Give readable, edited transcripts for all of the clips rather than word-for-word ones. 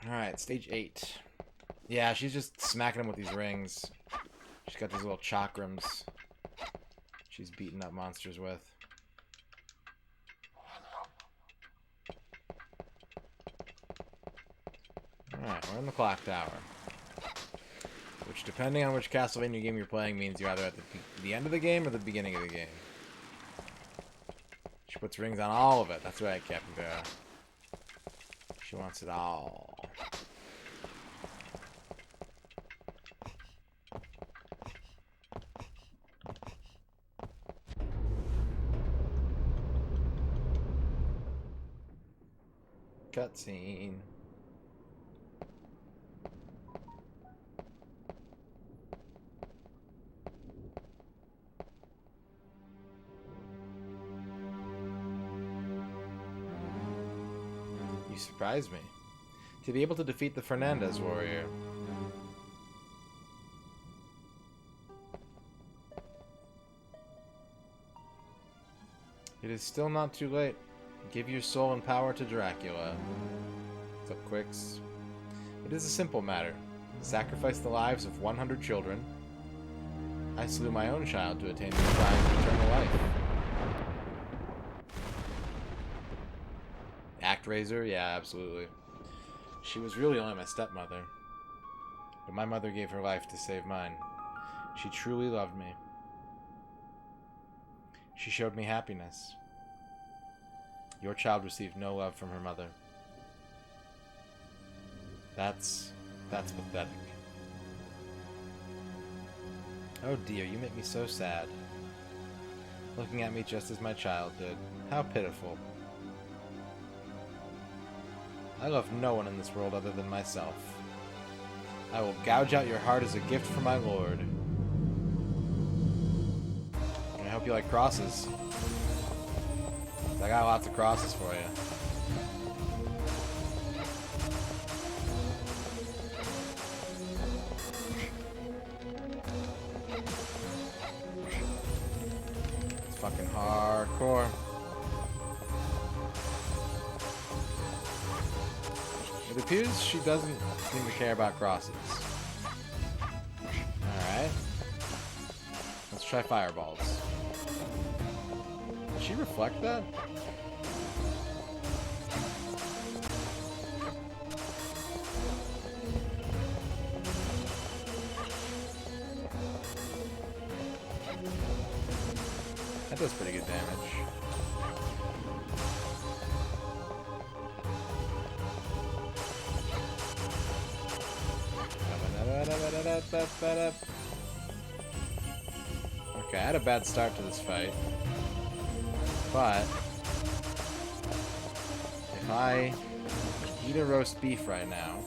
Alright, stage 8. Yeah, she's just smacking him with these rings. She's got these little chakrams she's beating up monsters with. Alright, we're in the clock tower. Which, depending on which Castlevania game you're playing, means you're either at the end of the game or the beginning of the game. She puts rings on all of it. That's right, Captain Vera. She wants it all. Cutscene. You surprised me. To be able to defeat the Fernandez warrior. It is still not too late. Give your soul and power to Dracula. What's up, Quicks? It is a simple matter. Sacrifice the lives of 100 children. I slew my own child to attain the prize of eternal life. Actraiser? Yeah, absolutely. She was really only my stepmother. But my mother gave her life to save mine. She truly loved me. She showed me happiness. Your child received no love from her mother. That's pathetic. Oh dear, you make me so sad. Looking at me just as my child did. How pitiful. I love no one in this world other than myself. I will gouge out your heart as a gift from my lord. I hope you like crosses. I got lots of crosses for you. It's fucking hardcore. It appears she doesn't seem to care about crosses. Alright. Let's try fireballs. Does she reflect that? That does pretty good damage. Okay, I had a bad start to this fight. But if I eat a roast beef right now,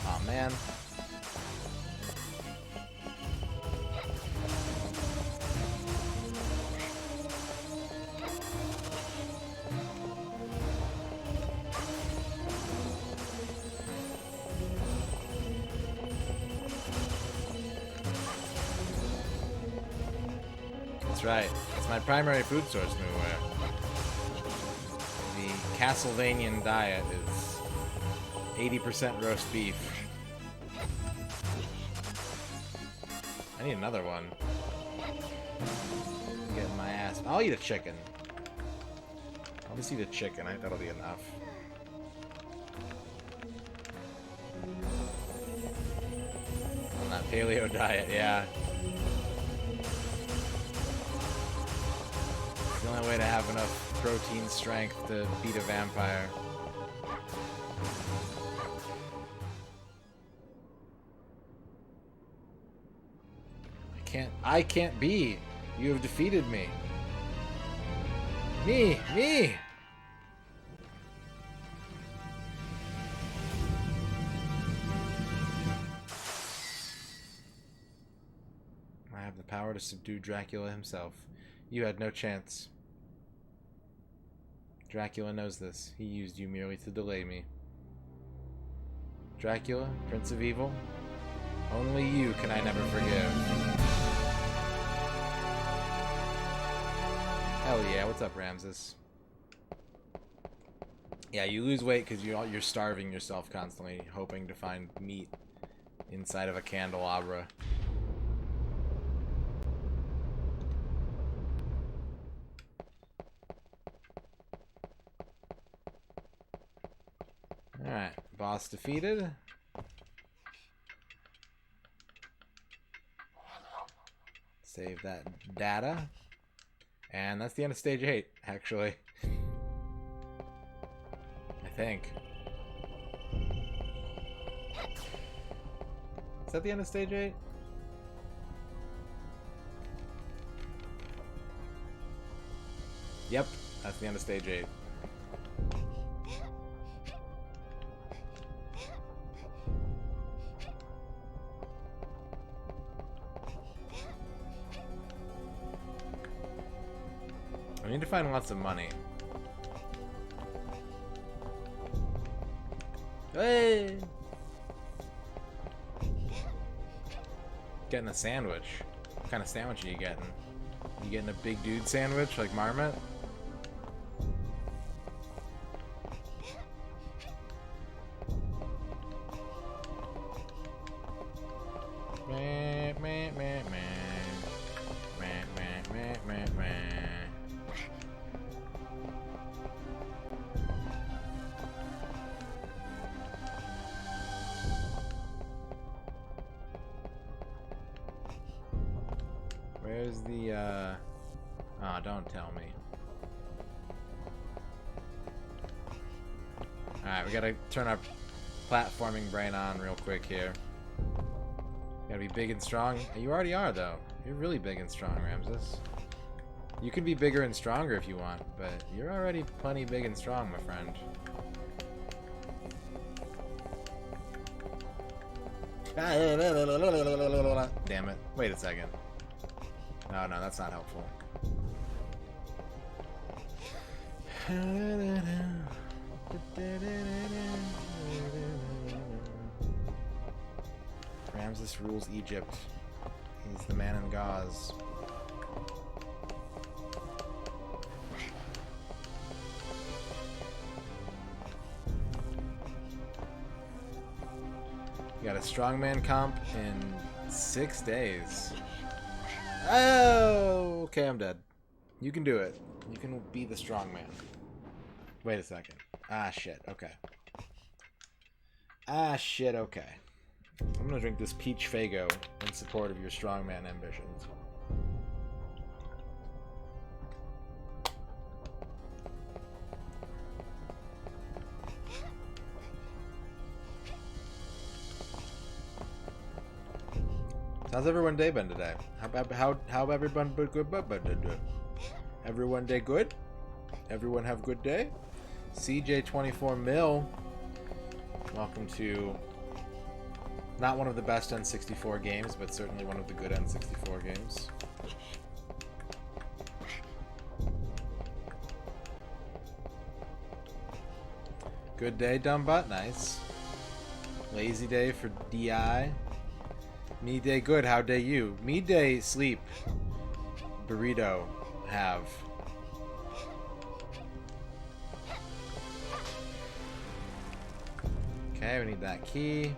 oh man. That's right. It's my primary food source nowhere. The Castlevanian diet is 80% roast beef. I need another one. I'm getting my ass. I'll eat a chicken. I'll just eat a chicken. I think that'll be enough. On that paleo diet, yeah. It's the only way to have enough protein strength to beat a vampire. I can't be. You have defeated me. Me! I have the power to subdue Dracula himself. You had no chance. Dracula knows this. He used you merely to delay me. Dracula, Prince of Evil, only you can I never forgive. Hell yeah, what's up, Ramses? Yeah, you lose weight because you're starving yourself constantly, hoping to find meat inside of a candelabra. Alright, boss defeated. Save that data. And that's the end of stage 8, actually. I think. Is that the end of stage 8? Yep, that's the end of stage 8. I need to find lots of money. Hey! Getting a sandwich. What kind of sandwich are you getting? You getting a big dude sandwich like Marmot? Meh, meh, meh, meh. Meh, meh, meh, meh, meh. Where's the, oh, don't tell me. Alright, we gotta turn our platforming brain on real quick here. Gotta be big and strong. You already are, though. You're really big and strong, Ramses. You can be bigger and stronger if you want, but you're already plenty big and strong, my friend. Damn it. Wait a second. No, no, that's not helpful. Ramses rules Egypt. He's the man in gauze. You got a strongman comp in 6 days. Oh, okay, I'm dead. You can do it. You can be the strongman. Wait a second. Ah, shit. Okay. Ah, shit. Okay. I'm gonna drink this peach Fago in support of your strongman ambitions. How's everyone day been today? How everyone good? Everyone day good? Everyone have good day? CJ24 Mill. Welcome to not one of the best N64 games, but certainly one of the good N64 games. Good day, dumb butt. Nice. Lazy day for DI. Me day good, how day you? Me day sleep. Burrito have. Okay, we need that key.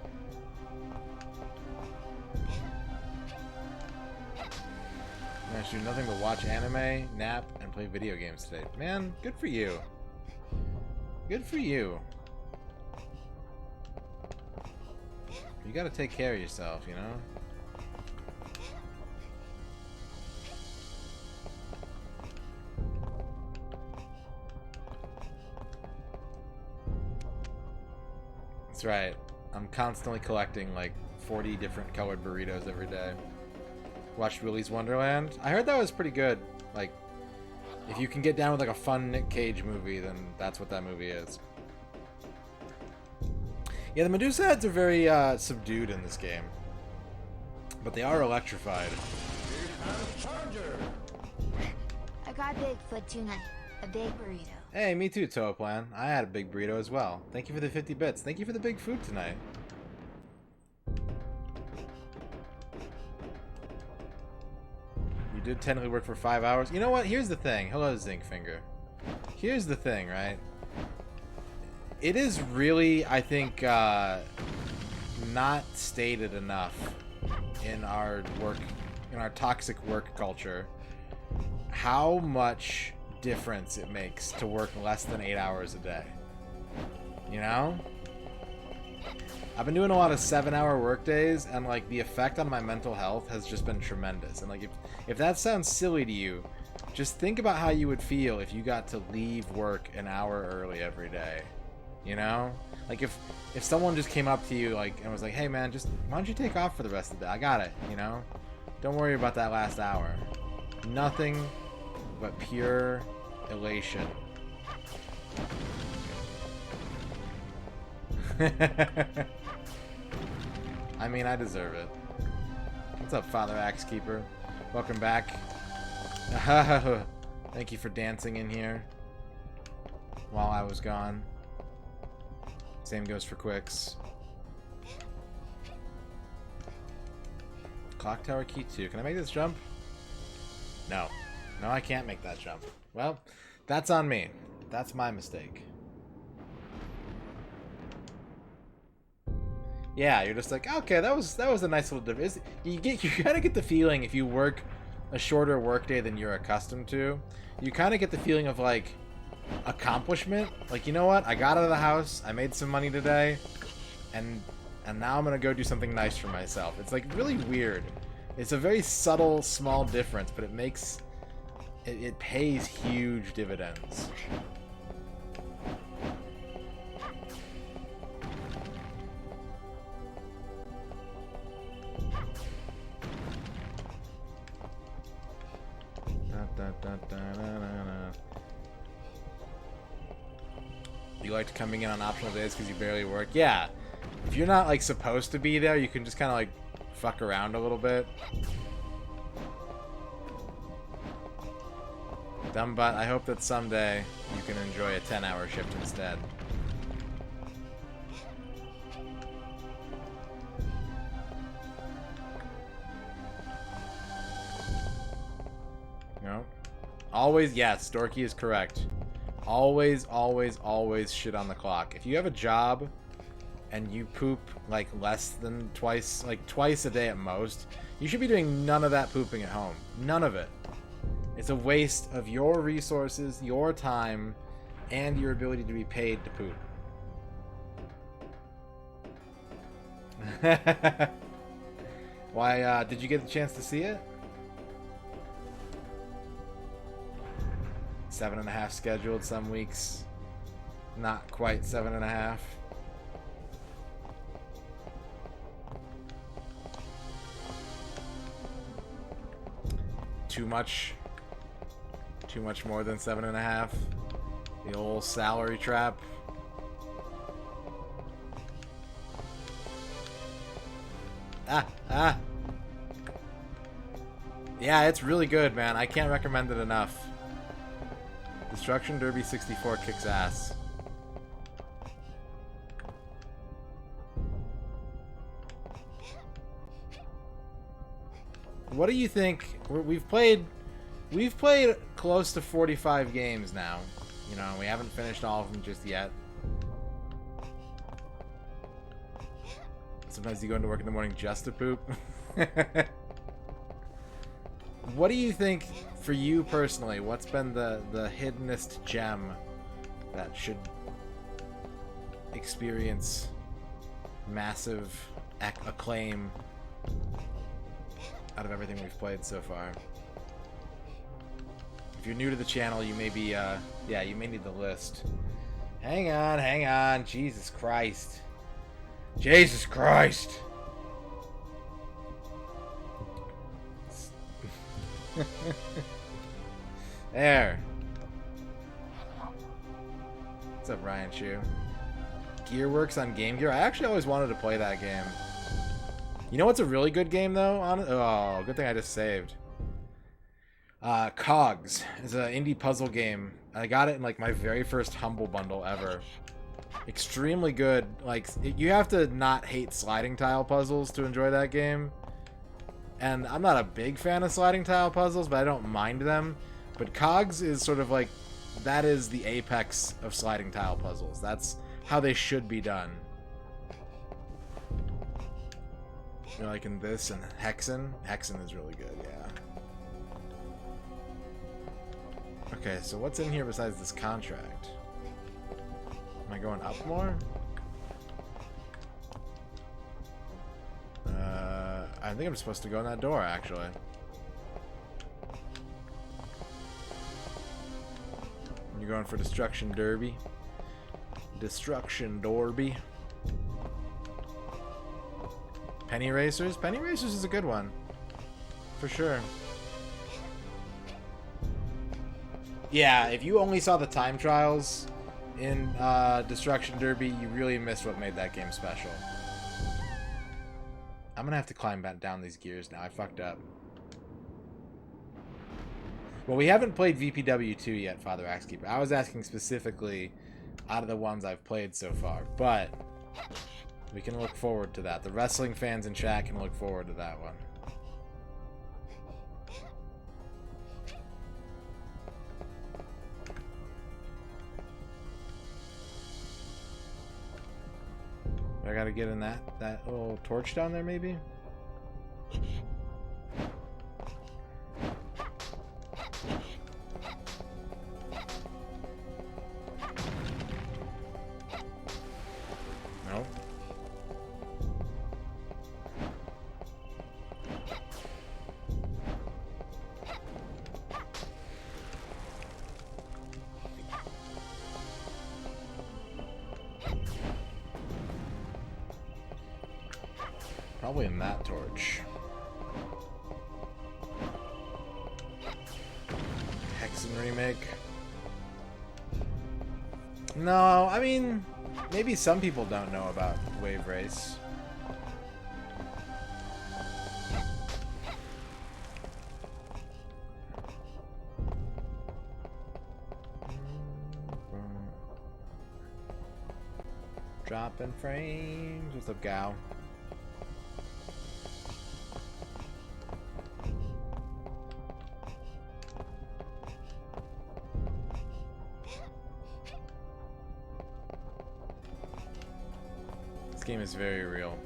I should do nothing but watch anime, nap, and play video games today. Man, good for you. Good for you. You gotta take care of yourself, you know? That's right. I'm constantly collecting like 40 different colored burritos every day. Watched Willy's Wonderland. I heard that was pretty good. Like, if you can get down with like a fun Nick Cage movie, then that's what that movie is. Yeah, the Medusa heads are very subdued in this game. But they are electrified. I got Bigfoot tonight. A big burrito. Hey, me too, Toaplan. I had a big burrito as well. Thank you for the 50 bits. Thank you for the big food tonight. You did technically work for 5 hours. You know what? Here's the thing. Hello, Zinkfinger. Here's the thing, right? It is really, I think, not stated enough in our toxic work culture how much difference it makes to work less than 8 hours a day. You know? I've been doing a lot of 7-hour work days, and like the effect on my mental health has just been tremendous. And like if that sounds silly to you, just think about how you would feel if you got to leave work an hour early every day. You know? Like if someone just came up to you like and was like, "Hey man, just why don't you take off for the rest of the day? I got it, you know? Don't worry about that last hour." Nothing but pure elation. I mean, I deserve it. What's up, Father Axekeeper? Welcome back. Thank you for dancing in here while I was gone. Same goes for Quicks. Clock Tower Key 2. Can I make this jump? No. No, I can't make that jump. Well, that's on me. That's my mistake. Yeah, you're just like, okay, that was a nice little difference. You kind of get the feeling if you work a shorter workday than you're accustomed to, you kind of get the feeling of like accomplishment. Like, you know what? I got out of the house. I made some money today, and now I'm gonna go do something nice for myself. It's like really weird. It's a very subtle, small difference, but it pays huge dividends. You liked coming in on optional days because you barely work? Yeah. If you're not like supposed to be there, you can just kind of like fuck around a little bit. Dumb butt, I hope that someday you can enjoy a 10-hour shift instead. No? Always, yes, Dorky is correct. Always, always, always shit on the clock. If you have a job and you poop like less than twice a day at most, you should be doing none of that pooping at home. None of it. It's a waste of your resources, your time, and your ability to be paid to poop. Why, did you get the chance to see it? 7.5 scheduled some weeks. Not quite 7.5. Too much more than 7.5. The old salary trap. Yeah, it's really good, man. I can't recommend it enough. Destruction Derby 64 kicks ass. What do you think? We've played close to 45 games now. You know, we haven't finished all of them just yet. Sometimes you go into work in the morning just to poop. What do you think, for you personally, what's been the hiddenest gem that should experience massive acclaim out of everything we've played so far? If you're new to the channel, you may be, yeah, you may need the list. Hang on, Jesus Christ. Jesus Christ! There. What's up, Ryan Chu? Gearworks on Game Gear? I actually always wanted to play that game. You know what's a really good game, though? Good thing I just saved. Cogs is an indie puzzle game. I got it in like my very first Humble Bundle ever. Extremely good. Like, you have to not hate sliding tile puzzles to enjoy that game. And I'm not a big fan of sliding tile puzzles, but I don't mind them. But Cogs is sort of like, that is the apex of sliding tile puzzles. That's how they should be done. You know, like in this and Hexen. Hexen is really good, yeah. Okay, so what's in here besides this contract? Am I going up more? I think I'm supposed to go in that door, actually. You're going for Destruction Derby. Destruction Derby. Penny Racers? Penny Racers is a good one. For sure. Yeah, if you only saw the time trials in Destruction Derby, you really missed what made that game special. I'm gonna have to climb back down these gears now. I fucked up. Well, we haven't played VPW 2 yet, Father Axekeeper. I was asking specifically out of the ones I've played so far, but we can look forward to that. The wrestling fans in chat can look forward to that one. I gotta get in that little torch down there, maybe? No. Probably in that torch. Hexen remake. No, I mean, maybe some people don't know about Wave Race. Dropping frames. What's up, Gal? This game is very real.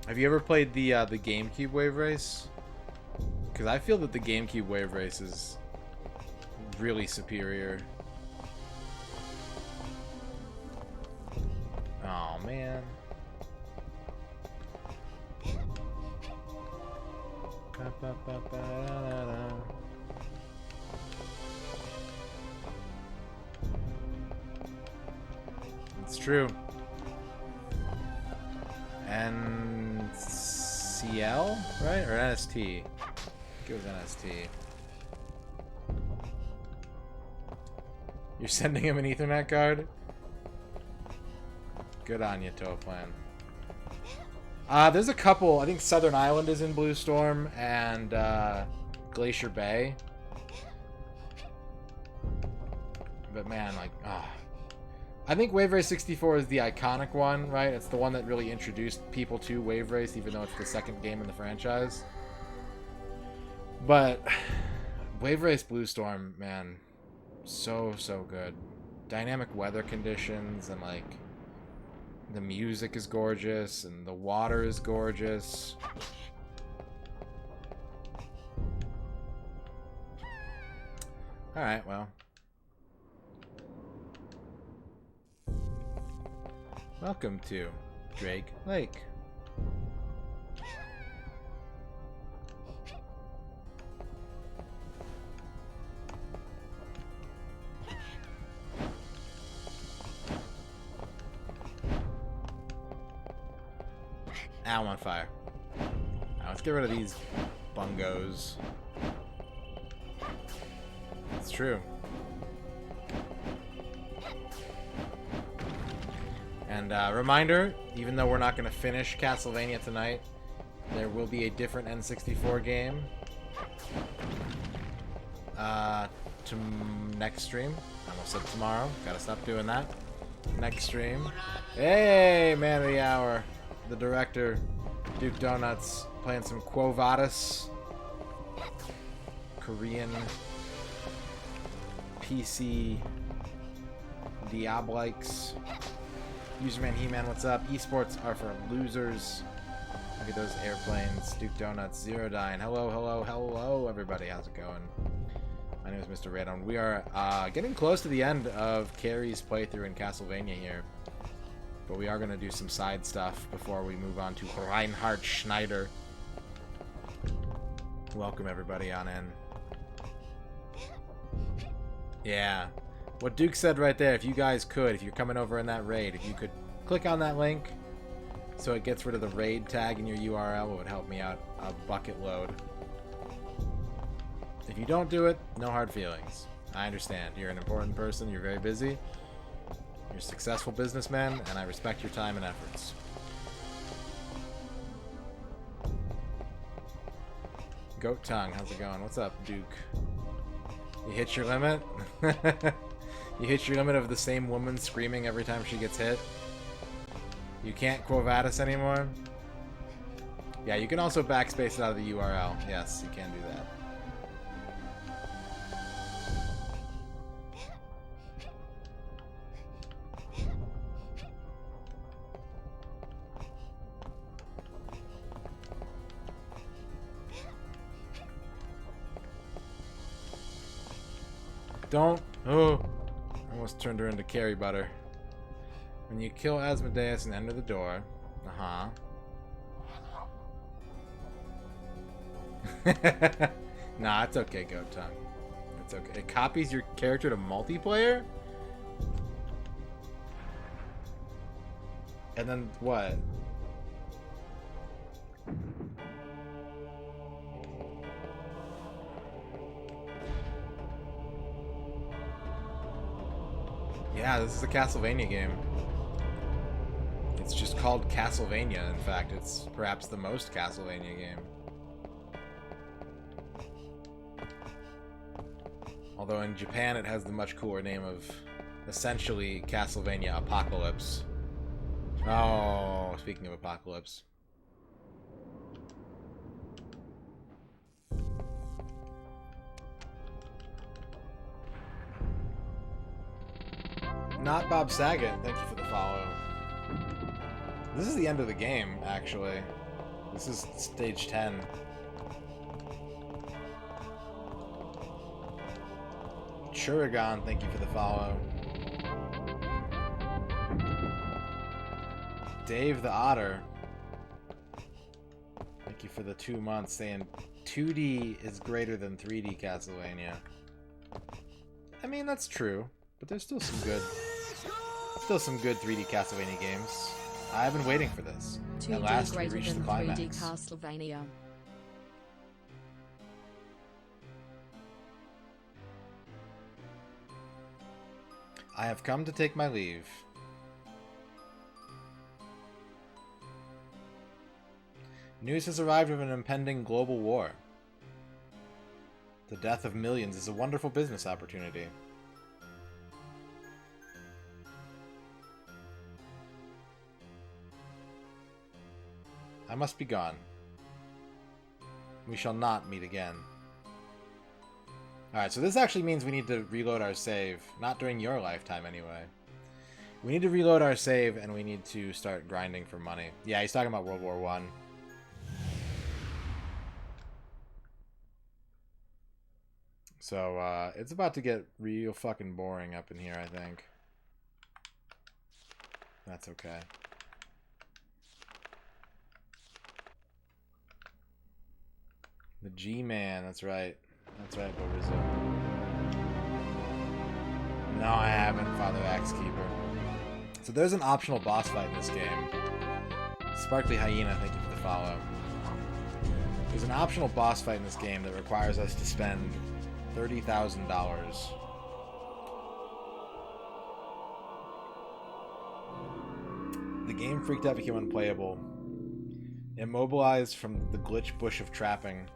Have you ever played the GameCube Wave Race? Because I feel that the GameCube Wave Race is really superior. Oh man. It's true. NCL, right? Or NST? I think it was NST. You're sending him an Ethernet card? Good on you, Toaplan. There's a couple. I think Southern Island is in Blue Storm and Glacier Bay. But man, like, I think Wave Race 64 is the iconic one, right? It's the one that really introduced people to Wave Race, even though it's the second game in the franchise. But Wave Race Blue Storm, man, so good. Dynamic weather conditions, and like the music is gorgeous and the water is gorgeous. Alright, well. Welcome to Drake Lake. Ow, I'm on fire. Now, let's get rid of these bungos. It's true. And reminder, even though we're not going to finish Castlevania tonight, there will be a different N64 game to next stream. I almost said tomorrow. Gotta stop doing that. Next stream. Hey, man of the hour. The director, Duke Donuts, playing some Quo Vadis. Korean PC Diablikes. Userman He-Man, what's up? Esports are for losers. Look at those airplanes. Duke Donuts, Zero Dine. Hello, hello, hello, everybody. How's it going? My name is MisterRadon. We are getting close to the end of Carrie's playthrough in Castlevania here. But we are going to do some side stuff before we move on to Reinhard Schneider. Welcome, everybody, on in. Yeah. What Duke said right there, if you guys could, if you're coming over in that raid, if you could click on that link so it gets rid of the raid tag in your URL, it would help me out a bucket load. If you don't do it, no hard feelings. I understand. You're an important person, you're very busy, you're a successful businessman, and I respect your time and efforts. Goat Tongue, how's it going? What's up, Duke? You hit your limit? You hit your limit of the same woman screaming every time she gets hit? You can't Quo Vadis anymore? Yeah, you can also backspace it out of the URL. Yes, you can do that. Don't. Oh. Almost turned her into Carrie Butter. When you kill Asmodeus and enter the door. Uh-huh. Nah, it's okay, Goat Tongue. It's okay. It copies your character to multiplayer? And then what? Yeah, this is a Castlevania game. It's just called Castlevania, in fact. It's perhaps the most Castlevania game. Although in Japan it has the much cooler name of essentially Castlevania Apocalypse. Oh, speaking of Apocalypse. Not Bob Saget, thank you for the follow. This is the end of the game, actually. This is stage 10. Churagon, thank you for the follow. Dave the Otter, thank you for the 2 months, saying 2D is greater than 3D Castlevania. I mean, that's true, but there's still some good 3D Castlevania games. I've been waiting for this. At last, we reached the climax. 3D Castlevania. I have come to take my leave. News has arrived of an impending global war. The death of millions is a wonderful business opportunity. I must be gone. We shall not meet again. Alright, so this actually means we need to reload our save. Not during your lifetime, anyway. We need to reload our save, and we need to start grinding for money. Yeah, he's talking about World War I. So, it's about to get real fucking boring up in here, I think. That's okay. The G-Man, that's right. That's right, Borizzo. No, I haven't, Father Axekeeper. So there's an optional boss fight in this game. Sparkly Hyena, thank you for the follow. There's an optional boss fight in this game that requires us to spend $30,000. The game freaked out, became unplayable. Immobilized from the glitch bush of trapping.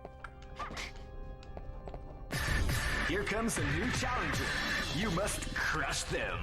Here comes a new challenger. You must crush them.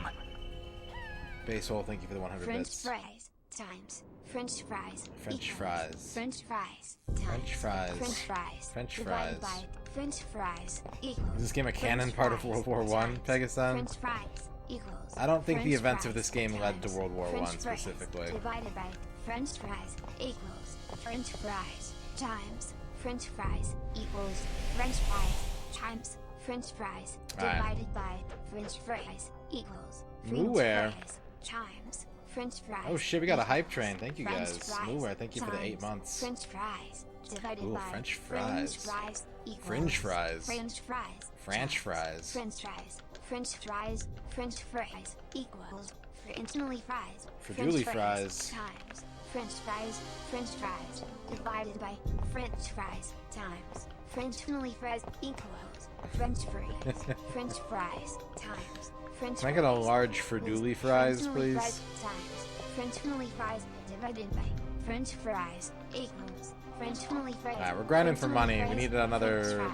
Basehole, thank you for the 100 French bits. fries times French fries. French equals fries. French fries times French fries. French fries. French divided fries. by French fries equals. Is this game a French canon part of fries World War I, times Pegasus? French fries equals. I don't think the French events of fries this game led to times World War French I fries specifically. Divided by French fries equals French fries times French fries equals French fries times French fries Alright. divided by French fries equals French Mooware. fries times French fries. Oh shit, we got a hype equals train. Thank you French guys. fries Mooware, thank you for the 8 times months. French fries divided Ooh, by French French fries. fries equals French fries. French fries. French times fries. French fries. French fries. French fries equals French fries. Freduli French fries. times French fries. French fries divided by French fries times French fries equals French fries. French fries times French. Can I get a fries large equals Freduli fries, French please? fries times French fries divided by French fries equals French fries. Alright, we're grinding for French money. We fries, need another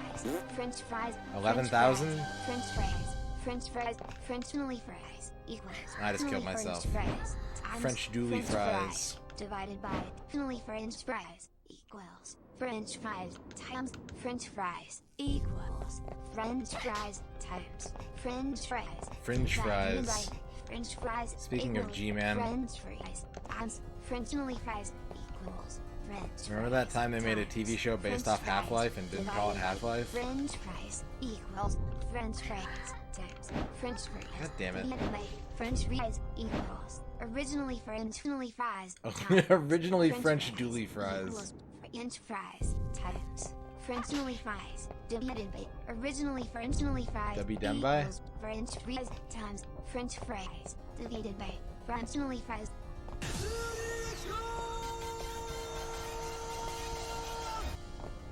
French fries. 11,000? French fries. French fries. French fries equals. I just killed French myself. fries times French dooley fries. divided by French fries equals French fries times French fries equals French fries times French fries. French divided fries. by French fries. Speaking of equals G-Man. French fries times French fries equals French. Remember that time they made a times TV show based French off Half-Life and didn't call it divided by Half-Life? French fries equals French fries times French fries. God damn it. divided by French fries equals originally French fries. Oh, times originally French fries dooley fries. equals French fries times French fries divided by originally French fries W done by? equals French fries times French fries divided by French fries.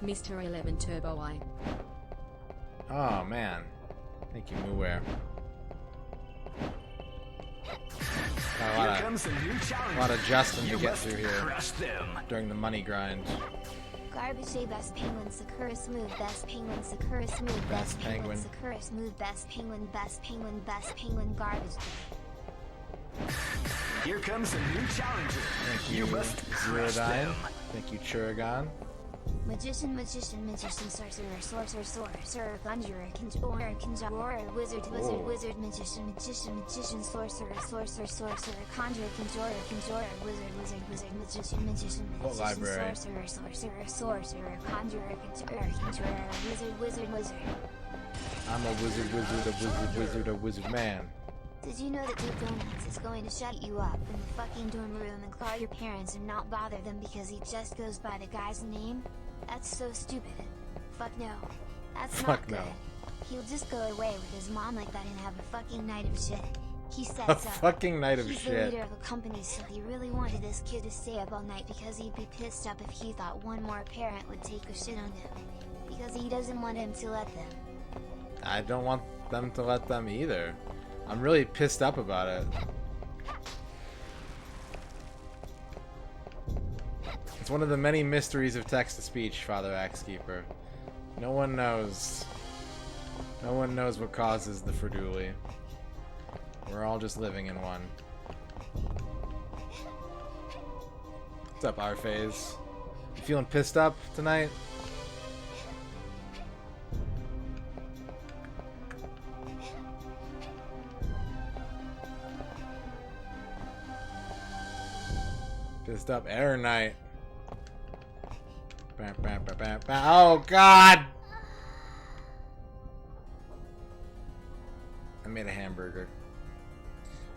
Mr. 11 Turbo I. Oh man. Thank you, Mooware. Got Here a comes a new challenger. lot of Justin to You get must through here crush them. during the money grind. Garbage day, best penguin, Sakura smooth, best penguin, Sakura smooth, Best best penguin. penguin, Sakura smooth, best penguin, best penguin, best penguin, garbage day. Here comes a new challenger. Thank you, must crush Zerodine. them. Thank you, Churagon. Magician, magician, magician, sorcerer, sorcerer, sorcerer, conjurer, conjurer, conjurer, wizard, wizard, Whoa. wizard, magician, magician, magician, sorcerer, sorcerer, sorcerer, conjurer, conjurer, conjurer, wizard, wizard, wizard, magician, magician, What magician, library? sorcerer, sorcerer, sorcerer, conjurer, conjurer, conjurer, wizard, wizard, wizard. I'm a wizard, wizard, a wizard, wizard, a wizard man. Did you know that Duke Donuts is going to shut you up in the fucking dorm room and call your parents and not bother them because he just goes by the guy's name? That's so stupid. Fuck no. That's Fuck not good. no. He'll just go away with his mom like that and have a fucking night of shit. He said A so. fucking night of He's the shit. leader of the company, so he really wanted this kid to stay up all night because he'd be pissed up if he thought one more parent would take a shit on him. Because he doesn't want him to let them. I don't want them to let them either. I'm really pissed up about it. It's one of the many mysteries of text-to-speech, Father Axekeeper. No one knows. No one knows what causes the Freduli. We're all just living in one. What's up, R-Phase? You feeling pissed up tonight? Pissed up Air Night. Bam, bam, bam, bam, bam. Oh God! I made a hamburger.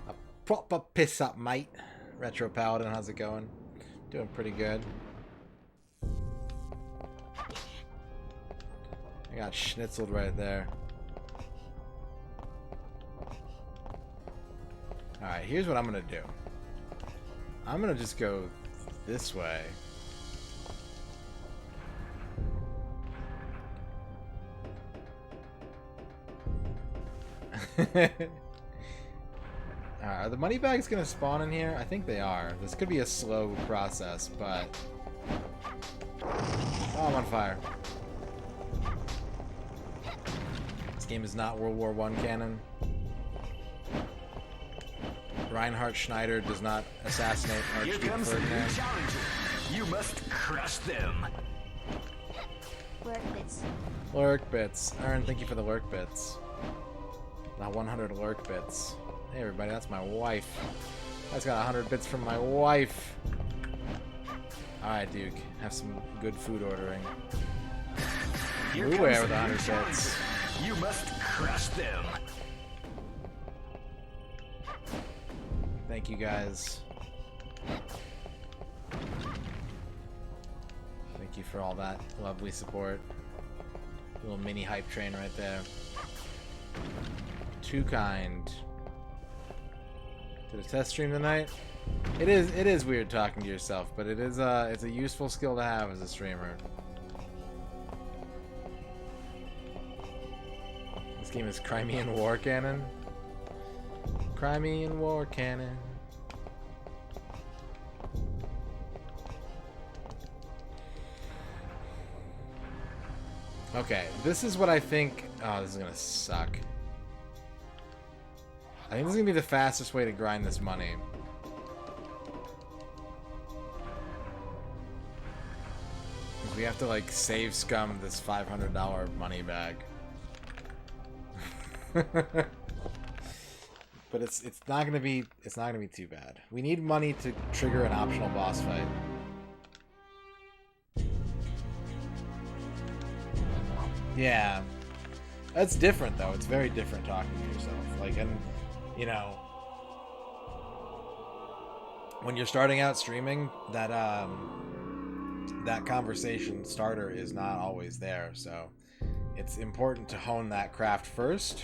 A proper piss up, mate. Retro Paladin, how's it going? Doing pretty good. I got schnitzeled right there. Alright, here's what I'm gonna do. I'm gonna just go this way. Are the money bags gonna spawn in here? I think they are. This could be a slow process, but Oh, I'm on fire. This game is not World War I canon. Reinhard Schneider does not assassinate Here Archduke comes a new Ferdinand. challenger. You must crush them. Lurk bits. Lurk bits. Aaron, thank you for the lurk bits. Not 100 lurk bits. Hey everybody, that's my wife. I just got 100 bits from my wife. Alright, Duke. Have some good food ordering. Here Ooh, comes with a 100 new bits. challenger. You must crush them. Thank you guys. Thank you for all that lovely support. Little mini hype train right there. Too kind. Did a test stream tonight? It is weird talking to yourself, but it's a useful skill to have as a streamer. This game is Crimean War Cannon. Crimean War Cannon. Okay, this is what I think. Oh, this is gonna suck. I think this is gonna be the fastest way to grind this money. We have to like save scum this $500 money bag. But it's not gonna be too bad. We need money to trigger an optional boss fight. Yeah. That's different though. It's very different talking to yourself. Like, and you know, when you're starting out streaming, that conversation starter is not always there. So it's important to hone that craft first,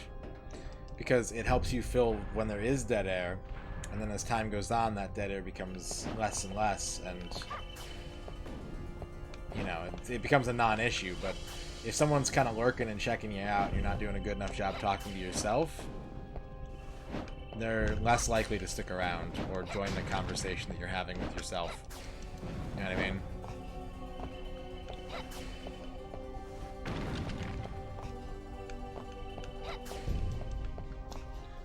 because it helps you fill when there is dead air, and then as time goes on, that dead air becomes less and less, and you know, it becomes a non-issue. But if someone's kind of lurking and checking you out and you're not doing a good enough job talking to yourself, they're less likely to stick around or join the conversation that you're having with yourself. You know what I mean?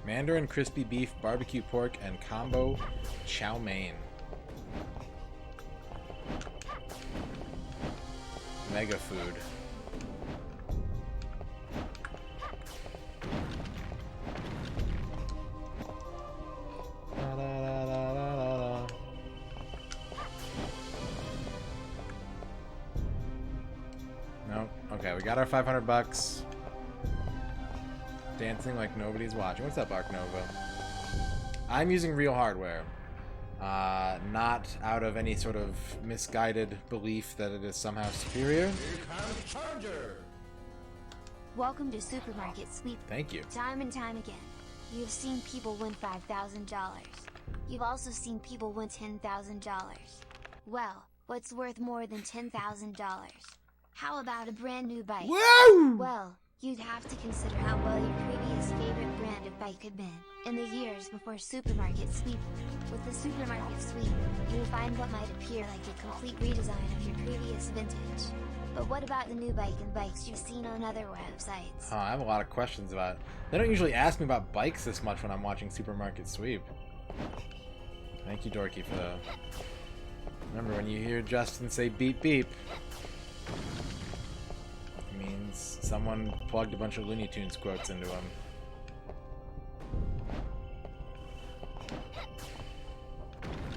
Mandarin crispy beef, barbecue pork, and combo chow mein. Mega food. No. Okay, we got our 500 bucks. Dancing like nobody's watching. What's up, Arc Nova? I'm using real hardware. Not out of any sort of misguided belief that it is somehow superior. Welcome to Supermarket Sweep. Thank you. Time and time again, you've seen people win $5,000. You've also seen people win $10,000. Well, what's worth more than $10,000? How about a brand new bike? Woo! Well, you'd have to consider how well your previous favorite brand of bike had been in the years before Supermarket Sweep. With the Supermarket Sweep, you will find what might appear like a complete redesign of your previous vintage. But what about the new bike and bikes you've seen on other websites? I have a lot of questions about it. They don't usually ask me about bikes this much when I'm watching Supermarket Sweep. Thank you, Dorky, for the... Remember, when you hear Justin say beep beep, it means someone plugged a bunch of Looney Tunes quotes into him.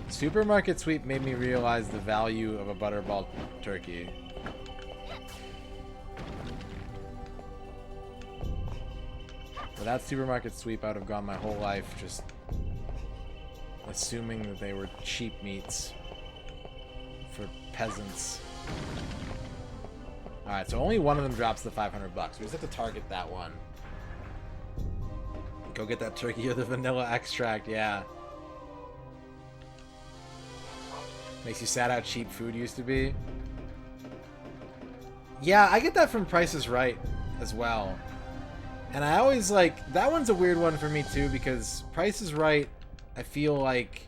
Supermarket Sweep made me realize the value of a butterball turkey. Without Supermarket Sweep, I would have gone my whole life just assuming that they were cheap meats for peasants. Alright, so only one of them drops the 500 bucks. We just have to target that one. Go get that turkey or the vanilla extract, yeah. Makes you sad how cheap food used to be. Yeah, I get that from Price is Right as well. And I always like, that one's a weird one for me too, because Price is Right, I feel like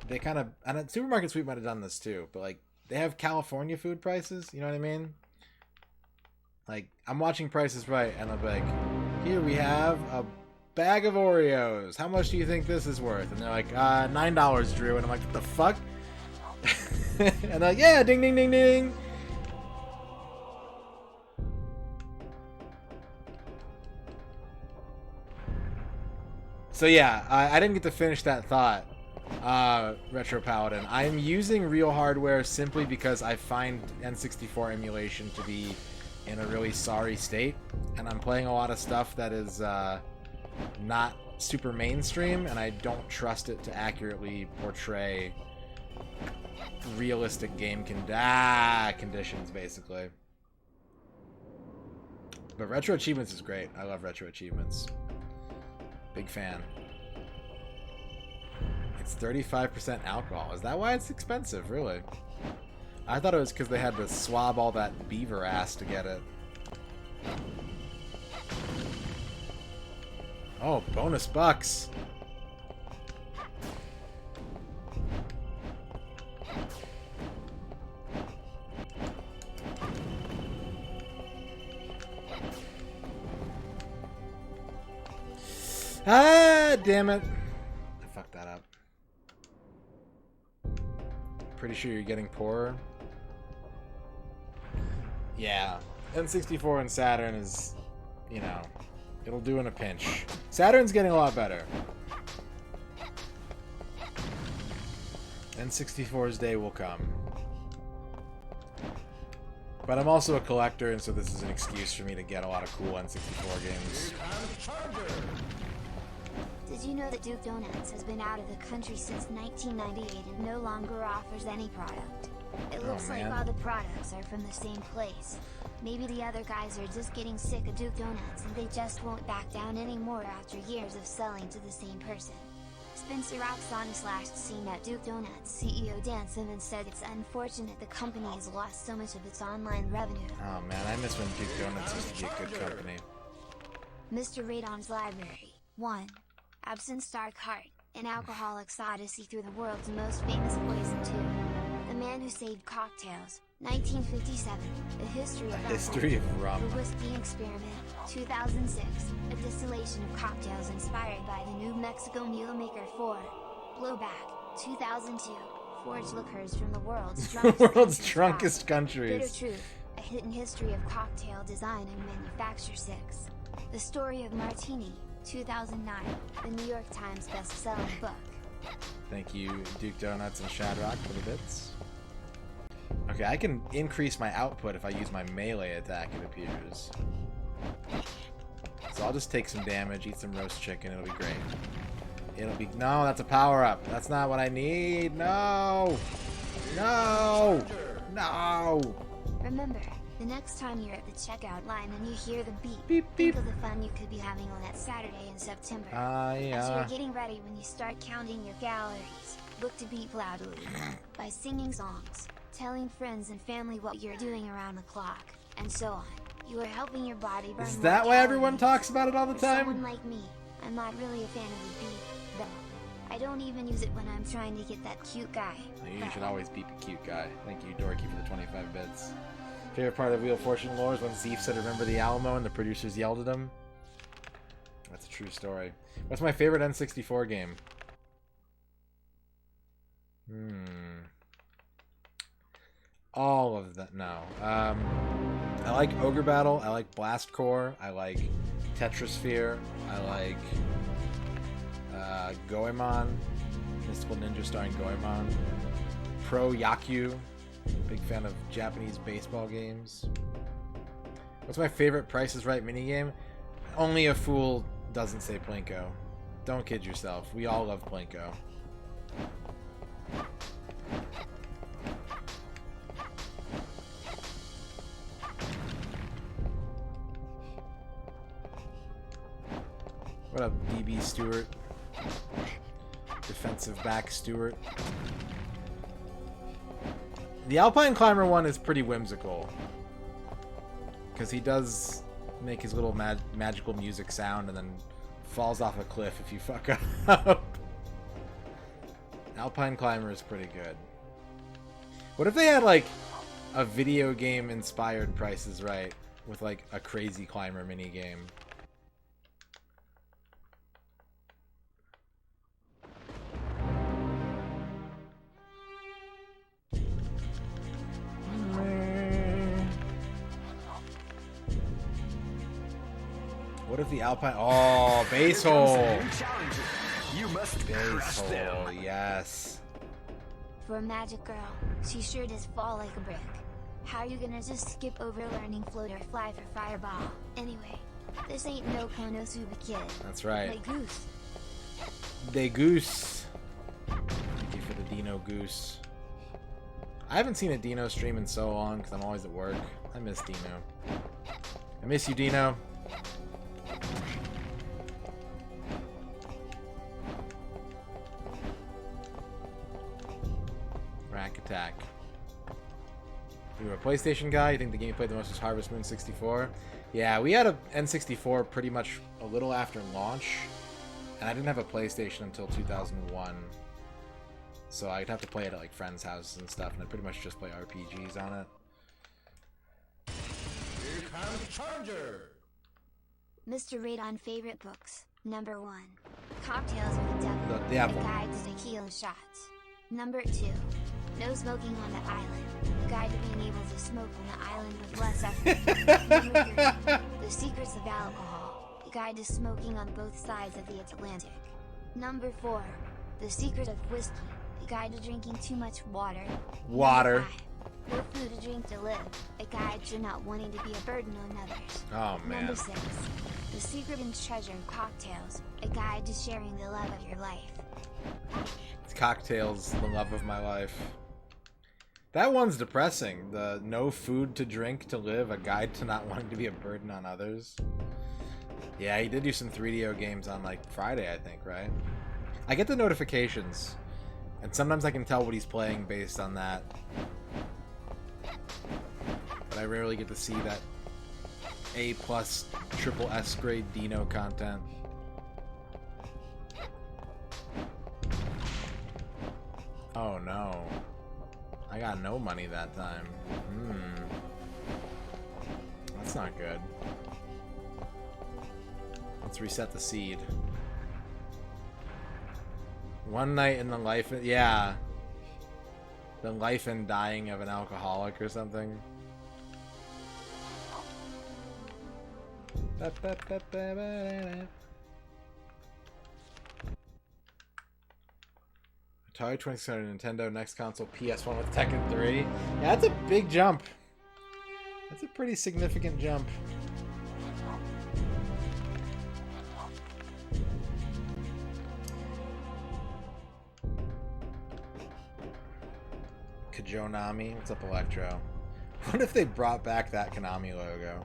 they kind of, and Supermarket Sweep might have done this too, but like, they have California food prices. You know what I mean? Like, I'm watching Price is Right, and I'm like, here we have a bag of Oreos. How much do you think this is worth? And they're like, $9, Drew. And I'm like, what the fuck? And they're like, yeah, ding, ding, ding, ding. So yeah, I didn't get to finish that thought, Retro Paladin. I'm using real hardware simply because I find N64 emulation to be in a really sorry state, and I'm playing a lot of stuff that is not super mainstream, and I don't trust it to accurately portray realistic game conditions, basically. But Retro Achievements is great. I love Retro Achievements. Big fan. It's 35% alcohol. Is that why it's expensive, really? I thought it was because they had to swab all that beaver ass to get it. Oh, bonus bucks. Ah, damn it. I fucked that up. Pretty sure you're getting poorer. Yeah. N64 and Saturn is, you know, it'll do in a pinch. Saturn's getting a lot better. N64's day will come. But I'm also a collector, and so this is an excuse for me to get a lot of cool N64 games. Did you know that Duke Donuts has been out of the country since 1998 and no longer offers any product? It looks like all the products are from the same place. Maybe the other guys are just getting sick of Duke Donuts and they just won't back down anymore after years of selling to the same person. Spencer Rocks on his last scene at Duke Donuts, CEO Dan Simmons said it's unfortunate the company has lost so much of its online revenue. Oh man, I miss when Duke Donuts used to be a good company. MisterRadon's Library. 1. Absinthe Star Cart, an alcoholic's odyssey through the world's most famous poison. 2. The Man Who Saved Cocktails, 1957, A History of Rum. The Whiskey Experiment, 2006, a distillation of cocktails inspired by the New Mexico Mule Maker 4. Blowback, 2002, forged liquors from the world's drunkest countries. Bitter Truth, a hidden history of cocktail design and manufacture. 6. The Story of Martini, 2009, the New York Times best-selling book. Thank you, Duke Donuts and Shadrock, for the bits. Okay, I can increase my output if I use my melee attack, it appears. So I'll just take some damage, eat some roast chicken, it'll be great. It'll be... No, that's a power-up. That's not what I need. No! No! No! Remember, the next time you're at the checkout line and you hear the beep, beep, beep. Think of the fun you could be having on that Saturday in September. Yeah. As you're getting ready when you start counting your calories, look to beep loudly. By singing songs, telling friends and family what you're doing around the clock, and so on. You are helping your body burn. Is that why everyone talks about it all the time? For someone like me, I'm not really a fan of the beep, though. I don't even use it when I'm trying to get that cute guy. You should always beep a cute guy. Thank you, Dorky, for the 25 bits. Favorite part of Wheel of Fortune lore is when Zeef said, "Remember the Alamo," and the producers yelled at him. That's a true story. What's my favorite N64 game? All of that. No. I like Ogre Battle. I like Blast Corps. I like Tetrasphere. I like Goemon. Mystical Ninja starring Goemon. Pro Yakyu. Big fan of Japanese baseball games. What's my favorite Price is Right minigame? Only a fool doesn't say Plinko. Don't kid yourself. We all love Plinko. What up, DB Stewart? Defensive back Stewart. The Alpine Climber one is pretty whimsical. Because he does make his little magical music sound and then falls off a cliff if you fuck up. Alpine Climber is pretty good. What if they had like a video game inspired Price is Right with like a crazy climber mini game? What if the Alpine... Oh, base hole! You must crush them. Yes. For a magic girl, she sure does fall like a brick. How you gonna just skip over learning float or fly for fireball? Anyway, this ain't no Konosuba kid. That's right. They goose. They goose. Thank you for the Dino goose. I haven't seen a Dino stream in so long because I'm always at work. I miss Dino. I miss you, Dino. Rack attack. You were a PlayStation guy? You think the game you played the most was Harvest Moon 64? Yeah, we had a N64 pretty much a little after launch, and I didn't have a PlayStation until 2001. So I'd have to play it at like friends' houses and stuff, and I'd pretty much just play RPGs on it. Here comes Challenger! MisterRadon favorite books. Number 1. Cocktails with the Devil. The Devil. A Guide to Tequila Shots. Number 2. No Smoking on the Island. A Guide to Being Able to Smoke on the Island with Less Effort. Number 3. The Secrets of Alcohol. A Guide to Smoking on Both Sides of the Atlantic. Number 4. The Secret of Whiskey. A Guide to Drinking Too Much Water. Water. No Food to Drink to Live. A Guide to Not Wanting to Be a Burden on Others. Oh, man. Number 6. The Secret and Treasure of Cocktails. A Guide to Sharing the Love of Your Life. Cocktails, the love of my life. That one's depressing. The no food to drink to live, a guide to not wanting to be a burden on others. Yeah, he did do some 3DO games on like Friday, I think, right? I get the notifications, and sometimes I can tell what he's playing based on that. But I rarely get to see that A+ triple S grade Dino content. Oh no. I got no money that time. That's not good. Let's reset the seed. One night in the life... Yeah. The life and dying of an alcoholic or something. Atari 2600, Nintendo, next console, PS1 with Tekken 3. Yeah, that's a big jump. That's a pretty significant jump. Kajonami, what's up, Electro? What if they brought back that Konami logo?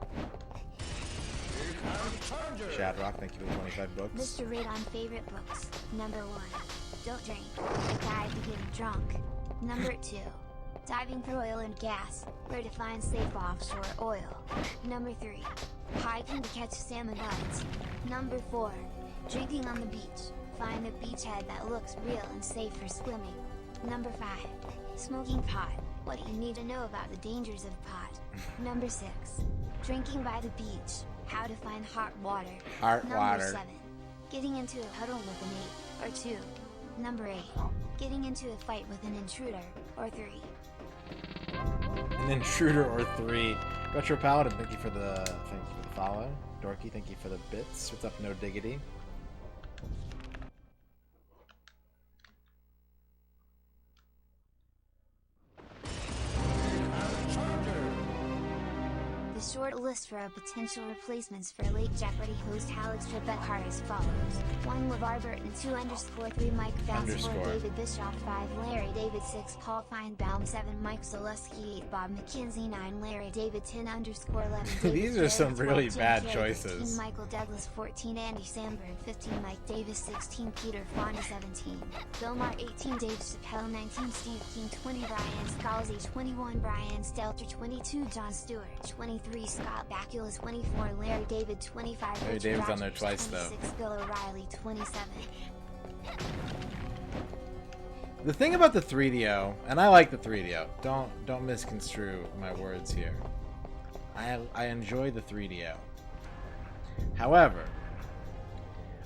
Shadrock, thank you for the 25 books. MisterRadon favorite books. Number 1. Don't Drink. A Guide to Getting Drunk. Number 2. Diving for Oil and Gas. Where to Find Safe Offshore Oil. Number 3. Hiking to Catch Salmon Buds. Number 4. Drinking on the Beach. Find a beachhead that looks real and safe for swimming. Number 5. Smoking pot. What do you need to know about the dangers of pot? Number 6. Drinking by the beach. How to find hot water. Number 7. Getting into a huddle with an 8 or 2. Number 8. Getting into a fight with an intruder or 3. An intruder or 3. Retro Paladin, thank you for the follow. Dorky, thank you for the bits. What's up, No Diggity? The short list for potential replacements for late Jeopardy host Alex Trebek are as follows. 1. LeVar Burton, 2_3 Mike Bounce, 4 David Bischoff, 5 Larry David, 6 Paul Feinbaum, 7 Mike Zaleski, 8 Bob McKenzie, 9 Larry David, 10_11 These are some really bad choices. 15 Michael Douglas, 14 Andy Samberg, 15 Mike Davis, 16 Peter Fonda, 17 Bill Maher, 18 Dave Chappelle, 19 Steve King, 20 Brian Scalzi, 21 Brian Stelter, 22 Jon Stewart, 23 Scott Bakula, 24 Larry David, 25 Larry David's on there twice, 26 Bill O'Reilly, 27 The thing about the 3DO, and I like the 3DO. Don't misconstrue my words here. I enjoy the 3DO. However,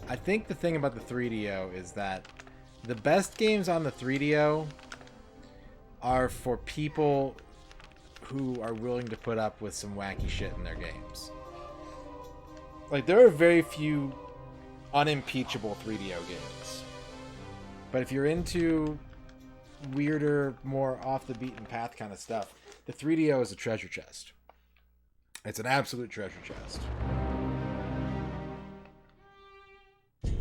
I think the thing about the 3DO is that the best games on the 3DO are for people who are willing to put up with some wacky shit in their games. Like, there are very few unimpeachable 3DO games. But if you're into weirder, more off the beaten path kind of stuff, the 3DO is a treasure chest. It's an absolute treasure chest. It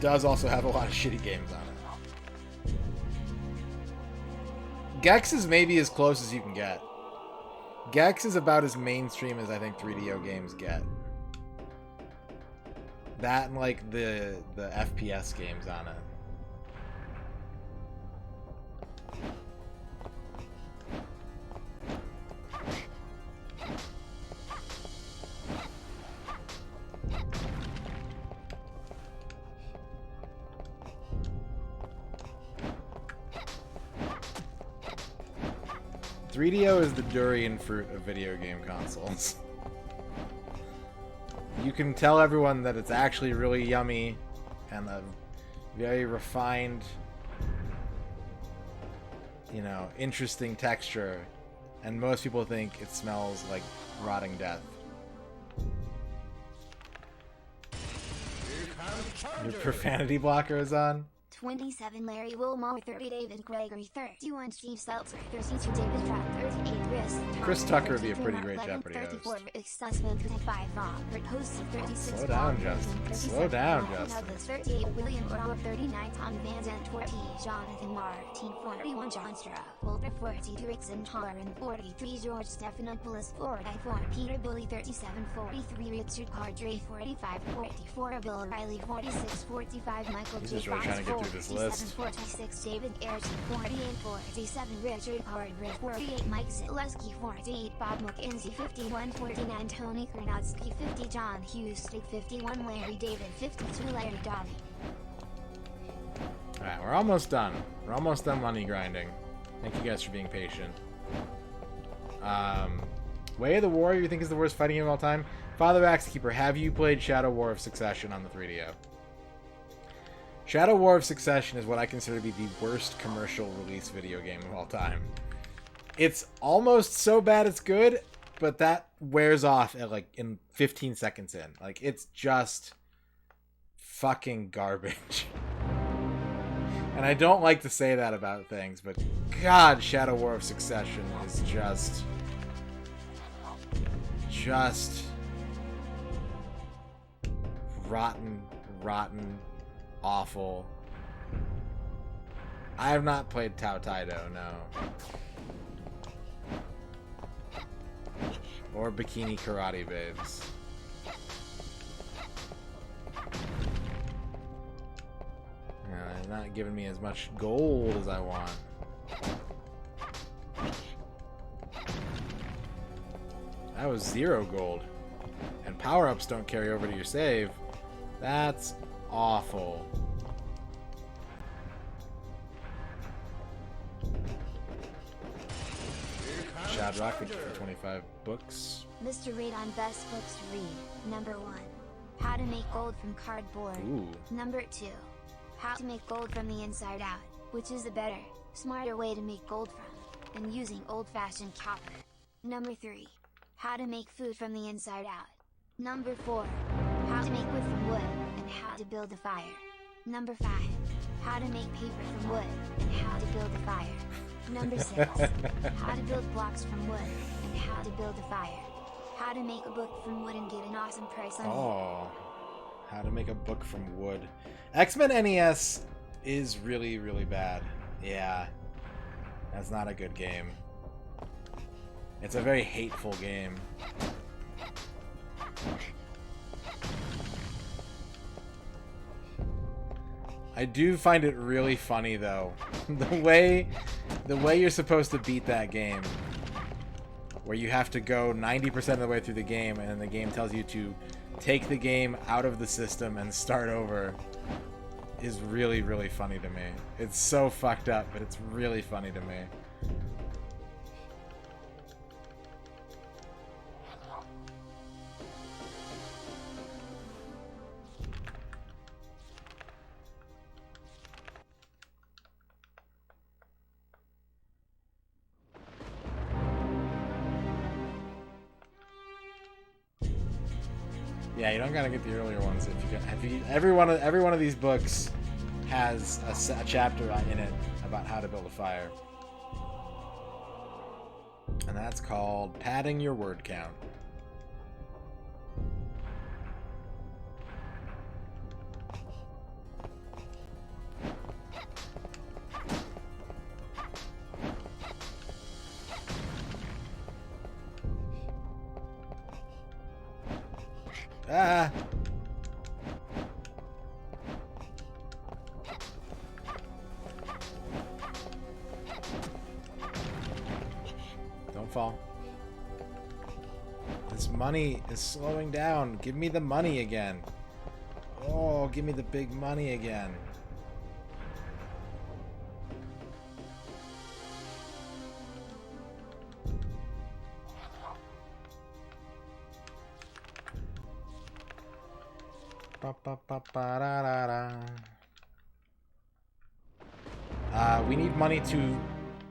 does also have a lot of shitty games on it. Gex is maybe as close as you can get. Gex is about as mainstream as I think 3DO games get. That and like the FPS games on it. 3DO is the durian fruit of video game consoles. You can tell everyone that it's actually really yummy and a very refined, you know, interesting texture, and most people think it smells like rotting death. Your profanity blocker is on? 27 Larry Wilmore, 30 David Gregory, 31 Steve Seltzer, 32 David Trout, 38 Chris Tucker would be a pretty great Jeopardy host. 34 Sussman, 35 Robert Host, 36 Slow down, Justin. Slow down, Justin. 38 William Brower, 39 Tom Van Zandt, 40 Jonathan Martin, 41 John Stroh, Walter 42 Rickson Harren, 43 George Stephanopoulos, 44 Peter Bully, 37 43 Richard Cardre, 45 44 Bill O'Reilly, 46 45 Michael He's J. just really trying to get through this list. 46 David Ayrton, 48 47 Richard Hardwick, 48 Mike Zaleski, 48 Bob McKenzie, 51 49 Tony Karnowski, 50 John Hughes, 51 Larry David, 52 Larry Dobby. Alright, we're almost done. We're almost done money grinding. Thank you guys for being patient. Way of the Warrior, you think is the worst fighting game of all time? Father Axekeeper, have you played Shadow War of Succession on the 3DO? Shadow War of Succession is what I consider to be the worst commercial release video game of all time. It's almost so bad it's good, but that wears off at like in 15 seconds in. Like, it's just fucking garbage. And I don't like to say that about things, but God, Shadow War of Succession is just rotten, awful. I have not played Tao Taido, no. Or Bikini Karate Babes. They're not giving me as much gold as I want. That was 0 gold. And power-ups don't carry over to your save. That's awful. Shad Rock, thank you for 25 books. MisterRadon best books to read. Number 1. How to make gold from cardboard. Ooh. Number 2. How to make gold from the inside out, which is a better, smarter way to make gold from than using old-fashioned copper. Number 3. How to make food from the inside out. Number 4. How to make wood from wood, and how to build a fire. Number 5. How to make paper from wood, and how to build a fire. Number 6. How to build blocks from wood, and how to build a fire. How to make a book from wood and get an awesome price on it. Oh, how to make a book from wood. X-Men NES is really, really bad. Yeah, that's not a good game. It's a very hateful game. I do find it really funny though, the way you're supposed to beat that game, where you have to go 90% of the way through the game, and then the game tells you to take the game out of the system and start over, is really, really funny to me. It's so fucked up, but it's really funny to me. Yeah, you don't gotta get the earlier ones if you can. If you, every one of these books has a chapter in it about how to build a fire, and that's called padding your word count. Ah! Don't fall. This money is slowing down. Give me the money again. Oh, give me the big money again. We need money to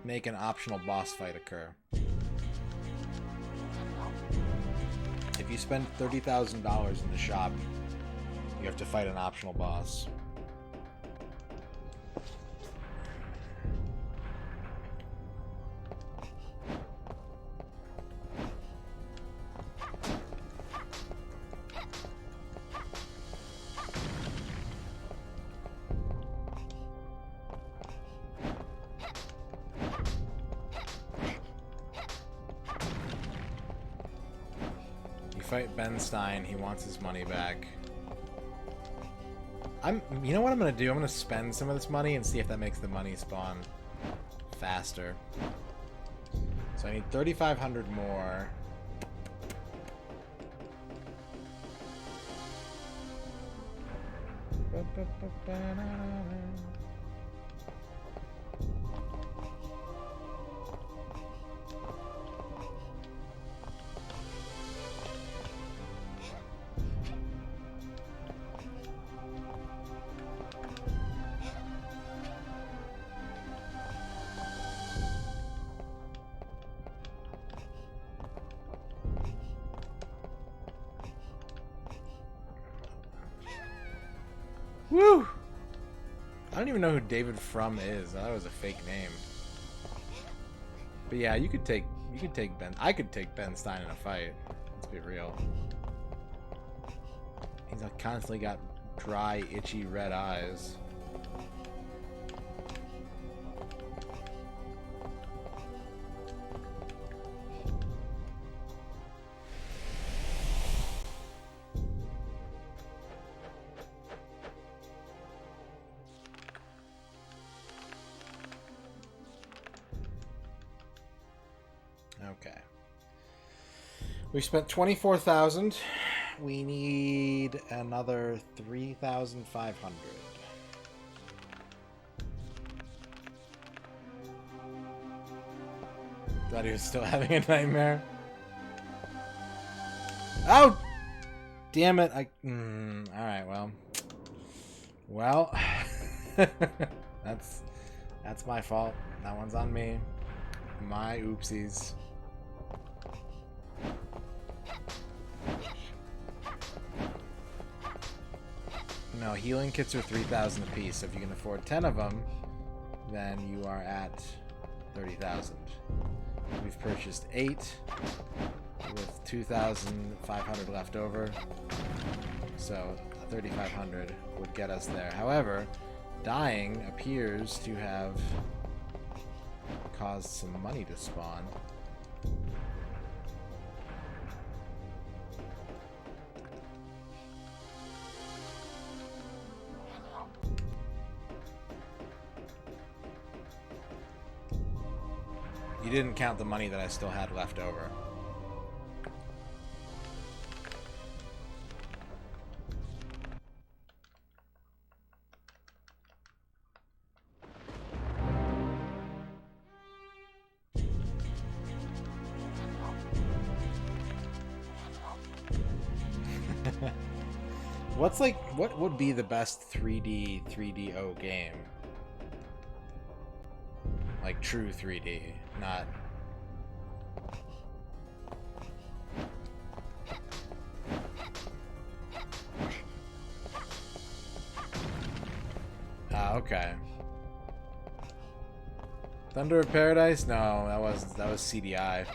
make an optional boss fight occur. If you spend $30,000 in the shop, you have to fight an optional boss. Fight Ben Stein. He wants his money back. You know what I'm gonna do? I'm gonna spend some of this money and see if that makes the money spawn faster. So I need 3,500 more. Woo! I don't even know who David Frum is. I thought it was a fake name. But yeah, you could take Ben. I could take Ben Stein in a fight. Let's be real. He's constantly got dry, itchy red eyes. Okay. We spent 24,000. We need another 3,500. Thought he was still having a nightmare. Oh! Damn it. Alright, well, that's my fault. That one's on me. My oopsies. No, healing kits are 3,000 apiece, so if you can afford 10 of them, then you are at 30,000. We've purchased 8 with 2,500 left over, so 3,500 would get us there. However, dying appears to have caused some money to spawn. You didn't count the money that I still had left over. What's like, what would be the best 3D/3DO game? Like true 3D, not... Ah, okay. Thunder of Paradise? No, that was CDI.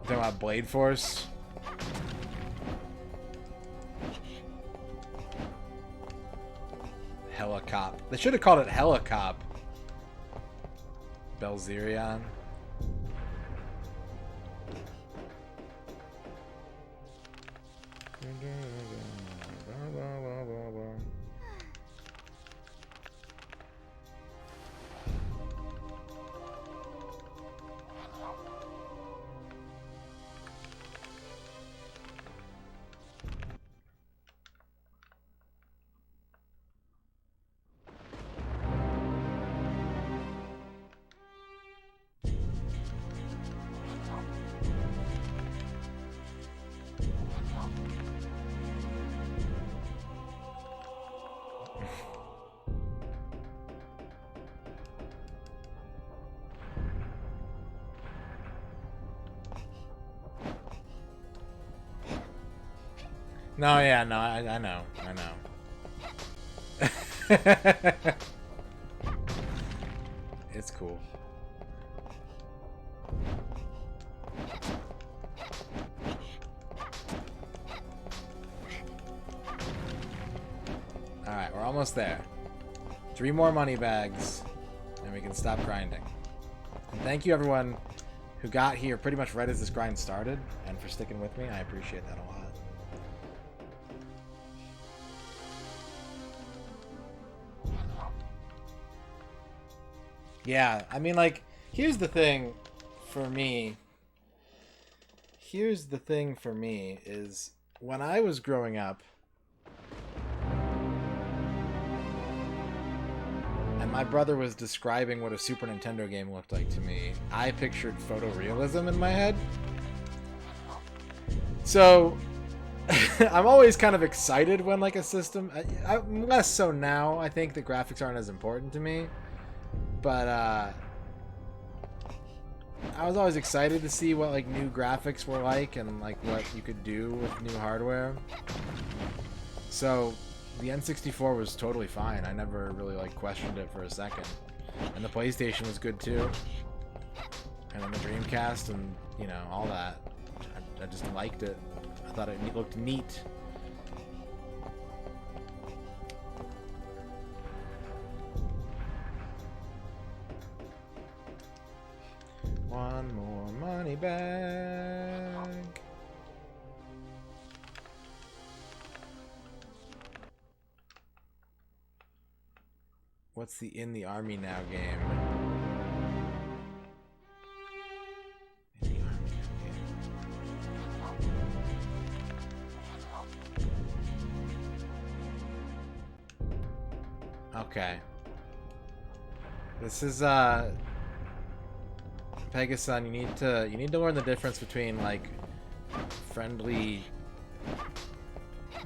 Talking about Blade Force? Helicop. They should have called it Helicop. Belzerion. No, yeah, no, I know. It's cool. Alright, we're almost there. 3 more money bags, and we can stop grinding. And thank you everyone who got here pretty much right as this grind started, and for sticking with me. I appreciate that a lot. Yeah, I mean, like, here's the thing for me. Here's the thing for me is when I was growing up, and my brother was describing what a Super Nintendo game looked like to me, I pictured photorealism in my head. So, I'm always kind of excited when, like, a system... less so now. I think the graphics aren't as important to me. But, I was always excited to see what, like, new graphics were like and, like, what you could do with new hardware. So, the N64 was totally fine. I never really, like, questioned it for a second. And the PlayStation was good, too. And then the Dreamcast and, you know, all that. I just liked it. I thought it looked neat. One more money bag. What's the In the Army Now game? In the Army Now game. Okay. This is Pegasus, you need to learn the difference between, like, friendly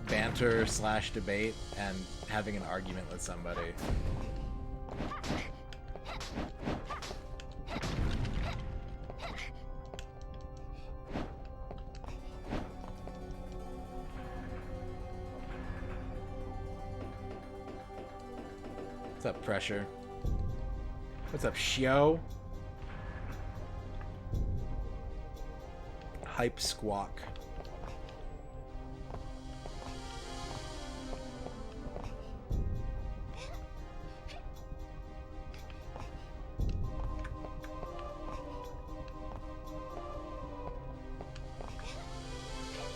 banter / debate and having an argument with somebody. What's up, Pressure? What's up, Shio? Hype Squawk.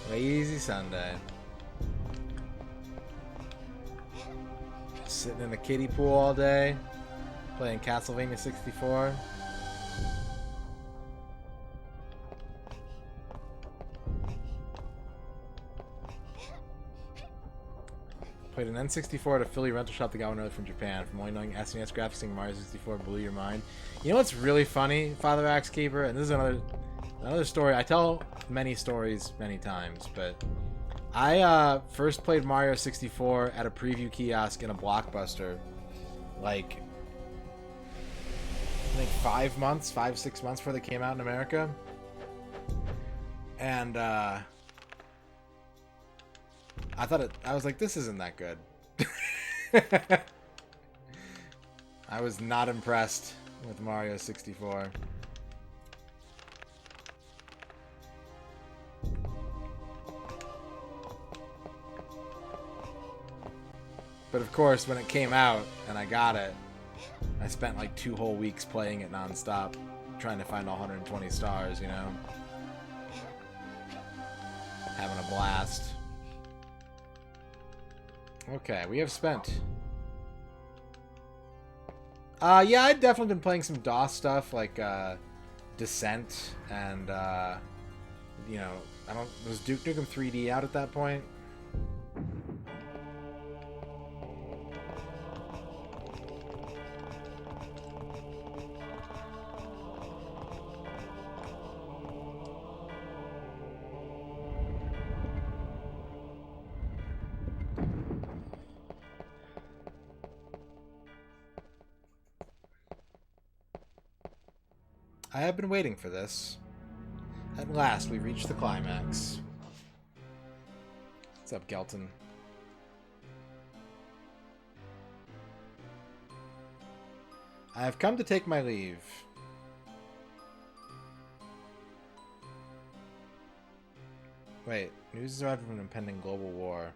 Lazy Sunday. Just sitting in the kiddie pool all day, playing Castlevania 64. Played an N64 at a Philly rental shop that got one early from Japan. From only knowing SNES graphics and Mario 64 blew your mind. You know what's really funny, Father Axe Keeper? And this is another story. I tell many stories many times, but I first played Mario 64 at a preview kiosk in a Blockbuster, like, I think 5 months, 6 months before they came out in America. And I was like, this isn't that good. I was not impressed with Mario 64. But of course, when it came out and I got it, I spent like 2 whole weeks playing it nonstop, trying to find all 120 stars, you know? Having a blast. Okay, we have spent. Yeah, I'd definitely been playing some DOS stuff, like, Descent, and, you know, was Duke Nukem 3D out at that point? I have been waiting for this. At last, we reached the climax. What's up, Gelton? I have come to take my leave. Wait, news is arriving from an impending global war.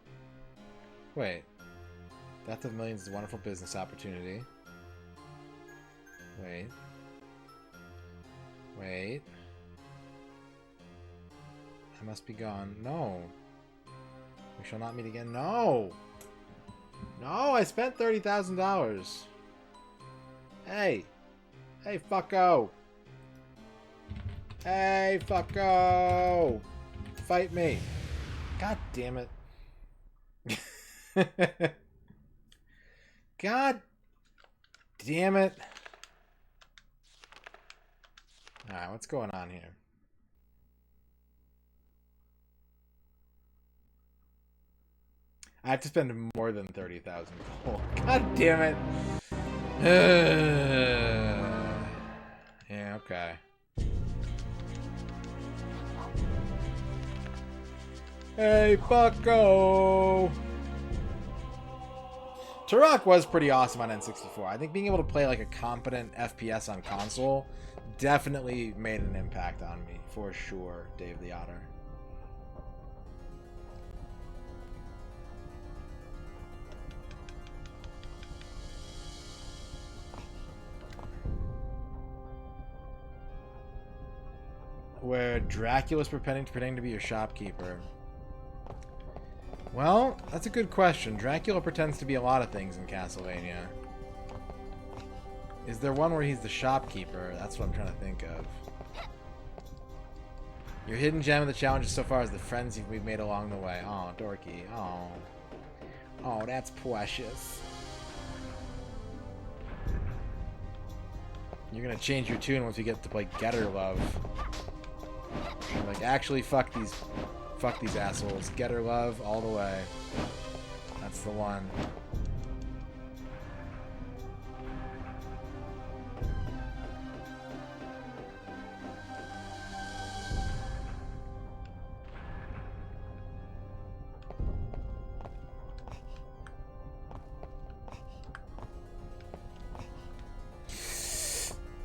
Wait. Death of millions is a wonderful business opportunity. Wait. Wait. I must be gone. No. We shall not meet again. No! No, I spent $30,000. Hey! Hey, fucko! Hey, fucko! Fight me! God damn it. God damn it. Alright, what's going on here? I have to spend more than 30,000 gold. God damn it. Yeah, okay. Hey, fucko! Turok was pretty awesome on N64. I think being able to play like a competent FPS on console definitely made an impact on me, for sure, Dave the Otter. Where Dracula's pretending to be your shopkeeper. Well, that's a good question. Dracula pretends to be a lot of things in Castlevania. Is there one where he's the shopkeeper? That's what I'm trying to think of. Your hidden gem of the challenges so far is the friends we've made along the way. Oh, dorky. Oh. Oh, that's precious. You're gonna change your tune once you get to play Getter Love. You're like, actually, fuck these assholes. Getter Love all the way. That's the one.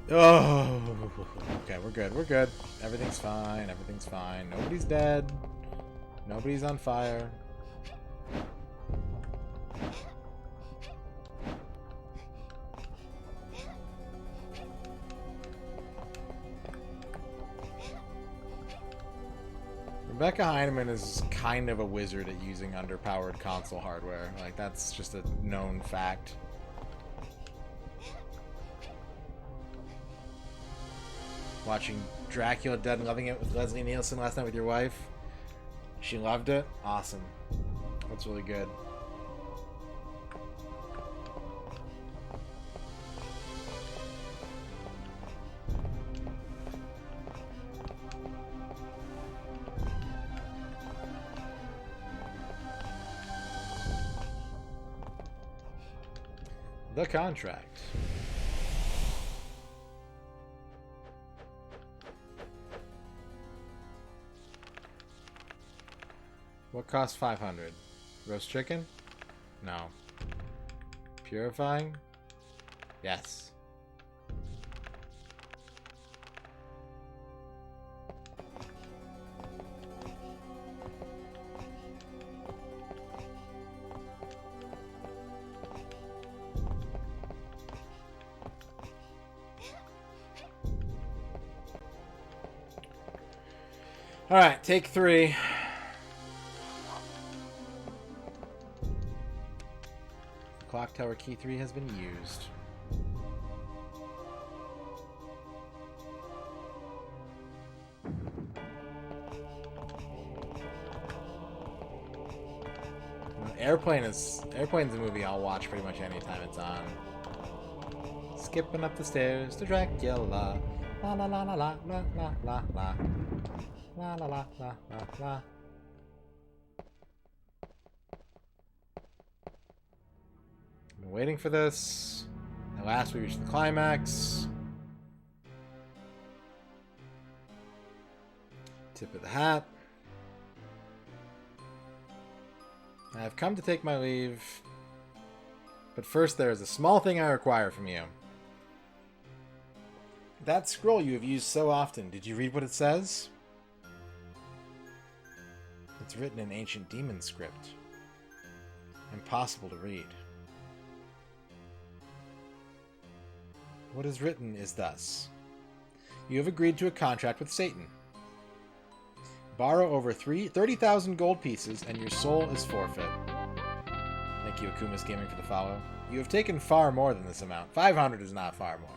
Oh, okay, we're good, we're good. Everything's fine, everything's fine. Nobody's dead. Nobody's on fire. Rebecca Heineman is kind of a wizard at using underpowered console hardware. Like, that's just a known fact. Watching Dracula Dead and loving it with Leslie Nielsen last night with your wife. She loved it? Awesome. That's really good. The contract. What costs 500? Roast chicken? No. Purifying? Yes. All right, take 3. Clock tower key 3 has been used. Airplane's a movie I'll watch pretty much anytime it's on. Skipping up the stairs to Dracula. La la la la la la la la la. La la la la la la. I've been waiting for this. At last we reached the climax. Tip of the hat. I have come to take my leave. But first there is a small thing I require from you. That scroll you have used so often, did you read what it says? It's written in ancient demon script. Impossible to read. What is written is thus. You have agreed to a contract with Satan. Borrow over 30,000 gold pieces and your soul is forfeit. Thank you, Akuma's Gaming, for the follow. You have taken far more than this amount. 500 is not far more.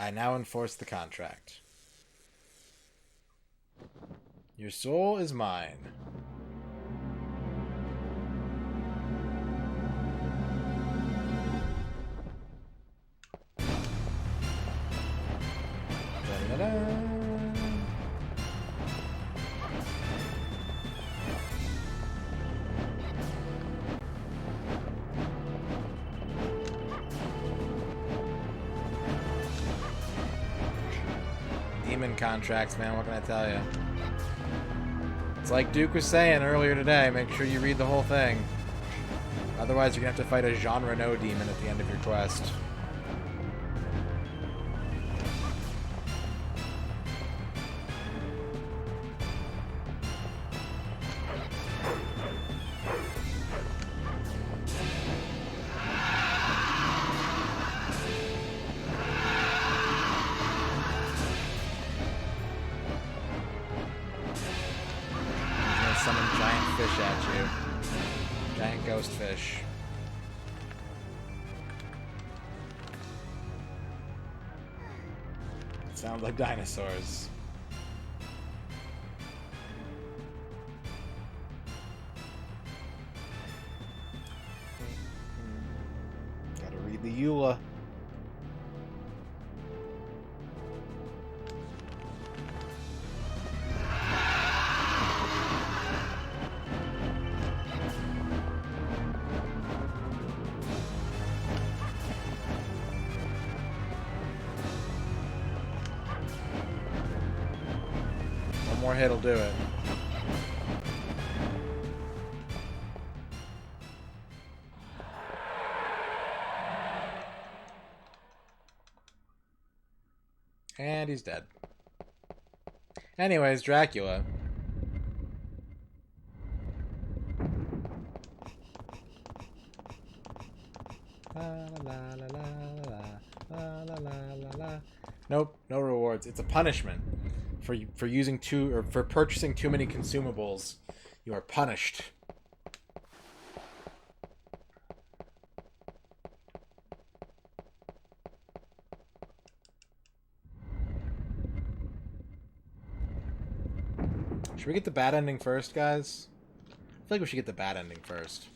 I now enforce the contract. Your soul is mine. Da-da-da. Demon contracts, man, what can I tell you? It's like Duke was saying earlier today, make sure you read the whole thing. Otherwise you're gonna have to fight a genre no demon at the end of your quest. Summon giant fish at you. Giant ghost fish. Sound like dinosaurs. Gotta read the EULA. One more hit'll do it. And he's dead. Anyways, Dracula. La la la la la la la la la. Nope, no rewards. It's a punishment for using for purchasing too many consumables. You are punished. Should we get the bad ending first, guys? I feel like we should get the bad ending first.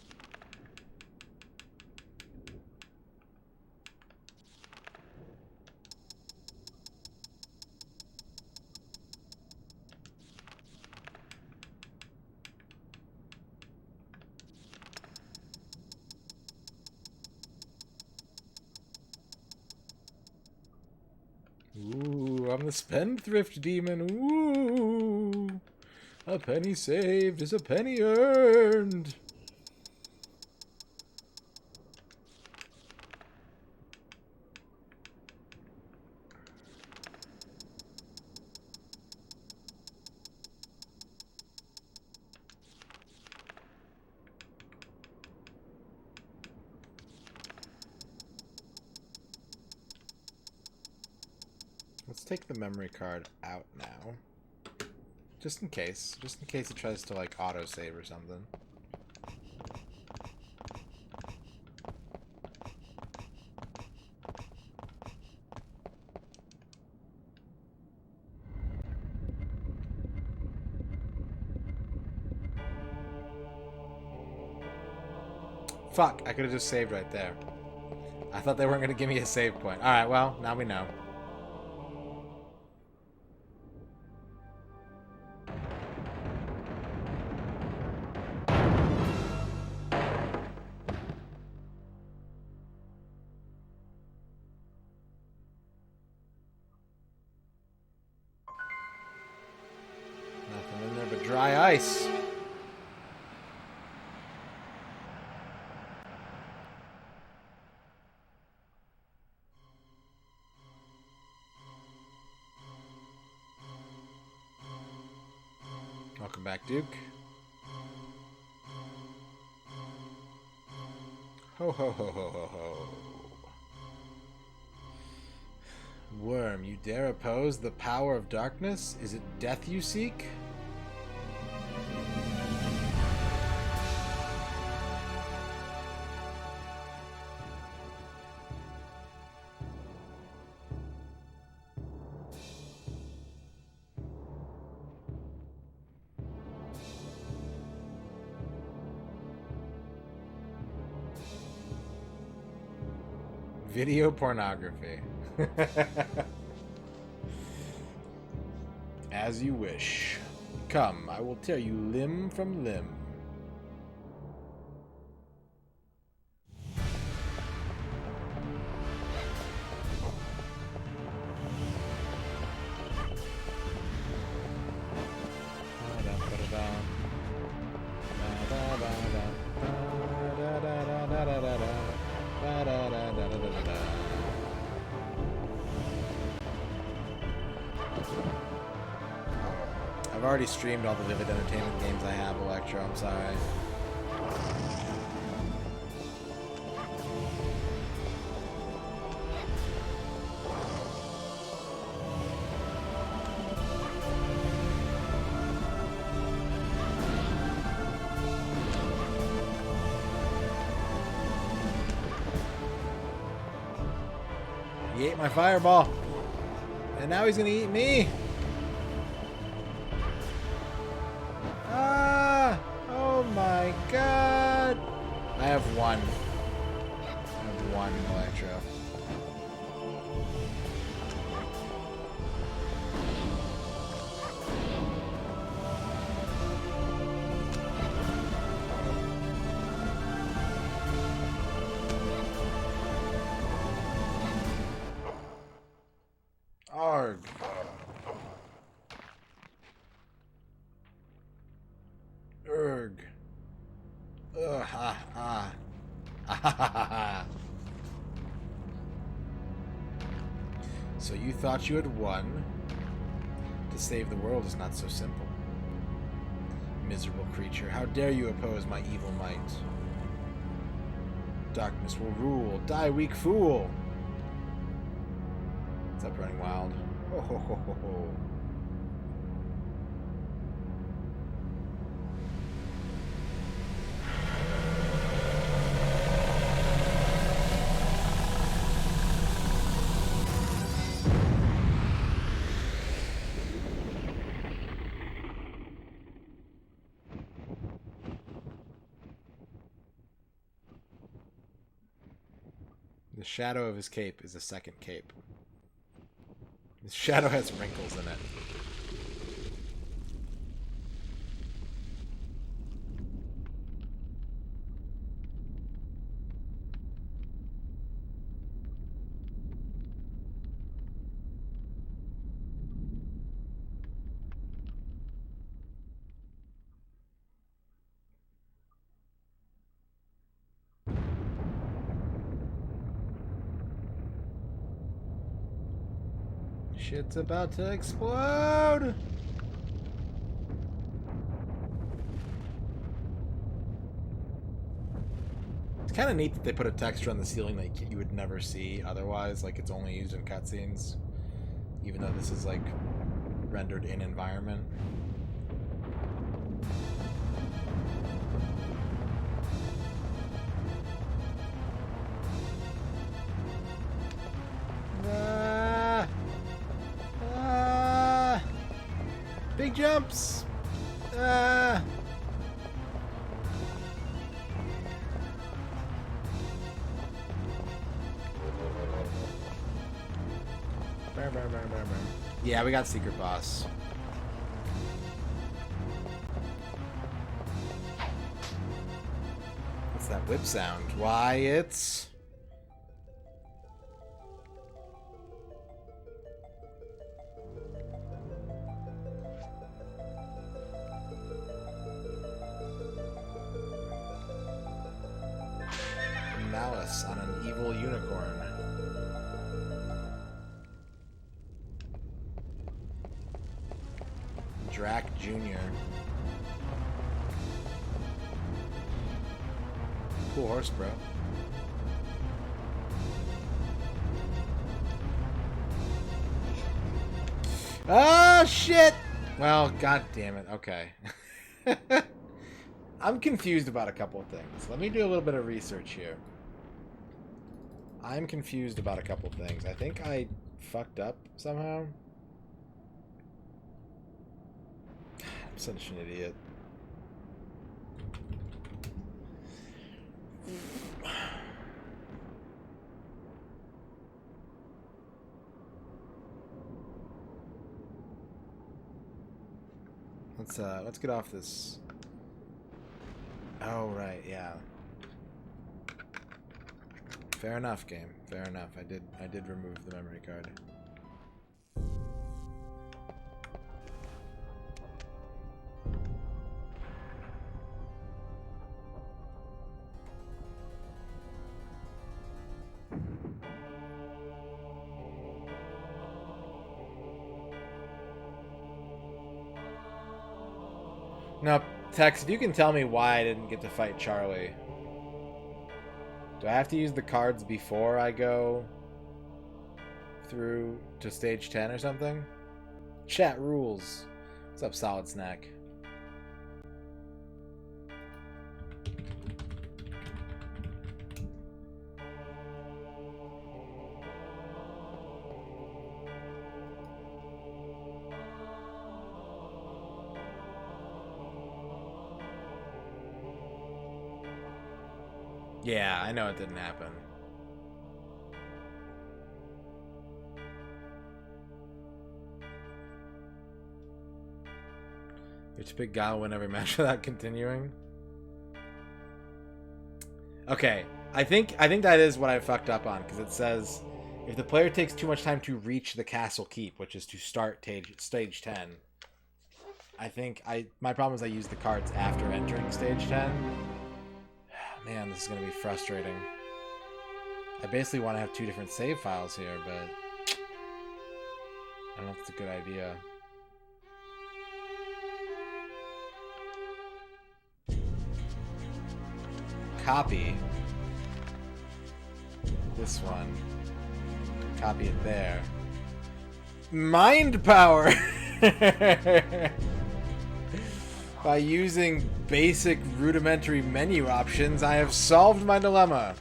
I'm the spendthrift demon. Ooh. A penny saved is a penny earned. Let's take the memory card out now. Just in case. Just in case it tries to, like, autosave or something. Fuck, I could have just saved right there. I thought they weren't going to give me a save point. Alright, well, now we know. Nothing in there but dry ice. Welcome back, Duke. Ho ho ho ho ho ho. Worm, you dare oppose the power of darkness? Is it death you seek? Video pornography. As you wish. Come, I will tear you limb from limb. I've already streamed all the Vivid Entertainment games I have, Electro, I'm sorry. He ate my fireball. And now he's gonna eat me. Ah! Oh my god! I have one. I have one Electro. Arg. Urg. Ugh, ah, ah. Ah. So you thought you had won? To save the world is not so simple. Miserable creature, how dare you oppose my evil might? Darkness will rule. Die, weak fool! What's up, Running Wild? Ho ho ho ho ho. The shadow of his cape is a second cape. His shadow has wrinkles in it. Shit's about to explode! It's kind of neat that they put a texture on the ceiling that you would never see otherwise, like it's only used in cutscenes, even though this is like rendered in environment. Big jumps! Yeah, we got secret boss. What's that whip sound? Why, it's... Malice on an evil unicorn. Drac Jr. Cool horse, bro. Oh, shit! Well, god damn it. Okay. I'm confused about a couple of things. Let me do a little bit of research here. I'm confused about a couple of things. I think I fucked up somehow. I'm such an idiot. Let's get off this. Oh right, yeah. Fair enough, game. Fair enough. I did remove the memory card. Now, Tex, if you can tell me why I didn't get to fight Charlie. Do I have to use the cards before I go through to stage 10 or something? Chat rules. What's up, Solid Snack? Yeah, I know it didn't happen. You have to pick Guile win every match without continuing. Okay, I think that is what I fucked up on, because it says if the player takes too much time to reach the castle keep, which is to start stage 10. I think my problem is I used the cards after entering stage 10. Man, this is going to be frustrating. I basically want to have two different save files here, but I don't know if it's a good idea. Copy this one. Copy it there. Mind power! By using basic rudimentary menu options, I have solved my dilemma.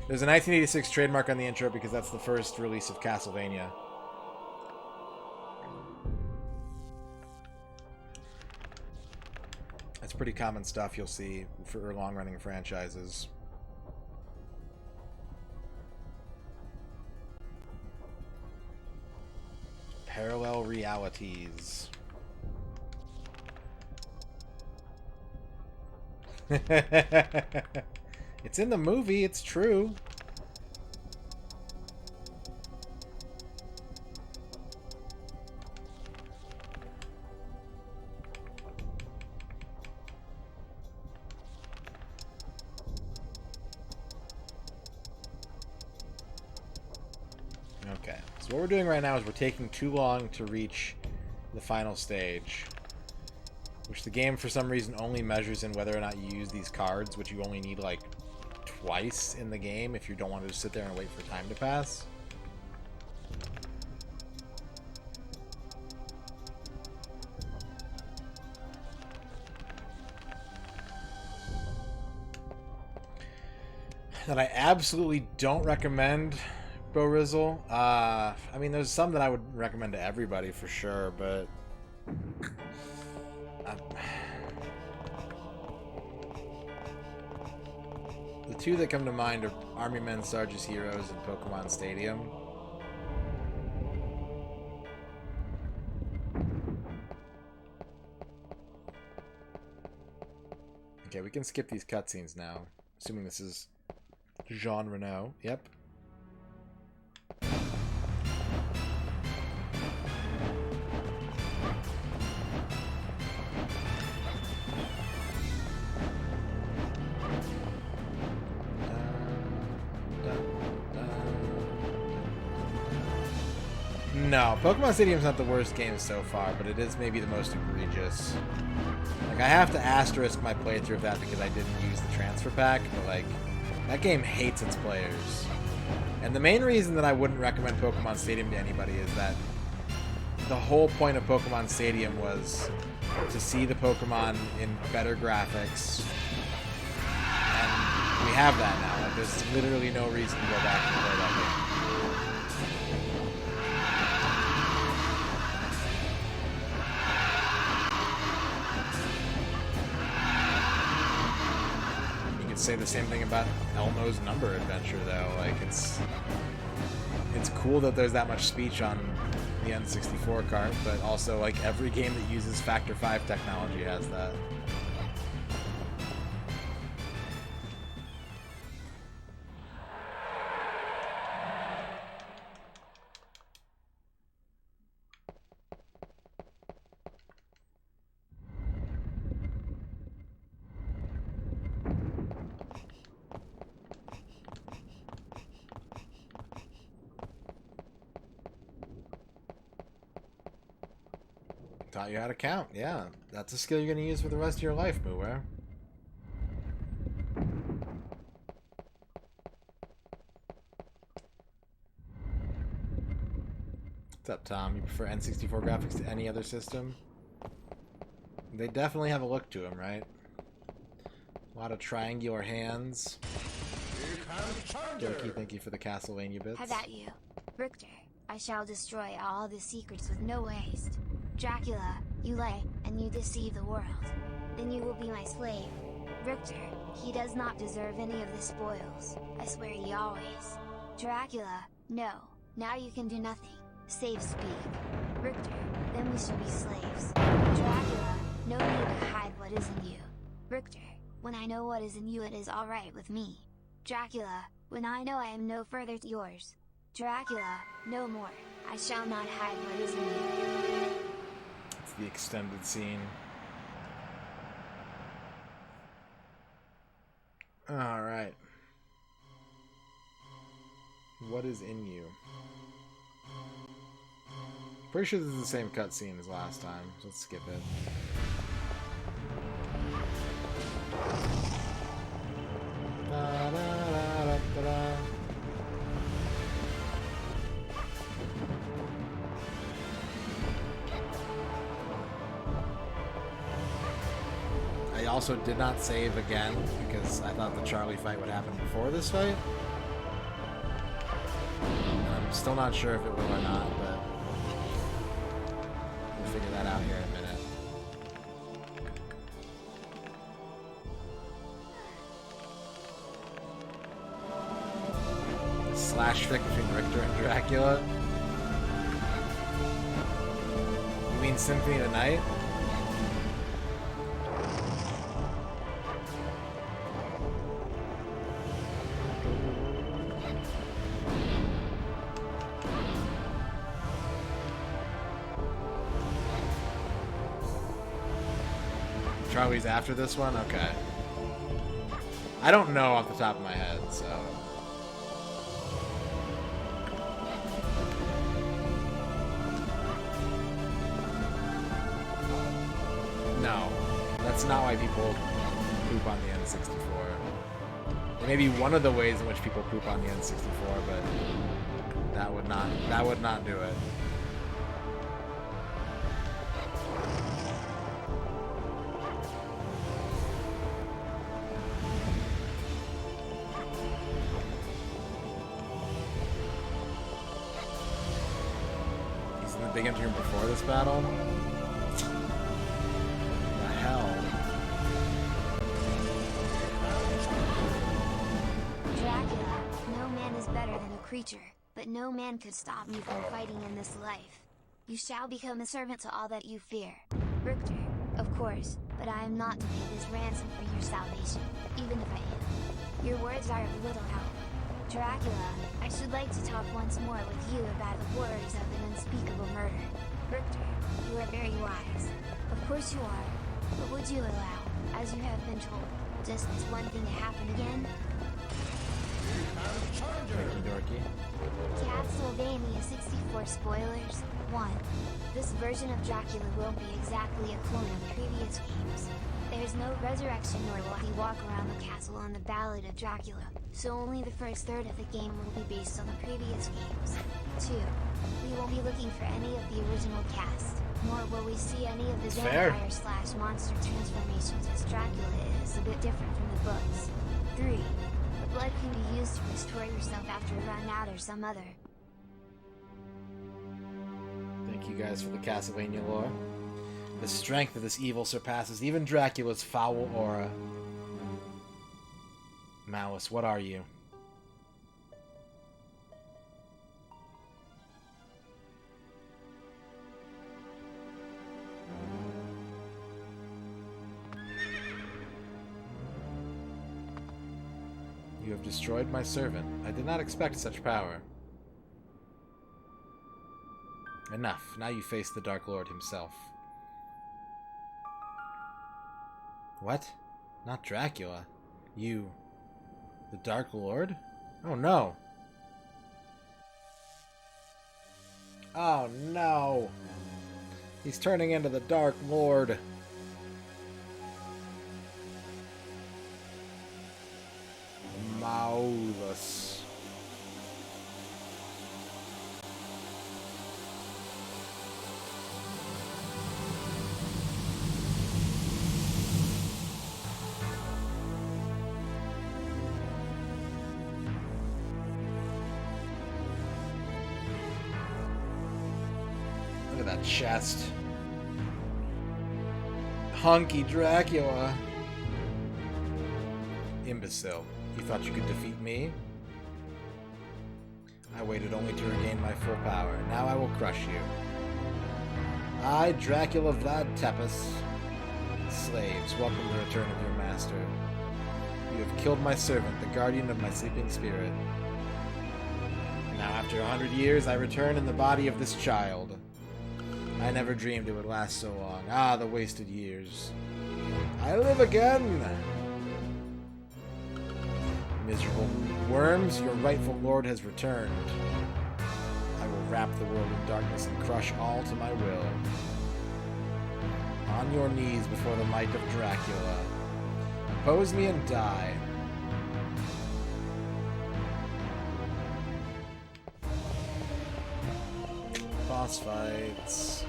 There's a 1986 trademark on the intro because that's the first release of Castlevania. That's pretty common stuff you'll see for long-running franchises. Parallel realities. It's in the movie, it's true. what we're doing right now is we're taking too long to reach the final stage, which the game for some reason only measures in whether or not you use these cards, which you only need like twice in the game if you don't want to just sit there and wait for time to pass. That I absolutely don't recommend, Bro Rizzle. I mean, there's some that I would recommend to everybody for sure, but the two that come to mind are Army Men, Sarge's Heroes, and Pokemon Stadium. Okay, we can skip these cutscenes now, assuming this is Jean Renault. Yep. No, Pokemon Stadium's not the worst game so far, but it is maybe the most egregious. Like, I have to asterisk my playthrough of that because I didn't use the transfer pack, but like, that game hates its players. And the main reason that I wouldn't recommend Pokemon Stadium to anybody is that the whole point of Pokemon Stadium was to see the Pokemon in better graphics. And we have that now. Like, there's literally no reason to go back and play that game. Say the same thing about Elmo's Number Adventure, though. Like, it's cool that there's that much speech on the N64 cart, but also, like, every game that uses Factor 5 technology has that. Taught you how to count. Yeah, that's a skill you're going to use for the rest of your life, Mooware. What's up, Tom? You prefer N64 graphics to any other system? They definitely have a look to them, right? A lot of triangular hands. Doki, thank you for the Castlevania bits. How about you? Richter, I shall destroy all the secrets with no waste. Dracula, you lie, and you deceive the world. Then you will be my slave. Richter, he does not deserve any of the spoils. I swear he always. Dracula, no. Now you can do nothing. Save speak. Richter, then we shall be slaves. Dracula, no need to hide what is in you. Richter, when I know what is in you, it is alright with me. Dracula, when I know I am no further to yours. Dracula, no more. I shall not hide what is in you. It's the extended scene. Alright. What is in you? Pretty sure this is the same cutscene as last time, so let's skip it. Da-da-da-da-da-da. I also did not save again because I thought the Charlie fight would happen before this fight. I'm still not sure if it will or not, but we'll figure that out here in a minute. Slash fic between Richter and Dracula? You mean Symphony of the Night? Charlie's after this one? Okay. I don't know off the top of my head, so... No, that's not why people poop on the N64. It may be one of the ways in which people poop on the N64, but that would not do it. He's in the big empty room before this battle. The hell? Dracula, no man is better than a creature, but no man could stop you from fighting in this life. You shall become a servant to all that you fear. Richter, of course, but I am not to pay this ransom for your salvation, even if I am. Your words are of little help. Dracula, I should like to talk once more with you about the horrors of an unspeakable murder. Richter, you are very wise. Of course you are, but would you allow, as you have been told, just this one thing to happen again? Dorky. Castlevania 64 spoilers. 1. This version of Dracula won't be exactly a clone of previous games. There's no resurrection nor will he walk around the castle on the Ballad of Dracula, so only the first third of the game will be based on the previous games. 2. We won't be looking for any of the original cast, nor will we see any of the vampire/monster transformations, as Dracula is a bit different from the books. 3. The blood can be used to restore yourself after a run out or some other. Thank you guys for the Castlevania lore. The strength of this evil surpasses even Dracula's foul aura. Malice, what are you? You have destroyed my servant. I did not expect such power. Enough. Now you face the Dark Lord himself. What? Not Dracula. You... the Dark Lord? Oh no! Oh no! He's turning into the Dark Lord. Maulus. Look at that chest. Hunky Dracula. Imbecile. You thought you could defeat me? I waited only to regain my full power. Now I will crush you. I, Dracula Vlad Tepes. Slaves, welcome the return of your master. You have killed my servant, the guardian of my sleeping spirit. Now after 100 years, I return in the body of this child. I never dreamed it would last so long. Ah, the wasted years. I live again! Miserable worms, your rightful lord has returned. I will wrap the world in darkness and crush all to my will. On your knees before the might of Dracula. Oppose me and die. Boss fights.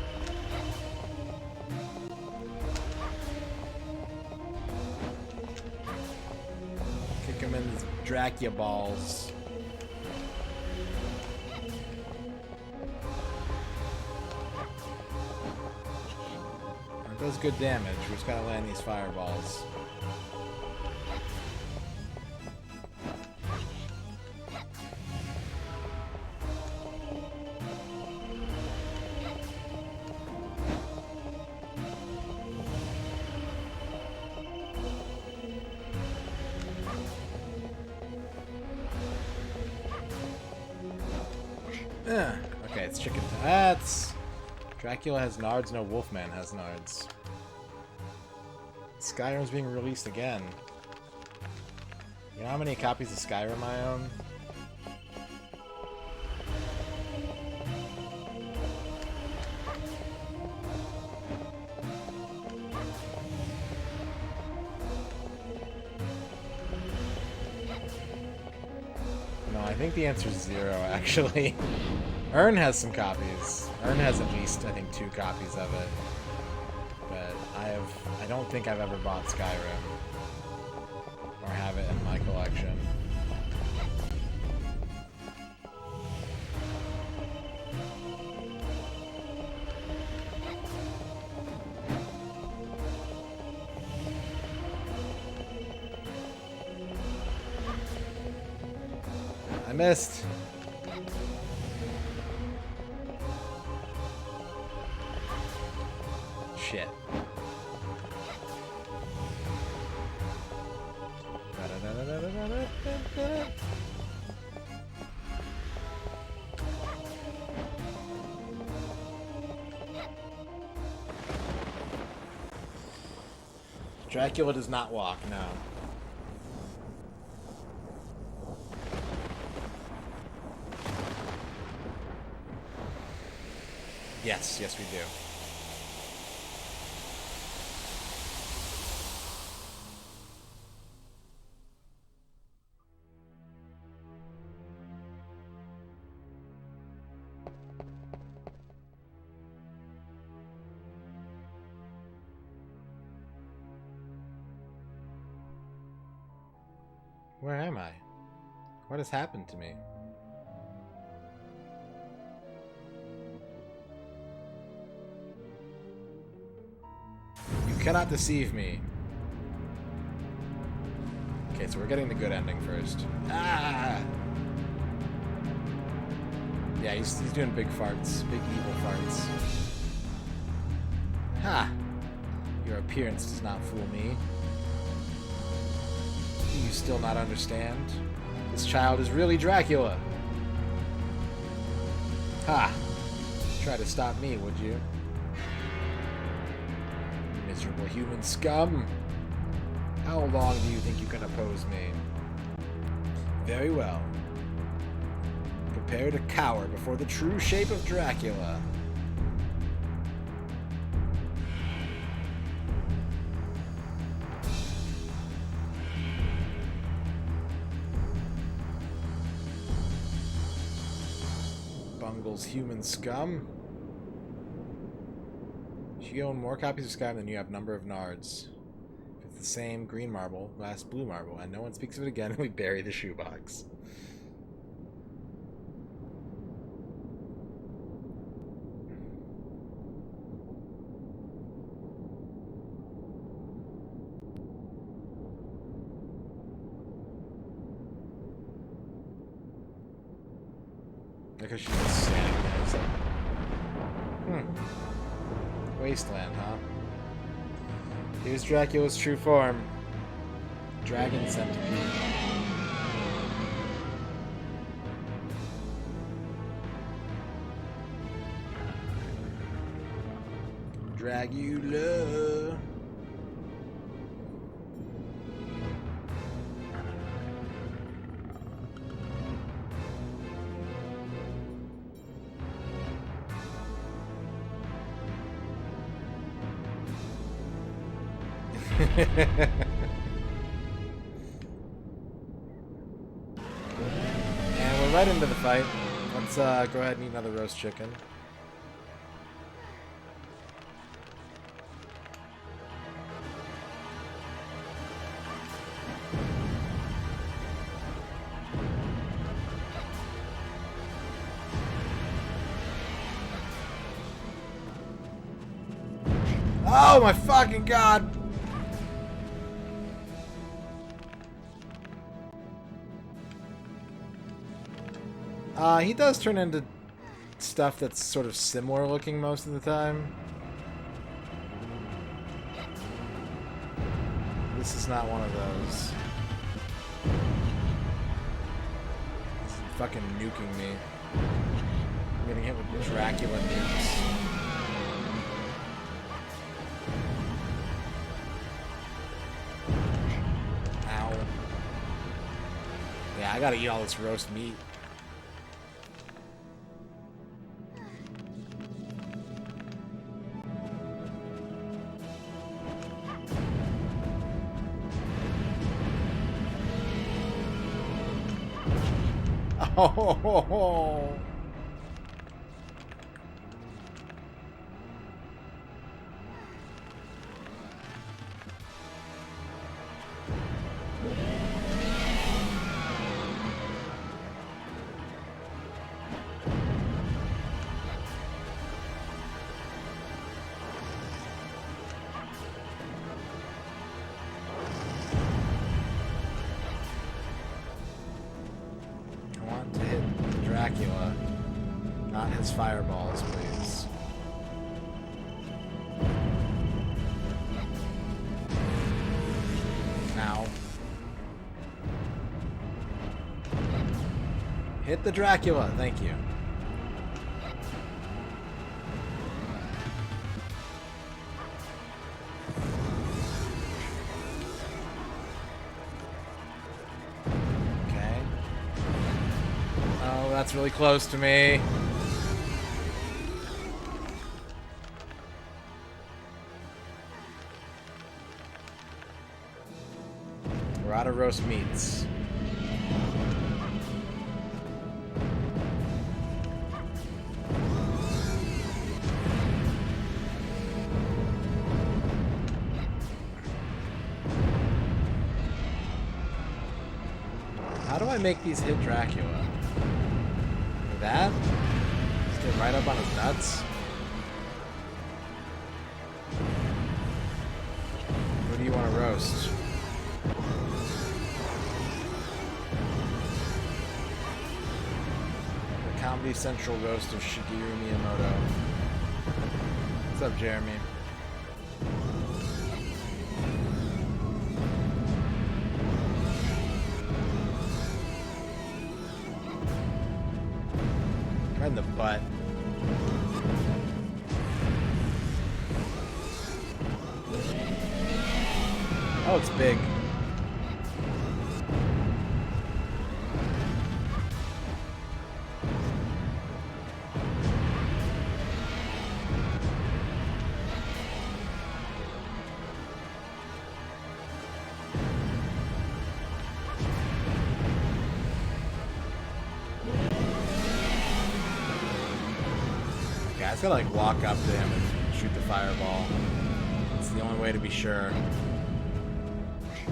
Kick him in his Dracula balls. It does good damage. We just gotta land these fireballs. Okay, it's chicken. That's Dracula has nards. No, Wolfman has nards. Skyrim's being released again. You know how many copies of Skyrim I own? think the answer is 0, actually. Ern has some copies. Ern has at least, I think, 2 copies of it. But I don't think I've ever bought Skyrim. Or have it in my collection. I missed. Shit. Dracula does not walk, no. Yes, yes we do. Where am I? What has happened to me? You cannot deceive me. Okay, so we're getting the good ending first. Ah! Yeah, he's doing big farts. Big evil farts. Ha! Your appearance does not fool me. Do you still not understand? This child is really Dracula. Ha! Try to stop me, would you? Miserable human scum! How long do you think you can oppose me? Very well. Prepare to cower before the true shape of Dracula. Bungle's human scum. You own more copies of Skyrim than you have number of nards. If it's the same green marble, last blue marble, and no one speaks of it again, we bury the shoebox. Because she's just standing there. It's like, Wasteland, huh? Here's Dracula's true form. Dragon centipede. Dracula. And we're right into the fight. Let's go ahead and eat another roast chicken. Oh my fucking god! He does turn into stuff that's sort of similar looking most of the time. This is not one of those. He's fucking nuking me. I'm getting hit with Dracula nukes. Ow. Yeah, I gotta eat all this roast meat. No! I want to hit Dracula, not his fireballs, please. Now. Hit the Dracula, thank you. Okay. Oh, that's really close to me. We're out of roast meats. How do I make these hit Dracula? Like that? Just get right up on his nuts? Who do you want to roast? The Comedy Central roast of Shigeru Miyamoto. What's up, Jeremy? Right in the butt. Oh, it's big. I just gotta like walk up to him and shoot the fireball. It's the only way to be sure.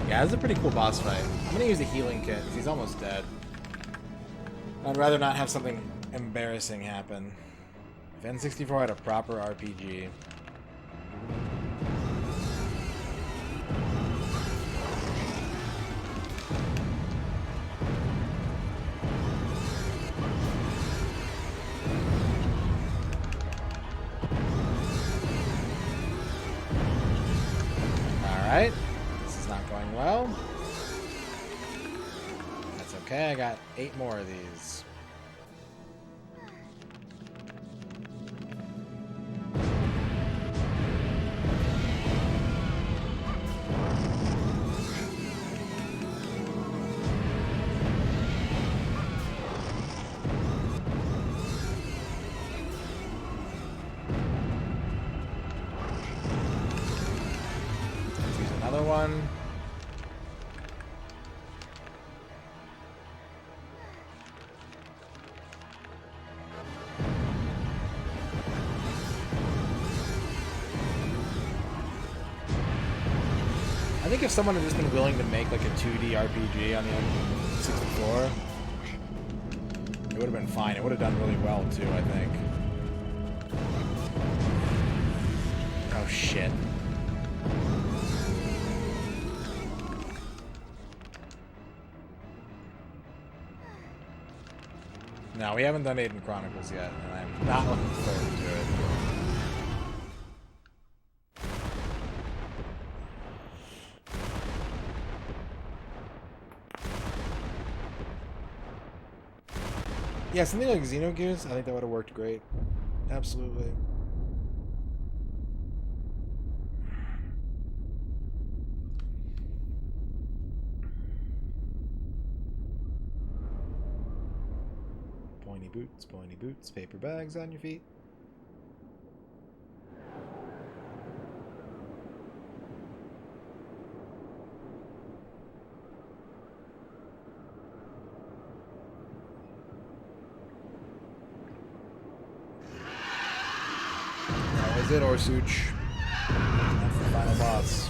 Yeah, this is a pretty cool boss fight. I'm gonna use a healing kit because he's almost dead. I'd rather not have something embarrassing happen. If N64 had a proper RPG. Alright, this is not going well. That's okay, I got 8 more of these. Another one. I think if someone had just been willing to make like a 2D RPG on the N64, it would have been fine. It would have done really well too, I think. Oh shit. No, we haven't done Aiden Chronicles yet, and I'm not looking forward to it. Yeah, something like Xenogears, I think that would have worked great. Absolutely. Pointy boots, paper bags on your feet. it, Orsuch. That's the final boss.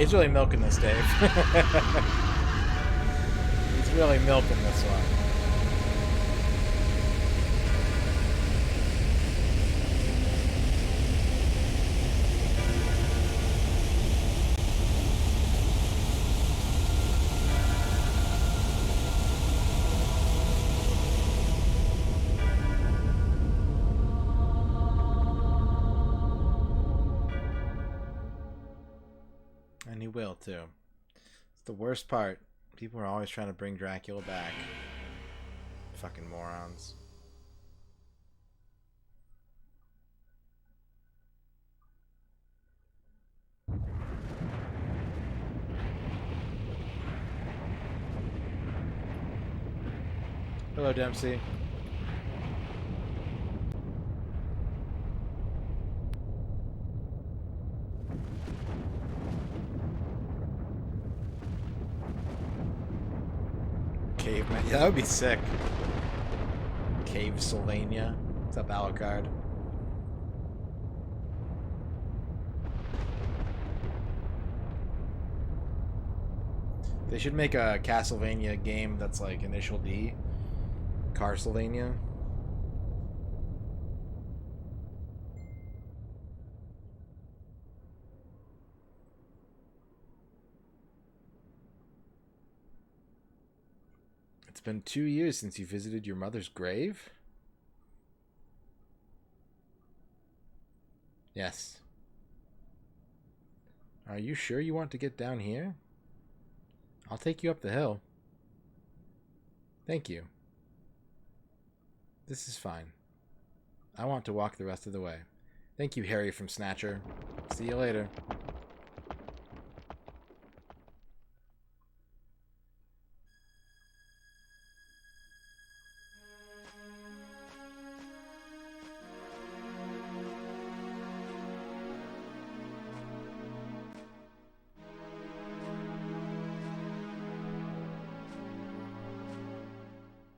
He's really milking this, Dave. He's really milking this one. And he will, too. It's the worst part. People are always trying to bring Dracula back. Fucking morons. Hello, Dempsey. Caveman. Yeah, that would be sick. Castlevania. What's up, Alucard? They should make a Castlevania game that's like Initial D. Castlevania. It's been 2 years since you visited your mother's grave? Yes. Are you sure you want to get down here? I'll take you up the hill. Thank you. This is fine. I want to walk the rest of the way. Thank you, Harry from Snatcher. See you later.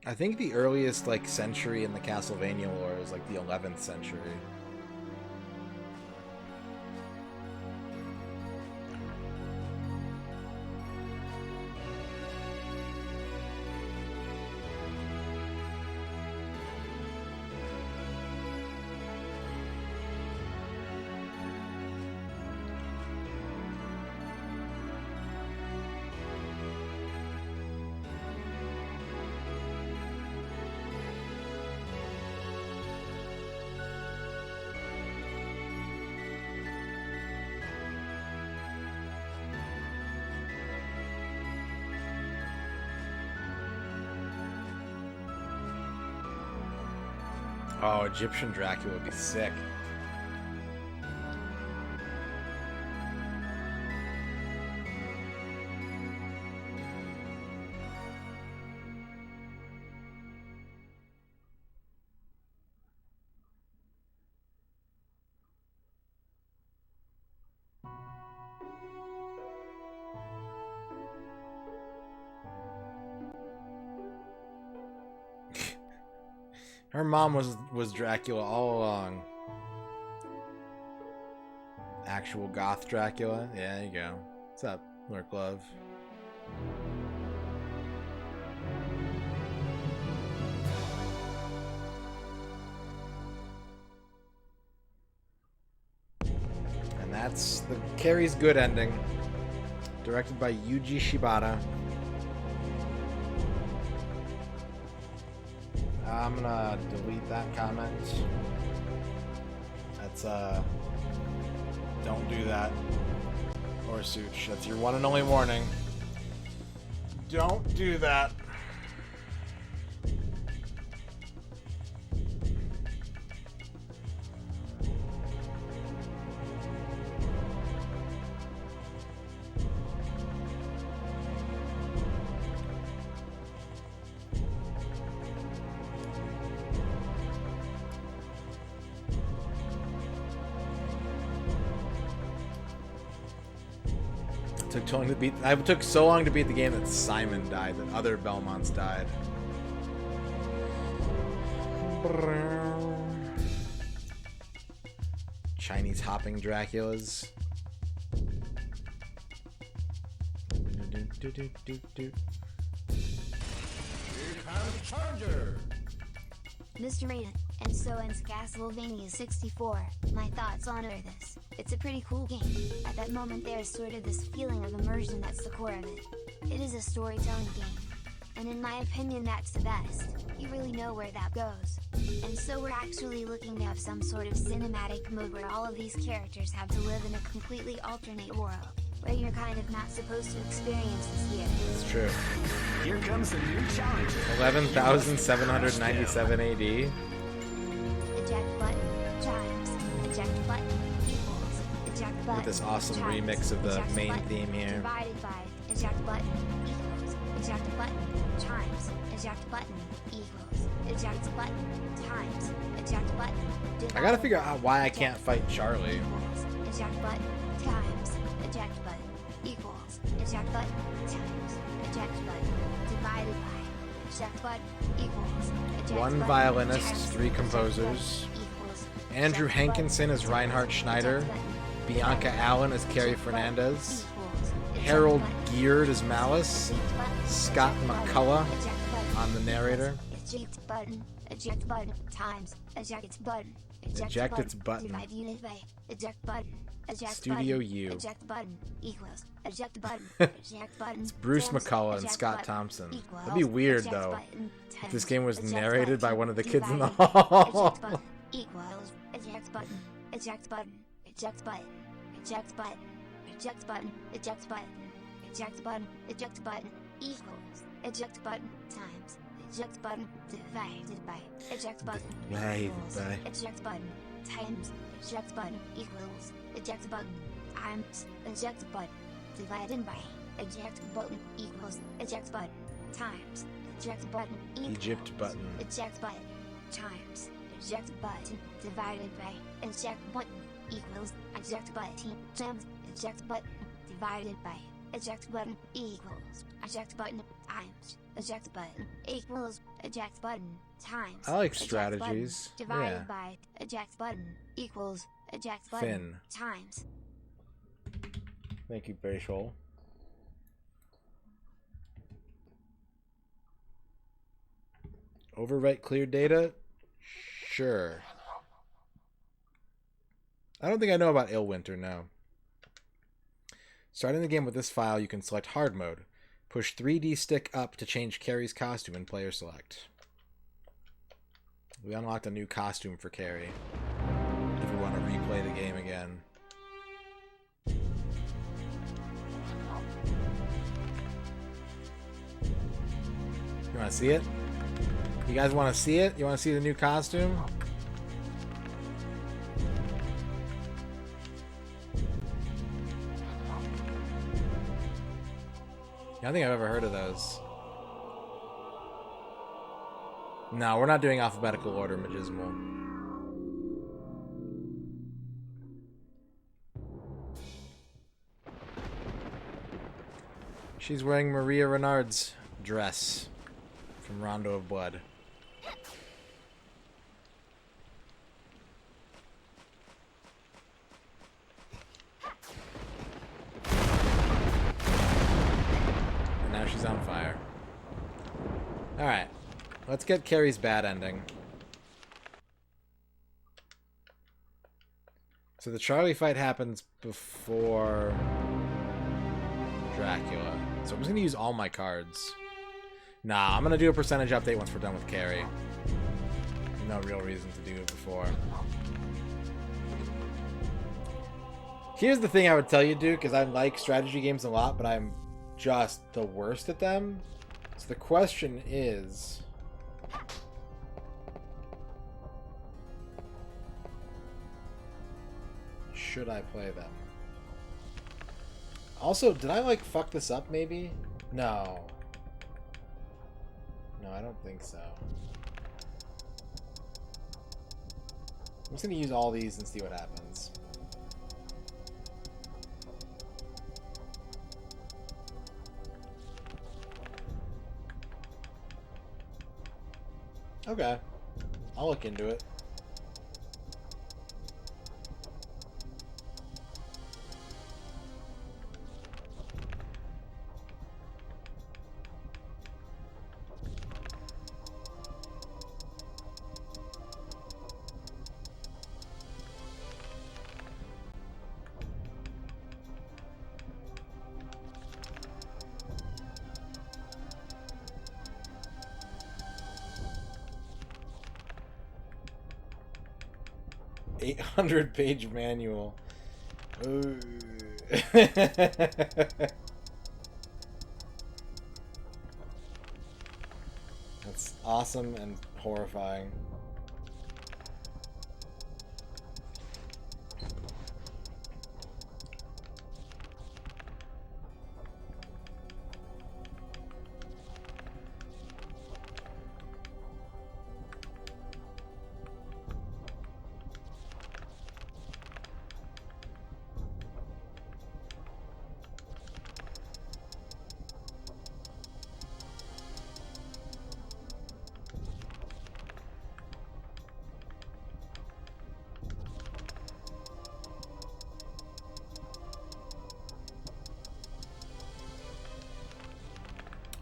I think the earliest like century in the Castlevania lore is like the 11th century. Oh, Egyptian Dracula would be sick. Her mom was Dracula all along. Actual goth Dracula? Yeah, there you go. What's up, Lurk Love? That's the Carrie's good ending. Directed by Yuji Shibata. I'm gonna delete that comment. That's don't do that. Or Such. That's your one and only warning. Don't do that. It took so long to beat the game that Simon died, that other Belmonts died. Chinese hopping Draculas. Here comes Charger. MisterRadon, and so ends Castlevania 64. My thoughts on this. It's a pretty cool game. At that moment there's sort of this feeling of immersion that's the core of it. It is a storytelling game. And in my opinion that's the best. You really know where that goes. And so we're actually looking to have some sort of cinematic mode where all of these characters have to live in a completely alternate world. Where you're kind of not supposed to experience this here. It's true. Here comes a new challenger. 11,797 AD. Eject button, chimes, eject button, equals, eject button. With this awesome chimes, remix of the eject main button, theme here. Divided by, eject button, equals, eject button, chimes, eject button, equals, eject button, times, eject button. I gotta figure out why I can't fight Charlie. Equals, eject button, times, eject button, equals, eject button, times, eject button, divided by, eject button, equals, eject One button, violinist, times, 3 eject composers. button, equals, Andrew eject button, Hankinson as Reinhard Schneider. eject button, Bianca divided by, Allen as Carrie eject button, Fernandez. equals, eject Harold button, Geard as Malice. eject button, Scott eject button, McCullough eject button, on the narrator. eject button, times, eject button, Eject its button. divided by, eject button, eject Studio button, U. eject button, equals, eject button, eject button. It's Bruce times, McCullough and eject Scott button, Thompson. equals, That'd be weird, eject though. button, If this times, game was eject narrated by button, one of the kids in the divided, hall. eject button, equals, eject button, eject button, eject button, eject button, eject button, eject button, eject button, eject button, equals, eject button, times, eject button, divided by, eject button, Divided equals, by. eject button, times, eject button, equals, eject button, times, eject button, divided by, eject button, equals, eject button, times, eject button, equals, Egypt button. eject button, times, eject button, divided by, eject button, equals, eject button, times, eject button, divided by, eject button, equals, eject button, times, eject button, equals, eject button, times. I like eject strategies. Button, divided Yeah. by, eject button, equals, eject button, Finn. times. Thank you, Bashol. Overwrite clear data? Sure. I don't think I know about Illwinter, no. Starting the game with this file, you can select hard mode. Push 3D stick up to change Carrie's costume in player select. We unlocked a new costume for Carrie. If we want to replay the game again. You want to see it? You guys want to see it? You want to see the new costume? I don't think I've ever heard of those. No, we're not doing alphabetical order, Magismal. She's wearing Maria Renard's dress from Rondo of Blood. And now she's on fire. Alright. Let's get Carrie's bad ending. So the Charlie fight happens before Dracula. So I'm just going to use all my cards. Nah, I'm going to do a percentage update once we're done with Carrie. No real reason to do it before. Here's the thing I would tell you, Duke, because I like strategy games a lot, but I'm just the worst at them. So the question is... should I play them? Also, did I, like, fuck this up, maybe? No. No, I don't think so. I'm just gonna use all these and see what happens. Okay. I'll look into it. $800-page manual. Ooh. That's awesome and horrifying.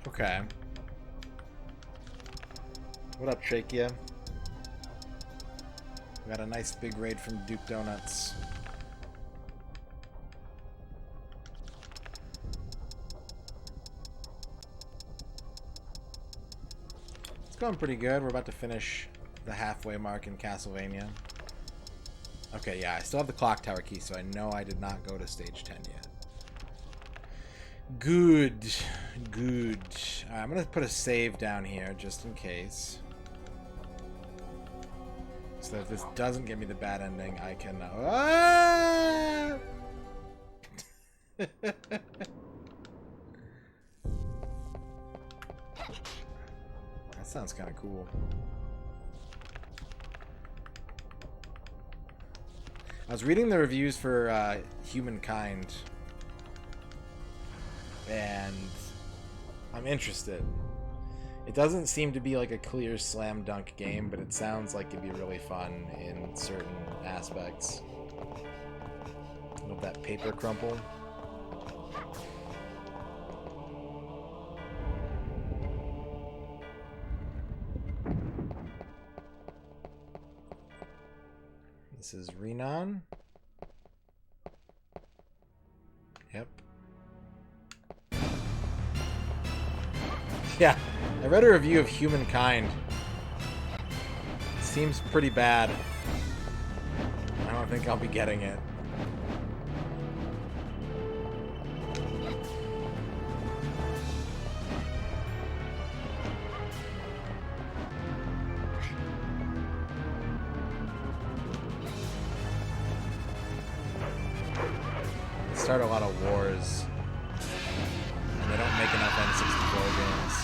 Okay. What up, Trachea? We got a nice big raid from Duke Donuts. It's going pretty good. We're about to finish the halfway mark in Castlevania. Okay, yeah, I still have the clock tower key, so I know I did not go to stage 10 yet. Good. Good. Alright, I'm going to put a save down here just in case. So that if this doesn't give me the bad ending, I can... Ah! That sounds kind of cool. I was reading the reviews for Humankind, and I'm interested. It doesn't seem to be like a clear slam dunk game, but it sounds like it'd be really fun in certain aspects. Love that paper crumple. This is Renan. Yep. Yeah, I read a review of Humankind. It seems pretty bad. I don't think I'll be getting it. Start a lot of wars, and they don't make enough N64 games.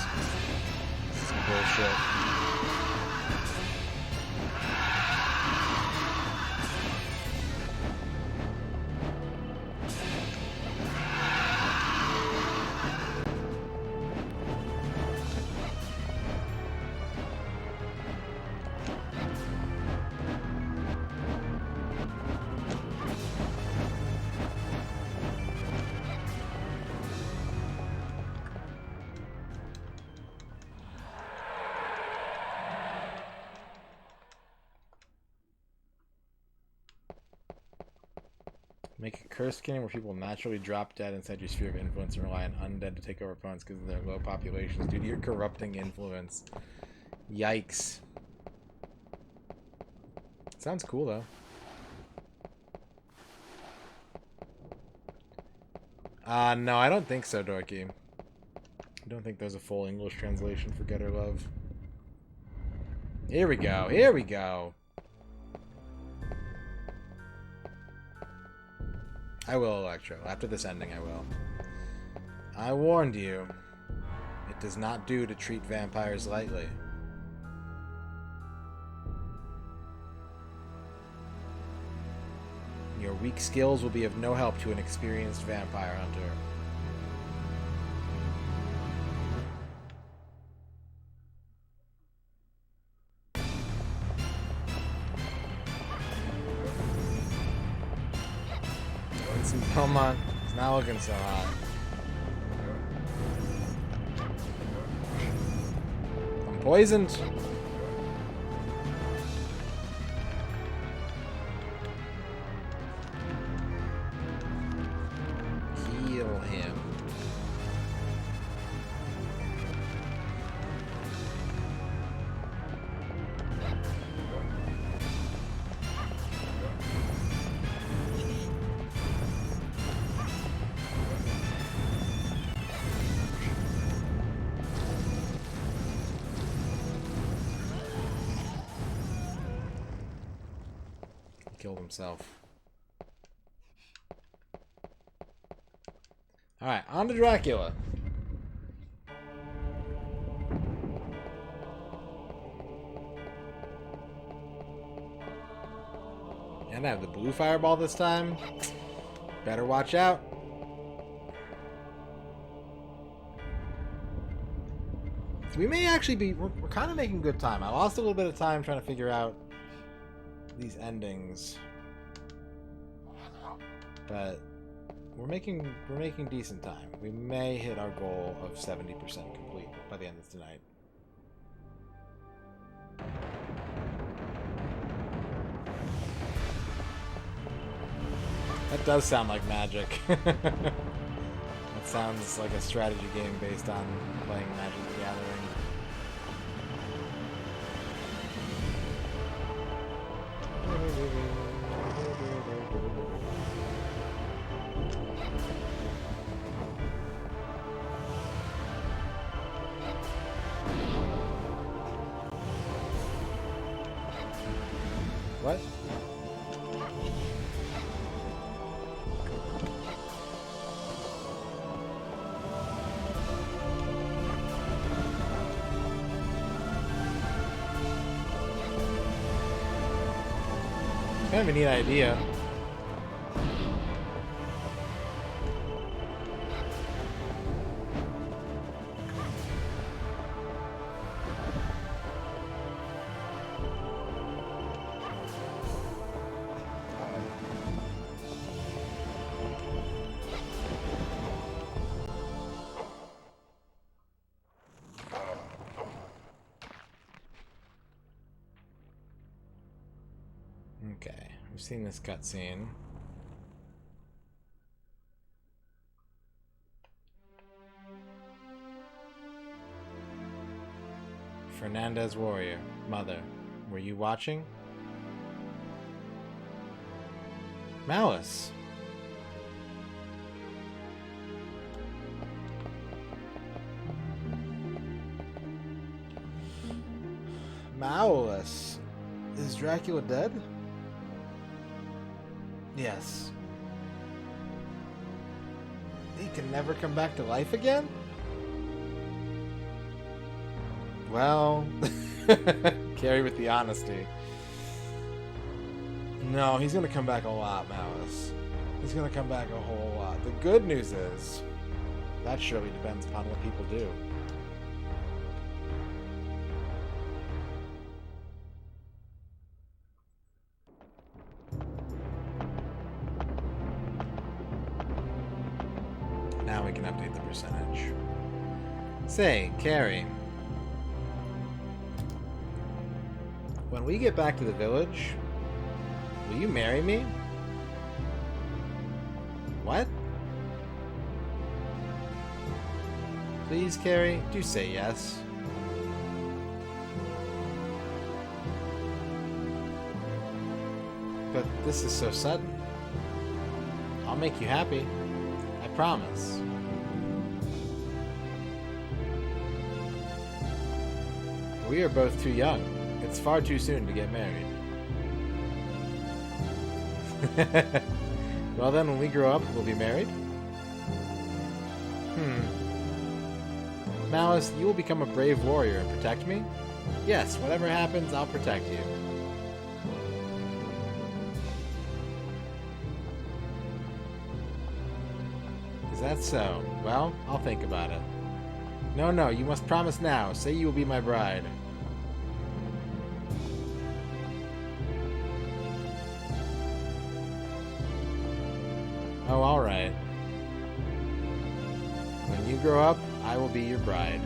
This is some bullshit. Make a cursed game where people naturally drop dead inside your sphere of influence and rely on undead to take over opponents because of their low populations. Due to your corrupting influence. Yikes. Sounds cool, though. No, I don't think so, Dorky. I don't think there's a full English translation for Get Her Love. Here we go. Here we go. I will, Electro. After this ending, I will. I warned you. It does not do to treat vampires lightly. Your weak skills will be of no help to an experienced vampire hunter. Winston Belmont is not looking so hot. I'm poisoned. Heal him. Killed himself. Alright, on to Dracula. And I have the blue fireball this time. Better watch out. We may actually be... We're kind of making good time. I lost a little bit of time trying to figure out these endings, but we're making decent time. We may hit our goal of 70% complete by the end of tonight. That does sound like magic. That sounds like a strategy game based on playing Magic the Gathering. What? Kind of a neat idea. Okay, we've seen this cutscene. Fernandez Warrior, Mother, were you watching? Malice. Malice. Is Dracula dead? Yes. He can never come back to life again? Well, carry with the honesty. No, he's gonna come back a lot, Malice. He's gonna come back a whole lot. The good news is, that surely depends upon what people do. Now we can update the percentage. Say, Carrie. When we get back to the village, will you marry me? What? Please, Carrie, do say yes. But this is so sudden. I'll make you happy. I promise. We are both too young. It's far too soon to get married. Well then, when we grow up, we'll be married? Malice, you will become a brave warrior and protect me? Yes, whatever happens, I'll protect you. Is that so? Well, I'll think about it. No, you must promise now. Say you will be my bride. Oh, alright. When you grow up, I will be your bride.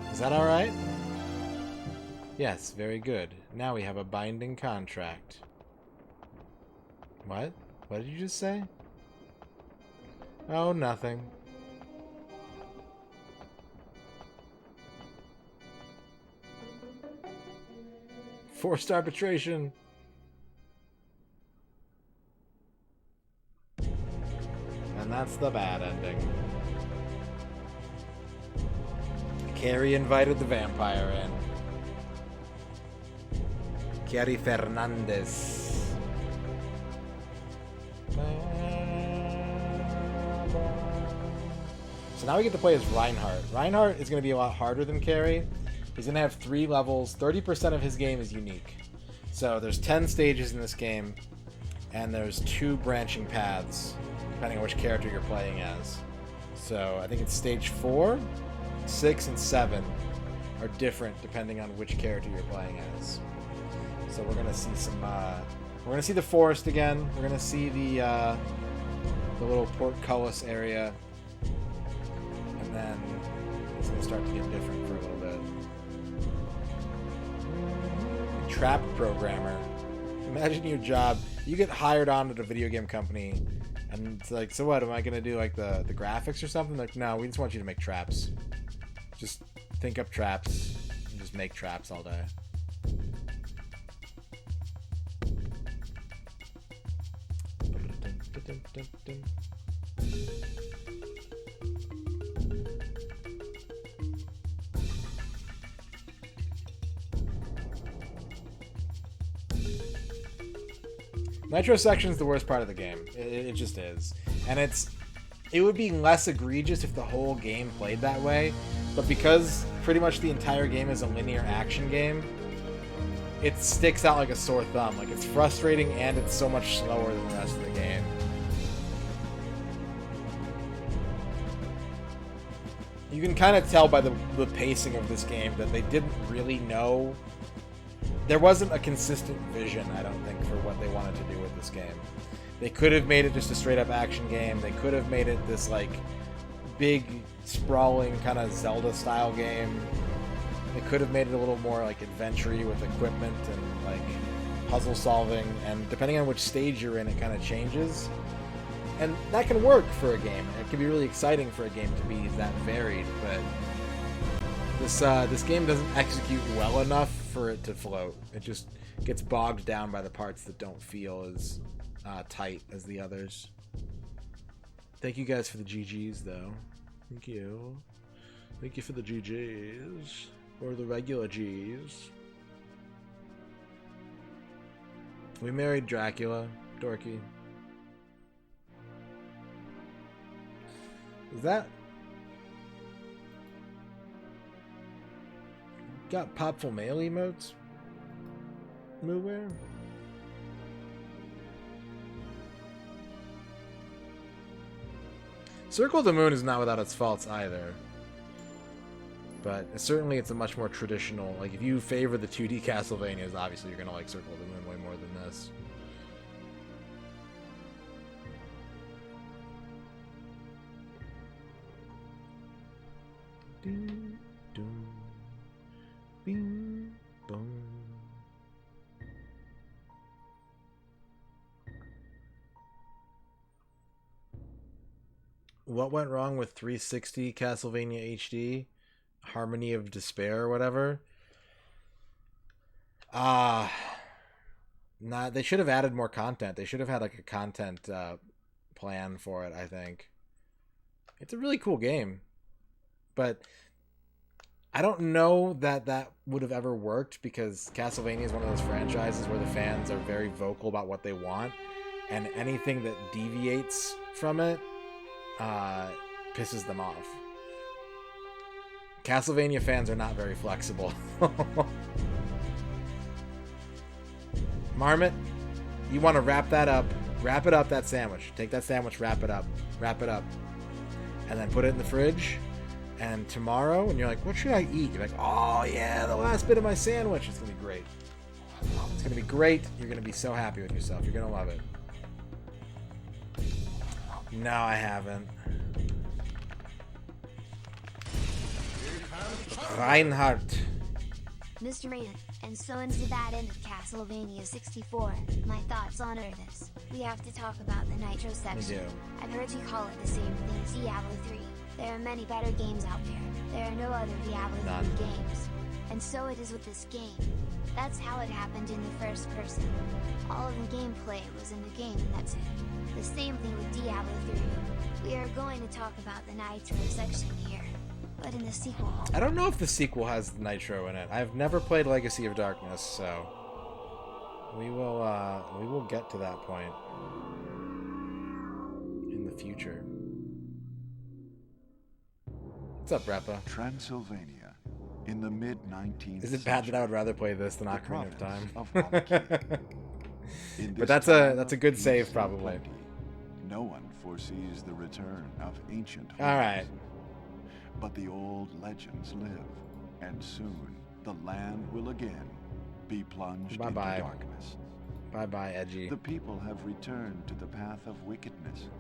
Is that alright? Yes, very good. Now we have a binding contract. What? What did you just say? Oh, nothing. Forced arbitration. And that's the bad ending. Carrie invited the vampire in. Carrie Fernandez. So now we get to play as Reinhardt. Reinhardt is going to be a lot harder than Carrie. He's going to have 3 levels. 30% of his game is unique. So there's 10 stages in this game, and there's 2 branching paths, depending on which character you're playing as. So I think it's stage 4, 6, and 7 are different depending on which character you're playing as. So we're going to see some... we're going to see the forest again. We're going to see the little portcullis area. And then it's going to start to get different for a little bit. Trap programmer. Imagine your job. You get hired on at a video game company, and it's like, so what? Am I going to do like the graphics or something? Like, no, we just want you to make traps. Just think up traps and just make traps all day. Nitro section is the worst part of the game. It just is. And it would be less egregious if the whole game played that way, but because pretty much the entire game is a linear action game, it sticks out like a sore thumb. Like, it's frustrating and it's so much slower than the rest of the game. You can kind of tell by the pacing of this game that they didn't really know. There wasn't a consistent vision, I don't think, for what they wanted to do with this game. They could have made it just a straight-up action game. They could have made it this, like, big, sprawling kind of Zelda-style game. They could have made it a little more, like, adventure-y with equipment and, like, puzzle solving. And depending on which stage you're in, it kind of changes. And that can work for a game. It can be really exciting for a game to be that varied, but this game doesn't execute well enough for it to float. It just gets bogged down by the parts that don't feel as tight as the others. Thank you guys for the GGs, though. Thank you. Thank you for the GGs. Or the regular Gs. We married Dracula. Dorky. Is that... Got popful mail emotes? Mooware? Circle of the Moon is not without its faults either. But certainly it's a much more traditional... Like, if you favor the 2D Castlevanias, obviously you're going to like Circle of the Moon way more than this. Ding, dong. Bing, bong. what went wrong with 360 Castlevania HD? Harmony of Despair or whatever? Nah, they should have added more content. They should have had like a content plan for it, I think. It's a really cool game. But I don't know that that would have ever worked, because Castlevania is one of those franchises where the fans are very vocal about what they want, and anything that deviates from it pisses them off. Castlevania fans are not very flexible. Marmot, you want to wrap that up. Wrap it up, that sandwich. Take that sandwich, wrap it up. Wrap it up. And then put it in the fridge. And tomorrow, when you're like, what should I eat? You're like, oh yeah, the last bit of my sandwich. It's going to be great. It's going to be great. You're going to be so happy with yourself. You're going to love it. No, I haven't. Reinhardt. MisterRadon, and so ends the bad end of Castlevania 64. My thoughts on this. We have to talk about the Nitro section. We do. I've heard you call it the same thing as Diablo 3. There are many better games out there. There are no other Diablo 3 games. And so it is with this game. That's how it happened in the first person. All of the gameplay was in the game, and that's it. The same thing with Diablo 3. We are going to talk about the Nitro section here. But in the sequel... I don't know if the sequel has Nitro in it. I've never played Legacy of Darkness, so... We will get to that point in the future. What's up, Repa? Transylvania, in the mid-19th Is it bad that I would rather play this than Ocarina of Time? But that's a good save, probably. No one foresees the return of ancient All right. But the old legends live, and soon the land will again be plunged into darkness. Bye-bye, Edgy. The people have returned to the path of wickedness,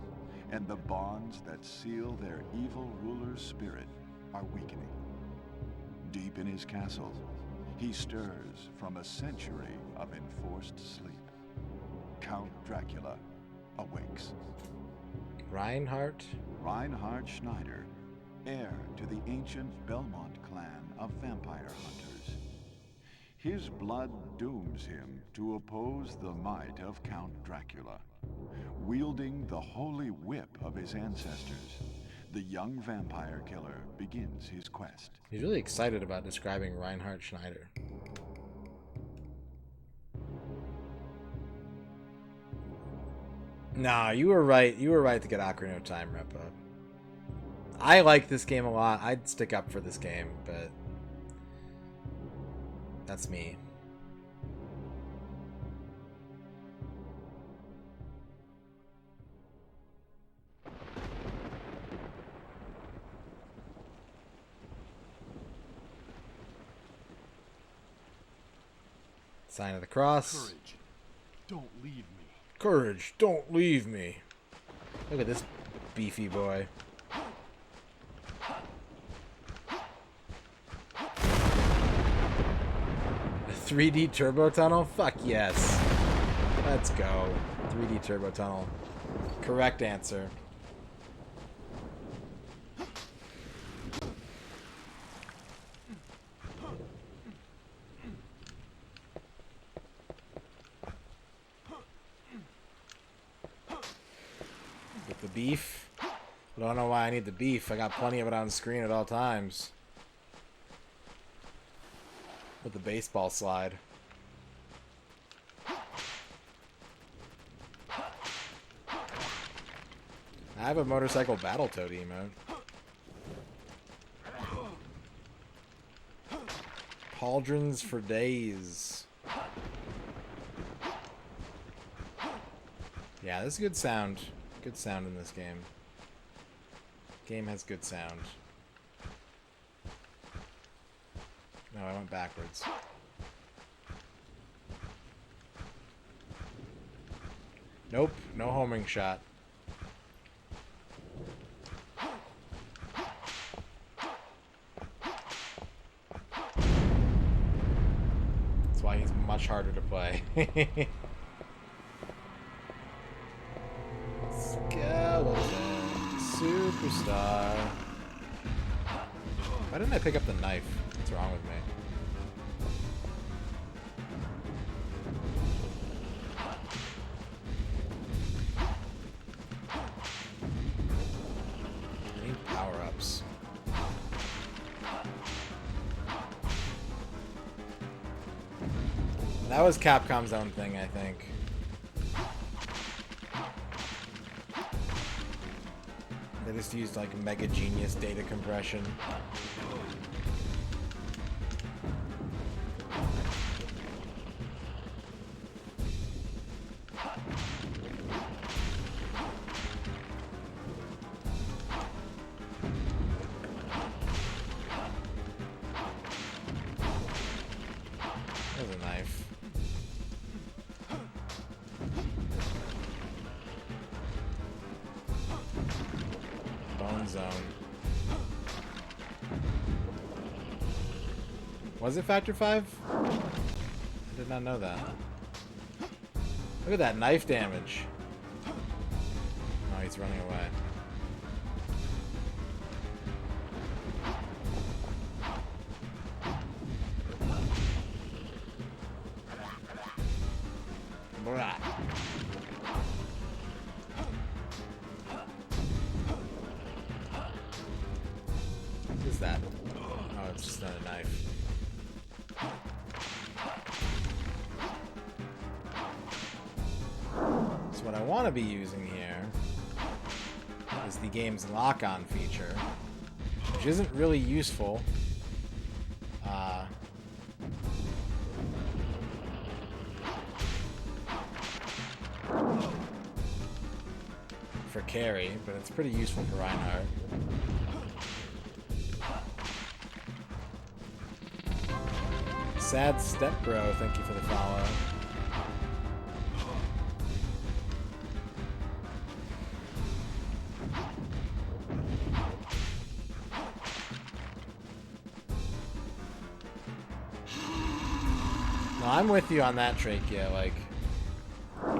and the bonds that seal their evil ruler's spirit are weakening. Deep in his castle, he stirs from a century of enforced sleep. Count Dracula awakes. Reinhardt Schneider, heir to the ancient Belmont clan of vampire hunters. His blood dooms him to oppose the might of Count Dracula. Wielding the holy whip of his ancestors, the young vampire killer begins his quest. He's really excited about describing Reinhardt Schneider. Nah, you were right. You were right to get Ocarina of Time, Repa. I like this game a lot. I'd stick up for this game, but that's me. Sign of the cross. Courage, don't leave me. Courage, don't leave me. Look at this beefy boy. A 3D turbo tunnel? Fuck yes. Let's go. 3D turbo tunnel. Correct answer. With the beef. I don't know why I need the beef. I got plenty of it on screen at all times. With the baseball slide. I have a motorcycle Battletoad emote. Pauldrons for days. Yeah, this is good sound. Good sound in this game. Game has good sound. No, I went backwards. Nope, no homing shot. That's why he's much harder to play. Skeleton soup. Superstar. Why didn't I pick up the knife? What's wrong with me? I need power-ups. That was Capcom's own thing, I think. They just used like mega genius data compression. There's a knife. Bone zone. Was it Factor 5? I did not know that. Look at that knife damage. Oh, he's running away. Blah. What is that? Oh, it's just another knife. So what I want to be using here is the game's lock-on feature, which isn't really useful. For carry, but it's pretty useful for Reinhardt. Sad Step Bro, thank you for the follow. No, I'm with you on that, Trachea. Like,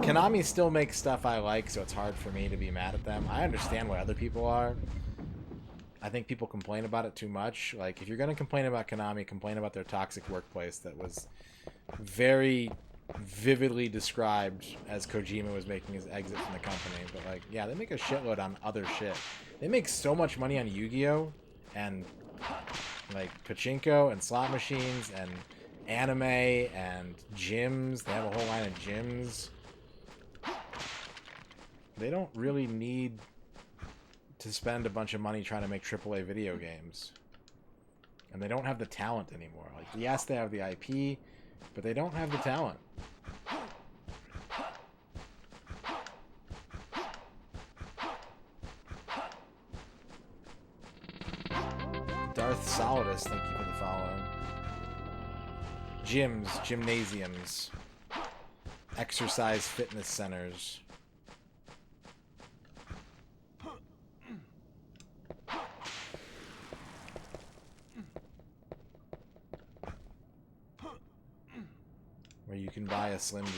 Konami still makes stuff I like, so it's hard for me to be mad at them. I understand why other people are. I think people complain about it too much. Like, if you're going to complain about Konami, complain about their toxic workplace that was very vividly described as Kojima was making his exit from the company. But, like, yeah, they make a shitload on other shit. They make so much money on Yu-Gi-Oh! And, like, pachinko and slot machines and anime and gyms. They have a whole line of gyms. They don't really need to spend a bunch of money trying to make AAA video games. And they don't have the talent anymore. Like, yes, they have the IP, but they don't have the talent. Darth Solidus, thank you for the follow. Gyms, gymnasiums, exercise fitness centers. Where you can buy a Slim Jim.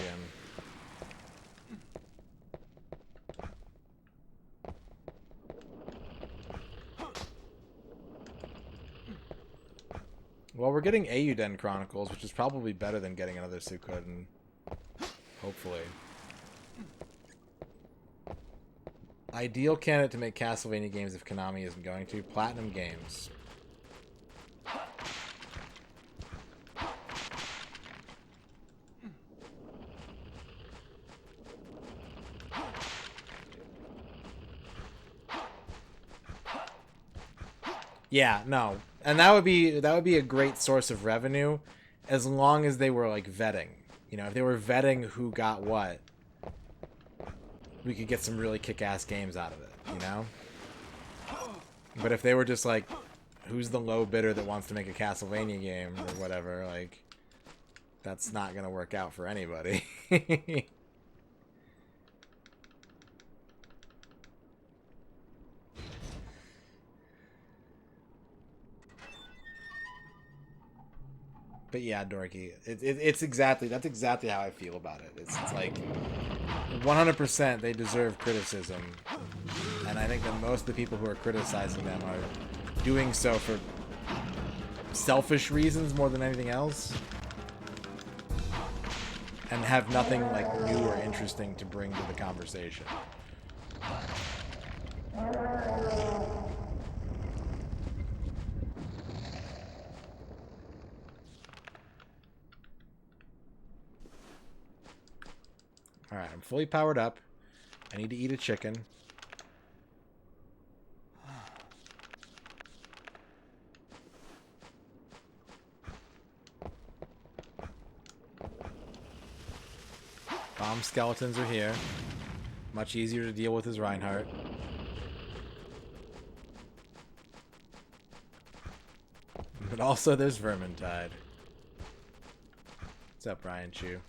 Well, we're getting Eiyuden Chronicles, which is probably better than getting another Suikoden. Hopefully. Ideal candidate to make Castlevania games if Konami isn't going to. Platinum Games. Yeah, no. And that would be a great source of revenue as long as they were like vetting. You know, if they were vetting who got what, we could get some really kick-ass games out of it, you know? But if they were just like, who's the low bidder that wants to make a Castlevania game or whatever, like, that's not going to work out for anybody. But yeah, Dorky, it's exactly, that's exactly how I feel about it. It's like 100% they deserve criticism, and and I think that most of the people who are criticizing them are doing so for selfish reasons more than anything else, and have nothing like new or interesting to bring to the conversation. Alright, I'm fully powered up. I need to eat a chicken. Bomb skeletons are here. Much easier to deal with as Reinhardt. But also there's Vermintide. What's up, Ryan Chu?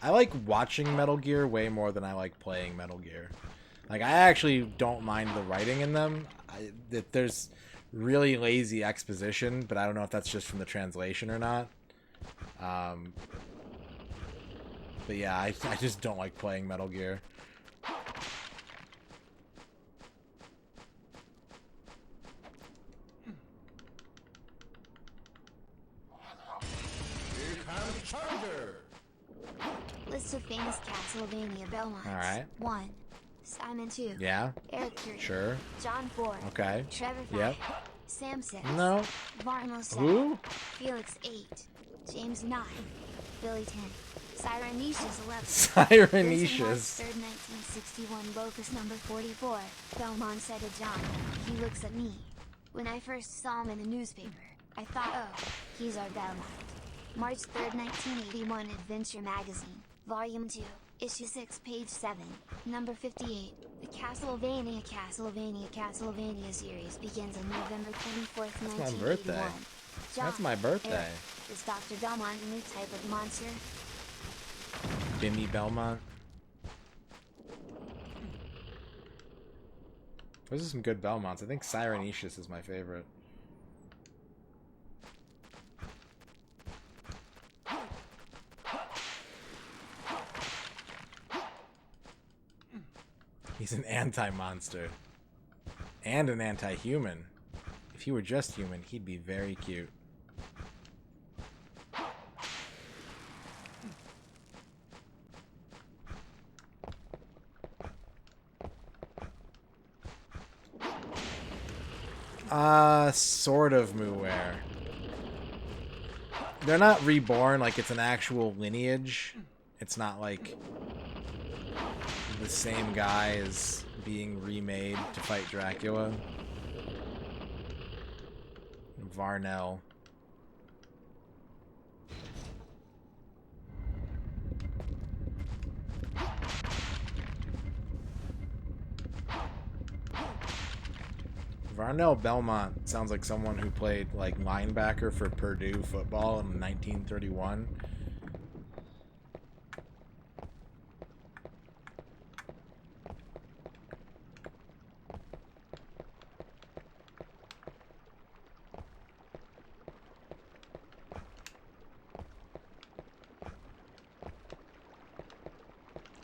I like watching Metal Gear way more than I like playing Metal Gear. Like, I actually don't mind the writing in them. There's really lazy exposition, but I don't know if that's just from the translation or not. But yeah, I just don't like playing Metal Gear. List of famous Castlevania Belmonts. Alright. 1. Simon 2. Yeah. Eric 3. Sure. John 4. Okay. Trevor 5. Yep. Sam 6. No. Varno 7. Who? Felix 8. James 9. Billy 10. Cyrenicious 11. Cyrenicious. March 3rd, 1961. Locus number 44. Belmont said to John. He looks at me. When I first saw him in the newspaper, I thought, oh, he's our Belmont. March 3rd, 1981. Adventure Magazine. Volume 2. Issue 6, page 7, number 58. The Castlevania series begins on November 24th, 1981. That's my birthday. John, That's my birthday. Eric, is Dr. Belmont a new type of monster? Bimmy Belmont. Those are some good Belmonts. I think Cyrenicious is my favorite. He's an anti-monster. And an anti-human. If he were just human, he'd be very cute. Sort of Muware. They're not reborn, like it's an actual lineage. It's not like the same guy is being remade to fight Dracula. Varnell. Varnell Belmont sounds like someone who played like linebacker for Purdue football in 1931.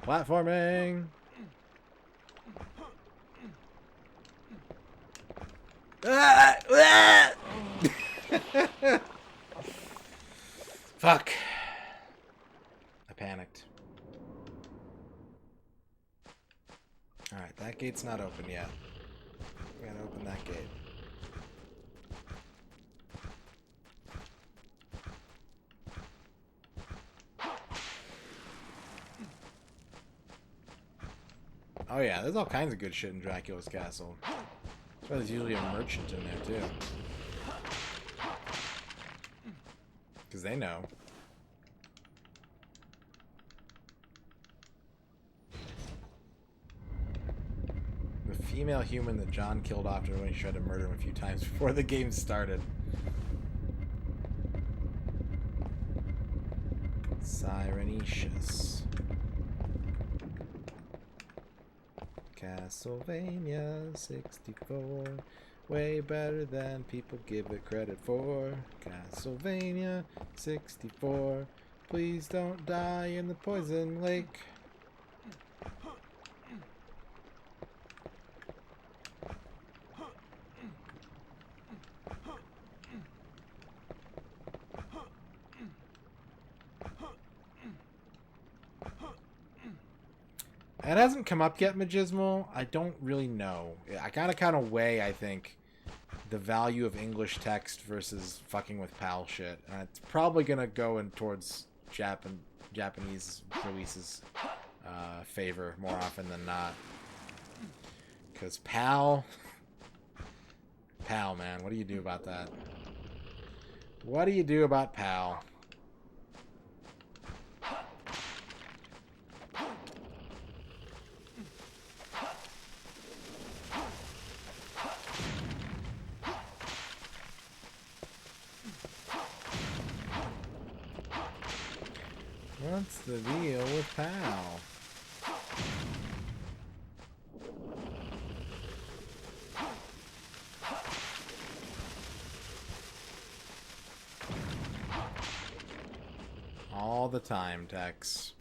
Platforming! Fuck. I panicked. Alright, that gate's not open yet. We gotta open that gate. Oh yeah, there's all kinds of good shit in Dracula's castle. That's why there's usually a merchant in there too. Because they know. The female human that John killed off when he tried to murder him a few times before the game started. Cyrenicious. Castlevania 64, way better than people give it credit for. Castlevania 64, Please don't die in the poison lake. It hasn't come up yet, Magismal. I don't really know. I gotta kind of weigh, I think, the value of English text versus fucking with PAL shit. And it's probably gonna go in towards Japanese releases favor more often than not. Because PAL, man, what do you do about that? What do you do about PAL? What's the deal with PAL? All the time, Tex.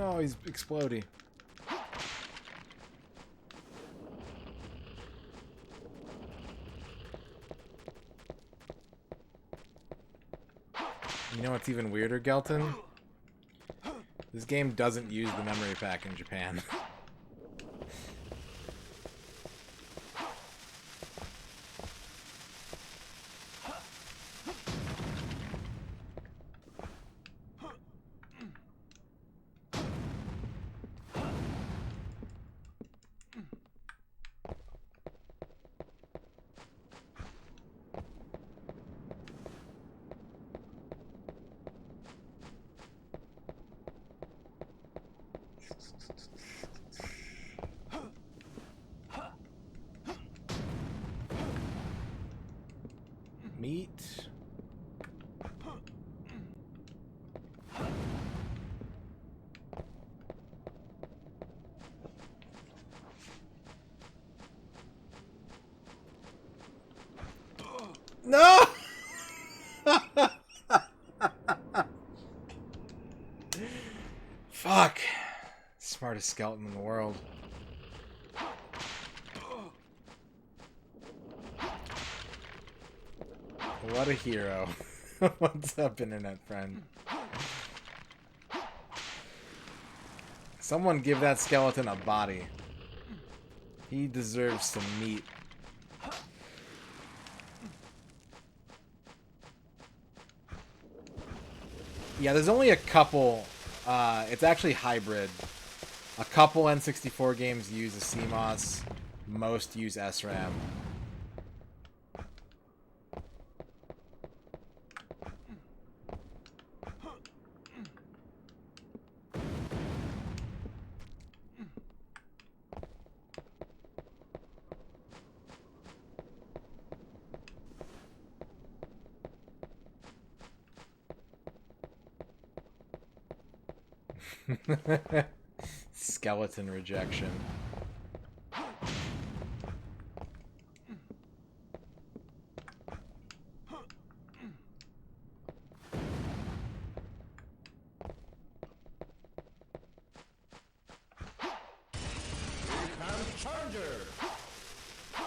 Oh, he's exploding. You know what's even weirder, Gelton? This game doesn't use the memory pack in Japan. Meat. No! Fuck. Smartest skeleton in the world. What a hero. What's up, internet friend? Someone give that skeleton a body. He deserves some meat. Yeah, there's only a couple. It's actually hybrid. A couple N64 games use a CMOS. Most use SRAM. Skeleton rejection.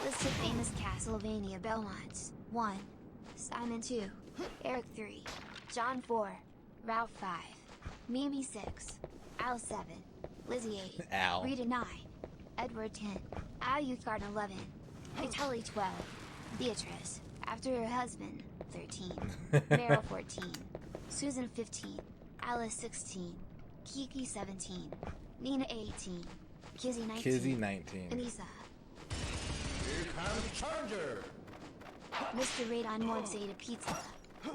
List of famous Castlevania Belmonts. 1. Simon 2. Eric 3. John 4. Ralph 5. Mimi 6. Al 7. Lizzie 8. Al. Rita 9. Edward 10. Al Youthgarden 11. Vitaly 12. Beatrice, after her husband, 13. Meryl 14. Susan 15. Alice 16. Kiki 17. Nina 18. Kizzy 19. Kizzy 19. Anissa. Here comes Challenger! MisterRadon once ate a pizza.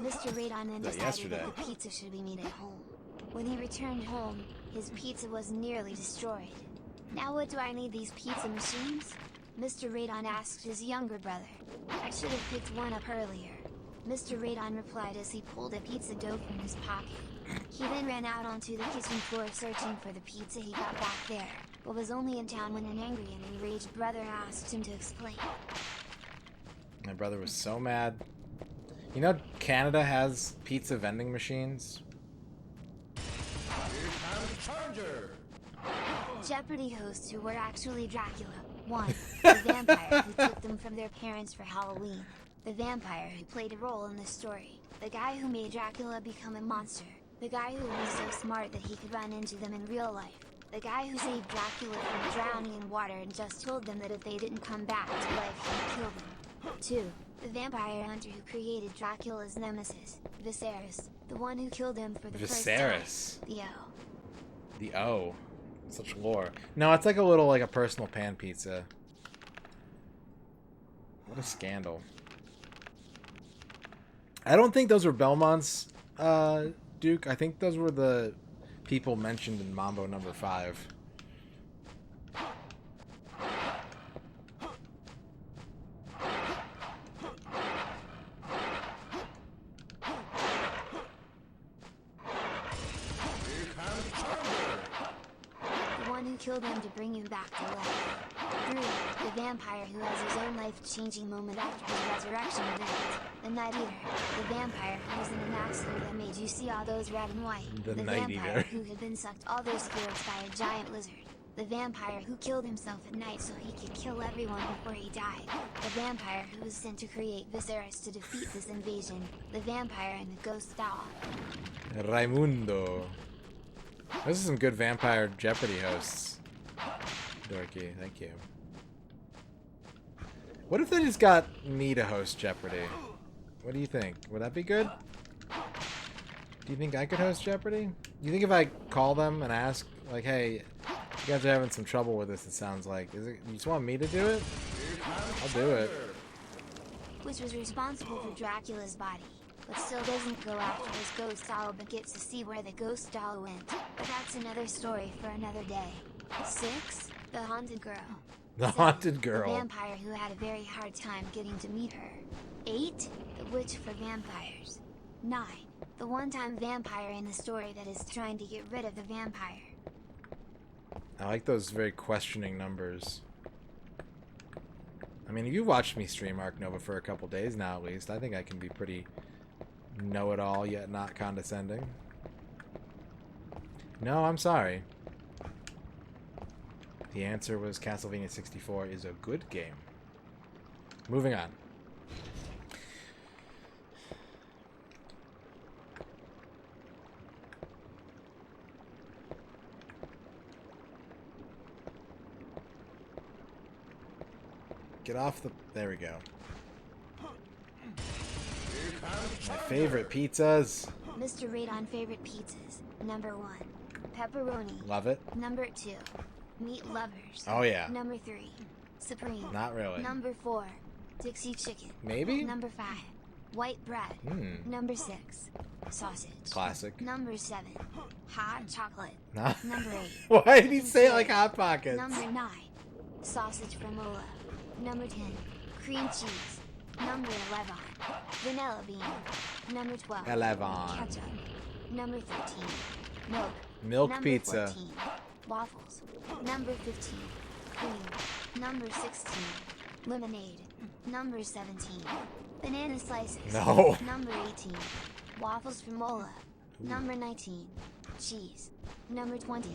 MisterRadon then That decided yesterday. that the pizza should be made at home. When he returned home, his pizza was nearly destroyed. Now what do I need these pizza machines? MisterRadon asked his younger brother. I should have picked one up earlier. MisterRadon replied as he pulled a pizza dough from his pocket. He then ran out onto the kitchen floor searching for the pizza he got back there, but was only in town when an angry and enraged brother asked him to explain. My brother was so mad. You know, Canada has pizza vending machines. Jeopardy hosts who were actually Dracula. 1. The vampire who took them from their parents for Halloween. The vampire who played a role in the story. The guy who made Dracula become a monster. The guy who was so smart that he could run into them in real life. The guy who saved Dracula from drowning in water and just told them that if they didn't come back to life, he'd kill them. 2. The vampire hunter who created Dracula's nemesis, Viserys. The one who killed him for the first time. The O. The O. Such lore. No, it's like a personal pan pizza. What a scandal. I don't think those were Belmont's, Duke. I think those were the people mentioned in Mambo number 5. Killed him to bring him back to life. 3. The vampire who has his own life-changing moment after his resurrection event. The Night Eater. The vampire who was in an accident that made you see all those red and white. The vampire Eater. who had been sucked all those spirits by a giant lizard. The vampire who killed himself at night so he could kill everyone before he died. The vampire who was sent to create Viserys to defeat this invasion. The vampire and the ghost doll. Raimundo. Those are some good Vampire Jeopardy hosts. Dorky, thank you. What if they just got me to host Jeopardy? What do you think? Would that be good? Do you think I could host Jeopardy? Do you think if I call them and ask, like, hey, you guys are having some trouble with this, it sounds like. You just want me to do it? I'll do it. Which was responsible for Dracula's body, but still doesn't go after his ghost doll but gets to see where the ghost doll went. But that's another story for another day. 6. The Haunted Girl. The 7. Haunted Girl. The vampire who had a very hard time getting to meet her. 8. The Witch for Vampires. 9. The one-time vampire in the story that is trying to get rid of the vampire. I like those very questioning numbers. I mean, if you watched me stream Ark Nova for a couple days now, at least, I think I can be pretty know-it-all yet not condescending. No, I'm sorry. The answer was Castlevania 64 is a good game. Moving on. Get off the... There we go. My favorite pizzas. MisterRadon favorite pizzas. Number 1. Pepperoni. Love it. Number 2. Meat Lovers. Oh, yeah. Number 3. Supreme. Not really. Number 4. Dixie Chicken. Maybe? Number 5. White bread. Number 6. Sausage. Classic. Number 7. Hot chocolate. Nah. Number 8. Why did he say it like Hot Pockets? Number 9. Sausage Framola. Number 10. Cream cheese. Number 11. Vanilla bean. Number 12. 11. Ketchup. Number 13. Milk. Milk Number pizza. 14. Waffles. Number 15. Cream. Number 16. Lemonade. Number 17. Banana slices. No. Number 18. Waffles Framola. Number 19. Cheese. Number 20.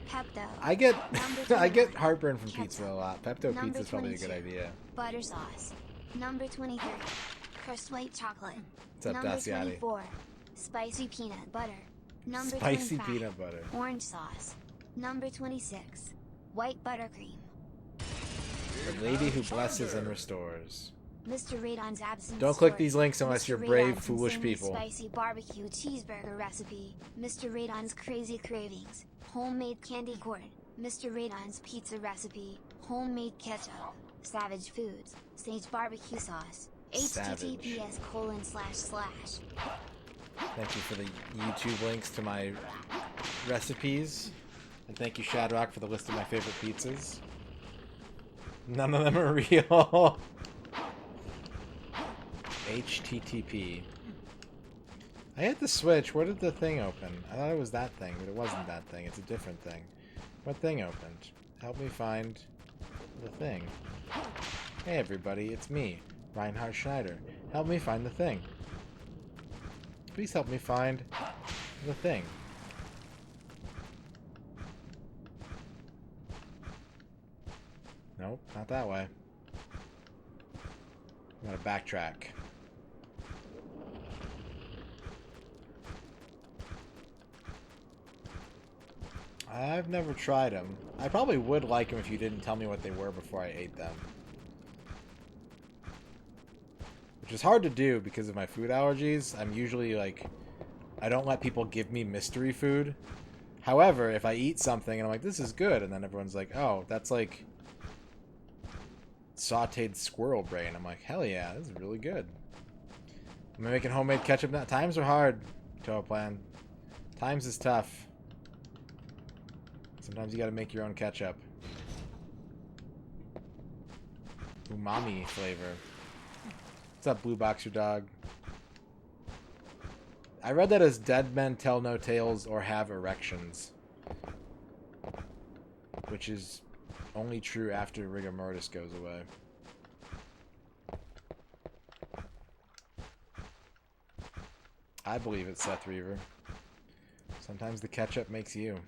Pepto. I get Number I get 21. heartburn from Ketchup. pizza a lot. Pepto Number pizza is probably a good 22. idea. Butter sauce. Number 23. Crushed white chocolate. What's up, Number Daciati? 24. Spicy peanut butter. Number Spicy 25. peanut butter. Orange sauce. Number 26. White buttercream. The lady who blesses and restores. MisterRadon's absence. Don't click story. these links unless you're brave, MisterRadon's foolish insanely people. Spicy barbecue cheeseburger recipe. MisterRadon's crazy cravings. Homemade candy corn. MisterRadon's pizza recipe. Homemade ketchup. Savage Foods. Sage barbecue sauce. Savage. https:// Thank you for the YouTube links to my recipes. And thank you, Shadrock, for the list of my favorite pizzas. None of them are real. HTTP. I hit the switch. Where did the thing open? I thought it was that thing, but it wasn't that thing. It's a different thing. What thing opened? Help me find the thing. Hey everybody, it's me, Reinhard Schneider. Help me find the thing. Please help me find the thing. Nope, not that way. I'm gonna backtrack. I've never tried them. I probably would like them if you didn't tell me what they were before I ate them. Which is hard to do because of my food allergies. I'm usually like, I don't let people give me mystery food. However, if I eat something and I'm like, this is good, and then everyone's like, oh, that's like sauteed squirrel brain. I'm like, hell yeah, this is really good. I'm making homemade ketchup now. Times are hard, Toaplan. Times is tough. Sometimes you gotta make your own ketchup. Umami flavor. What's up, Blue Boxer Dog? I read that as dead men tell no tales or have erections. Which is only true after rigor mortis goes away. I believe it's Seth Reaver. Sometimes the ketchup makes you.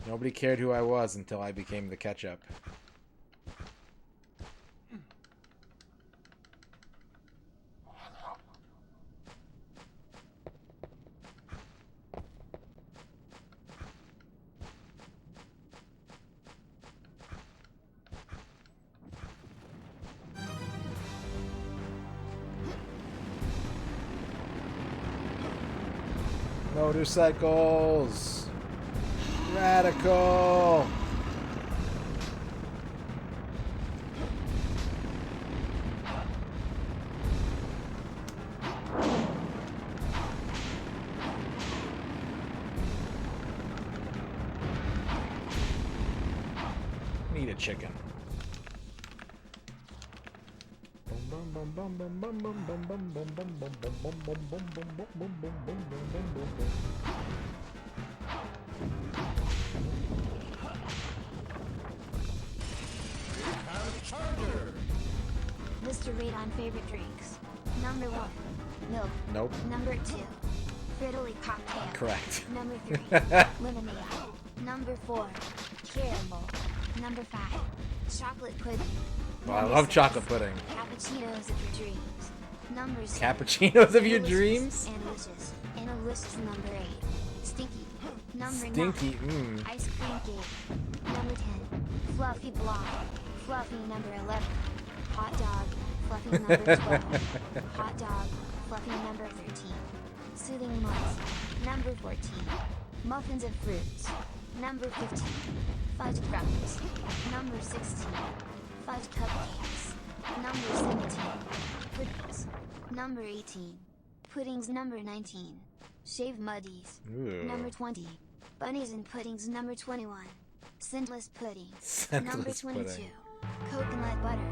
Nobody cared who I was until I became the ketchup. Motorcycles! Radical! Need a chicken. MisterRadon favorite drinks. Number 1, milk. Nope. Number 2, Frittily cocktail. Correct. Number 3, lemonade. Number 4, caramel. Number 5, chocolate pudding. Well, I Number love 6, chocolate pudding. Cappuccinos of your dreams. Number 7, Cappuccinos of your Delicious dreams? And delicious. And delicious. Number 8, stinky. Number Stinky, 9, ice cream cake. Number 10, fluffy block. Fluffy. Number 11, hot dog. Fluffy. Number 12, hot dog. Fluffy. Number 13, soothing mousse. Number 14, muffins of fruits. Number 15, fudge brownies. Number 16, fudge cupcakes. Number 17, puddings. Number 18, puddings. Number 19, shaved muddies. Ooh. Number 20, bunnies and puddings. Number 21, scentless puddings. Scentless Number 22, pudding. coconut butter.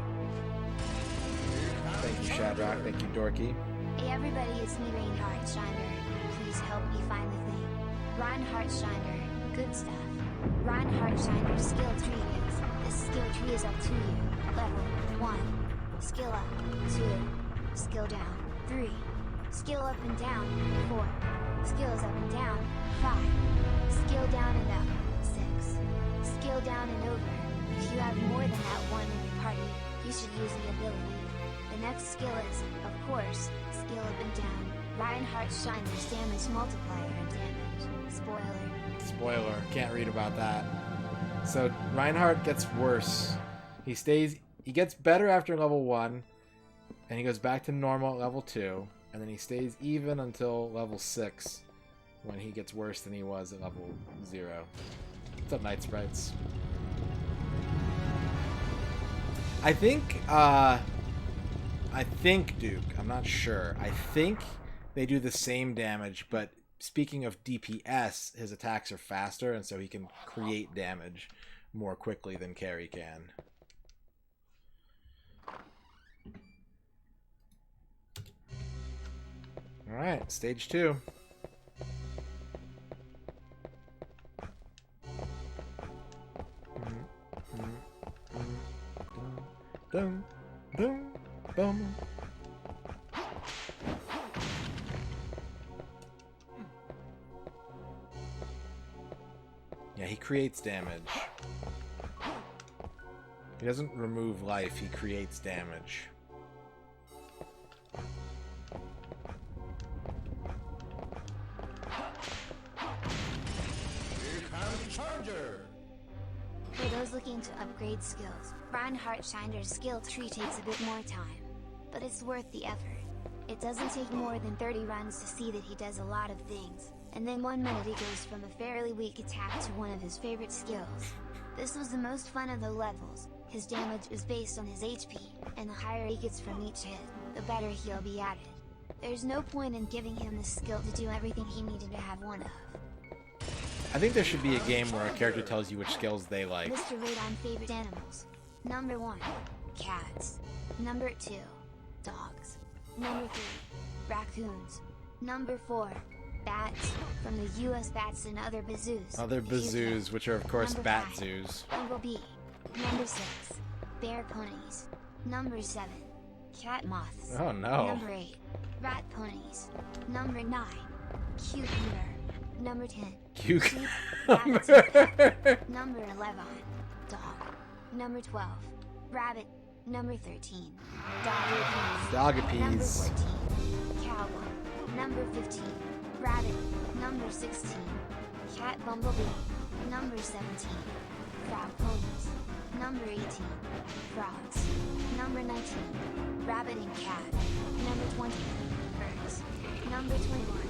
Thank you, Shadrach. Thank you, Dorky. Hey everybody, it's me, Reinhard Schneider. Please help me find the thing. Reinhard Schneider, good stuff. Reinhard Schneider skill tree is. This skill tree is up to you. Level 1. Skill up. 2. Skill down. 3. Skill up and down. 4. Skills up and down. 5. Skill down and up. 6. Skill down and over. If you have more than that one in your party, you should use the ability. The next skill is, of course, skill up and down. Reinhardt Shiner's damage multiplier and damage. Spoiler. Spoiler. Can't read about that. So Reinhardt gets worse. He gets better after level 1, and he goes back to normal at level 2, and then he stays even until level 6, when he gets worse than he was at level 0. What's up, Night Sprites? I think, Duke, I'm not sure. I think they do the same damage, but speaking of DPS, his attacks are faster, and so he can create damage more quickly than Carry can. Alright, stage 2. Dum, dum, dum. Yeah, he creates damage. He doesn't remove life, he creates damage. For those looking to upgrade skills, Reinhardt Schneider's skill tree takes a bit more time. But it's worth the effort. It doesn't take more than 30 runs to see that he does a lot of things, and then 1 minute he goes from a fairly weak attack to one of his favorite skills. This was the most fun of the levels. His damage is based on his HP, and the higher he gets from each hit, the better he'll be at it. There's no point in giving him the skill to do everything he needed to have one of. I think there should be a game where a character tells you which skills they like. MisterRadon favorite animals. Number 1, cats. Number 2, dogs. Number 3, raccoons. Number 4, bats, from the US Bats and Other Bazoos. Other bazoos, which are of course Number bat 5, zoos. Bumblebee. Number 6, bear ponies. Number 7, cat moths. Oh no. Number 8, rat ponies. Number 9, cucumber. Number 10, sheep, rabbits, and pet. Number 11, dog. Number 12, rabbit. Number 13, dog-a-peas. Dog-a-peas. Number 14, cowboy. Number 15, rabbit. Number 16, cat bumblebee. Number 17, frog ponies. Number 18, frogs. Number 19, rabbit and cat. Number 20, birds. Number 21,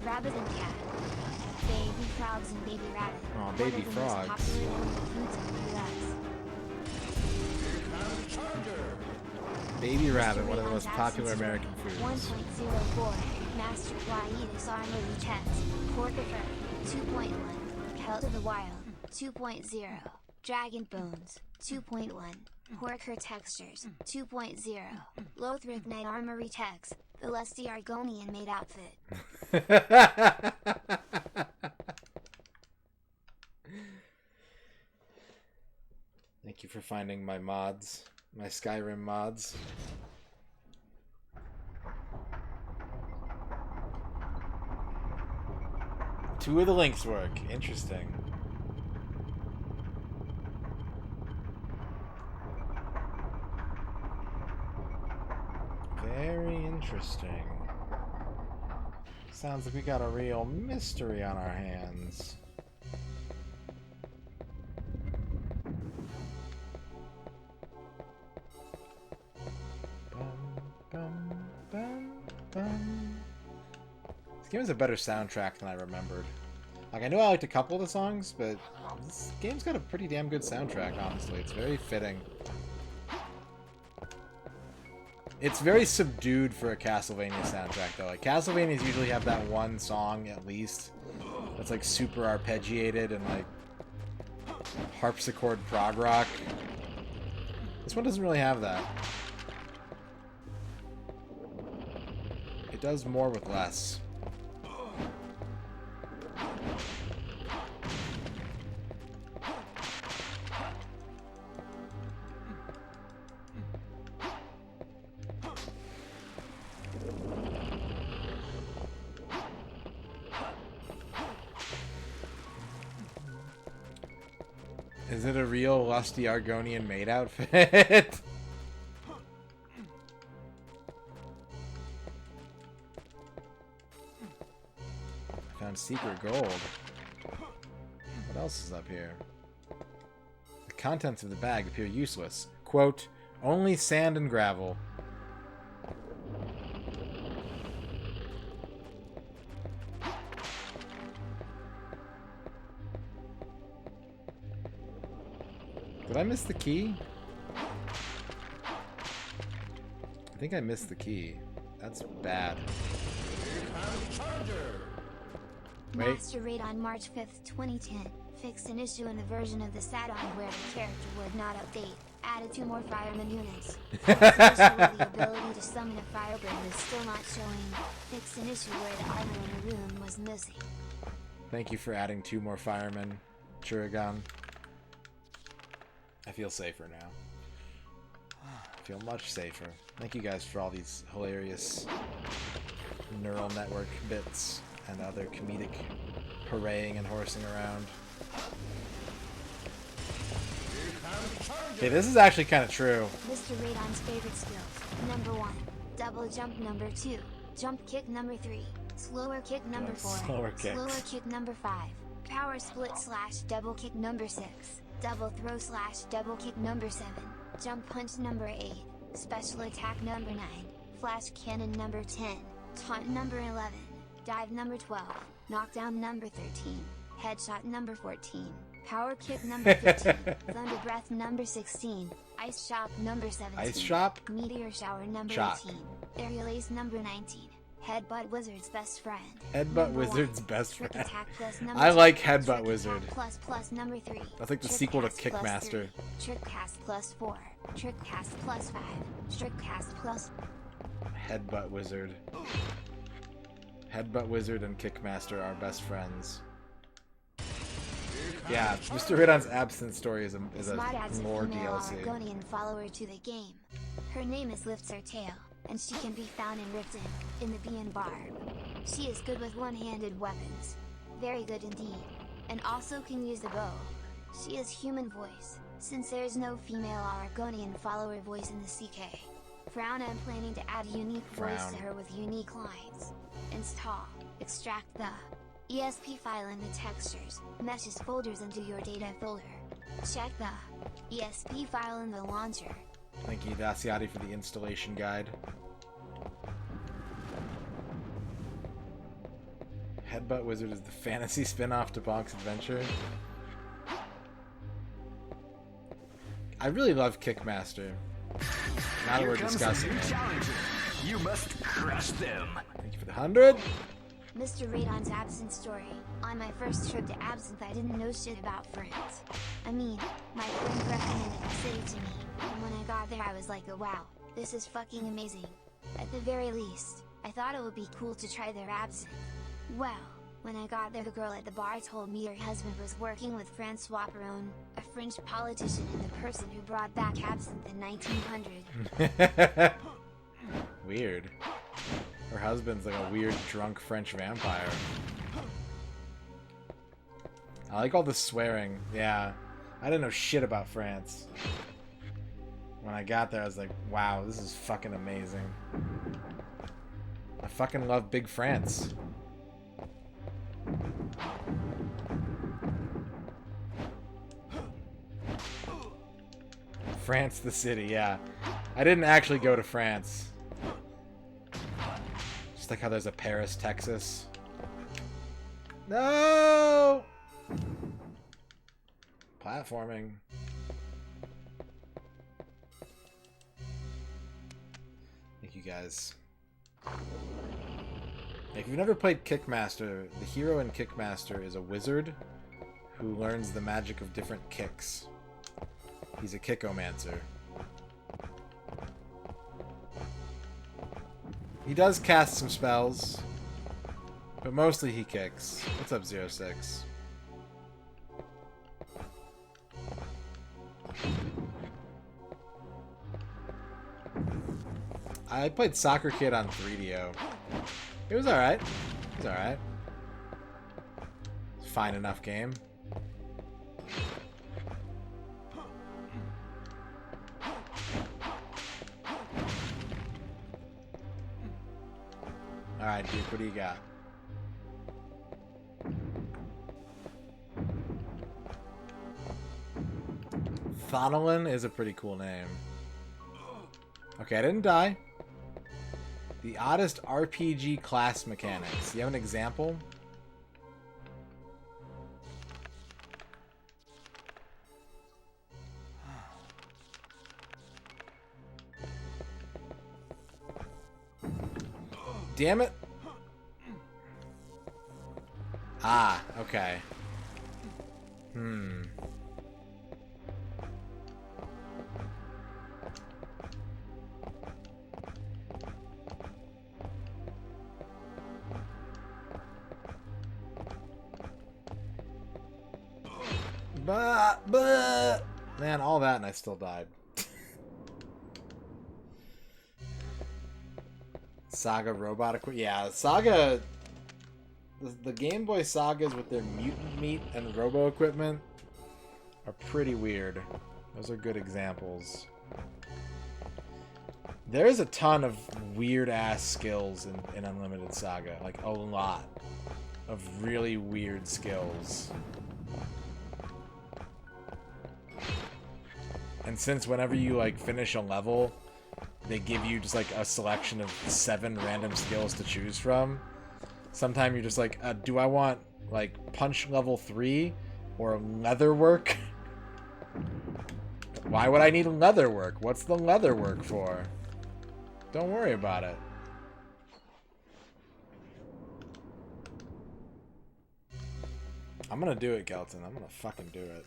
rabbit and cat. Baby frogs and baby rabbit. Aw, baby frogs. One of the most popular animal foods in the US. Baby rabbit, one of the most popular American foods. 1.04, Master Quietus Armory Chest, Porcupine, 2.1, Hell to the Wild, 2.0, Dragon Bones, 2.1, Horker Textures, 2.0, Lothric Knight Armory Tex, the Lusty Argonian made outfit. Thank you for finding my mods, my Skyrim mods. Two of the links work. Interesting. Very interesting. Sounds like we got a real mystery on our hands. This game has a better soundtrack than I remembered. Like, I knew I liked a couple of the songs, but this game's got a pretty damn good soundtrack, honestly. It's very fitting. It's very subdued for a Castlevania soundtrack, though. Like, Castlevanias usually have that one song, at least, that's, like, super arpeggiated and, like, harpsichord prog rock. This one doesn't really have that. It does more with less. Is it a real Lusty Argonian maid outfit? Found secret gold. What else is up here? The contents of the bag appear useless. Quote, only sand and gravel. Did I miss the key? I think I missed the key. That's bad. Wait. MisterRadon March 5th, 2010, fixed an issue in the version of the Sadon where the character would not update Added 2 more fireman units. Fixed an issue where the ability to summon a firebird was still not showing. Fixed an issue where the armor in the room was missing. Thank you for adding 2 more firemen, Churagon. I feel safer now. I feel much safer. Thank you guys for all these hilarious neural network bits and other comedic hooraying and horsing around. Okay, this is actually kind of true. MisterRadon's favorite skills. Number 1. Double jump. Number 2. Jump kick. Number 3. Slower kick. Number 4. Slower kicks. Slower kick. Number 5. Power split / double kick. Number 6. Double throw / double kick. Number 7. Jump punch. Number 8. Special attack. Number 9. Flash cannon. Number 10. Taunt. Number 11. Dive. Number 12. Knockdown. Number 13. Headshot. Number 14. Power kick. Number 15. Thunder breath. Number 16. Ice shop. Number 17. Ice shop? Meteor shower. Number Chop. 18. Aerial ace. Number 19. Headbutt wizard's best friend. Headbutt Number Wizard's 1. best Trick friend. attack plus number I 2. like Headbutt Trick Wizard. attack plus number 3. That's like the Trick sequel to cast plus Kickmaster. 3. Trick cast plus 4. Trick cast plus 5. Trick cast plus... Headbutt Wizard. Headbutt Wizard and Kickmaster are best friends. Yeah, MisterRadon's absence story is a Smart adds a more female DLC. Oregonian follower to the game. Her name is Lifts Her Tail, and she can be found in Ripton, in the Bee and Barb. She is good with one-handed weapons. Very good indeed. And also can use the bow. She is human voice, since there is no female Oregonian follower voice in the CK. Frown, I'm planning to add a unique voice Frown. to her with unique lines. Install. Extract the ESP file in the textures, meshes folders into your data folder. Check the ESP file in the launcher. Thank you, Daciati, for the installation guide. Headbutt Wizard is the fantasy spin-off to Bonk's Adventure. I really love Kickmaster. Now that Here we're comes a discussing new it. challenger. You must crush them. Thank you for the 100. MisterRadon's Absinthe story. On my first trip to Absinthe, I didn't know shit about France. I mean, my friend recommended the city to me, and when I got there I was like, oh wow, this is fucking amazing. At the very least, I thought it would be cool to try their absinthe. Well, when I got there the girl at the bar told me her husband was working with Francois Peron, a French politician and the person who brought back absinthe in 1900. Weird. Her husband's like a weird drunk French vampire. I like all the swearing. Yeah. I didn't know shit about France. When I got there I was like, wow, this is fucking amazing. I fucking love Big France. France the city, yeah. I didn't actually go to France. Just like how there's a Paris, Texas. No! Platforming. Thank you guys. If you've never played Kickmaster, the hero in Kickmaster is a wizard who learns the magic of different kicks. He's a kickomancer. He does cast some spells, but mostly he kicks. What's up, 06? I played Soccer Kid on 3DO. It was alright. It was alright. Fine enough game. Alright, Duke, what do you got? Thonolin is a pretty cool name. Okay, I didn't die. The oddest RPG class mechanics. Do you have an example? Damn it. Ah, okay. But man, all that and I still died. Saga robot equipment. Yeah, Saga. The Game Boy Sagas with their mutant meat and robo equipment are pretty weird. Those are good examples. There's a ton of weird ass skills in Unlimited Saga. Like a lot of really weird skills. And since whenever you like finish a level, they give you just like a selection of 7 random skills to choose from. Sometimes you're just like, do I want like punch level 3 or leather work? Why would I need leather work? What's the leather work for? Don't worry about it. I'm gonna do it, Kelton. I'm gonna fucking do it.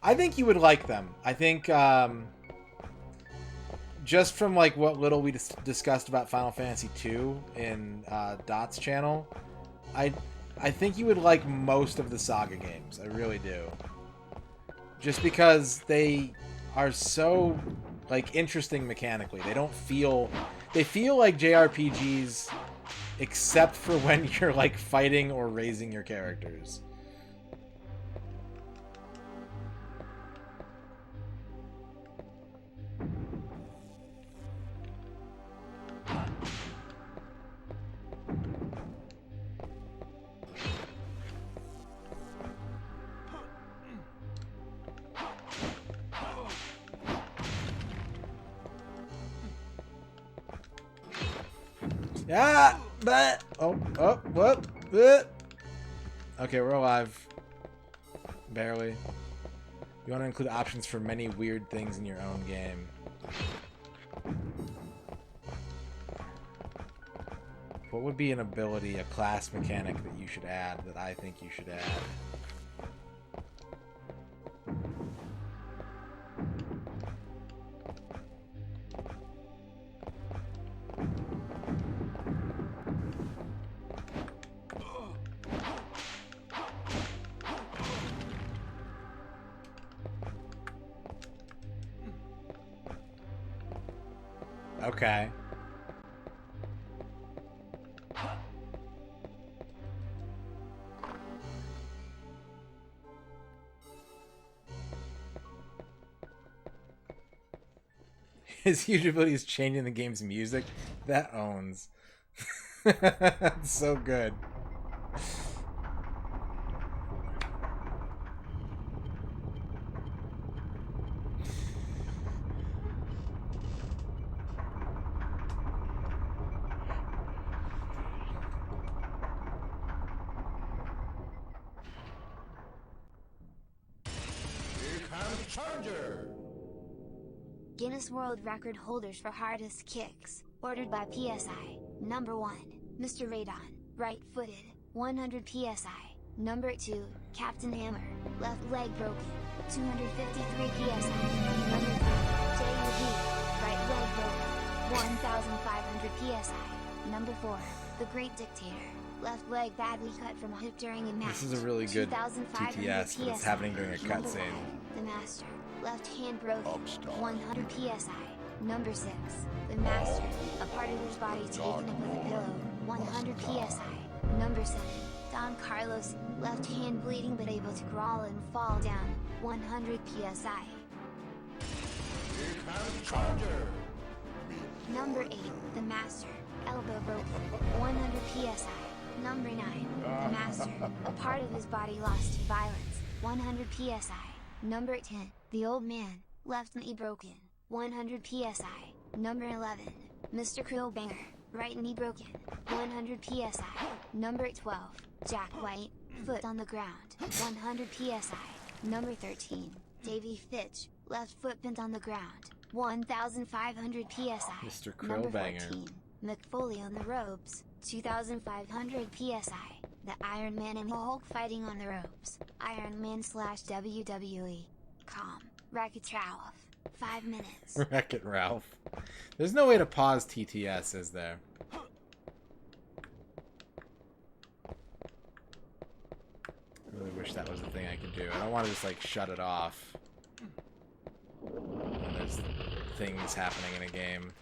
I think you would like them. I think, just from like what little we discussed about Final Fantasy II in Dot's channel, I think you would like most of the Saga games. I really do. Just because they are so like interesting mechanically. They feel like JRPGs except for when you're like fighting or raising your characters. Yeah, but whoop. Okay, we're alive. Barely. You want to include options for many weird things in your own game. What would be an ability, a class mechanic that you should add, that I think you should add? Okay. His huge ability is changing the game's music. That owns. That's so good. Guinness World Record holders for hardest kicks, ordered by PSI. Number 1, MisterRadon, right-footed, 100 PSI. Number 2, Captain Hammer, left leg broken, 253 PSI. Number 3, JUV, right leg broken, 1,500 PSI. Number 4, The Great Dictator, left leg badly cut from a hip during a match. This is a really good TTS, but it's happening during a cutscene. The Master, left hand broken, 100 PSI. Number 6, The Master, a part of his body taken up with a pillow, 100 PSI. Number 7, Don Carlos, left hand bleeding but able to crawl and fall down, 100 PSI. Number 8, The Master, elbow broken, 100 PSI. Number 9, The Master, a part of his body lost to violence, 100 PSI. Number 10, The Old Man, left knee broken, 100 PSI. Number 11, Mr. Krillbanger, right knee broken, 100 PSI. Number 12, Jack White, foot on the ground, 100 PSI. Number 13, Davy Fitch, left foot bent on the ground, 1,500 PSI. Mr. Number Krillbanger. 14, McFoley on the ropes, 2,500 PSI. The Iron Man and Hulk fighting on the ropes, Iron Man / WWE. Wreck-It Ralph, 5 minutes. Wreck-It Ralph. There's no way to pause TTS, is there? wish that was the thing I could do. I don't want to just, like, shut it off when there's things happening in a game.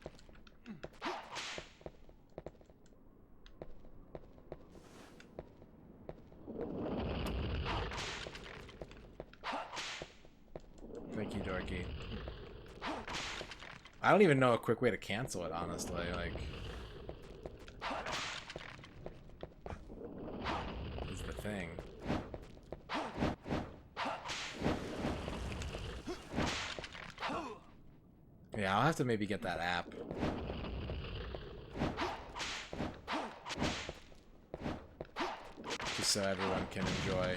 Thank you, Dorky. I don't even know a quick way to cancel it, honestly. Like, is the thing. Yeah, I'll have to maybe get that app. Just so everyone can enjoy.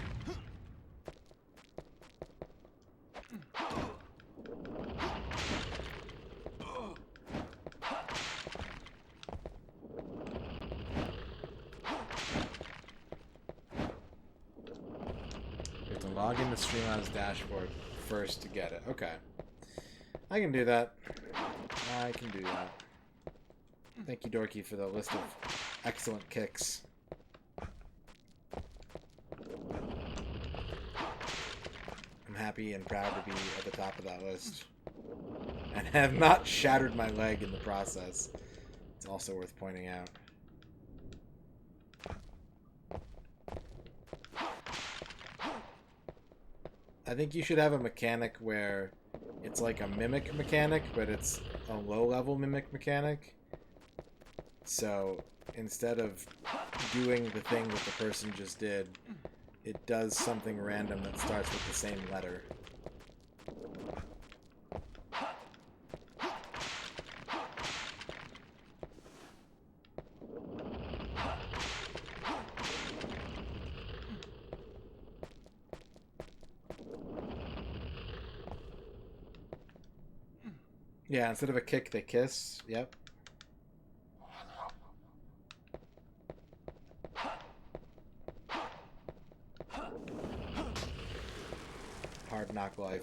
You have to log into Streamlabs dashboard first to get it. Okay. I can do that. I can do that. Thank you, Dorky, for the list of excellent kicks. I'm happy and proud to be at the top of that list. And have not shattered my leg in the process. It's also worth pointing out. I think you should have a mechanic where it's like a mimic mechanic, but it's a low-level mimic mechanic. So instead of doing the thing that the person just did, it does something random that starts with the same letter. Yeah, instead of a kick, they kiss. Yep. Hard knock life.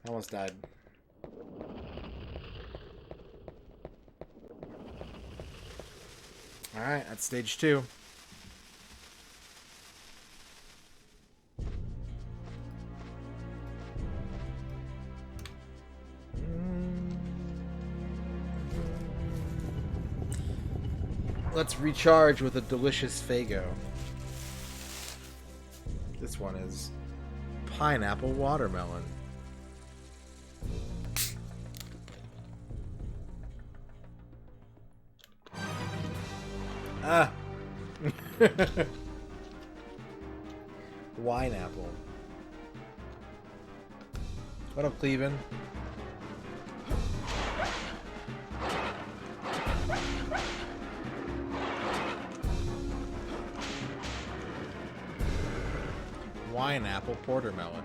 I almost died. Alright, that's stage 2. Let's recharge with a delicious Faygo. This one is pineapple watermelon. Ah! Wine apple. What up, Cleveland? Wine apple portermelon.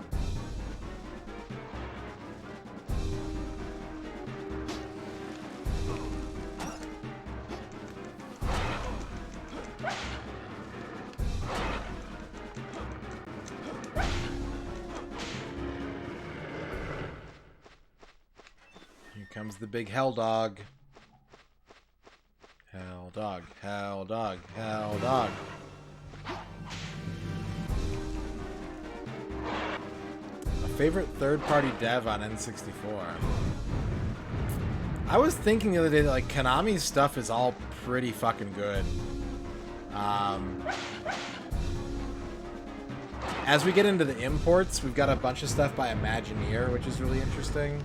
Here comes the big hell dog. Hell dog, hell dog, hell dog. Favorite third-party dev on N64. I was thinking the other day that, like, Konami's stuff is all pretty fucking good. As we get into the imports, we've got a bunch of stuff by Imagineer, which is really interesting.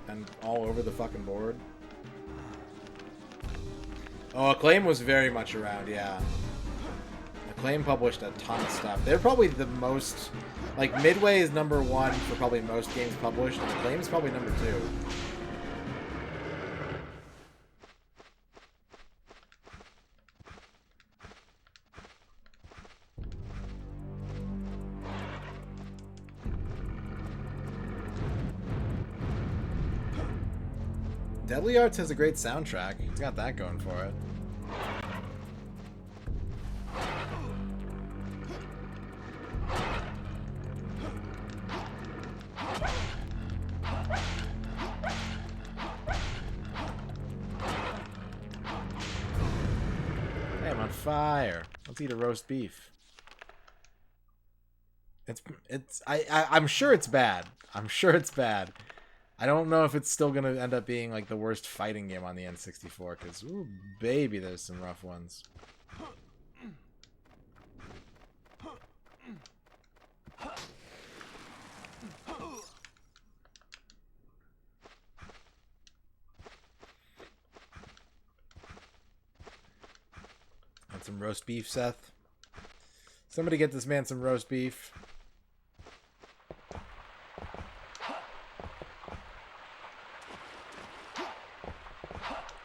And all over the fucking board. Oh, Acclaim was very much around, yeah. Acclaim published a ton of stuff. They're probably the most... Like, Midway is #1 for probably most games published, and Acclaim is probably #2. Deadly Arts has a great soundtrack. It's got that going for it. fire. Let's eat a roast beef. I'm sure it's bad. I'm sure it's bad. I don't know if it's still gonna end up being like the worst fighting game on the N64, because ooh baby, there's some rough ones. Want some roast beef, Seth? Somebody get this man some roast beef.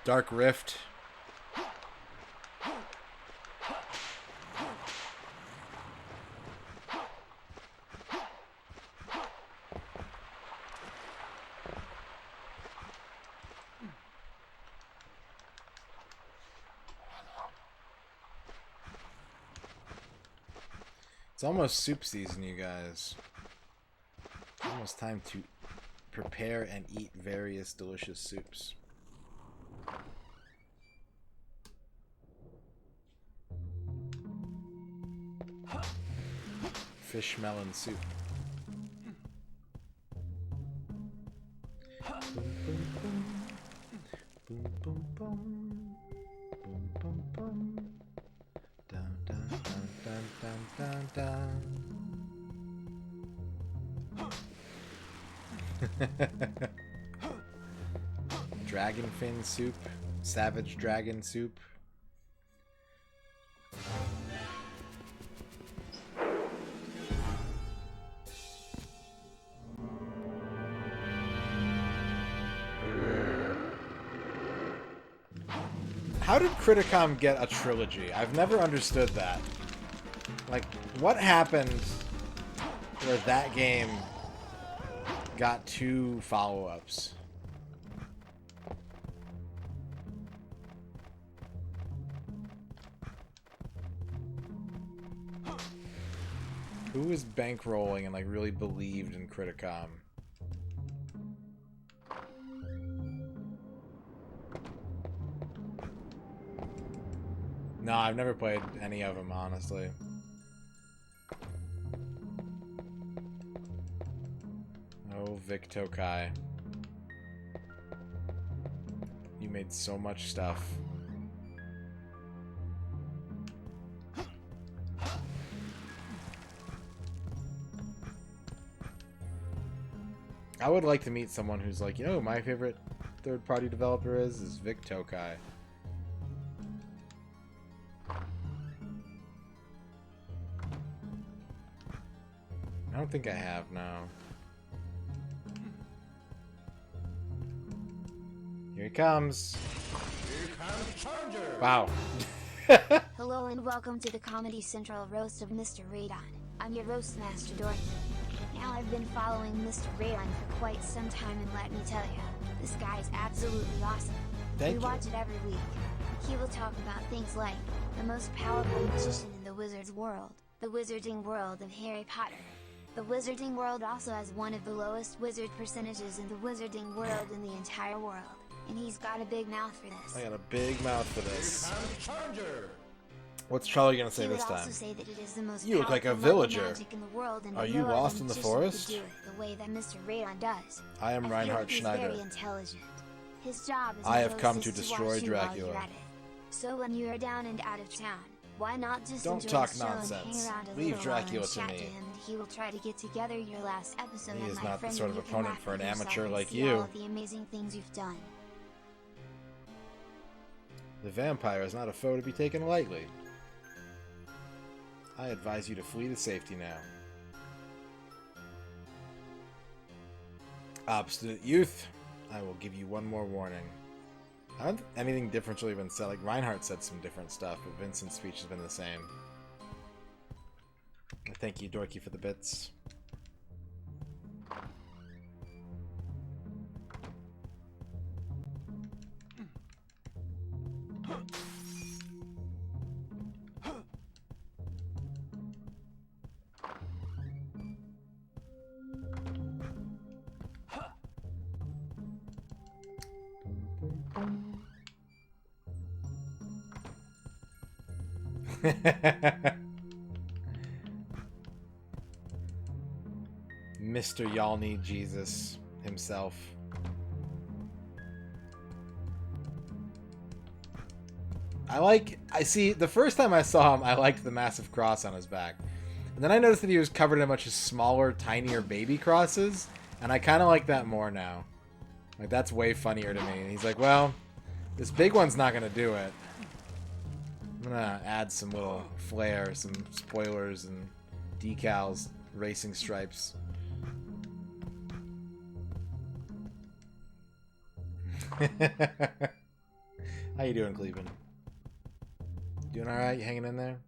Dark Rift. It's almost soup season, you guys. It's almost time to prepare and eat various delicious soups. Fish melon soup. Boom, boom, boom. Boom, boom, boom. Boom, boom, boom. Down, down, down, down, down, down. Dragon fin soup. Savage dragon soup. How did Criticom get a trilogy? I've never understood that. Like, what happened where that game got 2 follow-ups? Who was bankrolling and like really believed in Criticom? No, I've never played any of them, honestly. Oh, Vic Tokai. You made so much stuff. I would like to meet someone who's like, you know, my favorite third-party developer is Vic Tokai. I don't think I have, no. Here he comes. Here comes Challenger. Wow. Hello and welcome to the Comedy Central roast of MisterRadon. I'm your roast master Dorothy. Now I've been following MisterRadon for quite some time, and let me tell you, this guy is absolutely awesome. Thank we you. watch it every week. He will talk about things like the most powerful magician in the wizard's world, the wizarding world of Harry Potter. The wizarding world also has one of the lowest wizard percentages in the wizarding world in the entire world, and he's got a big mouth for this. I got a big mouth for this. Here comes Challenger. What's Charlie gonna say He would this also time? say that it is the most You look like a powerful level of villager. magic in the world, and Are that you no other lost in the magician could forest? do it the way that MisterRadon does. I am I feel Reinhard like he's Schneider. very intelligent. His job as I a have host come is to watch destroy you while Dracula. you're at it. So when you are down and out of town, why not just Don't enjoy talk the show and nonsense. hang around a Leave little while Dracula and to chat me. to him, and he will try to get together your last episode. He and is my not the friend, sort of you can opponent laugh for an at yourself amateur and like see you. all of the amazing things you've done. The vampire is not a foe to be taken lightly. I advise you to flee to safety now. Obstinate youth, I will give you one more warning. I don't think anything different's really been said. Like, Reinhardt said some different stuff, but Vincent's speech has been the same. Thank you, Dorky, for the bits. Mr. Y'all Need Jesus himself. I see, the first time I saw him, I liked the massive cross on his back. And then I noticed that he was covered in a bunch of smaller, tinier baby crosses, and I kind of like that more now. Like, that's way funnier to me. And he's like, well, this big one's not going to do it. I'm going to add some little flair, some spoilers and decals, racing stripes. How you doing, Cleveland? Doing all right? You hanging in there?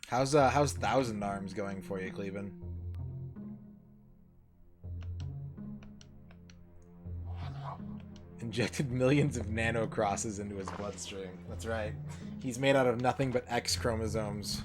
How's Thousand Arms going for you, Cleveland? Injected millions of nano crosses into his bloodstream. That's right. He's made out of nothing but X chromosomes.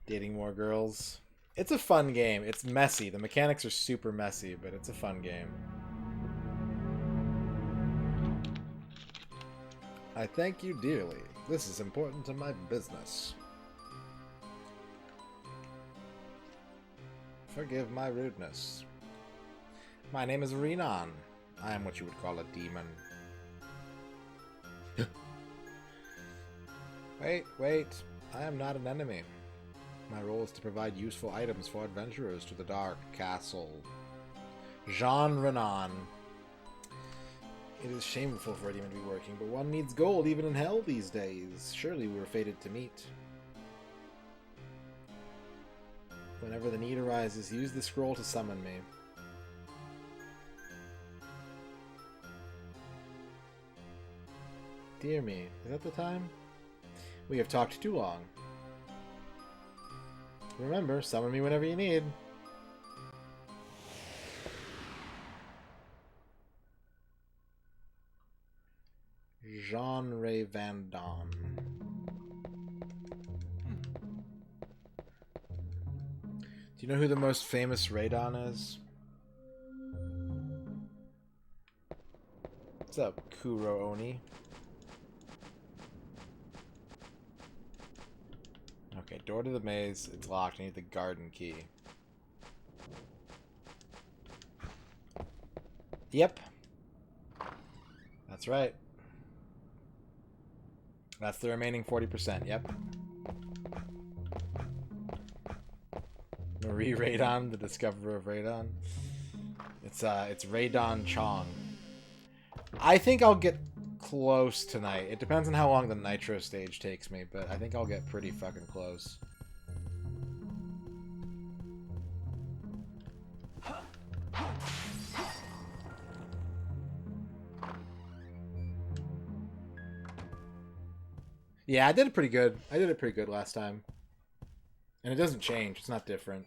Dating more girls. It's a fun game. It's messy. The mechanics are super messy, but it's a fun game. I thank you dearly. This is important to my business. Forgive my rudeness. My name is Renan. I am what you would call a demon. Wait. I am not an enemy. My role is to provide useful items for adventurers to the Dark Castle. Jean Renan. It is shameful for a demon to be working, but one needs gold even in hell these days. Surely we were fated to meet. Whenever the need arises, use the scroll to summon me. Dear me, is that the time? We have talked too long. Remember, summon me whenever you need. Jean-Ray Van Damme. Do you know who the most famous Radon is? What's up, Kuro Oni? Okay, door to the maze. It's locked. I need the garden key. Yep. That's right. That's the remaining 40%. Yep. Marie Radon, the discoverer of Radon. It's Radon Chong. I think I'll get close tonight. It depends on how long the Nitro stage takes me, but I think I'll get pretty fucking close. Yeah, I did it pretty good. I did it pretty good last time. And it doesn't change. It's not different.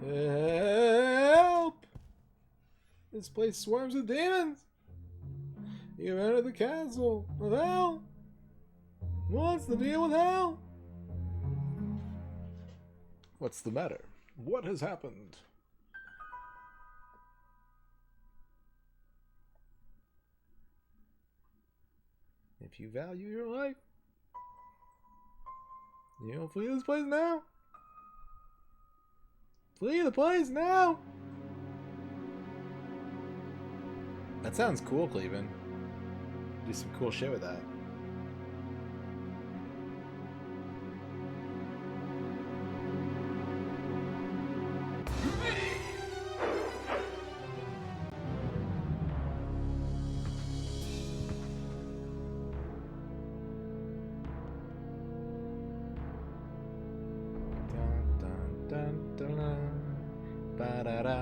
Help! This place swarms with demons! You've entered the castle of hell! What's the deal with hell? What's the matter? What has happened? If you value your life, you'll flee this place now. Flee the place now! That sounds cool, Cleveland. Do some cool shit with that. Dun, dun, dun, dun, dun.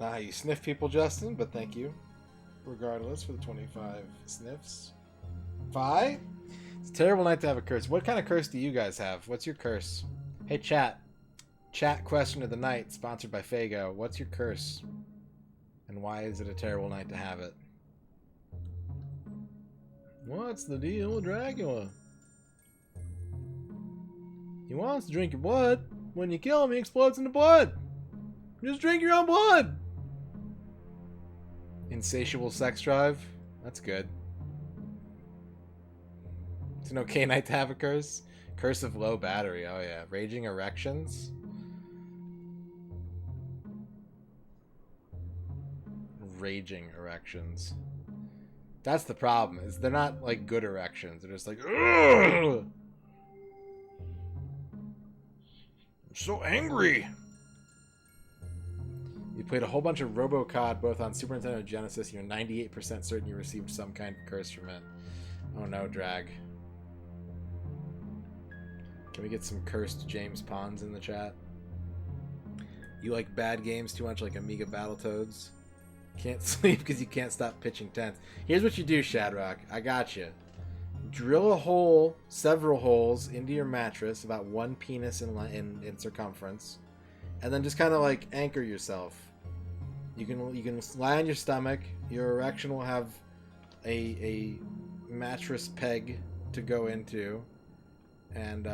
Not how you sniff people, Justin, but thank you. Regardless, for the 25 sniffs. 5? It's a terrible night to have a curse. What kind of curse do you guys have? What's your curse? Hey, chat. Chat question of the night, sponsored by Fago. What's your curse? And why is it a terrible night to have it? What's the deal with Dracula? He wants to drink your blood. When you kill him, he explodes into blood. Just drink your own blood. Insatiable sex drive? That's good. It's an okay night to have a curse. Curse of low battery. Oh yeah. Raging erections. Raging erections. That's the problem. Is they're not like good erections. They're just like, ugh! I'm so angry. You played a whole bunch of RoboCod both on Super Nintendo and Genesis, and you're 98% certain you received some kind of curse from it. Oh no, Drag. Can we get some cursed James Ponds in the chat? You like bad games too much, like Amiga Battletoads? Can't sleep because you can't stop pitching tents. Here's what you do, Shadrock. I got you. Drill a hole, several holes, into your mattress, about 1 penis in circumference, and then just kind of like anchor yourself. You can lie on your stomach. Your erection will have a mattress peg to go into, and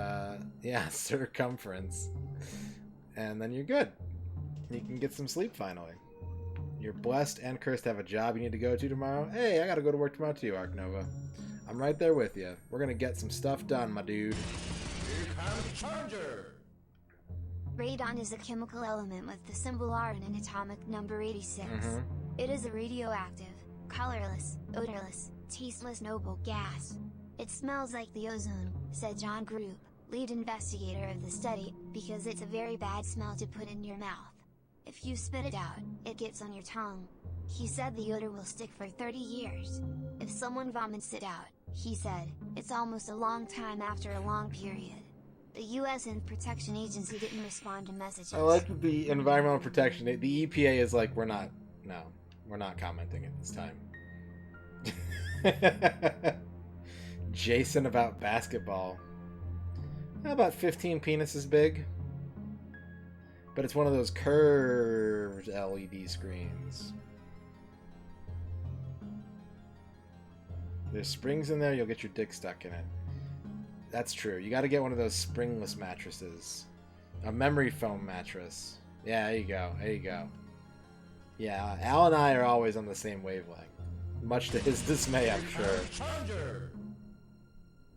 yeah, circumference, and then you're good. You can get some sleep finally. You're blessed and cursed to have a job you need to go to tomorrow. Hey, I gotta go to work tomorrow too, Ark Nova. I'm right there with you. We're gonna get some stuff done, my dude. Here comes Charger. Radon is a chemical element with the symbol R and an atomic number 86. It is a radioactive, colorless, odorless, tasteless noble gas. It smells like the ozone, said John Group, lead investigator of the study, because it's a very bad smell to put in your mouth. If you spit it out, it gets on your tongue. He said the odor will stick for 30 years. If someone vomits it out, he said, it's almost a long time after a long period. The U.S. Protection Agency didn't respond to messages. I like that the Environmental Protection, the EPA is like, we're not commenting at this time. Jason about basketball. About 15 penises big. But it's one of those curved LED screens. There's springs in there, you'll get your dick stuck in it. That's true. You got to get one of those springless mattresses. A memory foam mattress. Yeah, there you go. There you go. Yeah, Al and I are always on the same wavelength. Much to his dismay, I'm sure.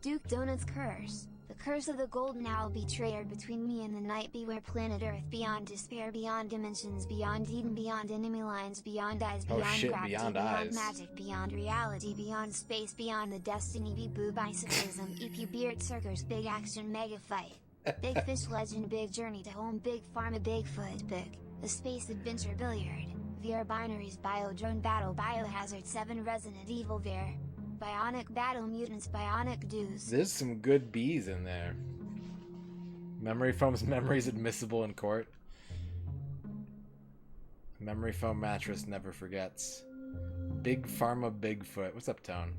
Duke Donut's curse. The curse of the golden owl betrayer between me and the night. Beware planet Earth, beyond despair, beyond dimensions, beyond Eden, beyond enemy lines, beyond eyes, beyond gravity, beyond eyes, magic, beyond reality, beyond space, beyond the destiny, be-boo, bicyclism, EP beard circus, big action, mega fight. Big fish legend, big journey to home, big pharma, Bigfoot, big. The space adventure billiard. VR binaries, bio drone battle, biohazard 7 Resident Evil VR. Bionic battle mutants, bionic dudes. There's some good bees in there. Memory foam's memories admissible in court. Memory foam mattress never forgets. Big Pharma Bigfoot. What's up, Tone?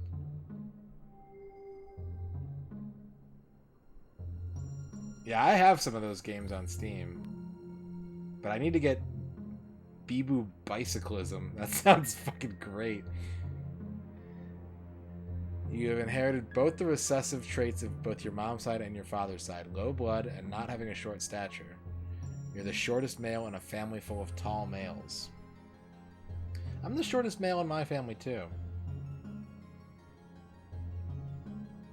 Yeah, I have some of those games on Steam. But I need to get Bee-Boo Bicyclism. That sounds fucking great. You have inherited both the recessive traits of both your mom's side and your father's side. Low blood and not having a short stature. You're the shortest male in a family full of tall males. I'm the shortest male in my family, too.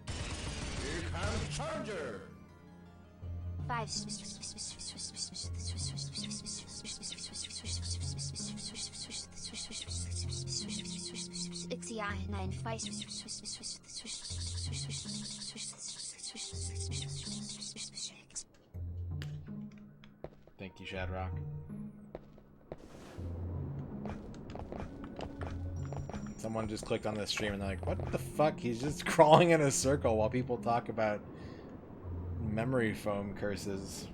Here comes Charger. 5 9 Thank you, Shadrock. Someone just clicked on this stream and they're like, what the fuck? He's just crawling in a circle while people talk about memory foam curses.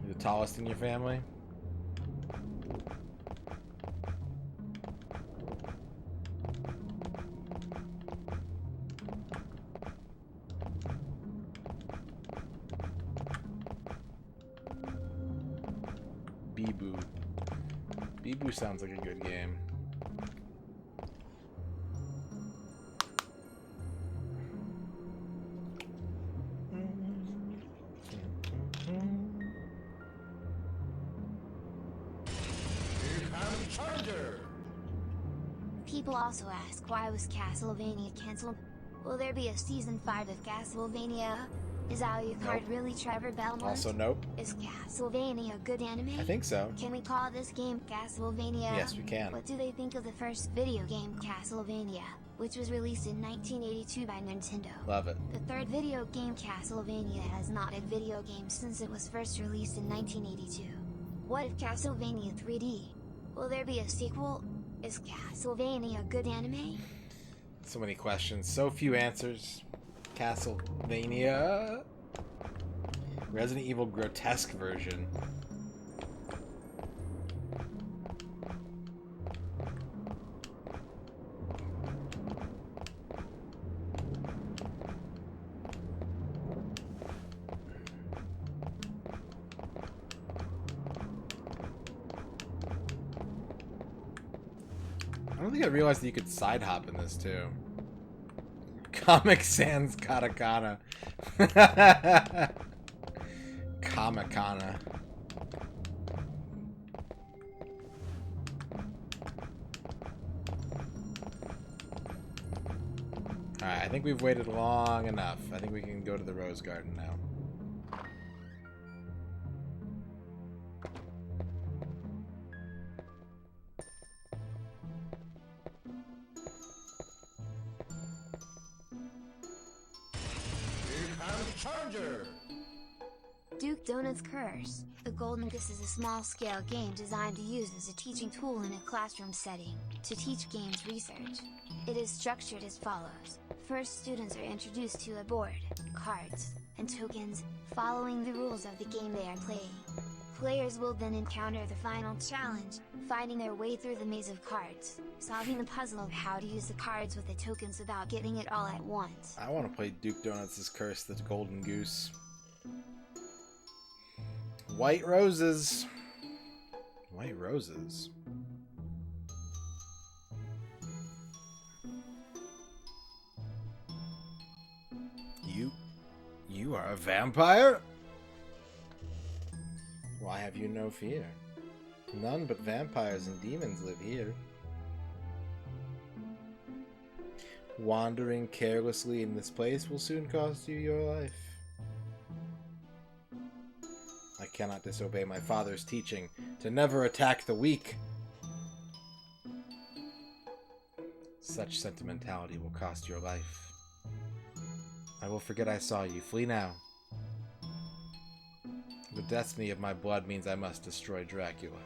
You're the tallest in your family? Bee-Boo. Bee-Boo sounds like a good game. People also ask, why was Castlevania cancelled? Will there be a season 5 of Castlevania? Is Alucard really Trevor Belmont? Also, nope. Is Castlevania a good anime? I think so. Can we call this game Castlevania? Yes, we can. What do they think of the first video game, Castlevania, which was released in 1982 by Nintendo? Love it. The third video game, Castlevania, has not a video game since it was first released in 1982. What if Castlevania 3D? Will there be a sequel? Is Castlevania a good anime? So many questions, so few answers. Castlevania. Resident Evil grotesque version. I don't think I realized that you could side hop in this too. Comic Sans Katakana. Kamikana. Alright, I think we've waited long enough. I think we can go to the Rose Garden now. Charger. Duke Donut's Curse. The Golden Disc is a small-scale game designed to use as a teaching tool in a classroom setting, to teach games research. It is structured as follows. First, students are introduced to a board, cards, and tokens, following the rules of the game they are playing. Players will then encounter the final challenge, finding their way through the maze of cards, solving the puzzle of how to use the cards with the tokens without getting it all at once. I want to play Duke Donuts' Curse the Golden Goose. White roses. White roses. You are a vampire? Why have you no fear? None but vampires and demons live here. Wandering carelessly in this place will soon cost you your life. I cannot disobey my father's teaching to never attack the weak. Such sentimentality will cost your life. I will forget I saw you. Flee now. The destiny of my blood means I must destroy Dracula.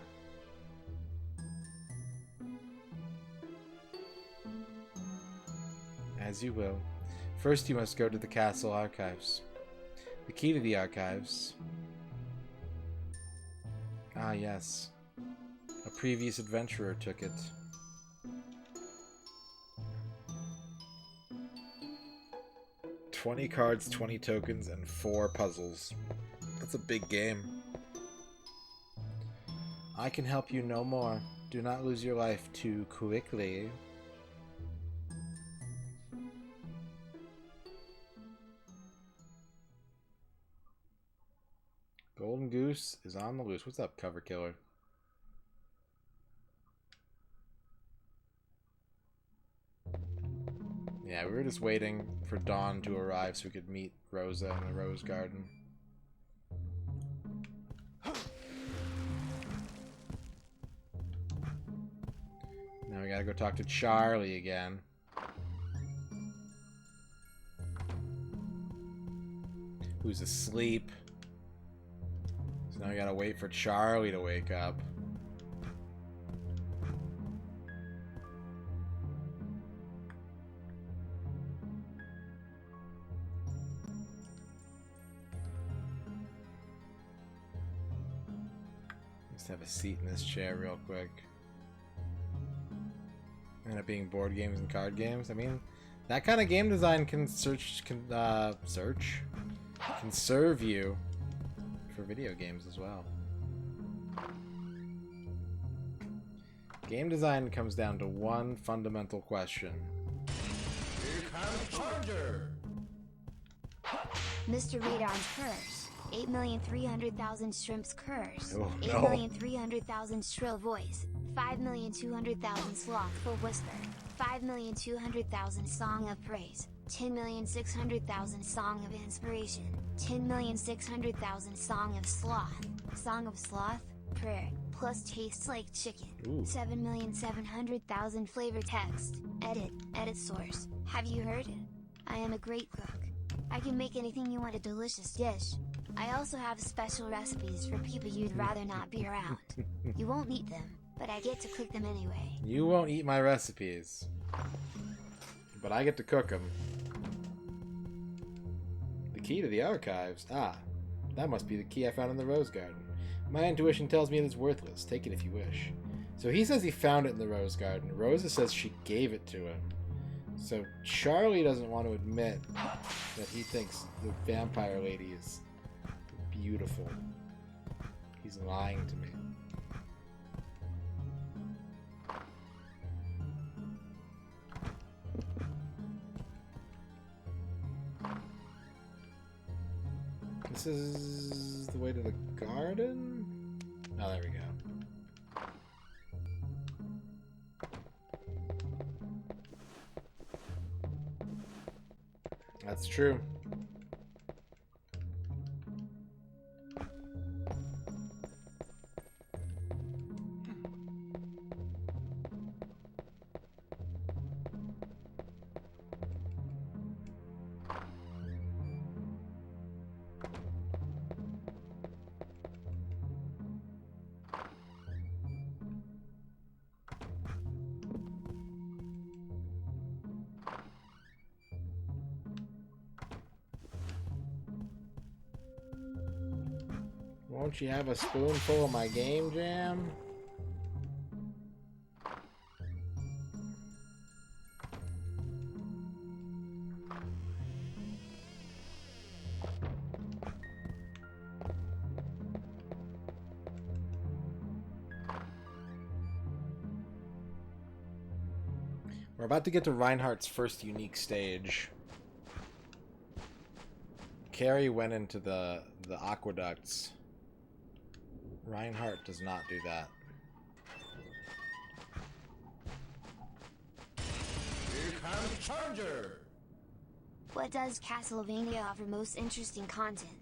As you will. First you must go to the castle archives. The key to the archives. Ah, yes. A previous adventurer took it. "20 cards, 20 tokens, and 4 puzzles. That's a big game. I can help you no more. Do not lose your life too quickly." Golden Goose is on the loose. What's up, cover killer? Yeah, we were just waiting for dawn to arrive so we could meet Rosa in the Rose Garden. Now we gotta go talk to Charlie again. Who's asleep. So now we gotta wait for Charlie to wake up. Just have a seat in this chair real quick. End up being board games and card games. I mean, that kind of game design can serve you for video games as well. Game design comes down to one fundamental question. Here comes Challenger! MisterRadon's curse. 8,300,000 shrimps curse. Oh, no. 8,300,000 shrill voice. 5,200,000 slothful whisper. 5,200,000 song of praise. 10,600,000 song of inspiration. 10,600,000 song of sloth. Song of sloth, prayer, plus tastes like chicken. 7,700,000 flavor text. Edit source. Have you heard it? I am a great cook. I can make anything you want a delicious dish. I also have special recipes for people you'd rather not be around. You won't eat them, but I get to cook them anyway. You won't eat my recipes, but I get to cook them. The key to the archives? Ah, that must be the key I found in the Rose Garden. My intuition tells me it's worthless. Take it if you wish. So he says he found it in the Rose Garden. Rosa says she gave it to him. So Charlie doesn't want to admit that he thinks the vampire lady is beautiful. He's lying to me. This is the way to the garden? Oh, there we go. That's true. Won't you have a spoonful of my game jam? We're about to get to Reinhardt's first unique stage. Carrie went into the aqueducts. Reinhardt does not do that. Here comes Challenger! What does Castlevania offer most interesting content?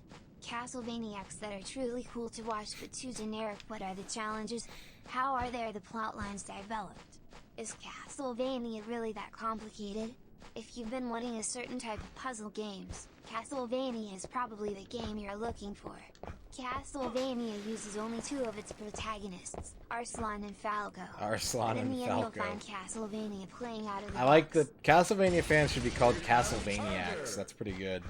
Castlevaniacs that are truly cool to watch but too generic. What are the challenges? How are the plot lines developed? Is Castlevania really that complicated? If you've been wanting a certain type of puzzle games, Castlevania is probably the game you're looking for. Castlevania uses only two of its protagonists, Arslan and Falco. Arslan and In the end, Falco. you'll find Castlevania playing out of the I like box. that Castlevania fans should be called Castlevaniacs. That's pretty good.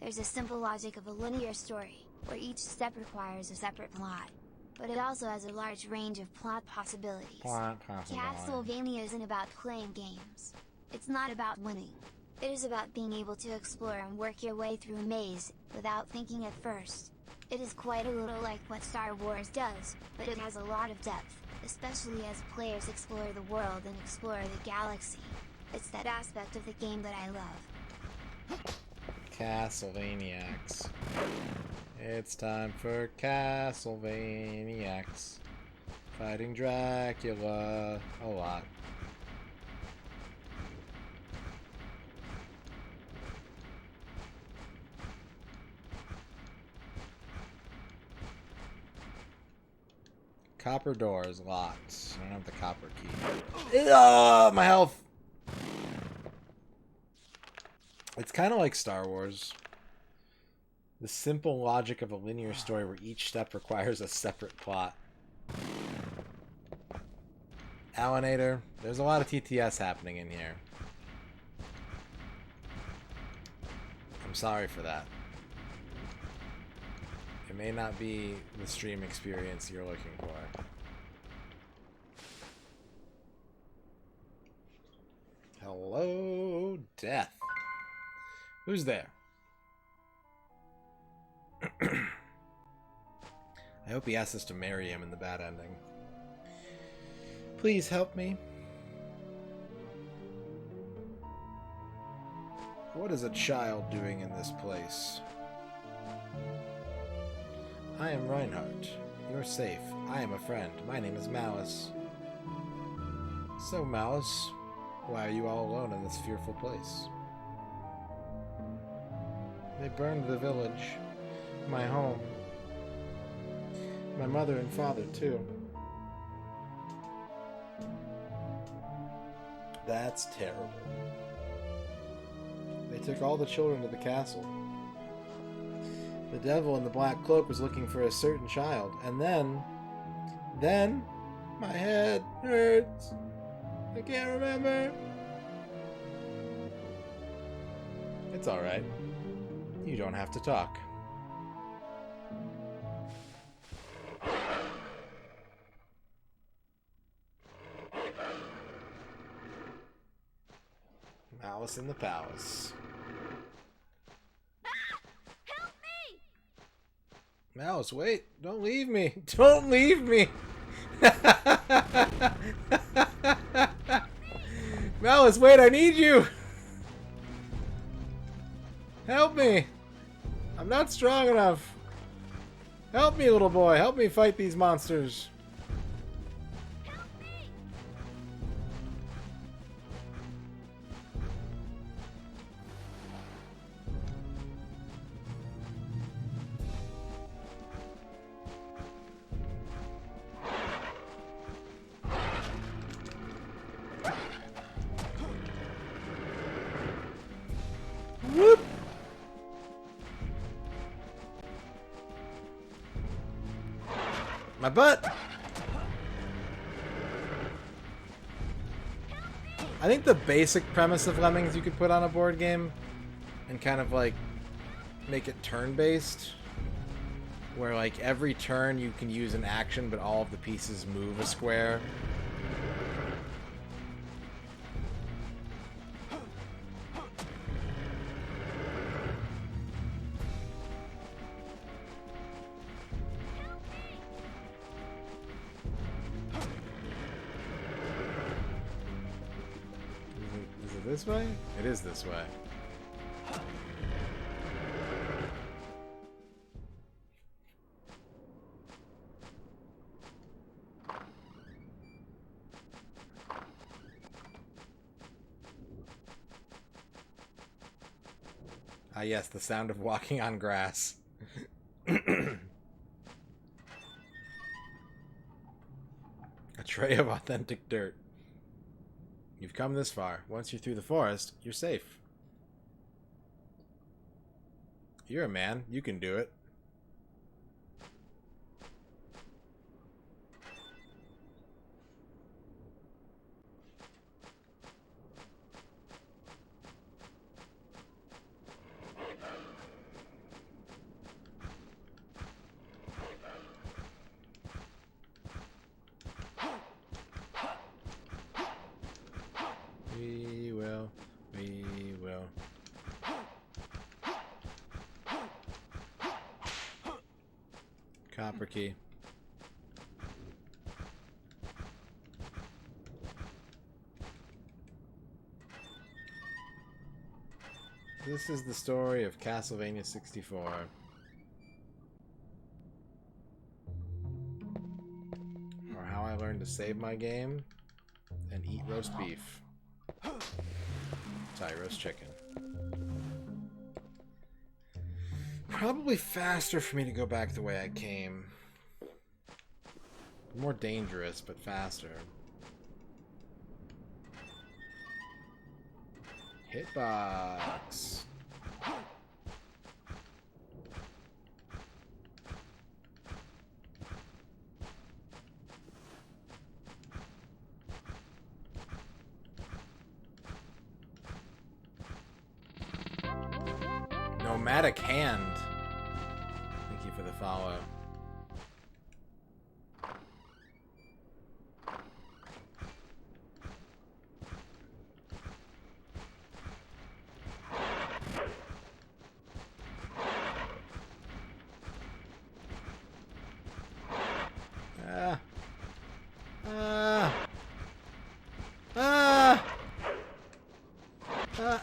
There's a simple logic of a linear story, where each step requires a separate plot. But it also has a large range of plot possibilities. Castlevania isn't about playing games. It's not about winning. It is about being able to explore and work your way through a maze, without thinking at first. It is quite a little like what Star Wars does, but it has a lot of depth, especially as players explore the world and explore the galaxy. It's that aspect of the game that I love. Castlevaniacs. It's time for Castlevaniacs. Fighting Dracula. A lot. Copper door is locked. I don't have the copper key. Oh, my health! It's kind of like Star Wars. The simple logic of a linear story where each step requires a separate plot. Alanator. There's a lot of TTS happening in here. I'm sorry for that. It may not be the stream experience you're looking for. Hello, Death. Who's there? I hope he asks us to marry him in the bad ending. Please help me. What is a child doing in this place? I am Reinhardt. You're safe. I am a friend. My name is Malice. So, Malice, why are you all alone in this fearful place? They burned the village. My home. My mother and father, too. That's terrible. They took all the children to the castle. The devil in the black cloak was looking for a certain child, and then, my head hurts. I can't remember. It's alright. You don't have to talk. Malice in the Palace. Help me! Malice, wait! Don't leave me! Don't leave me! Malice, wait! I need you! Help me! I'm not strong enough! Help me, little boy! Help me fight these monsters! Whoop! My butt! I think the basic premise of Lemmings you could put on a board game and kind of like make it turn-based where like every turn you can use an action, but all of the pieces move a square. Is it this way? It is this way. Ah, yes, the sound of walking on grass. A tray of authentic dirt. You've come this far. Once you're through the forest, you're safe. You're a man. You can do it. We will. We will. Copper key. This is the story of Castlevania 64. Or how I learned to save my game and eat roast beef. Sorry, roast chicken. Probably faster for me to go back the way I came. More dangerous, but faster. Hitbox. Nomadic hand. Thank you for the follow.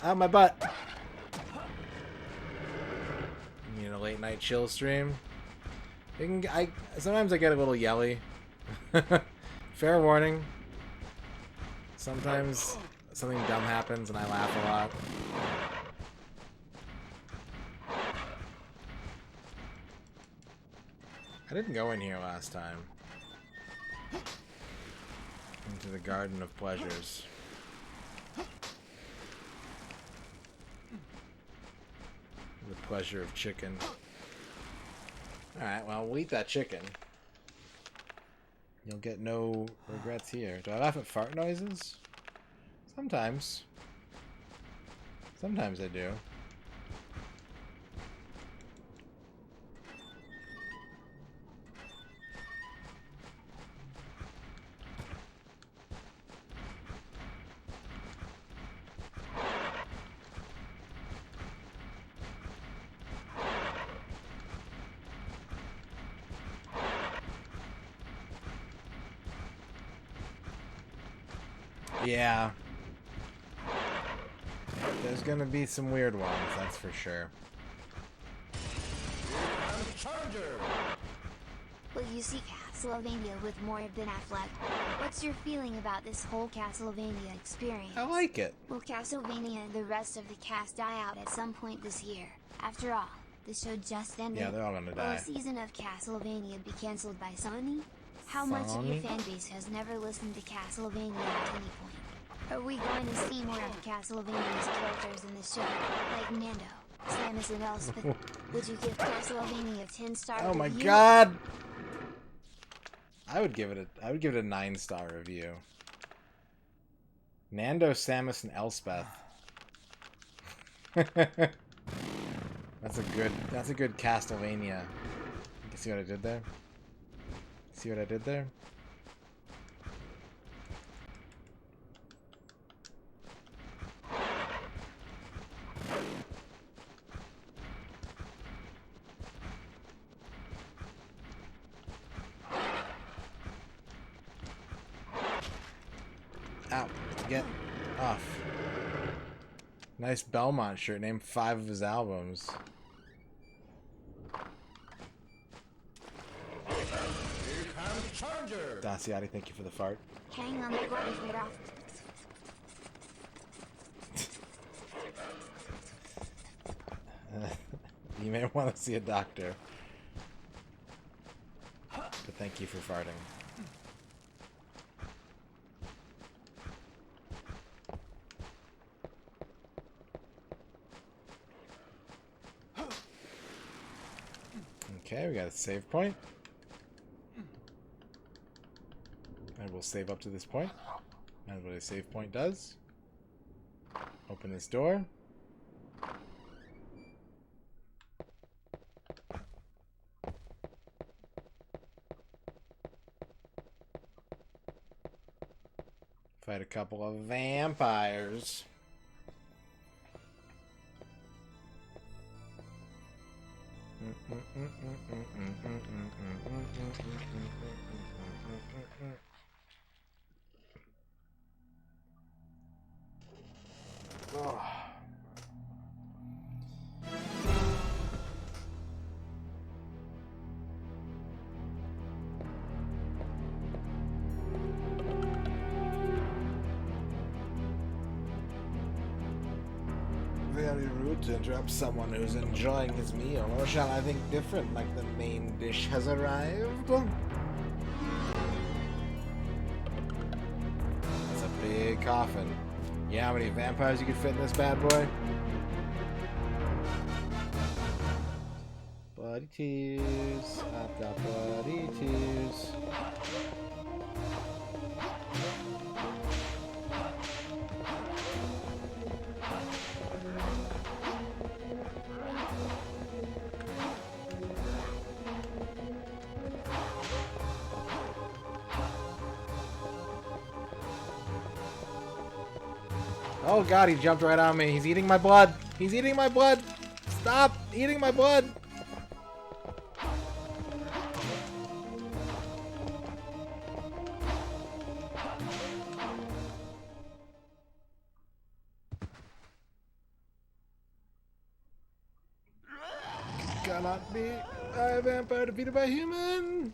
Out my butt. You know, late night chill stream. Sometimes I get a little yelly. Fair warning. Sometimes something dumb happens and I laugh a lot. I didn't go in here last time. Into the Garden of Pleasures. The pleasure of chicken. Alright, well, we'll eat that chicken. You'll get no regrets here. Do I laugh at fart noises? Sometimes. Sometimes I do. Yeah. There's gonna be some weird ones, that's for sure. Will you see Castlevania with more of Ben Affleck? What's your feeling about this whole Castlevania experience? I like it. Will Castlevania and the rest of the cast die out at some point this year? After all, the show just ended. Yeah, they're all gonna Will die. a season of Castlevania be cancelled by Sony? How much of your fan base has never listened to Castlevania at any point? Are we going to see more of Castlevania's characters in the show, like Nando, Samus, and Elspeth? Would you give Castlevania a 10-star review? Oh my god! I would give it a 9-star review. Nando, Samus, and Elspeth. That's a good Castlevania You see what I did there? See what I did there? Ow. Get off. Nice Belmont shirt. Named 5 of his albums. Here comes Challenger. Daciati, thank you for the fart. Hang on, they're going to get off. You may want to see a doctor. But thank you for farting. Okay, we got a save point. And we'll save up to this point. That's what a save point does. Open this door. Fight a couple of vampires. Oh. Very rude to interrupt someone who's enjoying his meal, or shall I think different, like the main dish has arrived? That's a big coffin. You know how many vampires you could fit in this bad boy? Bloody tears. I've got bloody tears. Oh god, he jumped right on me. He's eating my blood. He's eating my blood. Stop eating my blood. Cannot be a vampire defeated by a human.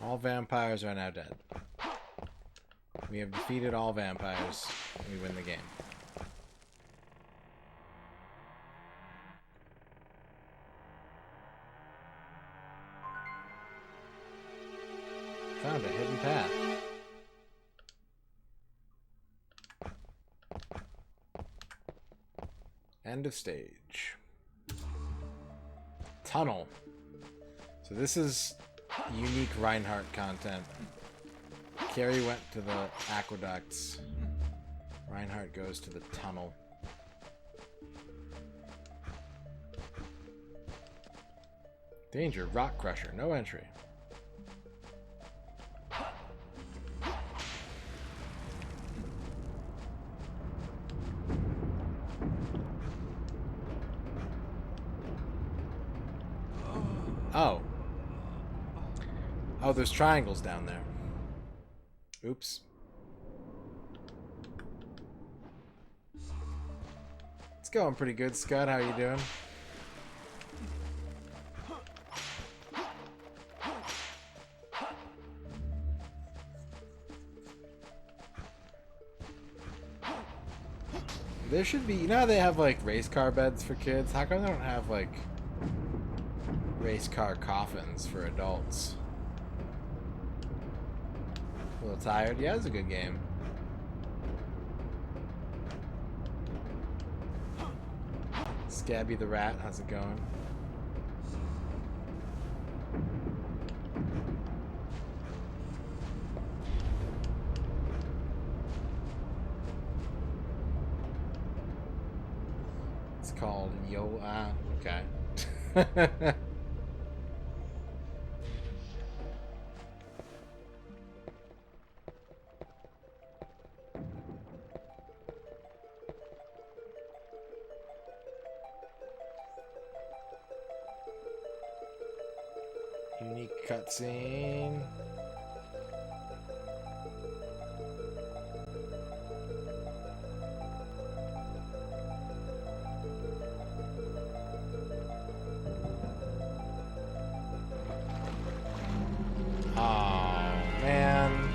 All vampires are now dead. We have defeated all vampires. We win the game. Found a hidden path. End of stage. Tunnel. So this is unique Reinhardt content. Carrie went to the aqueducts. Reinhardt goes to the tunnel. Danger, rock crusher, no entry. Oh. Oh, there's triangles down there. Oops. It's going pretty good, Scott. How you doing? There should be, you know how they have like race car beds for kids? How come they don't have like race car coffins for adults? A little tired? Yeah, it's a good game. Scabby the Rat, how's it going? It's called Yo. Okay. Unique cutscene. Oh, man.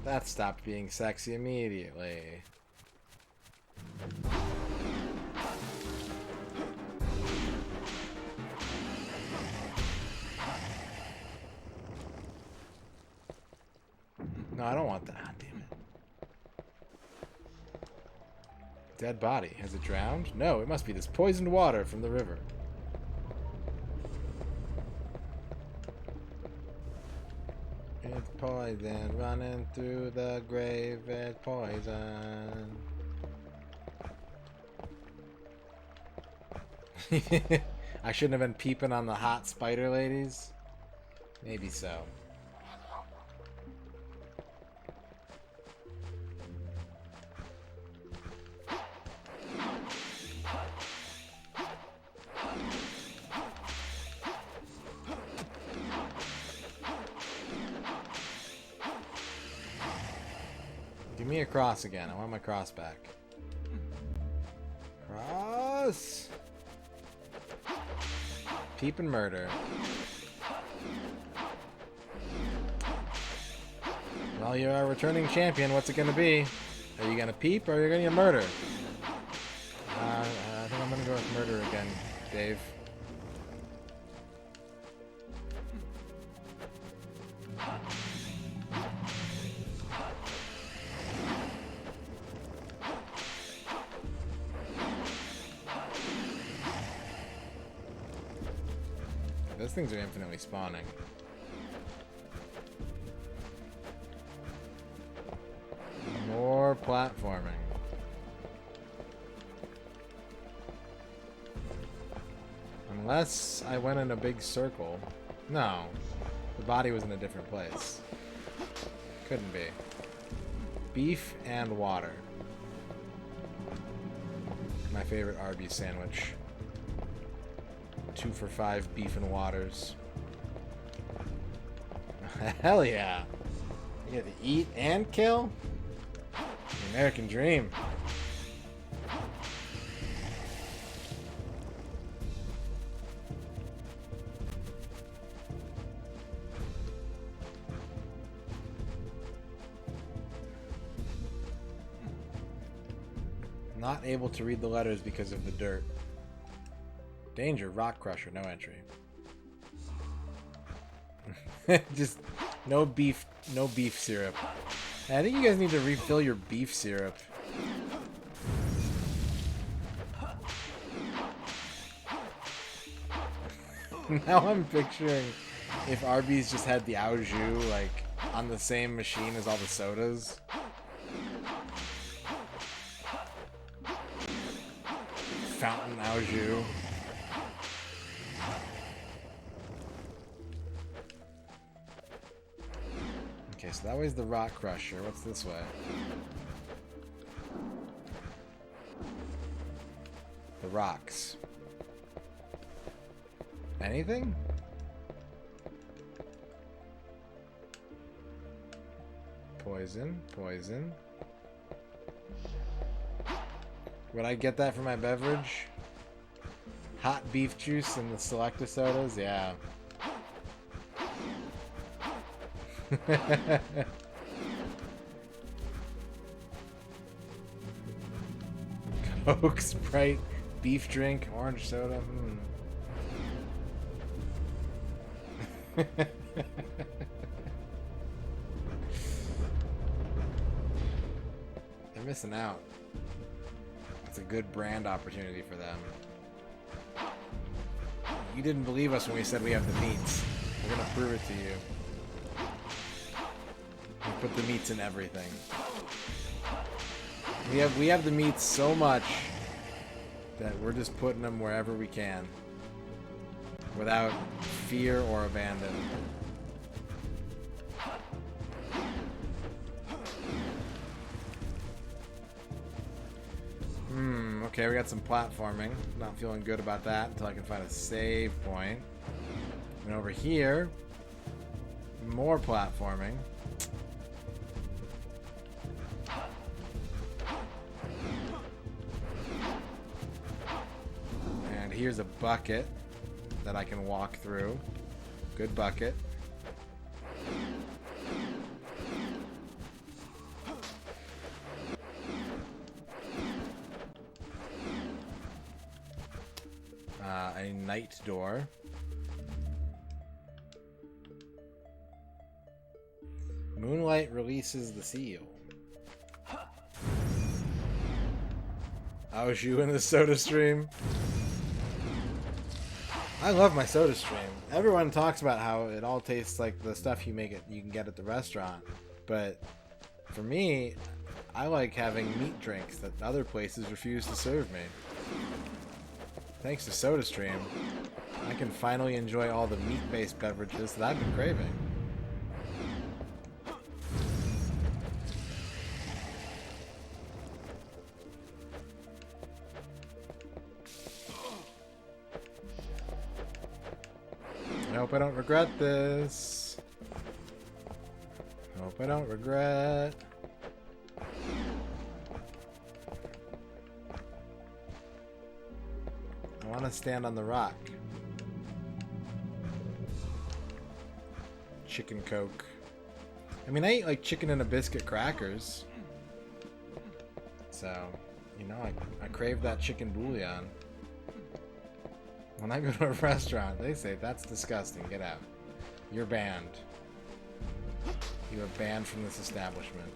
That stopped being sexy immediately. No, I don't want that. Ah, damn it. Dead body. Has it drowned? No, it must be this poisoned water from the river. It's poison running through the grave. It's poison. I shouldn't have been peeping on the hot spider ladies. Maybe so. Give me a cross again. I want my cross back. Cross! Peep and murder. Well, you're our returning champion. What's it gonna be? Are you gonna peep or are you gonna murder? I think I'm gonna go with murder again, Dave. Those things are infinitely spawning. More platforming. Unless I went in a big circle. No. The body was in a different place. Couldn't be. Beef and water. My favorite Arby's sandwich. 2 for $5 beef and waters. Hell yeah. You get to eat and kill? The American dream. Not able to read the letters because of the dirt. Danger, rock crusher, no entry. Just no beef syrup. I think you guys need to refill your beef syrup. Now I'm picturing if Arby's just had the au jus like on the same machine as all the sodas. Fountain au jus. Okay, so that way's the rock crusher. What's this way? The rocks. Anything? Poison, poison. Would I get that for my beverage? Hot beef juice and the Selecta sodas? Yeah. Coke, Sprite, beef drink, orange soda. They're missing out. It's a good brand opportunity for them. You didn't believe us when we said we have the meats. We're gonna prove it to you. We put the meats in everything. We have the meats so much that we're just putting them wherever we can, without fear or abandon. Okay, we got some platforming. Not feeling good about that until I can find a save point. And over here, more platforming. And here's a bucket that I can walk through. Good bucket. A night door. Moonlight releases the seal. I was you in the soda stream. I love my soda stream. Everyone talks about how it all tastes like the stuff you can get at the restaurant. But for me, I like having meat drinks that other places refuse to serve me. Thanks to SodaStream, I can finally enjoy all the meat-based beverages that I've been craving. I hope I don't regret this. I hope I don't regret. I want to stand on the rock. Chicken Coke. I mean, I eat like chicken and a biscuit crackers. So, you know, I crave that chicken bouillon. When I go to a restaurant, they say, that's disgusting, get out. You're banned. You are banned from this establishment.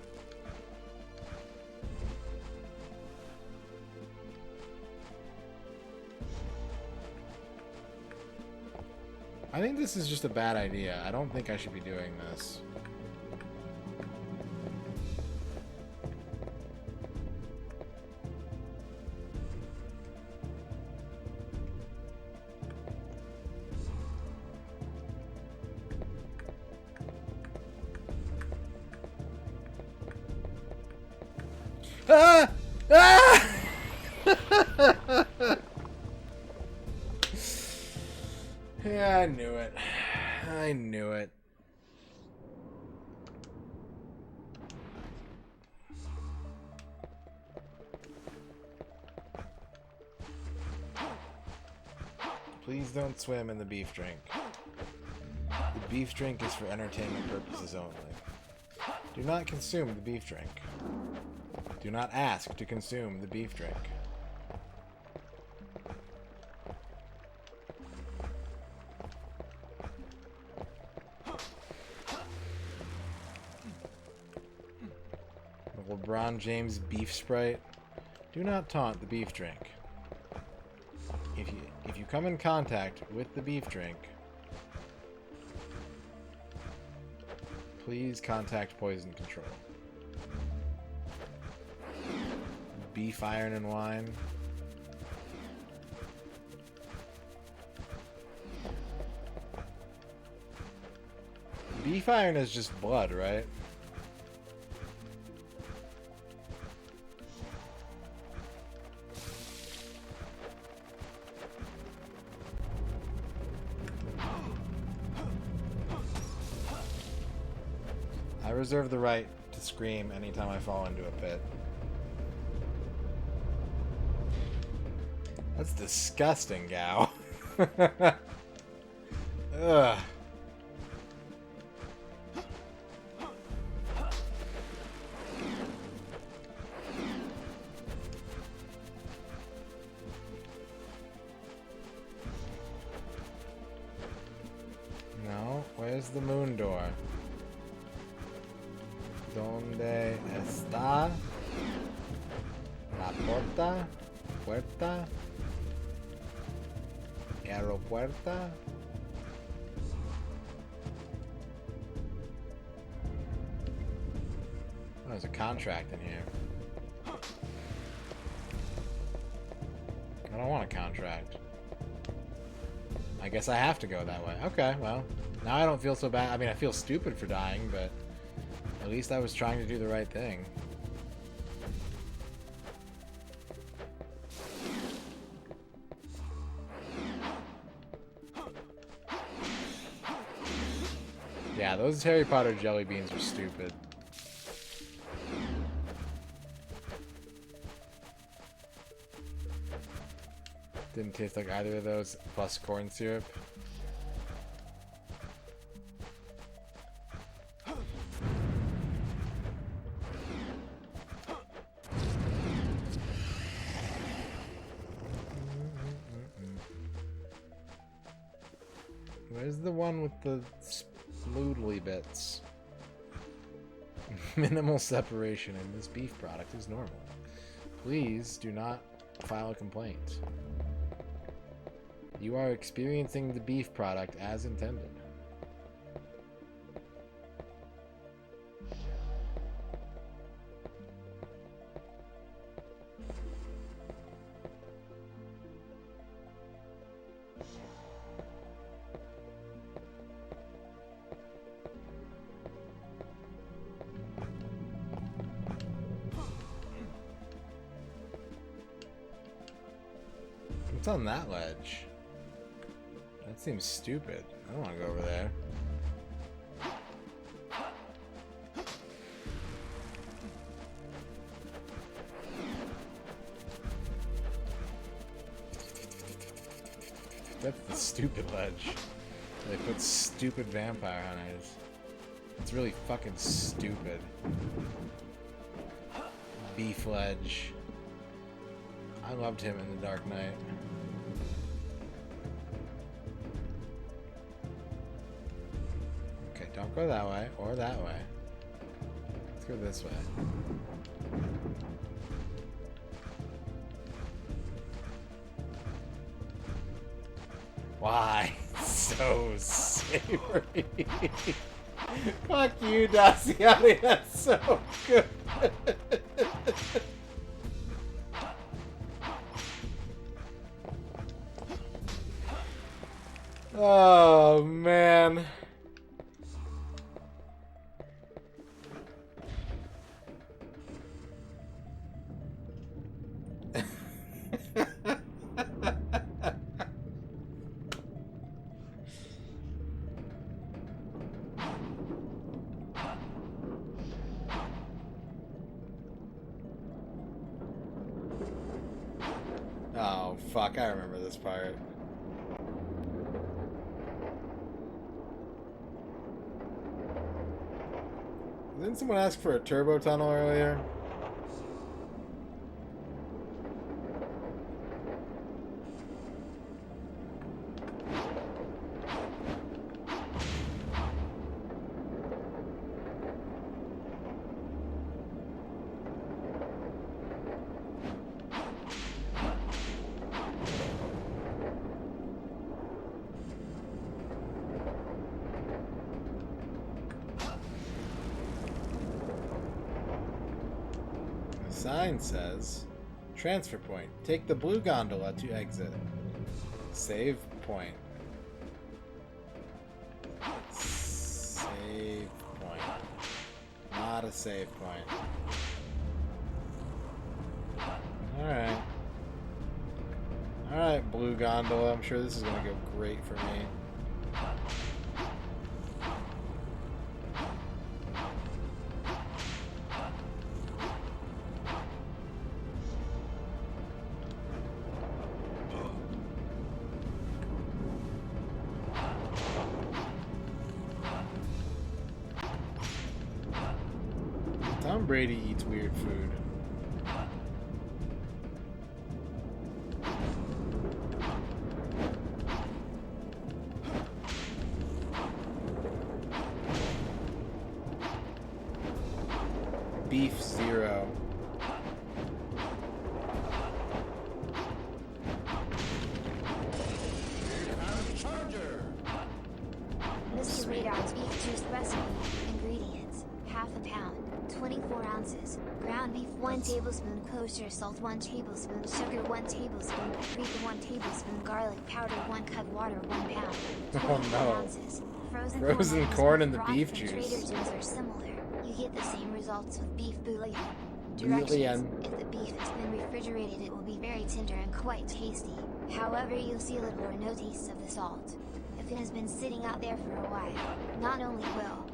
I think this is just a bad idea. I don't think I should be doing this. Ah! Ah! Yeah, I knew it. I knew it. Please don't swim in the beef drink. The beef drink is for entertainment purposes only. Do not consume the beef drink. Do not ask to consume the beef drink. LeBron James beef Sprite. Do not taunt the beef drink. If you come in contact with the beef drink, please contact Poison Control. Beef iron and wine. Beef iron is just blood, right? I reserve the right to scream anytime I fall into a pit. That's disgusting, Gao. Ugh. the moon door? ¿Dónde está la puerta? Puerta? Aeropuerta? Oh, there's a contract in here. I don't want a contract. I guess I have to go that way. Okay, well, now I don't feel so bad. I mean, I feel stupid for dying, but at least I was trying to do the right thing. Yeah, those Harry Potter jelly beans are stupid. Didn't taste like either of those, plus corn syrup. Where's the one with the sploodly bits? Minimal separation in this beef product is normal. Please do not file a complaint. You are experiencing the beef product as intended. What's on that ledge? That seems stupid. I don't want to go over there. That's the stupid ledge. They put stupid vampire hunters. It's really fucking stupid. Beef ledge. I loved him in The Dark Knight. Okay, don't go that way or that way. Let's go this way. Why? So savory. Fuck you, Daciani. That's so good. Oh, man. Oh, fuck. I remember this part. Didn't someone ask for a turbo tunnel earlier? Sign says, transfer point. Take the blue gondola to exit. Save point. Save point. Not a save point. Alright. Alright, blue gondola. I'm sure this is going to go great for me. Tom Brady eats weird food. beef 0. MisterRadon's beef juice recipe. Ingredients: half a pound, 24 ounces, ground beef 1 tablespoon, kosher salt 1 tablespoon, sugar 1 tablespoon, paprika 1 tablespoon, garlic powder 1 cup, water 1 pound, 24 ounces. Frozen corn in the broth beef from juice. Trader Joe's are similar. You get the same results with beef bouillon. Bouillon. Directions: if the beef has been refrigerated, it will be very tender and quite tasty. However, you'll see little or no taste of the salt. If it has been sitting out there for a while, not only will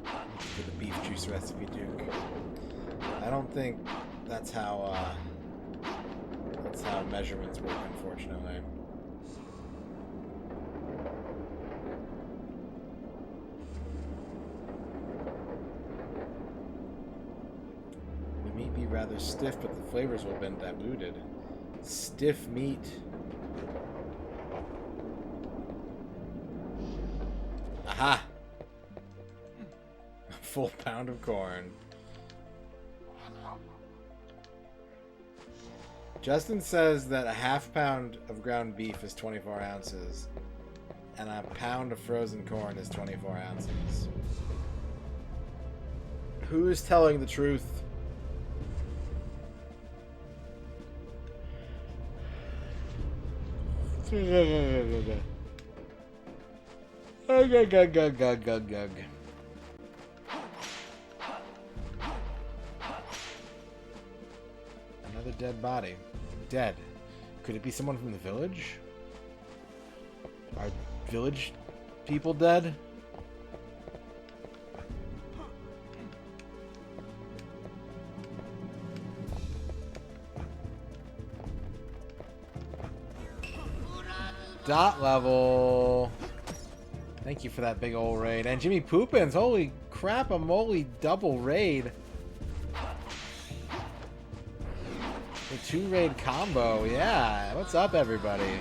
For the beef juice recipe, Duke. I don't think that's how measurements work, unfortunately. The meat be rather stiff, but the flavors will have been diluted. Stiff meat. Aha! A full pound of corn. Justin says that a half pound of ground beef is 24 ounces, and a pound of frozen corn is 24 ounces. Who is telling the truth? Gug. Another dead body. Dead. Could it be someone from the village? Are village people dead? Dot level. Thank you for that big old raid. And Jimmy Poopins, holy crap, a moly double raid. The 2-raid combo, yeah. What's up, everybody?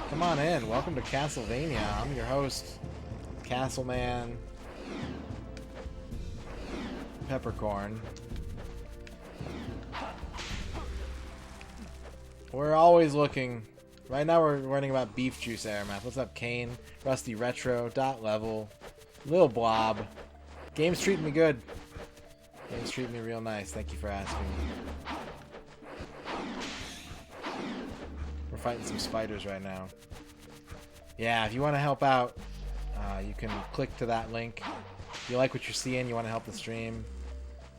Come on in. Welcome to Castlevania. I'm your host, Castleman Peppercorn. We're always looking. Right now we're learning about beef juice aromath. What's up, Kane? Rusty Retro, Dot Level, Lil Blob. Game's treating me good. Game's treating me real nice. Thank you for asking. We're fighting some spiders right now. Yeah, if you want to help out, you can click to that link. If you like what you're seeing, you want to help the stream,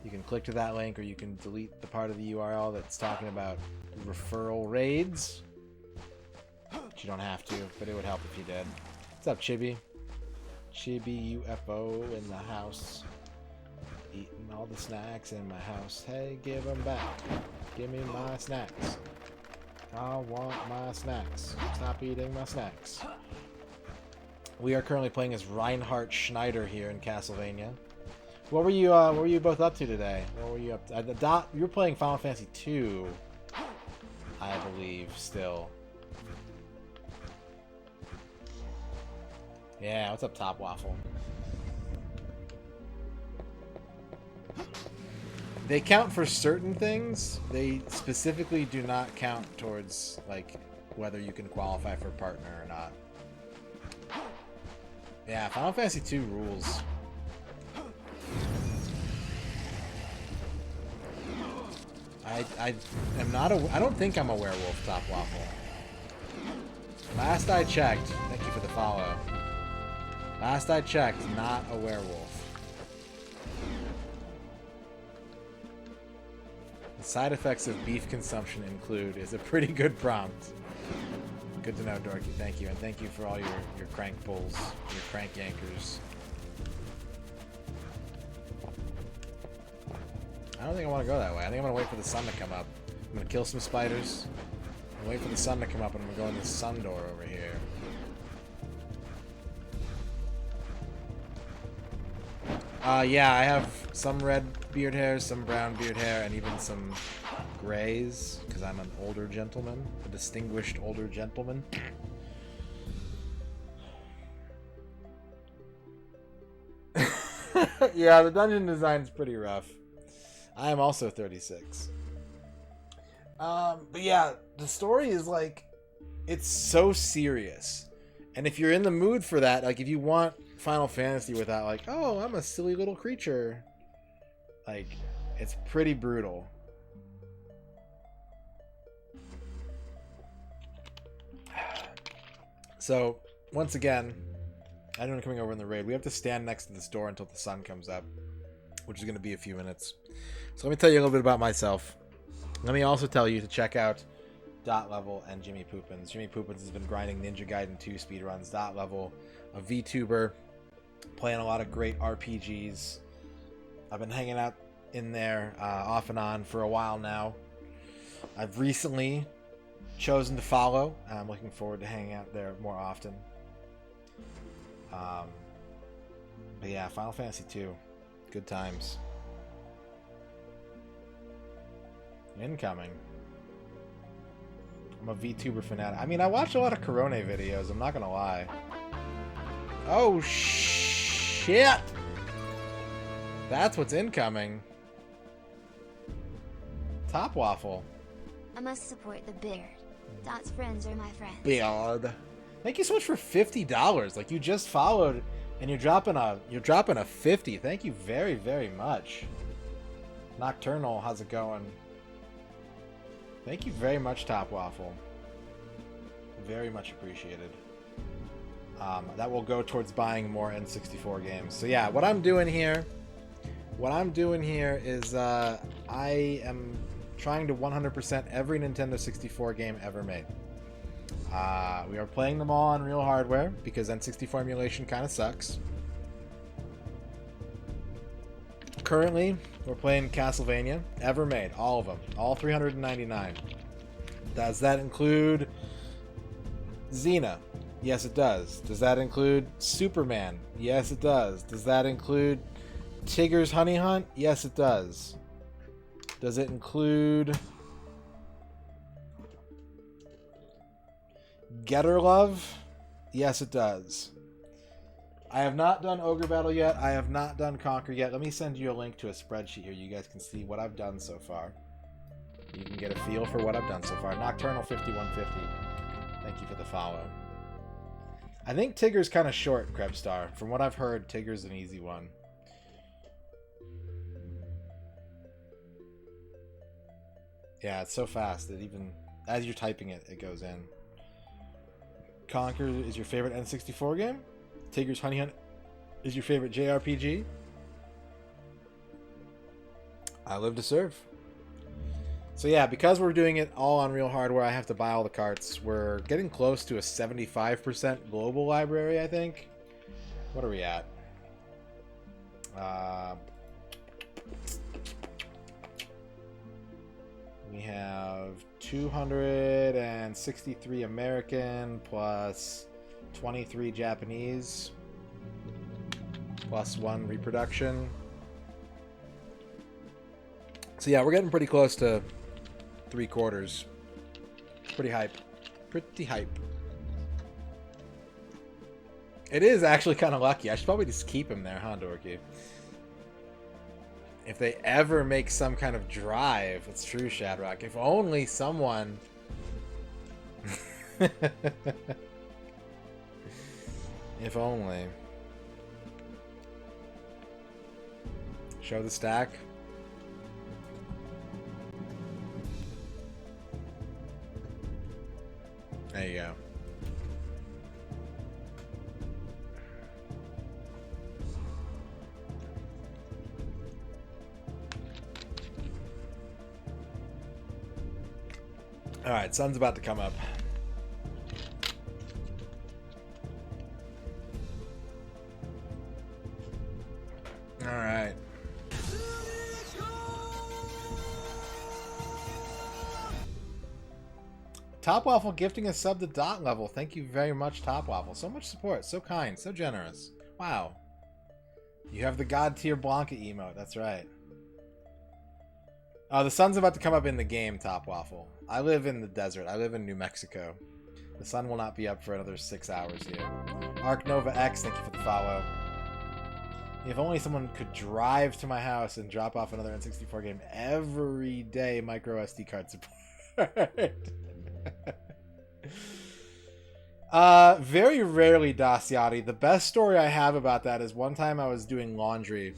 you can click to that link, or you can delete the part of the URL that's talking about referral raids. But you don't have to, but it would help if you did. What's up, Chibi? Chibi UFO in the house. Eating all the snacks in my house. Hey, give them back. Give me my snacks. I want my snacks. Stop eating my snacks. We are currently playing as Reinhard Schneider here in Castlevania. What were you both up to today? What were you up to? Dot, you were playing Final Fantasy 2, I believe, still. Yeah, what's up, Top Waffle? They count for certain things. They specifically do not count towards, like, whether you can qualify for partner or not. Yeah, Final Fantasy 2 rules. I am not a... I don't think I'm a werewolf, Top Waffle. Last I checked... Thank you for the follow. Last I checked, not a werewolf. The side effects of beef consumption include is a pretty good prompt. Good to know, Dorky. Thank you. And thank you for all your crank pulls, your crank yankers. I don't think I want to go that way. I think I'm going to wait for the sun to come up. I'm going to kill some spiders. I'm going to wait for the sun to come up, and I'm going to go in the sun door over here. Yeah, I have some red beard hair, some brown beard hair, and even some grays, because I'm an older gentleman, a distinguished older gentleman. Yeah, the dungeon design's pretty rough. I am also 36. But yeah, the story is like, it's so serious. And if you're in the mood for that, like if you want Final Fantasy without like, oh, I'm a silly little creature, like, it's pretty brutal. So, once again, anyone coming over in the raid, we have to stand next to this door until the sun comes up, which is going to be a few minutes. So let me tell you a little bit about myself. Let me also tell you to check out Dot Level and Jimmy Poopins. Jimmy Poopins has been grinding Ninja Gaiden 2 speedruns. Dot Level, a VTuber, playing a lot of great RPGs. I've been hanging out in there off and on for a while now. I've recently chosen to follow, and I'm looking forward to hanging out there more often. But yeah, Final Fantasy 2. Good times. Incoming. I'm a VTuber fanatic. I mean, I watch a lot of Corone videos, I'm not gonna lie. Oh, shit! That's what's incoming. Top Waffle. I must support the beard. Dot's friends are my friends. Beard. Thank you so much for $50. Like, you just followed and you're dropping a 50. Thank you very, very much. Nocturnal, how's it going? Thank you very much, Top Waffle. Very much appreciated. That will go towards buying more N64 games. So yeah, what I'm doing here is I am trying to 100% every Nintendo 64 game ever made. We are playing them all on real hardware because N64 emulation kind of sucks. Currently, we're playing Castlevania, ever made, all of them, all 399. Does that include Xena? Yes, it does. Does that include Superman? Yes, it does. Does that include Tigger's Honey Hunt? Yes, it does. Does it include Getter Love? Yes, it does. I have not done Ogre Battle yet. I have not done Conquer yet. Let me send you a link to a spreadsheet here. You guys can see what I've done so far. You can get a feel for what I've done so far. Nocturnal 5150. Thank you for the follow. I think Tigger's kind of short, Krebstar. From what I've heard, Tigger's an easy one. Yeah, it's so fast that even as you're typing it, it goes in. Conquer is your favorite N64 game? Tigger's Honey Hunt is your favorite JRPG? I live to serve. So yeah, because we're doing it all on real hardware, I have to buy all the carts. We're getting close to a 75% global library, I think. What are we at? We have 263 American plus 23 Japanese plus 1 reproduction. So yeah, we're getting pretty close to 3/4. Pretty hype. Pretty hype. It is actually kind of lucky. I should probably just keep him there, huh, Dorky? If they ever make some kind of drive, it's true, Shadrock. If only someone... If only. Show the stack. There you go. Alright, sun's about to come up. Alright. Top Waffle gifting a sub to Dot Level. Thank you very much, Top Waffle. So much support, so kind, so generous. Wow. You have the God tier Blanca emote, that's right. The sun's about to come up in the game, Top Waffle. I live in the desert. I live in New Mexico. The sun will not be up for another 6 hours here. Arc Nova X, thank you for the follow. If only someone could drive to my house and drop off another N64 game every day. Micro SD card support. Very rarely, Daciati. The best story I have about that is one time I was doing laundry,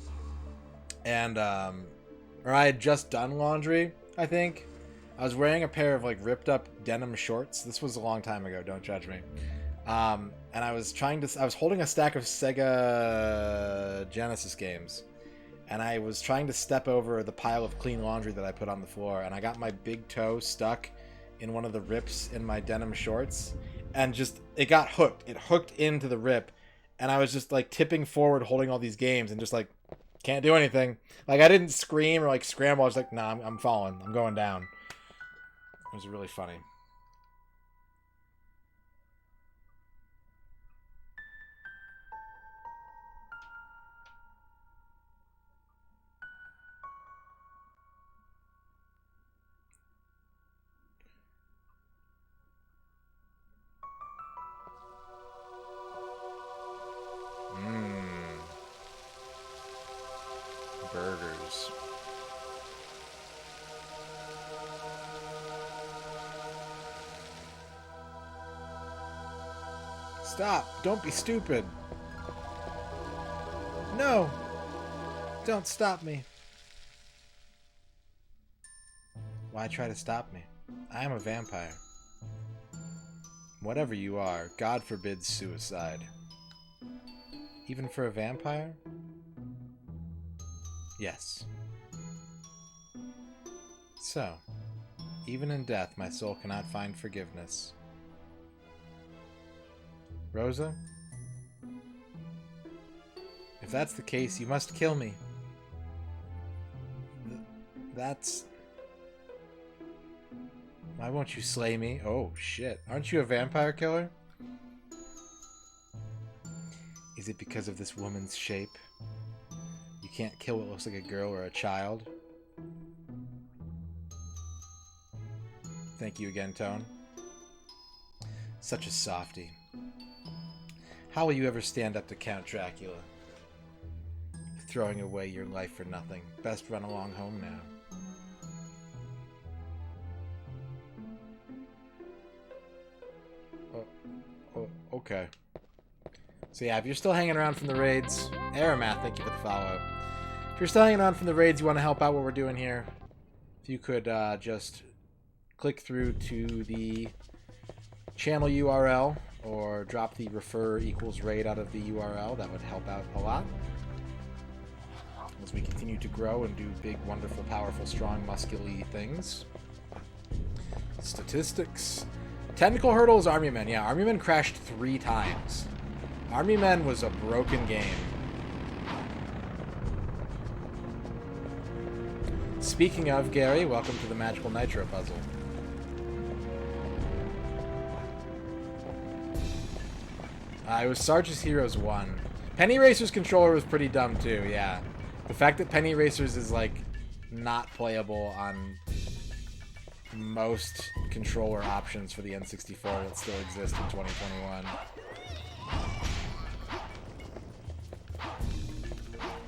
and or I had just done laundry, I think. I was wearing a pair of like ripped up denim shorts. This was a long time ago, don't judge me. And I was holding a stack of Sega Genesis games, and I was trying to step over the pile of clean laundry that I put on the floor, and I got my big toe stuck in one of the rips in my denim shorts, and just, it got hooked. It hooked into the rip, and I was just like tipping forward holding all these games and just like, can't do anything. Like, I didn't scream or like scramble. I was like, nah, I'm falling. I'm going down. It was really funny. Burgers. Stop! Don't be stupid! No! Don't stop me! Why try to stop me? I am a vampire. Whatever you are, God forbids suicide. Even for a vampire? Yes. So, even in death, my soul cannot find forgiveness. Rosa? If that's the case, you must kill me. That's... Why won't you slay me? Oh, shit. Aren't you a vampire killer? Is it because of this woman's shape? You can't kill what looks like a girl or a child? Thank you again, Tone. Such a softie. How will you ever stand up to Count Dracula? Throwing away your life for nothing. Best run along home now. Okay. So yeah, if you're still hanging around from the raids, Aramath, thank you for the follow. If you're still hanging around from the raids, you want to help out what we're doing here, if you could just click through to the channel URL or drop the refer equals raid out of the URL, that would help out a lot. As we continue to grow and do big, wonderful, powerful, strong, muscular things. Statistics. Technical hurdle is Army Men. Yeah, Army Men crashed 3 times. Army Men was a broken game. Speaking of, Gary, welcome to the Magical Nitro puzzle. It was Sarge's Heroes 1. Penny Racer's controller was pretty dumb too, yeah. The fact that Penny Racer's is, like, not playable on most controller options for the N64 that still exist in 2021.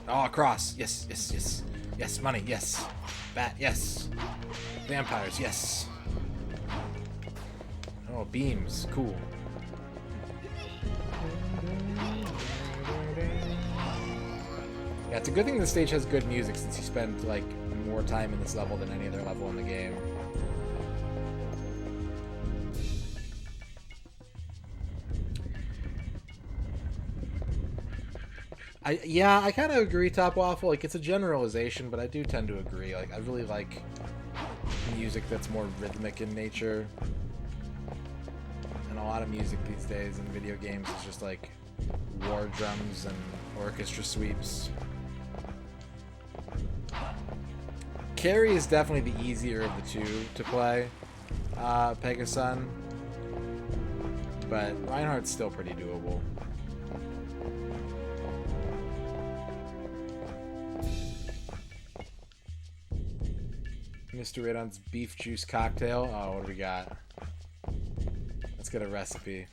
Oh, cross. Yes, yes, yes. Yes, money, yes. Bat, yes. Vampires, yes. Oh, beams, cool. Yeah, it's a good thing the stage has good music since you spend, like, more time in this level than any other level in the game. I kind of agree, Top Waffle. Like, it's a generalization, but I do tend to agree. Like, I really like music that's more rhythmic in nature. And a lot of music these days in video games is just, like, war drums and orchestra sweeps. Carrie is definitely the easier of the two to play, Pegasun. But Reinhardt's still pretty doable. MisterRadon's beef juice cocktail. Oh, what do we got? Let's get a recipe.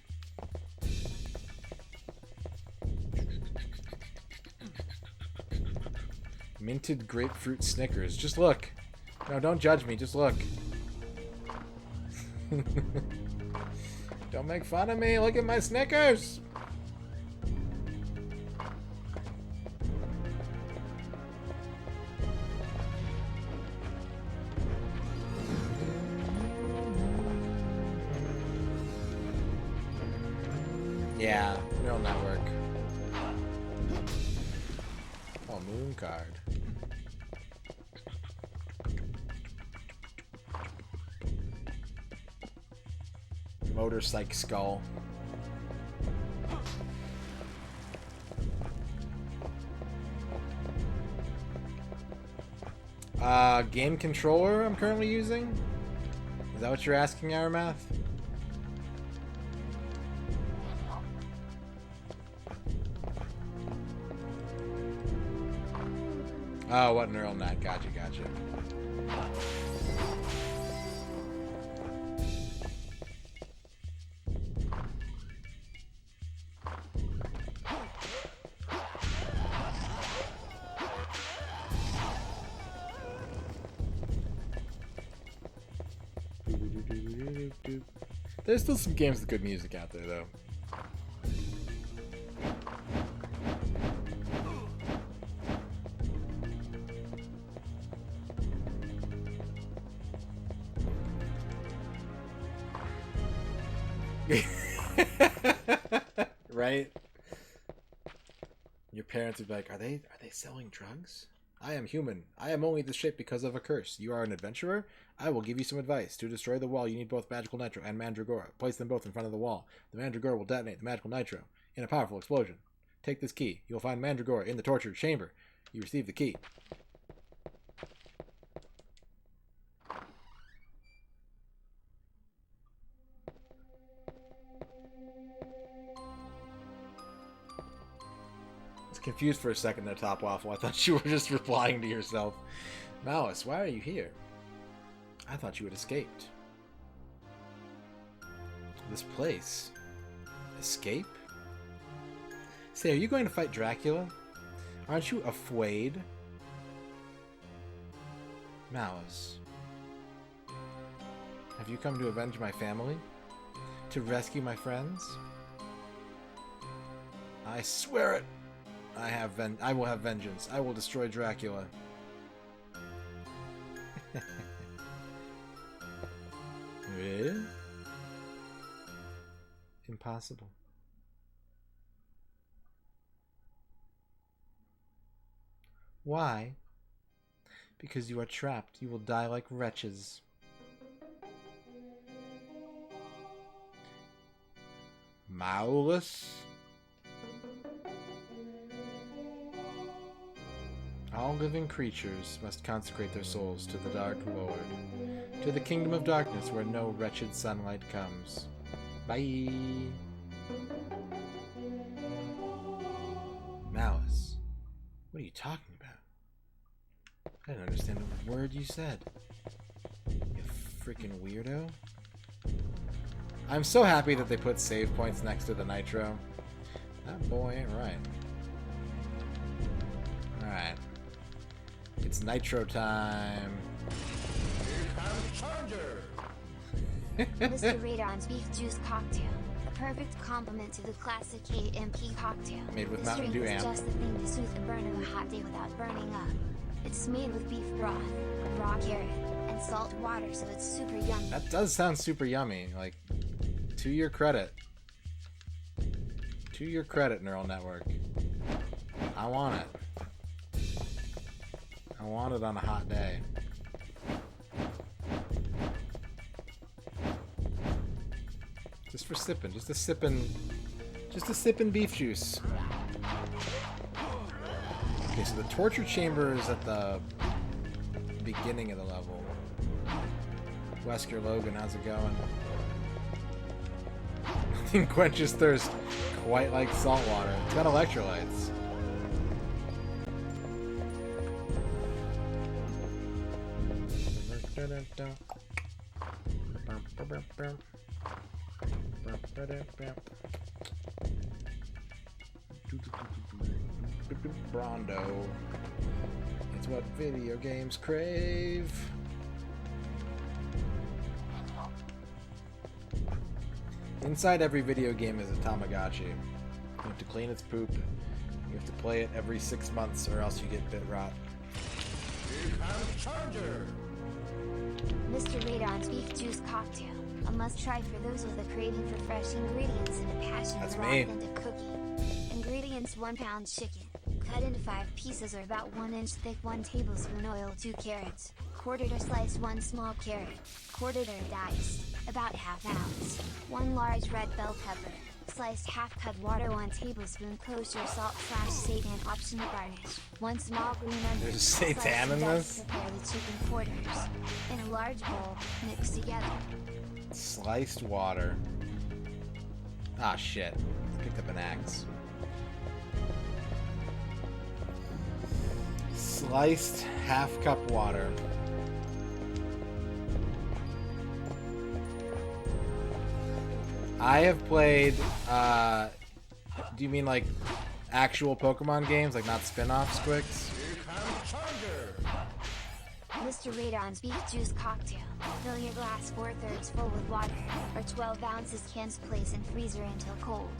Minted grapefruit Snickers. Just look. No, don't judge me. Just look. Don't make fun of me. Look at my Snickers. Yeah, neural network. Oh, moon card. Motorcycle skull. Game controller I'm currently using? Is that what you're asking, Aramath? Oh, what neural net? Gotcha, gotcha. There's still some games with good music out there, though. Right? Your parents would be like, are they selling drugs? I am human. I am only this shape because of a curse. You are an adventurer? I will give you some advice. To destroy the wall, you need both magical nitro and mandragora. Place them both in front of the wall. The mandragora will detonate the magical nitro in a powerful explosion. Take this key. You will find mandragora in the torture chamber. You receive the key. I was confused for a second there, Top Waffle. I thought you were just replying to yourself. Malice, why are you here? I thought you had escaped. This place. Escape? Say, are you going to fight Dracula? Aren't you afraid? Malice. Have you come to avenge my family? To rescue my friends? I swear it! I will have vengeance. I will destroy Dracula. Really? Impossible. Why? Because you are trapped. You will die like wretches. Malice? All living creatures must consecrate their souls to the Dark Lord, to the kingdom of darkness where no wretched sunlight comes. Bye! Malice, what are you talking about? I didn't understand a word you said. You freaking weirdo. I'm so happy that they put save points next to the nitro. That boy ain't right. Alright. It's nitro time. MisterRadon's beef juice cocktail. A perfect complement to the classic AMP cocktail. Made with This Mountain drink Dew is amp. just the thing to soothe the burn of a hot day without burning up. It's made with beef broth, raw carrot, and salt water, so it's super yummy. That does sound super yummy. Like, to your credit. To your credit, neural network. I want it. I want it on a hot day. Just for sipping. Just a sipping beef juice. Okay, so the torture chamber is at the beginning of the level. Wesker Logan, how's it going? Nothing quenches thirst quite like salt water. It's got electrolytes. Brondo. It's what video games crave. Inside every video game is a Tamagotchi. You have to clean its poop. You have to play it every 6 months or else you get bit rot. Here comes Charger. MisterRadon's beef juice cocktail. A must-try for those with a craving for fresh ingredients and a passion That's for me. authentic cooking. Ingredients: 1 pound chicken, cut into 5 pieces or about 1 inch thick, 1 tablespoon oil, 2 carrots, quartered or sliced 1 small carrot, quartered or diced, about ½ ounce, 1 large red bell pepper, sliced half cup water, 1 tablespoon kosher salt / seitan optional garnish, 1 small green onion. There's sliced seitan in and this? diced. Prepare the chicken quarters in a large bowl, mix together. Sliced water. Ah, shit. Picked up an axe. Sliced ½ cup water. I have played, do you mean like actual Pokemon games, like not spin-offs, Quicks? Here comes Charger. MisterRadon's beef juice cocktail. Fill your glass 4/3 full with water, or 12 ounces. Cans, place in freezer until cold.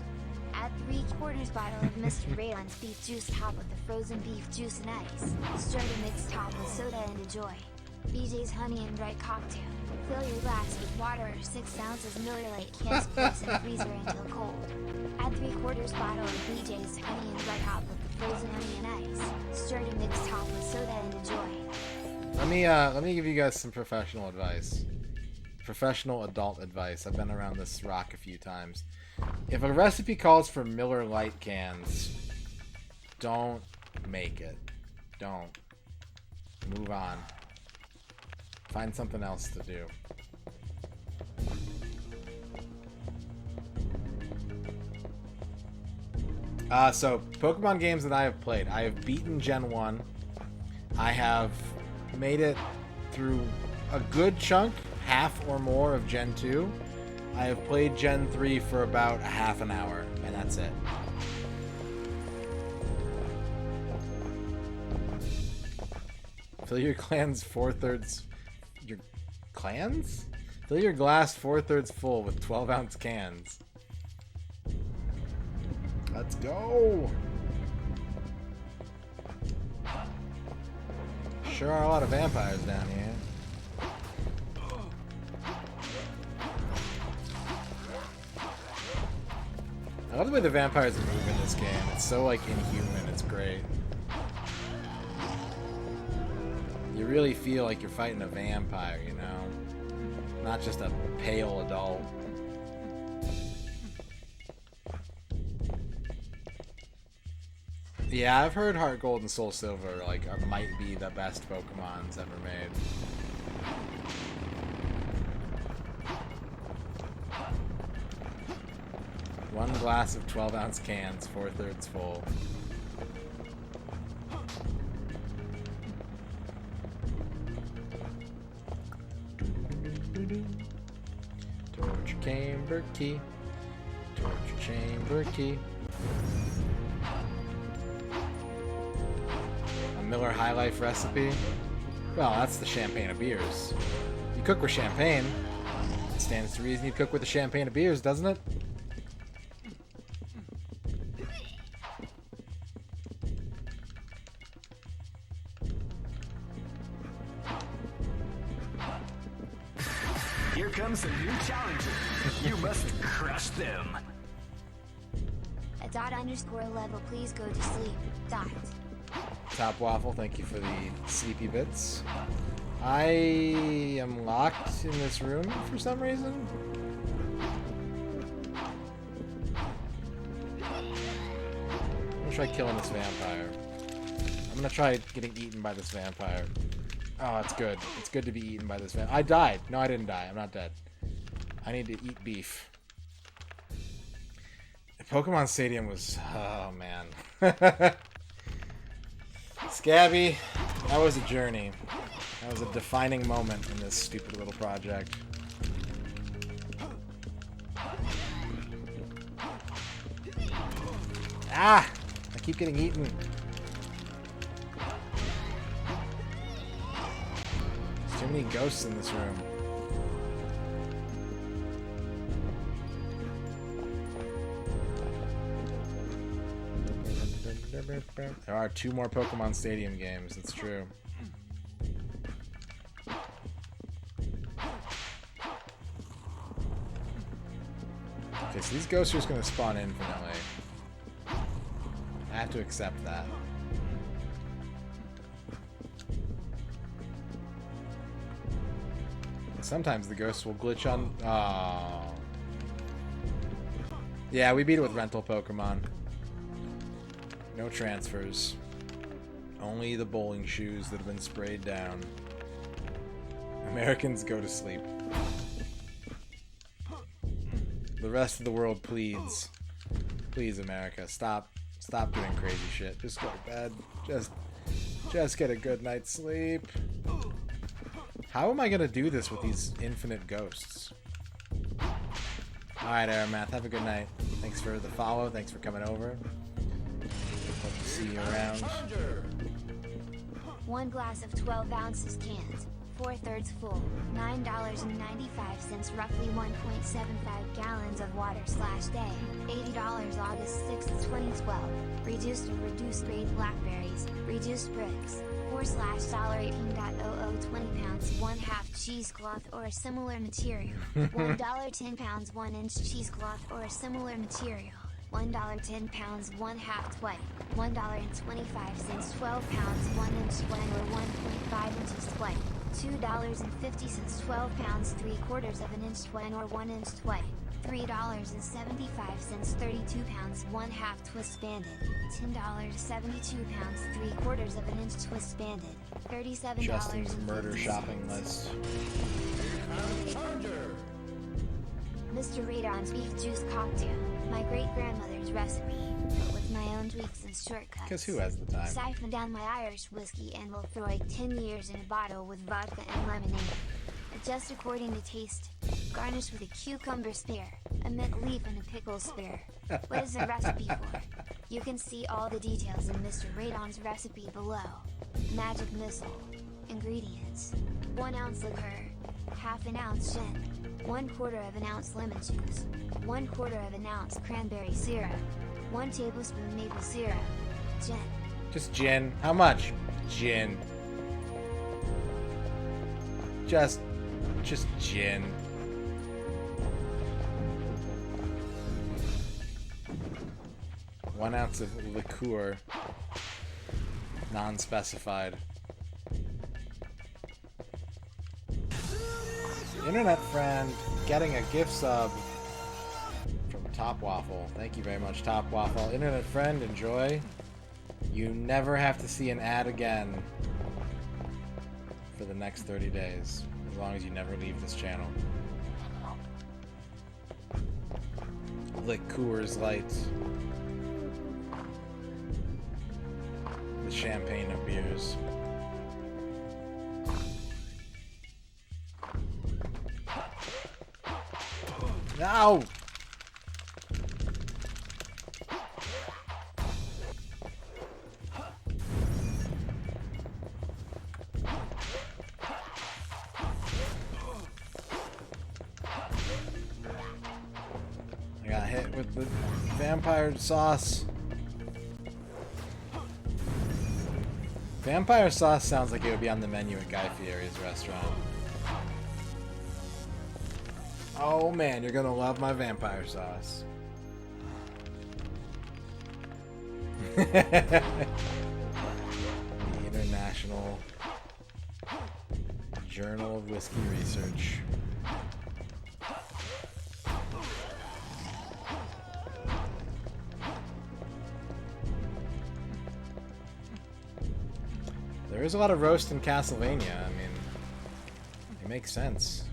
Add 3/4 bottle of MisterRadon's beef juice, top with the frozen beef juice and ice. Stir to mix, top with soda, and enjoy. BJ's Honey and Bright cocktail. Fill your glass with water or 6 ounces. Miller Lite. Cans, place in freezer until cold. Add 3/4 bottle of BJ's Honey and Bright, top with the frozen honey and ice. Stir to mix, top with soda, and enjoy. Let me give you guys some professional advice. Professional adult advice. I've been around this rock a few times. If a recipe calls for Miller Lite cans, don't make it. Don't. Move on. Find something else to do. So, Pokemon games that I have played. I have beaten Gen 1. I have made it through a good chunk, half or more of Gen 2. I have played Gen 3 for about a half an hour, and that's it. Fill your clans 4/3... Your clans? Fill your glass 4/3 full with 12-ounce cans. Let's go! Sure are a lot of vampires down here. I love the way the vampires move in this game. It's so, like, inhuman. It's great. You really feel like you're fighting a vampire, you know? Not just a pale adult. Yeah, I've heard Heart Gold and Soul Silver, like, might be the best Pokemons ever made. One glass of 12-ounce cans, 4/3 full. Torture chamber key. Torture chamber key. A Miller High Life recipe? Well, that's the champagne of beers. You cook with champagne. It stands to reason you cook with the champagne of beers, doesn't it? Here comes a new challenger. You must crush them. A ._level, please go to sleep. Dot. Top Waffle, thank you for the sleepy bits. I am locked in this room for some reason. I'm gonna try killing this vampire. I'm gonna try getting eaten by this vampire. Oh, it's good. It's good to be eaten by this vampire. I died. No, I didn't die. I'm not dead. I need to eat beef. The Pokemon Stadium was... Oh, man. Scabby, that was a journey. That was a defining moment in this stupid little project. Ah! I keep getting eaten. Too many ghosts in this room. There are 2 more Pokemon Stadium games, that's true. Okay, so these ghosts are just going to spawn infinitely. I have to accept that. Sometimes the ghosts will glitch on... Oh. Yeah, we beat it with rental Pokemon. No transfers. Only the bowling shoes that have been sprayed down. Americans go to sleep. The rest of the world pleads. Please, America, stop doing crazy shit. Just go to bed. Just get a good night's sleep. How am I gonna do this with these infinite ghosts? Alright, Aeromath, have a good night. Thanks for the follow, thanks for coming over. Hope to see you around. 1 glass of 12 ounces cans, 4/3 full, $9.95, roughly 1.75 gallons of water/day, $80 August 6, 2012, reduced or reduced grade blackberries, reduced bricks, $4/$18.00 20 pounds 1/2 cheesecloth or a similar material, $1 10 pounds 1 inch cheesecloth or a similar material, $1 10 pounds 1/2 white, $1.25 12 pounds 1 inch white or 1.5 inches white, $2.50 12 pounds 3/4 of an inch twine or 1 inch twine, $3.75 32 pounds 1/2 twist banded, $10.72 pounds 3/4 of an inch twist banded, $37. Justin's murder shopping list. MisterRadon's beef juice cocktail, my great-grandmother's recipe, but with my own tweaks and shortcuts. Because who has the time? Siphon down my Irish whiskey and will throw it 10 years in a bottle with vodka and lemonade. Adjust according to taste. Garnish with a cucumber spare, a mint leaf and a pickle spare. What is the recipe for? You can see all the details in MisterRadon's recipe below. Magic missile. Ingredients: 1 ounce liqueur, 1/2 ounce gin, 1/4 ounce lemon juice, 1/4 ounce cranberry syrup, 1 tablespoon maple syrup, gin. Just gin. How much? Gin. Just gin. One ounce of liqueur. Non-specified. Internet friend getting a gift sub from Top Waffle. Thank you very much, Top Waffle. Internet friend, enjoy. You never have to see an ad again for the next 30 days, as long as you never leave this channel. Liqueurs Light. The champagne of beers. No! I got hit with the vampire sauce. Vampire sauce sounds like it would be on the menu at Guy Fieri's restaurant. Oh man, you're gonna love my vampire sauce. The International Journal of Whiskey Research. There is a lot of roast in Castlevania. I mean, it makes sense.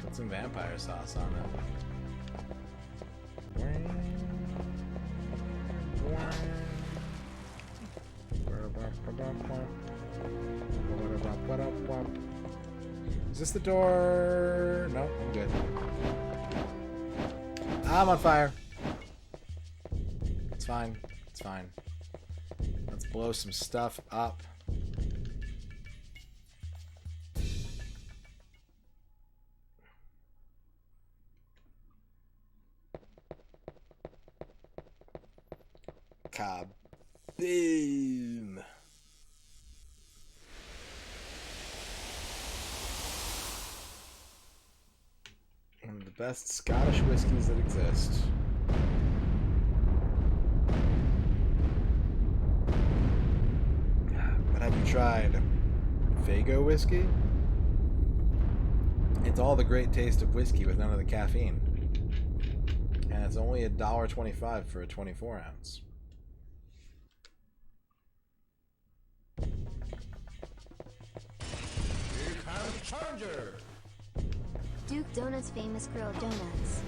Put some vampire sauce on it. Is this the door? No, I'm good. I'm on fire. It's fine. It's fine. Let's blow some stuff up. Boom. One of the best Scottish whiskies that exist. But have you tried Fago whiskey? It's all the great taste of whiskey with none of the caffeine. And it's only $1.25 for a 24 ounce. Here comes Challenger. Duke Donut's famous grilled donuts.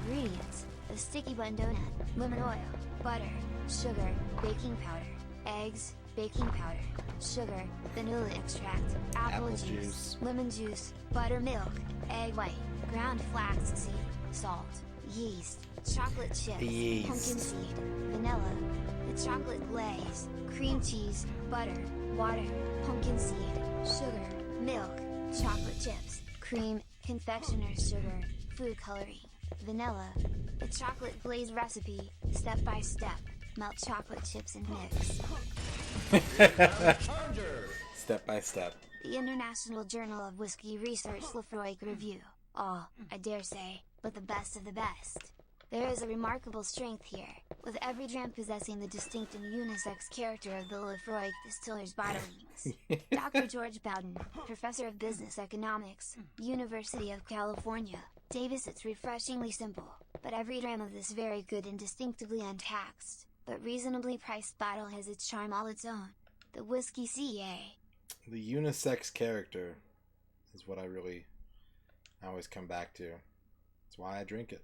Ingredients: a sticky bun donut, lemon oil, butter, sugar, baking powder, eggs, baking powder, sugar, vanilla extract, apple juice, lemon juice, buttermilk, egg white, ground flaxseed, salt, yeast, chocolate chips, pumpkin seed, vanilla, the chocolate glaze, cream cheese, butter, water, pumpkin seed, sugar, milk, chocolate chips, cream, confectioner's sugar, food coloring, vanilla, the chocolate glaze recipe, step by step, melt chocolate chips and mix. Step by step. The International Journal of Whiskey Research Lafroig Review. All, I dare say, but the best of the best. There is a remarkable strength here, with every dram possessing the distinct and unisex character of the Lafroig distiller's bottlings. Dr. George Bowden, Professor of Business Economics, University of California, Davis. It's refreshingly simple, but every dram of this very good and distinctively untaxed, but reasonably priced bottle has its charm all its own. The Whiskey CA. The unisex character is what I always come back to. That's why I drink it.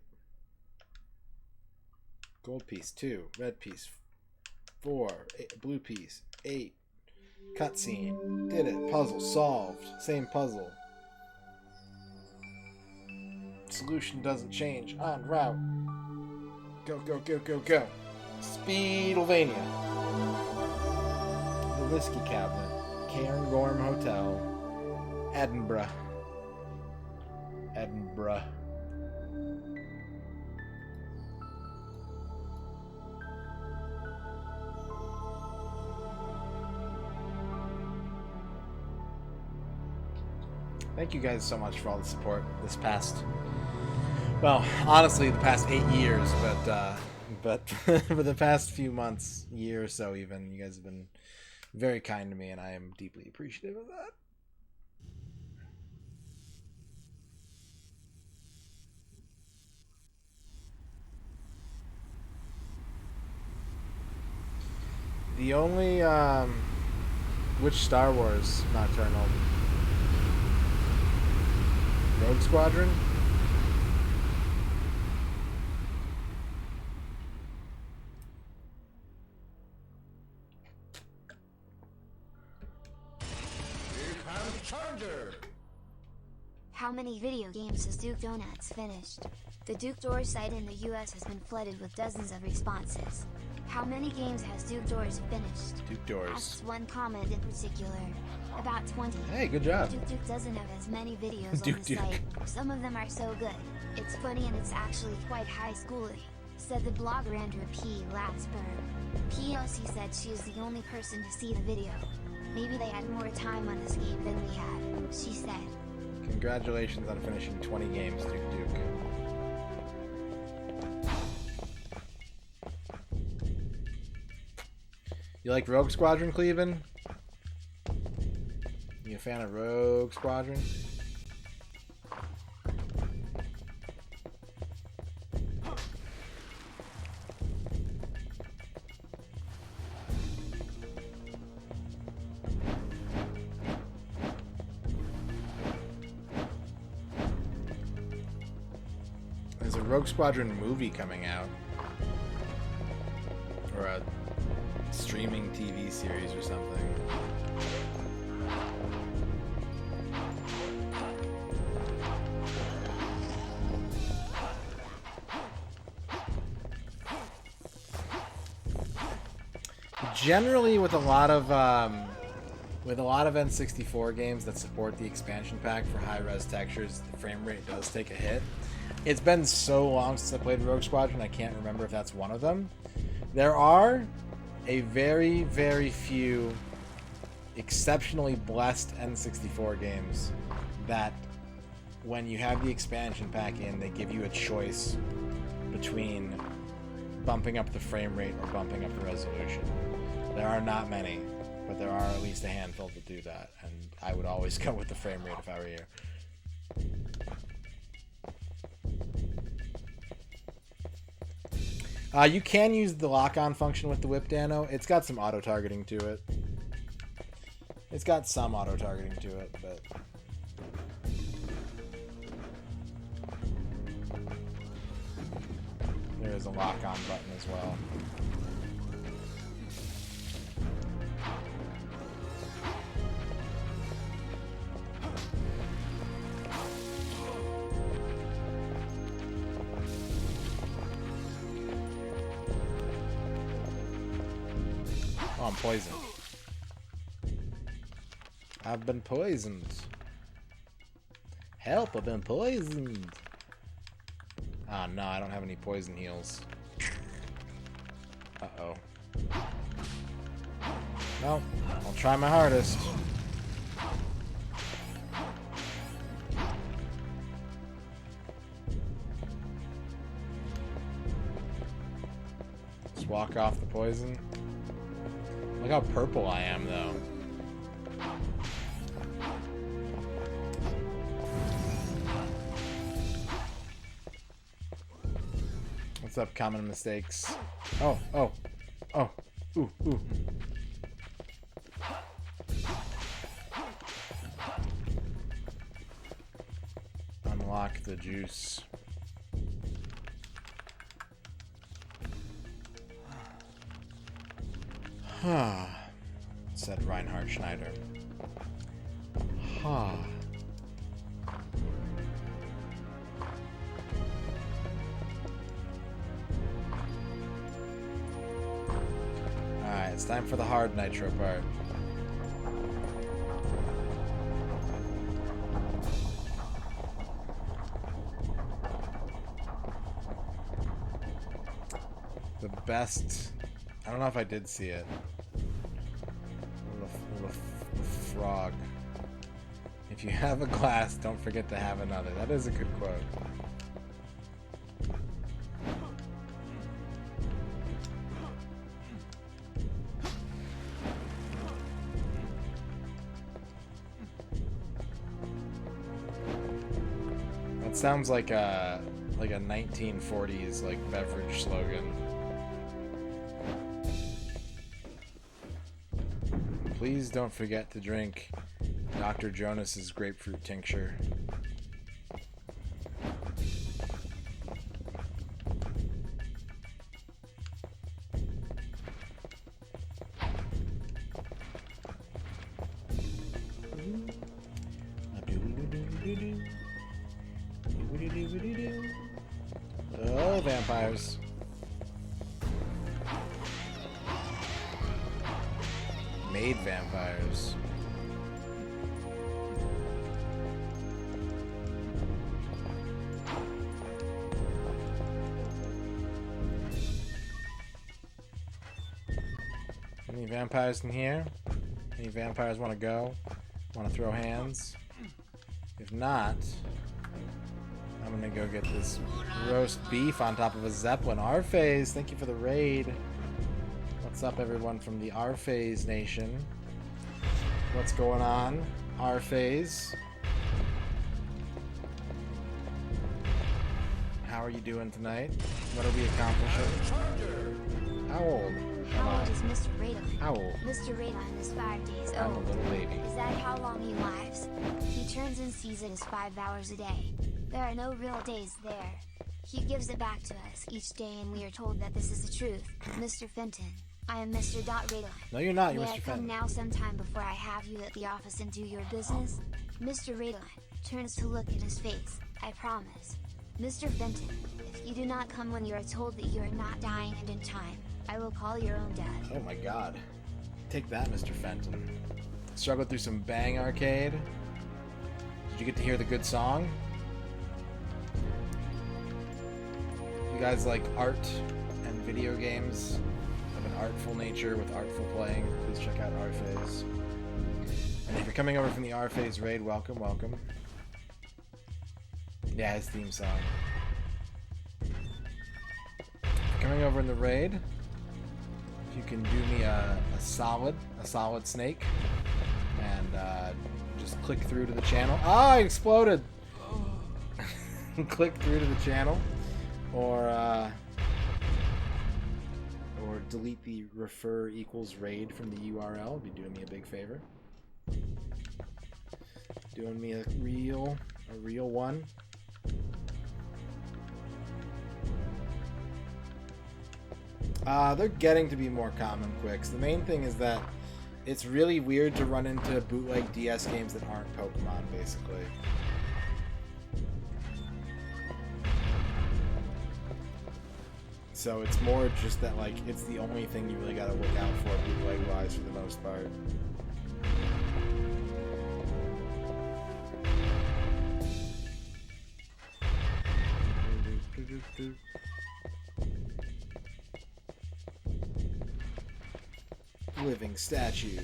Gold piece 2, red piece 4, blue piece 8. Cutscene. Did it. Puzzle solved. Same puzzle. Solution doesn't change. En route. Go, go, go, go, go. Speedylvania. The Whiskey Cabinet. Cairngorm Hotel. Edinburgh. Edinburgh. Thank you guys so much for all the support this past, well, honestly, the past 8 years, but for the past few months, year or so even, you guys have been very kind to me, and I am deeply appreciative of that. The only, which Star Wars Nocturnal? Rogue Squadron? Here comes Challenger. How many video games has Duke Donuts finished? The Duke Doors site in the US has been flooded with dozens of responses. How many games has Duke Doors finished? Duke Doors. Asks one comment in particular. About 20. Hey, good job. Duke doesn't have as many videos Duke on the site. Some of them are so good. It's funny and it's actually quite high schooly, said the blogger Andrew P. Latsberg. PLC said she is the only person to see the video. Maybe they had more time on this game than we had, she said. Congratulations on finishing 20 games, Duke. You like Rogue Squadron, Cleveland? You a fan of Rogue Squadron? There's a Rogue Squadron movie coming out. Or a streaming TV series or something. Generally, with a lot of N64 games that support the expansion pack for high-res textures, the frame rate does take a hit. It's been so long since I played Rogue Squadron, I can't remember if that's one of them. There are a very, very few exceptionally blessed N64 games that when you have the expansion pack in, they give you a choice between bumping up the frame rate or bumping up the resolution. There are not many, but there are at least a handful that do that, and I would always go with the frame rate if I were you. You can use the lock-on function with the whip, Dano. It's got some auto-targeting to it. It's got some auto-targeting to it, but... there is a lock-on button as well. Oh, I'm poisoned. I've been poisoned. Help, I've been poisoned. Ah, no, I don't have any poison heals. Uh-oh. Well, I'll try my hardest. Just walk off the poison. Look how purple I am, though. What's up, common mistakes? Oh, oh, oh, ooh, ooh. Unlock the juice. Said Reinhard Schneider. Alright, it's time for the hard nitro part. The best... I don't know if I did see it. Frog. If you have a glass, don't forget to have another. That is a good quote. That sounds like a 1940s like beverage slogan. Please don't forget to drink Dr. Jonas's grapefruit tincture. Oh, vampires. Made vampires. Any vampires in here? Any vampires want to go? Want to throw hands? If not, I'm gonna go get this roast beef on top of a Zeppelin. Arphase, thank you for the raid. What's up, everyone from the Arphase Nation? What's going on, Arphase? How are you doing tonight? What are we accomplishing? How old? How old is MisterRadon? How old? MisterRadon is 5 days I'm a old. little baby. Is that how long he lives? He turns in season is 5 hours a day. There are no real days there. He gives it back to us each day, and we are told that this is the truth. Mr. Fenton, I am Mr. Radon. No, you're not. You're May Mr. I come Fenton. now sometime before I have you at the office and do your business? Mr. Radon turns to look at his face. I promise. Mr. Fenton, if you do not come when you are told that you are not dying and in time, I will call your own death. Oh my god. Take that, Mr. Fenton. Struggled through some Bang Arcade. Did you get to hear the good song? You guys like art and video games? of an artful nature with artful playing, please check out Arphase. And if you're coming over from the Arphase raid, welcome, welcome. Yeah, his theme song. If you're coming over in the raid, if you can do me a solid snake, and just click through to the channel. Ah, I exploded! Click through to the channel, or delete the refer equals raid from the URL. It'd be doing me a big favor. Doing me a real one. They're getting to be more common quicks. The main thing is that it's really weird to run into bootleg DS games that aren't Pokemon, basically. So it's more just that, like, it's the only thing you really gotta look out for bootleg-wise for the most part. Living statue.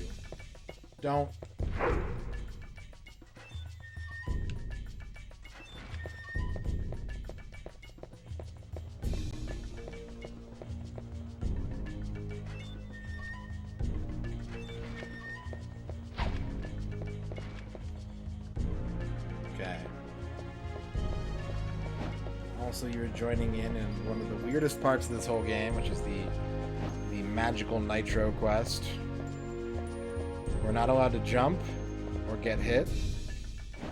Don't. Okay. Also, you're joining in one of the weirdest parts of this whole game, which is the magical nitro quest. We're not allowed to jump or get hit,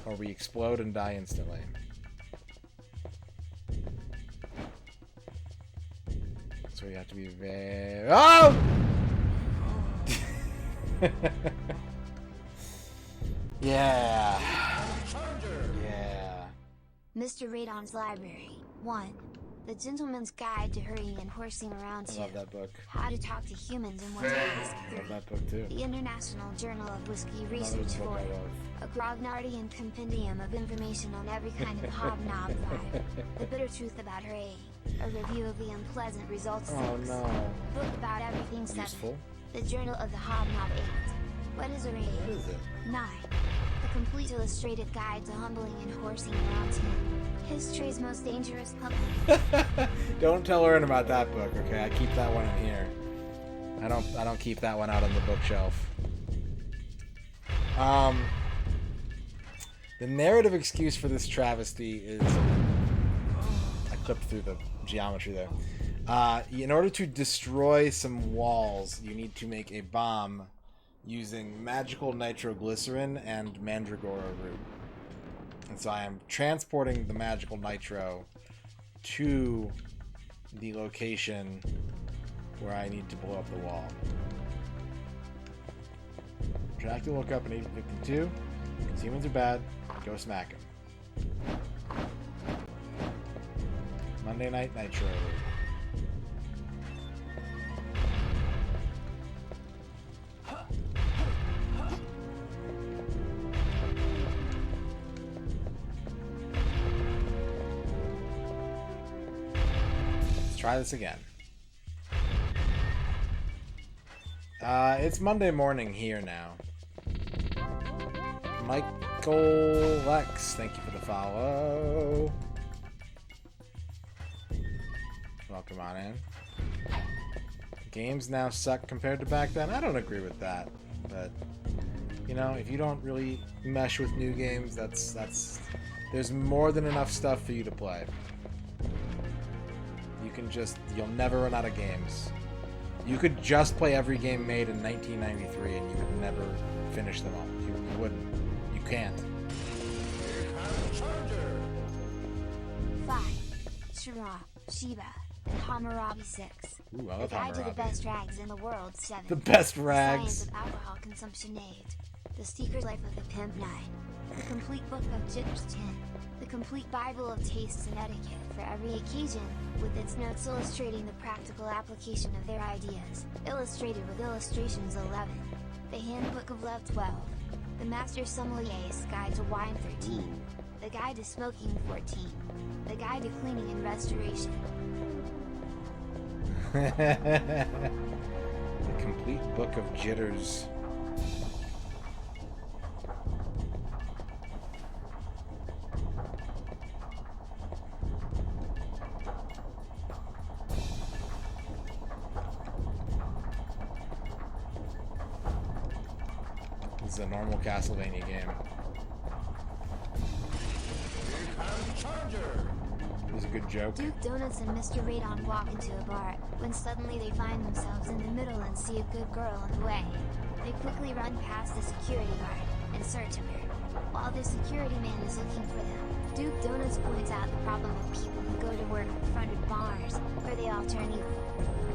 or we explode and die instantly. So we have to be very... Oh! Yeah. Yeah. MisterRadon's Library 1. The Gentleman's Guide to Hurrying and Horsing Around. I love that book. How to Talk to Humans and What to Ask. I love that book too. The International Journal of Whiskey Research 4. A Grognardian compendium of information on every kind of hobnob vibe. The bitter truth about hurrying. A review of the unpleasant results 6. Oh no. A book about everything 7. Useful. The Journal of the Hobnob 8. What is a raid? What is it? 9. The Complete Illustrated Guide to Humbling and Horsing Around 10. History's Most Dangerous Public. Don't tell Ern about that book, okay? I keep that one in here. I don't keep that one out on the bookshelf. The narrative excuse for this travesty is... I clipped through the geometry there. In order to destroy some walls, you need to make a bomb using magical nitroglycerin and mandragora root. And so I am transporting the magical nitro to the location where I need to blow up the wall. Dracula woke up in 1852. Because humans are bad, go smack him. Monday Night Nitro. Try this again. It's Monday morning here now. Michael Lex, thank you for the follow. Welcome on in. Games now suck compared to back then. I don't agree with that, but you know, if you don't really mesh with new games, that's there's more than enough stuff for you to play. You'll never run out of games. You could just play every game made in 1993 and you would never finish them all. You wouldn't. You can't. 5. Shira, Shiba, and Hammurabi 6. Ooh, I love the Guide to the Hammurabi. Best Rags in the World 7. The best The rags. Science of Alcohol Consumption 8. The Secret Life of the Pimp 9. The Complete Book of Jitters 10. The Complete Bible of Tastes and Etiquette for every occasion, with its notes illustrating the practical application of their ideas, illustrated with illustrations 11. The Handbook of Love 12. The Master Sommelier's Guide to Wine 13. The Guide to Smoking 14. The Guide to Cleaning and Restoration. Complete Book of Jitters. This is a normal Castlevania game. It was a good joke. Duke Donuts and MisterRadon walk into a bar, when suddenly they find themselves in the middle and see a good girl on the way. They quickly run past the security guard, in search of her. While the security man is looking for them, Duke Donuts points out the problem of people who go to work in front of bars, where they all turn evil.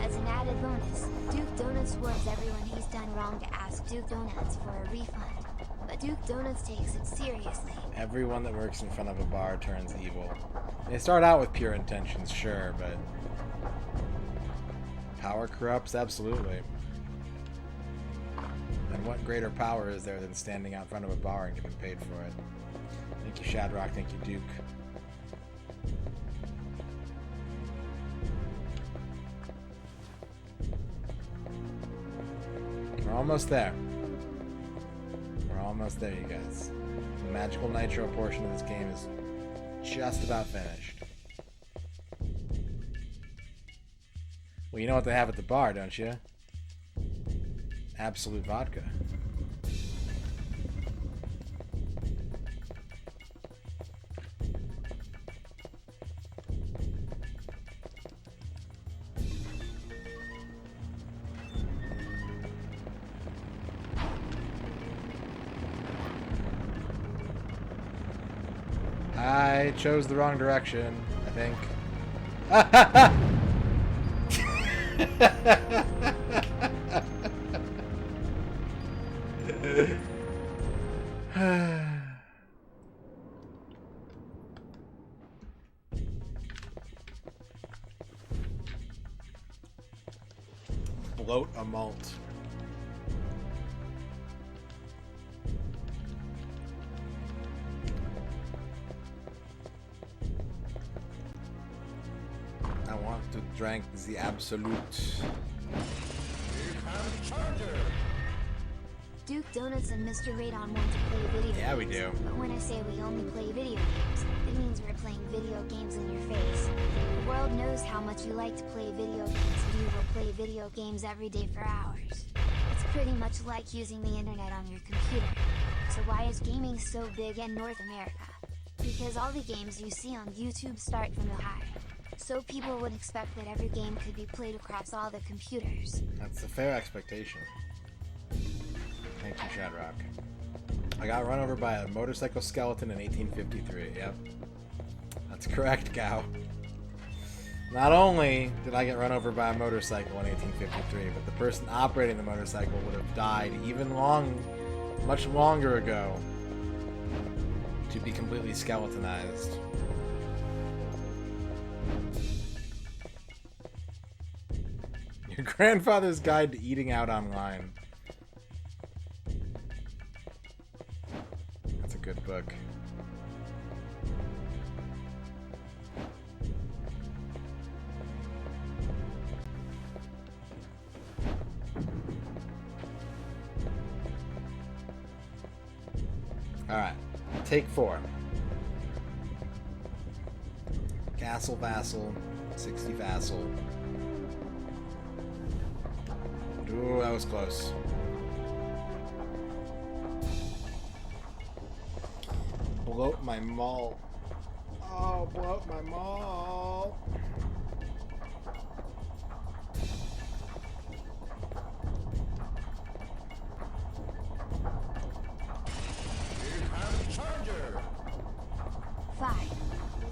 As an added bonus, Duke Donuts warns everyone he's done wrong to ask Duke Donuts for a refund. But Duke Donuts takes it seriously. Everyone that works in front of a bar turns evil. They start out with pure intentions, sure, but power corrupts, absolutely. And what greater power is there than standing out in front of a bar and getting paid for it? Thank you, Shadrock. Thank you, Duke. We're almost there. We're almost there, you guys. The magical nitro portion of this game is just about finished. Well, you know what they have at the bar, don't you? Absolute vodka. I chose the wrong direction, I think. Bloat a malt. I want to drink the absolute. Duke Donuts and MisterRadon want to play video games. Yeah, we do. But when I say we only play video games, it means we're playing video games in your face. The world knows how much you like to play video games, and you will play video games every day for hours. It's pretty much like using the internet on your computer. So why is gaming so big in North America? Because all the games you see on YouTube start from Ohio. So people would expect that every game could be played across all the computers. That's a fair expectation. Thank you, Shadrock. I got run over by a motorcycle skeleton in 1853. Yep. That's correct, Cow. Not only did I get run over by a motorcycle in 1853, but the person operating the motorcycle would have died much longer ago to be completely skeletonized. Your grandfather's guide to eating out online. That's a good book. Alright, take 4. Castle Vassal, 60 Vassal. Ooh, that was close. Bloat my mall. Oh, bloat my mall. Charger! 5.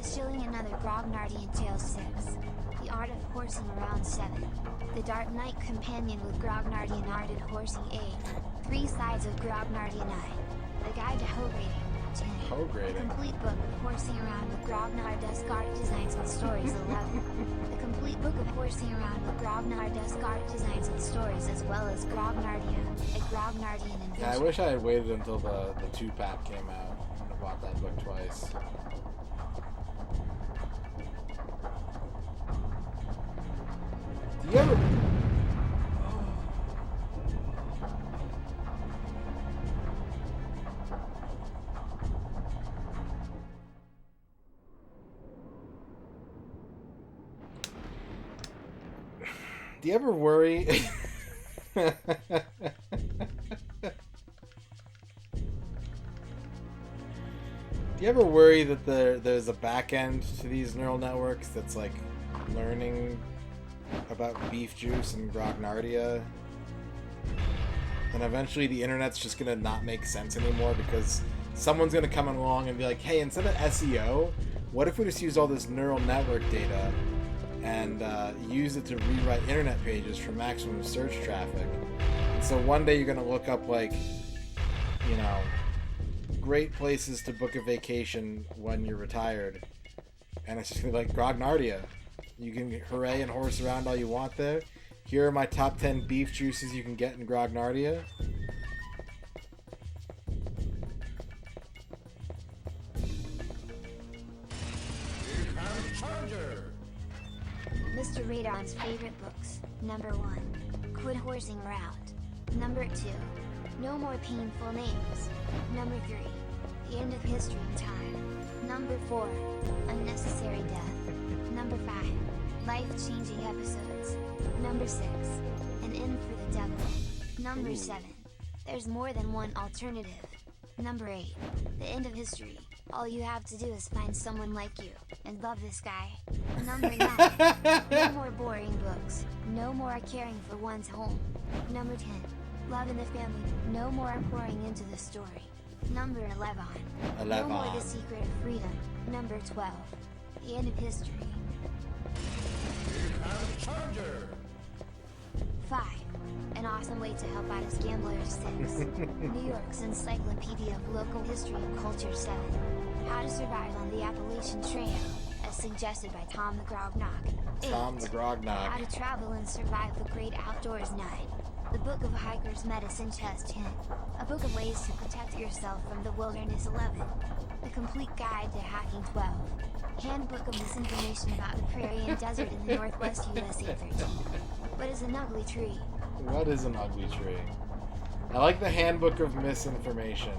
Shilling another Grognardian Tale 6. The Art of Horsing around 7. The Dark Knight Companion with Grognardian Art and Horsing 8. 3 Sides of Grognardian 9. The Guide to Hoe Grading 10. Hoe grading? The Complete Book of Horsing Around with Grognar Dusk Art Designs and Stories 11. The Complete Book of Horsing Around with Grognar Dusk Art Designs and Stories, as well as Grognardian, a Grognardian Invention. Yeah, I wish I had waited until the 2-pack came out. I would have bought that book twice. Do you ever... Do you ever worry? Do you ever worry that there's a back end to these neural networks that's like learning about beef juice and grognardia? And eventually the internet's just gonna not make sense anymore because someone's gonna come along and be like, hey, instead of SEO, what if we just use all this neural network data and use it to rewrite internet pages for maximum search traffic? And so one day you're gonna look up, like, you know, great places to book a vacation when you're retired, and it's just gonna be like grognardia. You can hooray and horse around all you want there. Here are my top 10 beef juices you can get in grognardia. MisterRadon's favorite books. Number 1. Quit horsing around. Number 2. No more painful names. Number 3. The end of history and time. Number 4. Unnecessary death. Number 5. Life-changing episodes. Number 6. An end for the devil. Number 7. There's more than one alternative. Number 8. The end of history. All you have to do is find someone like you, and love this guy. Number 9. No more boring books. No more caring for one's home. Number 10. Love in the family. No more pouring into the story. Number 11. No more The Secret of Freedom. Number 12. The end of history. 5. An awesome way to help out is Gambler's 6. New York's Encyclopedia of Local History and Culture 7. How to Survive on the Appalachian Trail, as suggested by Tom the Grognock. 8. Tom the Grognock. How to Travel and Survive the Great Outdoors 9. The Book of Hiker's Medicine Chest 10. A book of ways to protect yourself from the wilderness 11. The Complete Guide to Hacking 12. Handbook of Misinformation about the prairie and desert in the Northwest USA 13. What is an ugly tree? What is an ugly tree? I like the Handbook of Misinformation.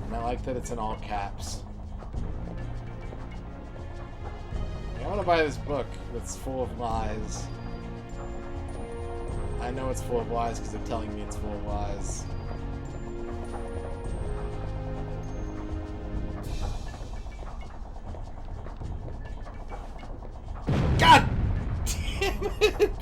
And I like that it's in all caps. I want to buy this book that's full of lies. I know it's full of lies because they're telling me it's full of lies. God damn it!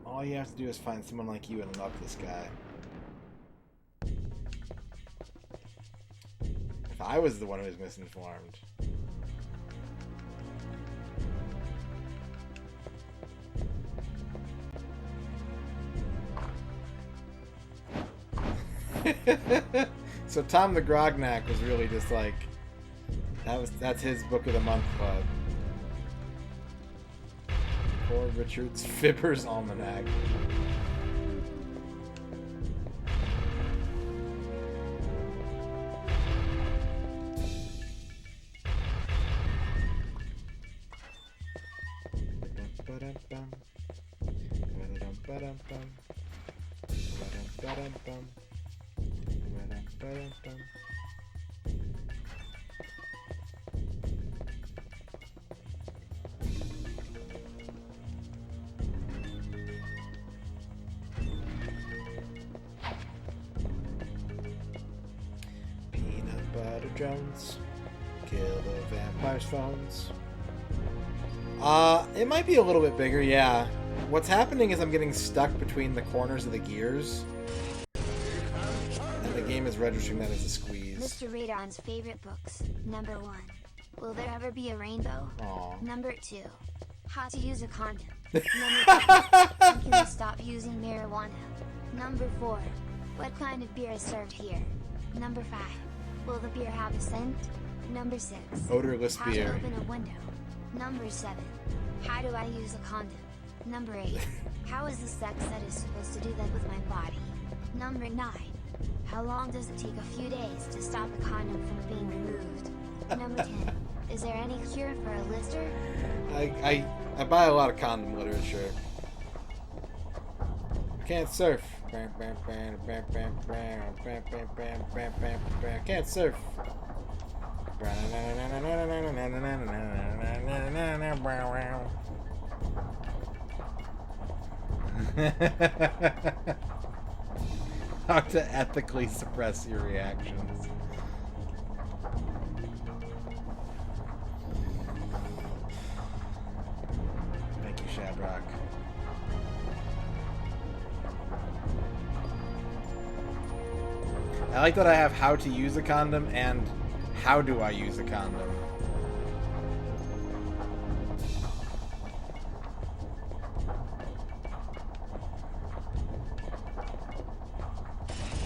All you have to do is find someone like you and love this guy. If I was the one who was misinformed. So Tom the Grognack was really just like that's his book of the month club. Poor Richard's Fibber's Almanac. Peanut Butter Jones, kill the vampire's phones. It might be a little bit bigger, yeah. What's happening is I'm getting stuck between the corners of the gears. And the game is registering that as a squeeze. MisterRadon's favorite books. Number 1. Will there ever be a rainbow? Aww. Number 2. How to use a condom. Number 3. Can you stop using marijuana? Number 4. What kind of beer is served here? Number 5. Will the beer have a scent? Number 6. Odorless How beer. to open a window. Number 7. How do I use a condom? Number 8. How is the sex that is supposed to do that with my body? Number 9. How long does it take a few days to stop a condom from being removed? Number 10. Is there any cure for a lister? I buy a lot of condom literature. Can't surf. Can't surf. How to ethically suppress your reactions. Thank you, Shadrock. I like that I have how to use a condom and how do I use a condom.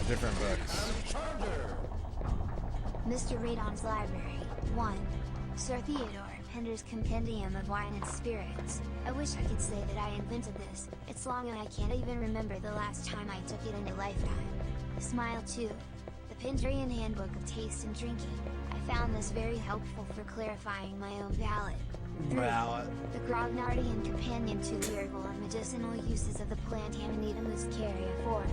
Different books. MisterRadon's Library. 1. Sir Theodore Pender's Compendium of Wine and Spirits. I wish I could say that I invented this. It's long and I can't even remember the last time I took it in a lifetime. Smile 2. The Penderian Handbook of Taste and Drinking. I found this very helpful for clarifying my own palate. 3. The Grognardian Companion to Lyrical and Medicinal Uses of the Plant Amanita muscaria. 4.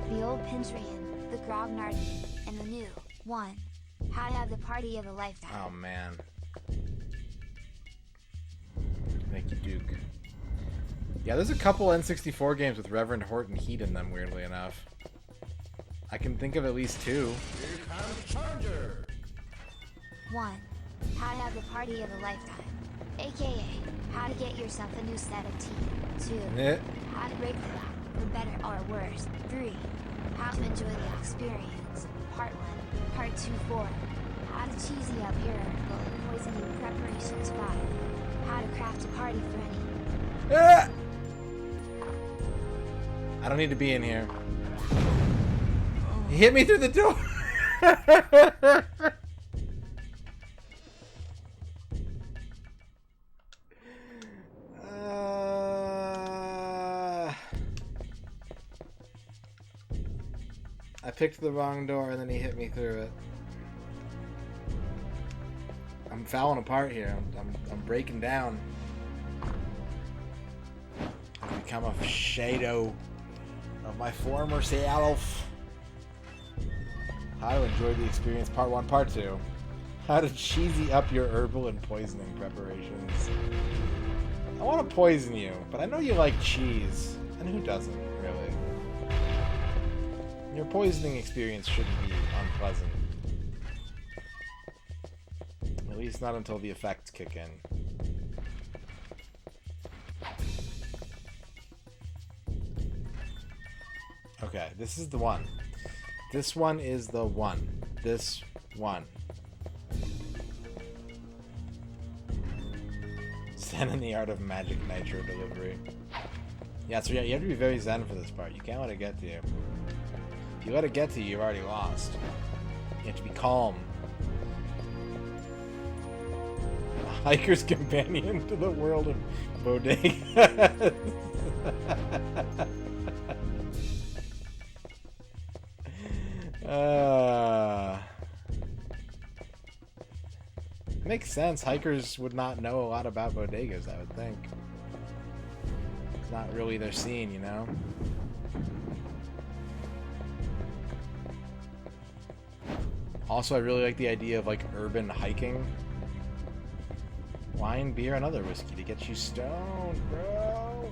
The Old Penderian, the Grognardian, and the New 1. How to Have the Party of a Lifetime. Oh man. Thank you, Duke. Yeah, there's a couple N64 games with Reverend Horton Heat in them, weirdly enough. I can think of at least 2. Here comes Challenger. 1. How to Have the Party of a Lifetime. AKA, how to get yourself a new set of teeth. 2. Eh. How to break the lock, for better or worse. 3. How to enjoy the experience. Part 1. Part 2. 4. How to cheesy up your herbal and poisoning preparations. 5. How to craft a party for any. Ah! I don't need to be in here. He hit me through the door. I picked the wrong door and then he hit me through it. I'm falling apart here. I'm breaking down. I've become a shadow of my former self. How to enjoy the experience, part 1, part 2. How to cheesy up your herbal and poisoning preparations. I want to poison you, but I know you like cheese. And who doesn't, really? Your poisoning experience shouldn't be unpleasant. At least not until the effects kick in. Okay, this is the one. This one is the one. This one. Zen in the Art of Magic Nitro Delivery. Yeah, so yeah, you have to be very zen for this part. You can't let it get to you. If you let it get to you, you've already lost. You have to be calm. A hiker's companion to the world of bodegas. Makes sense. Hikers would not know a lot about bodegas, I would think. It's not really their scene, you know? Also, I really like the idea of, like, urban hiking. Wine, beer, and other whiskey to get you stoned, bro.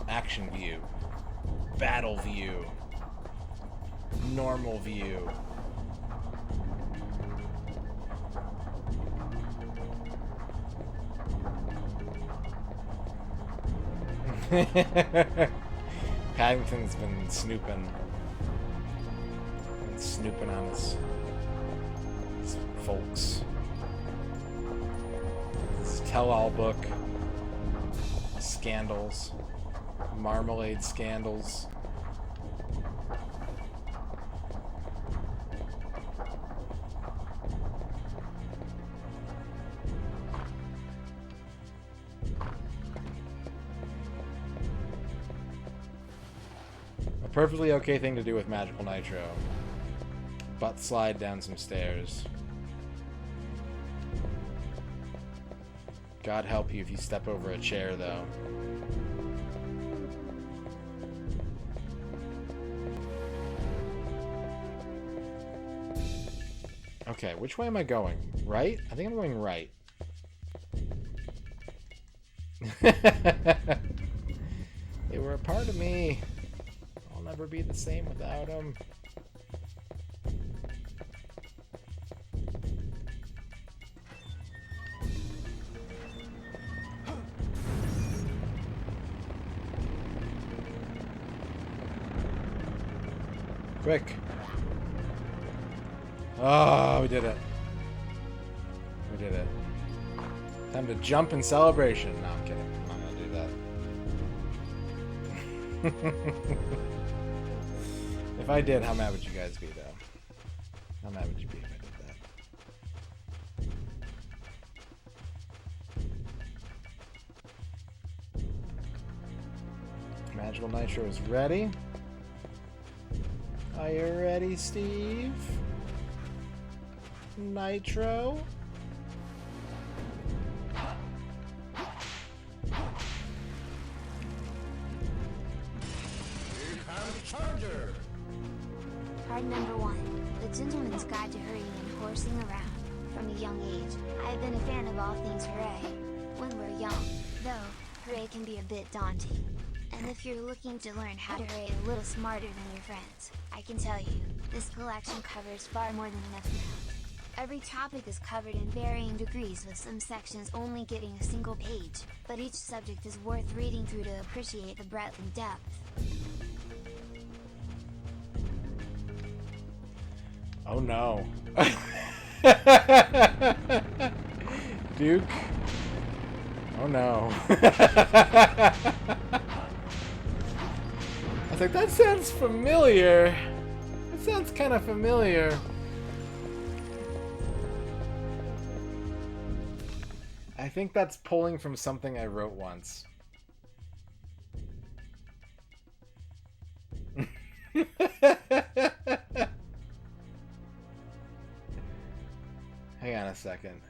Action view, battle view, normal view. Paddington's been snooping. Snooping on his folks. This tell-all book. Scandals. Marmalade scandals. perfectly okay thing to do with Magical Nitro. Butt slide down some stairs. God help you if you step over a chair, though. Okay, which way am I going? Right? I think I'm going right. They were a part of me. I'll never be the same without them. Quick. Oh, we did it. We did it. Time to jump in celebration. No, I'm kidding. I'm not gonna do that. If I did, how mad would you guys be, though? How mad would you be if I did that? Magical Nitro is ready. Are you ready, Steve? Nitro? Here comes Charger. Card number 1. The Gentleman's Guide to Hurrying and Horsing Around. From a young age, I have been a fan of all things hooray. When we're young, though, hooray can be a bit daunting. And if you're looking to learn how to hooray a little smarter than your friends, I can tell you, this collection covers far more than enough ground. Every topic is covered in varying degrees, with some sections only getting a single page, but each subject is worth reading through to appreciate the breadth and depth. Oh no. Duke? Oh no. I was like, that sounds familiar. That sounds kind of familiar. I think that's pulling from something I wrote once. Hang on a second.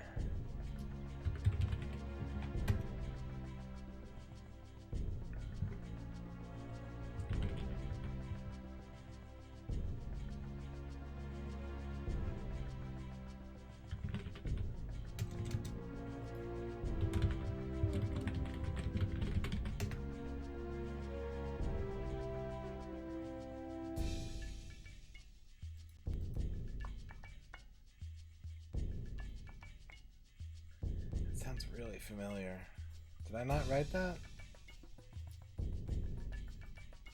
Sounds really familiar. Did I not write that?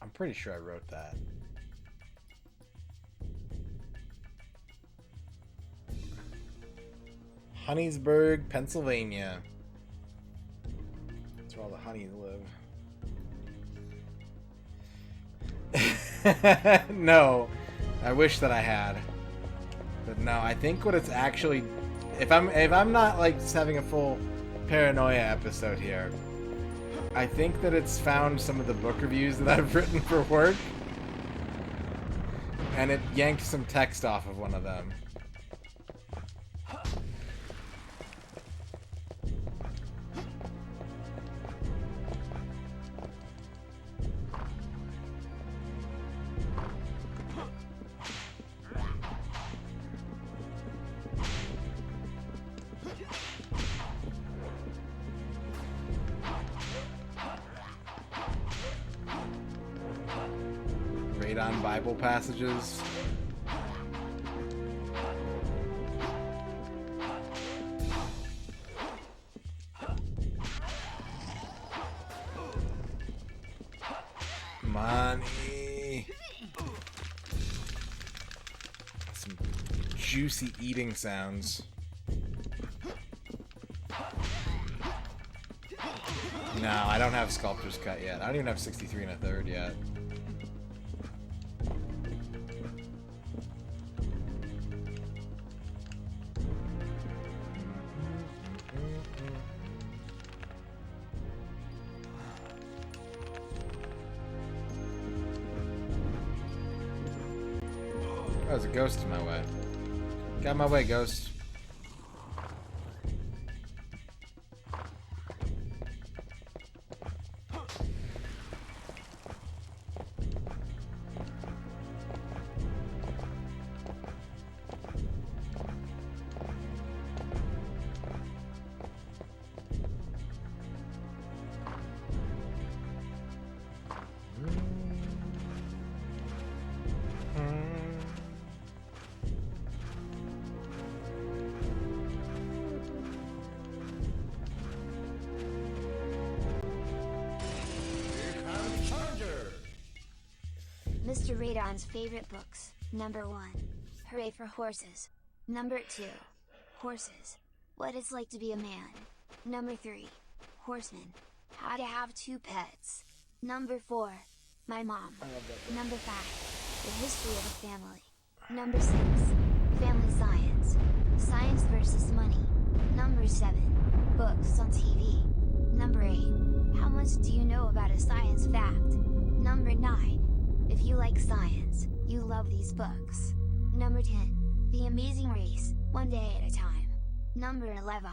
I'm pretty sure I wrote that. Honeysburg, Pennsylvania. That's where all the honeys live. No, I wish that I had. But no, I think what it's actually, if I'm not like just having a full paranoia episode here, I think that it's found some of the book reviews that I've written for work, and it yanked some text off of one of them. Radon Bible passages. Money. Some juicy eating sounds. No, I don't have Sculptor's Cut yet. I don't even have 63 1/3 yet. there's a ghost in my way. Get out of my way, ghost. MisterRadon's favorite books. Number 1. Hooray for Horses. Number 2. Horses. What it's like to be a man. Number 3. Horsemen. How to have 2 pets. Number 4. My mom. Number 5. The history of a family. Number 6. Family science. Science versus money. Number 7. Books on TV. Number 8. How much do you know about a science fact? Number 9. If you like science, you love these books. Number 10. The Amazing Race, one day at a time. Number 11.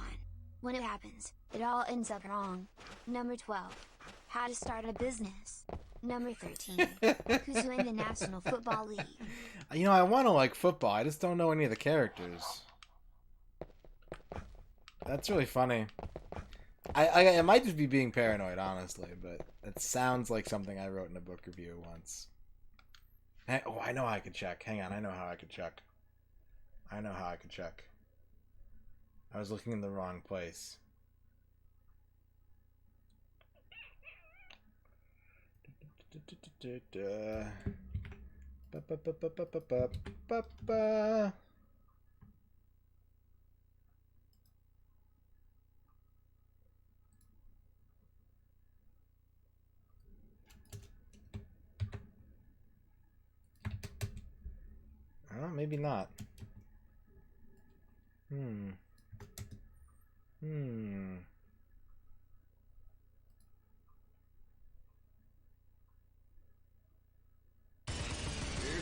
When it happens, it all ends up wrong. Number 12. How to start a business. Number 13. Who's who in the National Football League. You know, I want to like football. I just don't know any of the characters. That's really funny. I might just be being paranoid, honestly, but it sounds like something I wrote in a book review once. Oh, I know how I can check. Hang on, I know how I can check. I know how I can check. I was looking in the wrong place. Well, maybe not. Here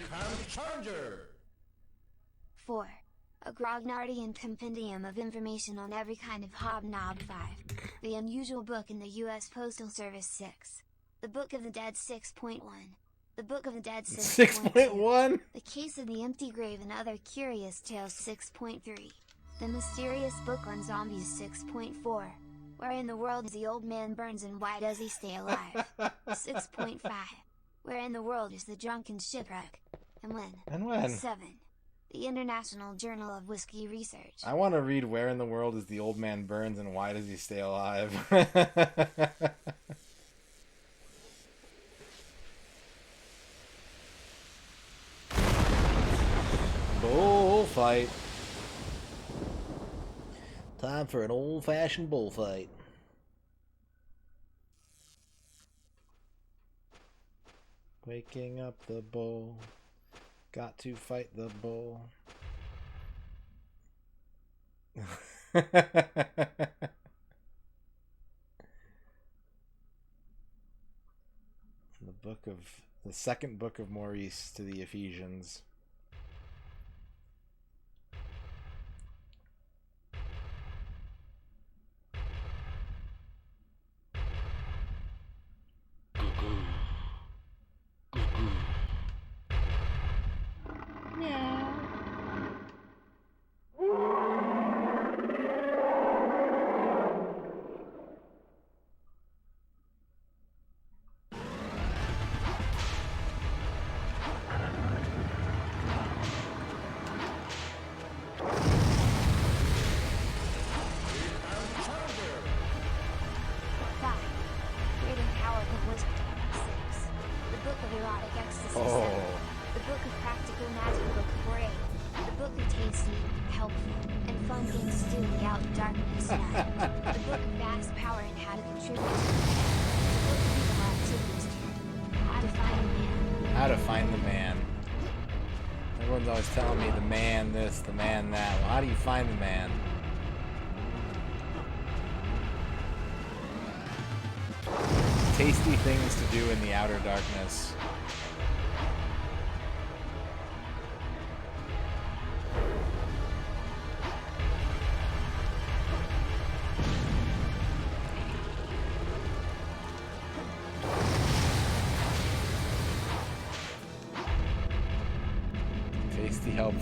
comes Charger! 4. A Grognardian compendium of information on every kind of hobnob. 5. The Unusual Book in the U.S. Postal Service. 6. The Book of the Dead 6.1. The Book of the Dead 6.1? The Case of the Empty Grave and Other Curious Tales 6.3. The Mysterious Book on Zombies 6.4. Where in the world is the old man Burns and why does he stay alive? 6.5. Where in the world is the drunken shipwreck? And when? And when? 7. The International Journal of Whiskey Research. I want to read Where in the World is the Old Man Burns and Why Does He Stay Alive? Bullfight. Time for an old-fashioned bullfight. Waking up the bull. Got to fight the bull. The second book of Maurice to the Ephesians. How to find the man. Everyone's always telling me the man this, the man that. Well, how do you find the man? Tasty things to do in the outer darkness.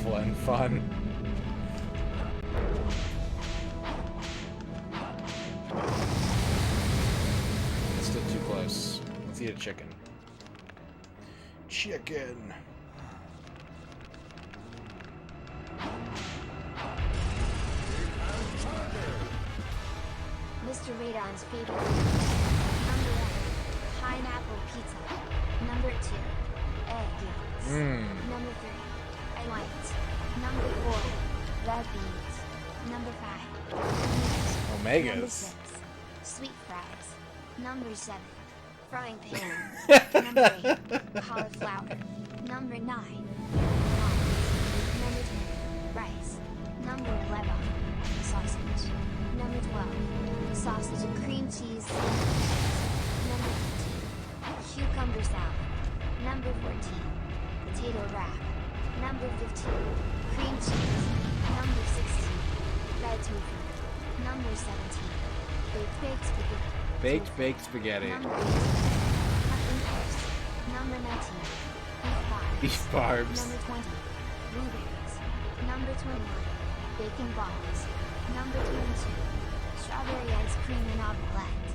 awful and fun. Still too close. Let's eat a chicken. Chicken! MisterRadon's favorite. Number 1, pineapple pizza. Number 2, egg yolks. Number 3, egg whites. Number 4, red beans. Number 5, Omegas. Number 6, sweet fries. Number 7, frying pan. Number 8, cauliflower. Number 9, prawns. Number 10, rice. Number 11, sausage. Number 12, sausage and cream cheese sandwiches. Number 13, cucumber salad. Number 14, potato wrap. Number 15, cream cheese. Number 16, red tofu. Number 17, baked spaghetti. Baked spaghetti. Number 18, pumpkin toast. Number 19, beef Beef barbs. barbs. Number 20, blueberries. Number 21, bacon balls. Number 22, strawberry ice cream and omelette.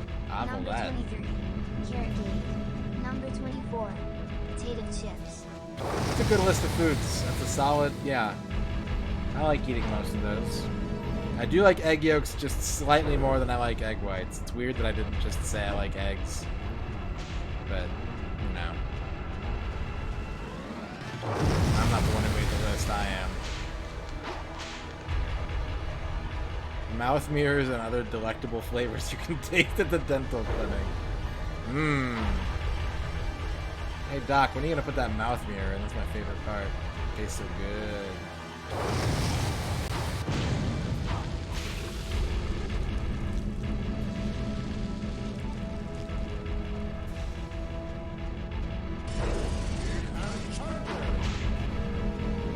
Number Omelette. 23, carrot cake. Number 24, potato chips. It's a good list of foods. That's a solid, yeah. I like eating most of those. I do like egg yolks just slightly more than I like egg whites. It's weird that I didn't just say I like eggs. But, you know. I'm not the one who made the list, I am. Mouth mirrors and other delectable flavors you can taste at the dental clinic. Mmm. Hey Doc, when are you gonna put that mouth mirror in? That's my favorite part. It tastes so good.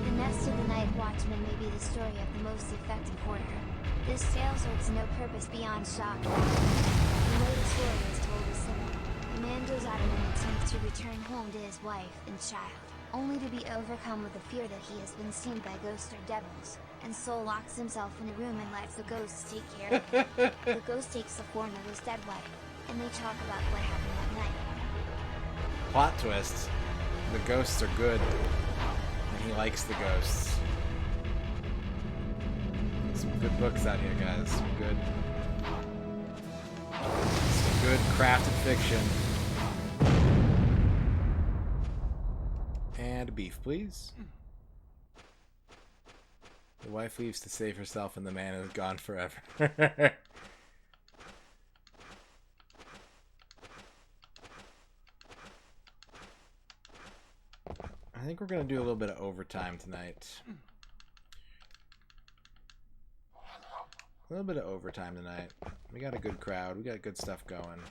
The Nest of the Night Watchman may be the story of the most effective horror. This tale serves no purpose beyond shock. The way the story is told is simple. A man goes out in an attempt to return home to his wife and child, only to be overcome with the fear that he has been seen by ghosts or devils, and so locks himself in a room and lets the ghosts take care of him. The ghost takes the form of his dead wife, and they talk about what happened that night. Plot twist. The ghosts are good. And he likes the ghosts. Some good books out here, guys. Some good crafted fiction. And beef, please. The wife leaves to save herself and the man is gone forever. I think we're going to do a little bit of overtime tonight. A little bit of overtime tonight. We got a good crowd. We got good stuff going.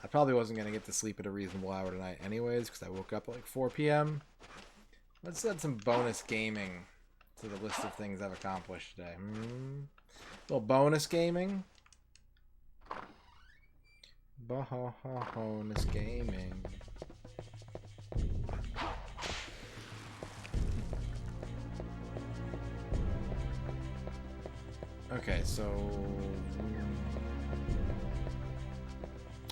I probably wasn't going to get to sleep at a reasonable hour tonight anyways, because I woke up at like 4 p.m. Let's add some bonus gaming to the list of things I've accomplished today. A little bonus gaming. Bonus gaming. Okay, so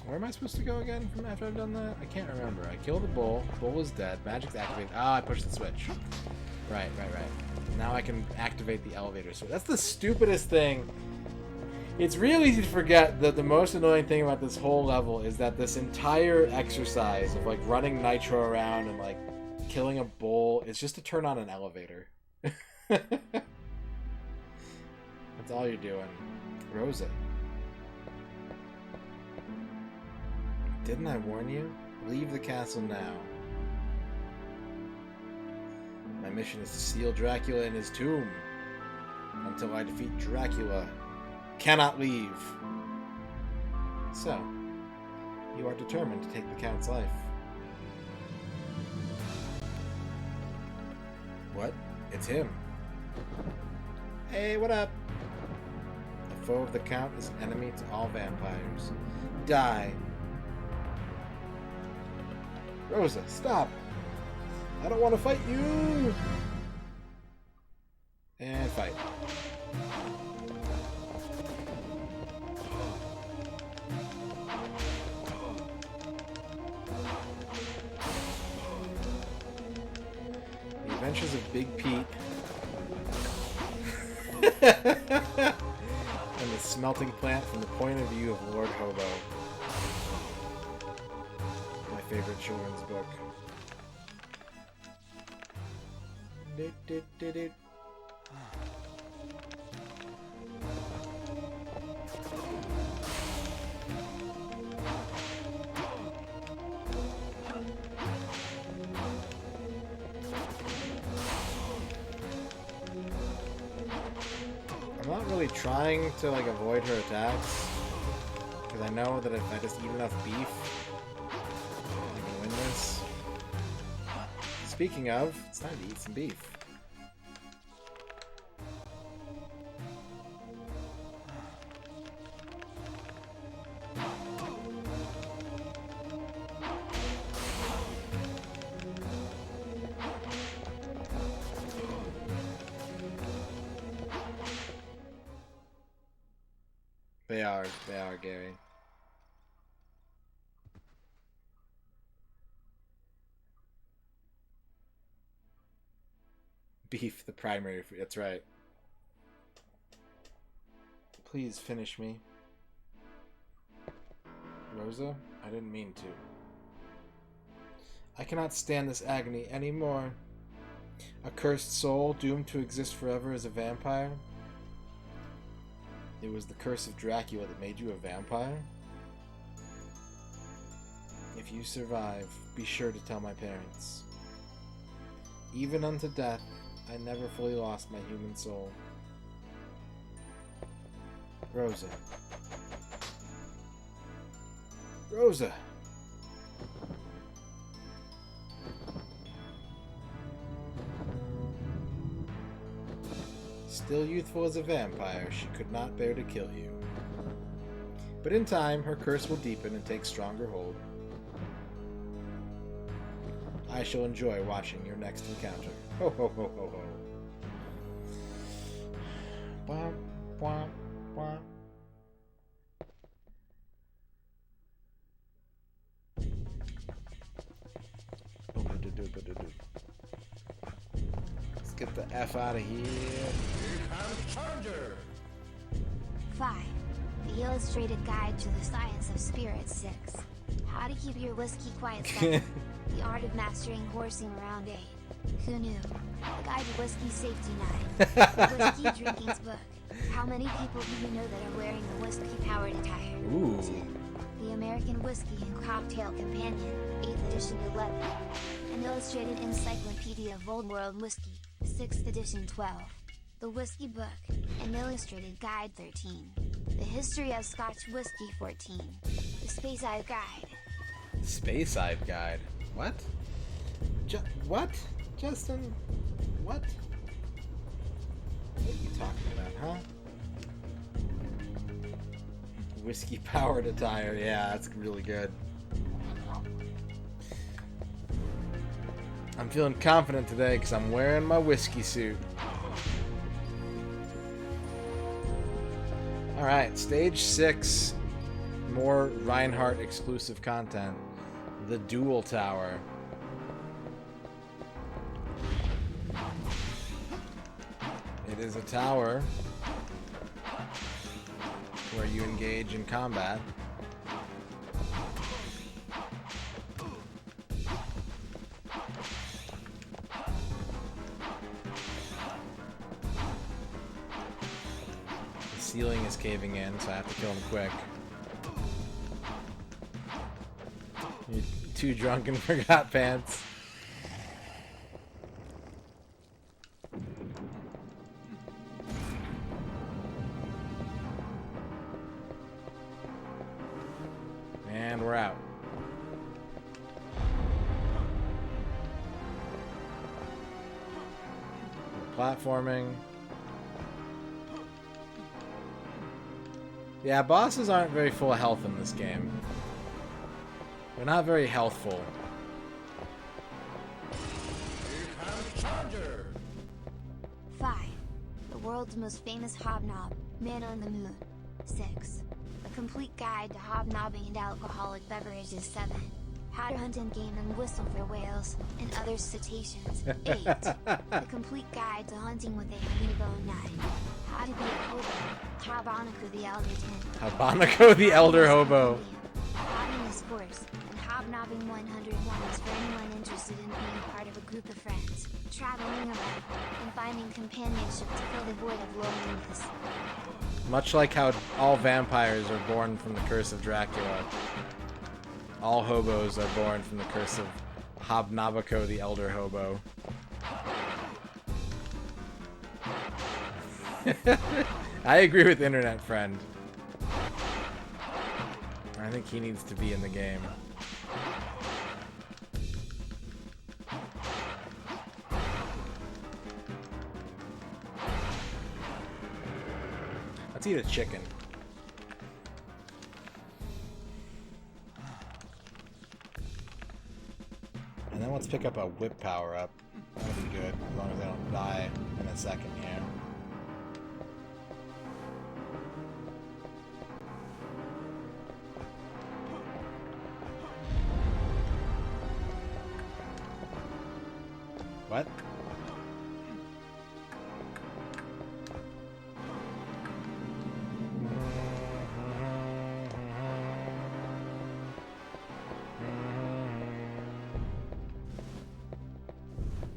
where am I supposed to go again from after I've done that? I can't remember. I killed the bull. Bull is dead. Magic's activated. Ah, I pushed the switch. Right. Now I can activate the elevator switch. That's the stupidest thing. It's real easy to forget that the most annoying thing about this whole level is that this entire exercise of like running Nitro around and like killing a bull is just to turn on an elevator. That's all you're doing. Rosa. Didn't I warn you? Leave the castle now. My mission is to seal Dracula in his tomb. Until I defeat Dracula. Cannot leave. So, you are determined to take the Count's life. What? It's him. Hey, what up? The foe of the Count is an enemy to all vampires. Die. Rosa, stop! I don't want to fight you! And fight. The Adventures of Big Pete. And the smelting plant from the point of view of Lord Hobo. My favorite children's book. I'm not really trying to like avoid her attacks because I know that if I just eat enough beef, I can win this. Speaking of, it's time to eat some beef. They are, Gary. Beef, the primary food. That's right. Please finish me. Rosa? I didn't mean to. I cannot stand this agony anymore. A cursed soul doomed to exist forever as a vampire? It was the curse of Dracula that made you a vampire? If you survive, be sure to tell my parents. Even unto death, I never fully lost my human soul. Rosa. Rosa! Still youthful as a vampire, she could not bear to kill you. But in time, her curse will deepen and take stronger hold. I shall enjoy watching your next encounter. Ho ho ho ho ho. Bwah, bwah, bwah. Let's get the F out of here. Charger! 5. The Illustrated Guide to the Science of Spirits 6. How to keep your whiskey quiet 7. The Art of Mastering Horsing Around 8. Who knew? The Guide to Whiskey Safety 9. The Whiskey Drinking's Book. How many people do you know that are wearing the whiskey-powered attire? Ooh. 10. The American Whiskey and Cocktail Companion, 8th edition 11. An Illustrated Encyclopedia of Old World Whiskey, 6th edition 12. The Whiskey Book, an Illustrated Guide 13. The History of Scotch Whiskey 14. The Space Eye Guide. Space Eye Guide. What? What? Justin? What? What are you talking about, huh? Whiskey-powered attire. Yeah, that's really good. I'm feeling confident today because I'm wearing my whiskey suit. Alright, stage 6. More Reinhardt exclusive content. The Duel Tower. It is a tower where you engage in combat. The ceiling is caving in, so I have to kill him quick. You're too drunk and forgot pants. And we're out. Platforming. Yeah, bosses aren't very full of health in this game. They're not very healthful. Charger! 5. world's most famous hobnob, Man on the Moon. 6. A complete guide to hobnobbing and alcoholic beverages. 7. How to hunt and game and whistle for whales and other cetaceans. 8. A complete guide to hunting with a honeybow. 9. How to be a hobo. Habonico the Elder 10. Habonico the Elder Hobo. Hobbing a course, and hobnobbing 101 is for anyone interested in being part of a group of friends, traveling around, and finding companionship to fill the void of loneliness. Much like how all vampires are born from the curse of Dracula, all hobos are born from the curse of Hobnobico the Elder Hobo. I agree with Internet Friend. I think he needs to be in the game. Let's eat a chicken. And then let's pick up a whip power up. That'll be good, as long as I don't die in a second here. What?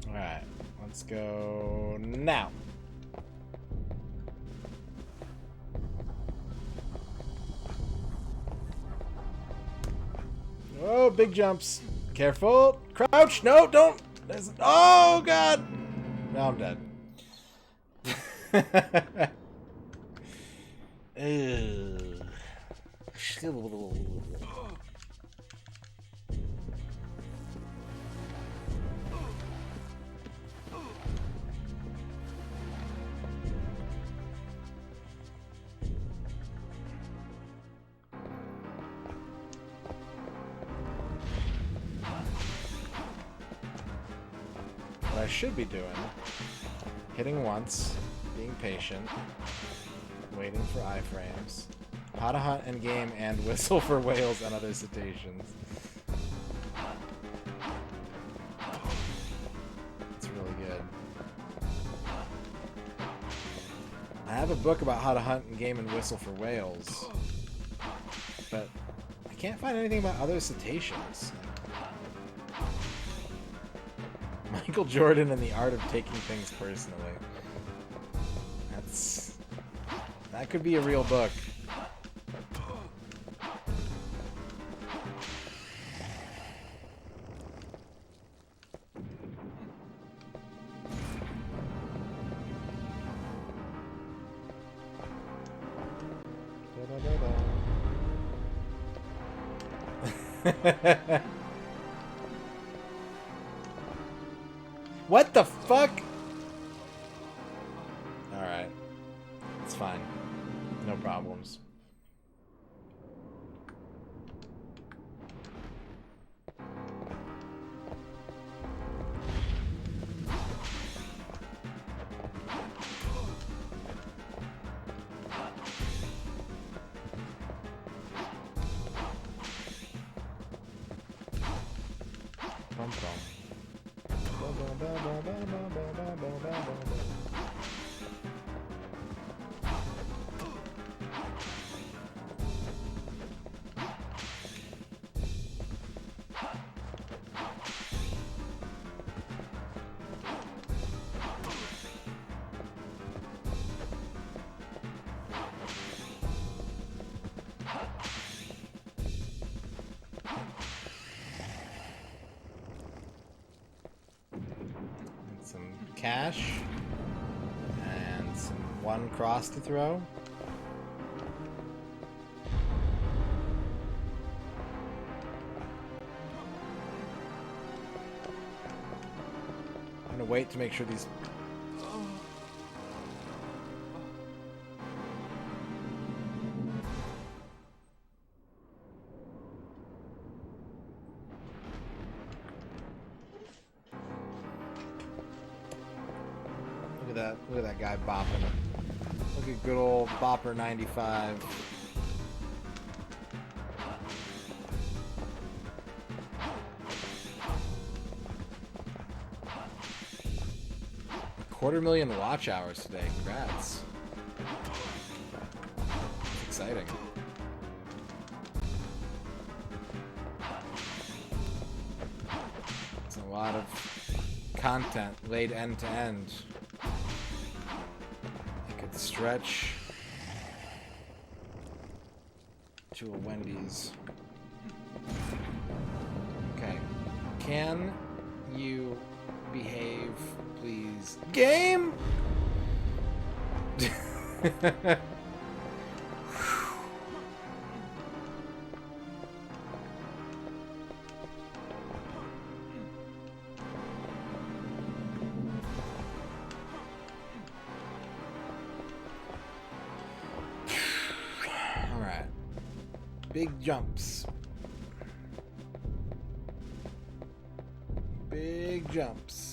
Alright, let's go now. Oh, big jumps. Careful. Crouch. No, don't. Oh, God. Now I'm dead. What I should be doing, hitting once, being patient, waiting for iframes, how to hunt and game and whistle for whales and other cetaceans. It's really good. I have a book about how to hunt and game and whistle for whales, but I can't find anything about other cetaceans. Michael Jordan and the Art of Taking Things Personally. That could be a real book. What the fuck? Alright. It's fine. No problems. Bum, bum. Some cash and some one cross to throw. I'm gonna wait to make sure these. Look at that. Look at that guy bopping. Look at good old Bopper 95. $250,000 watch hours today. Congrats. That's exciting. It's a lot of content laid end to end. I could stretch to a Wendy's. Okay. Can you behave, please? Game? Alright. Big jumps. Big jumps.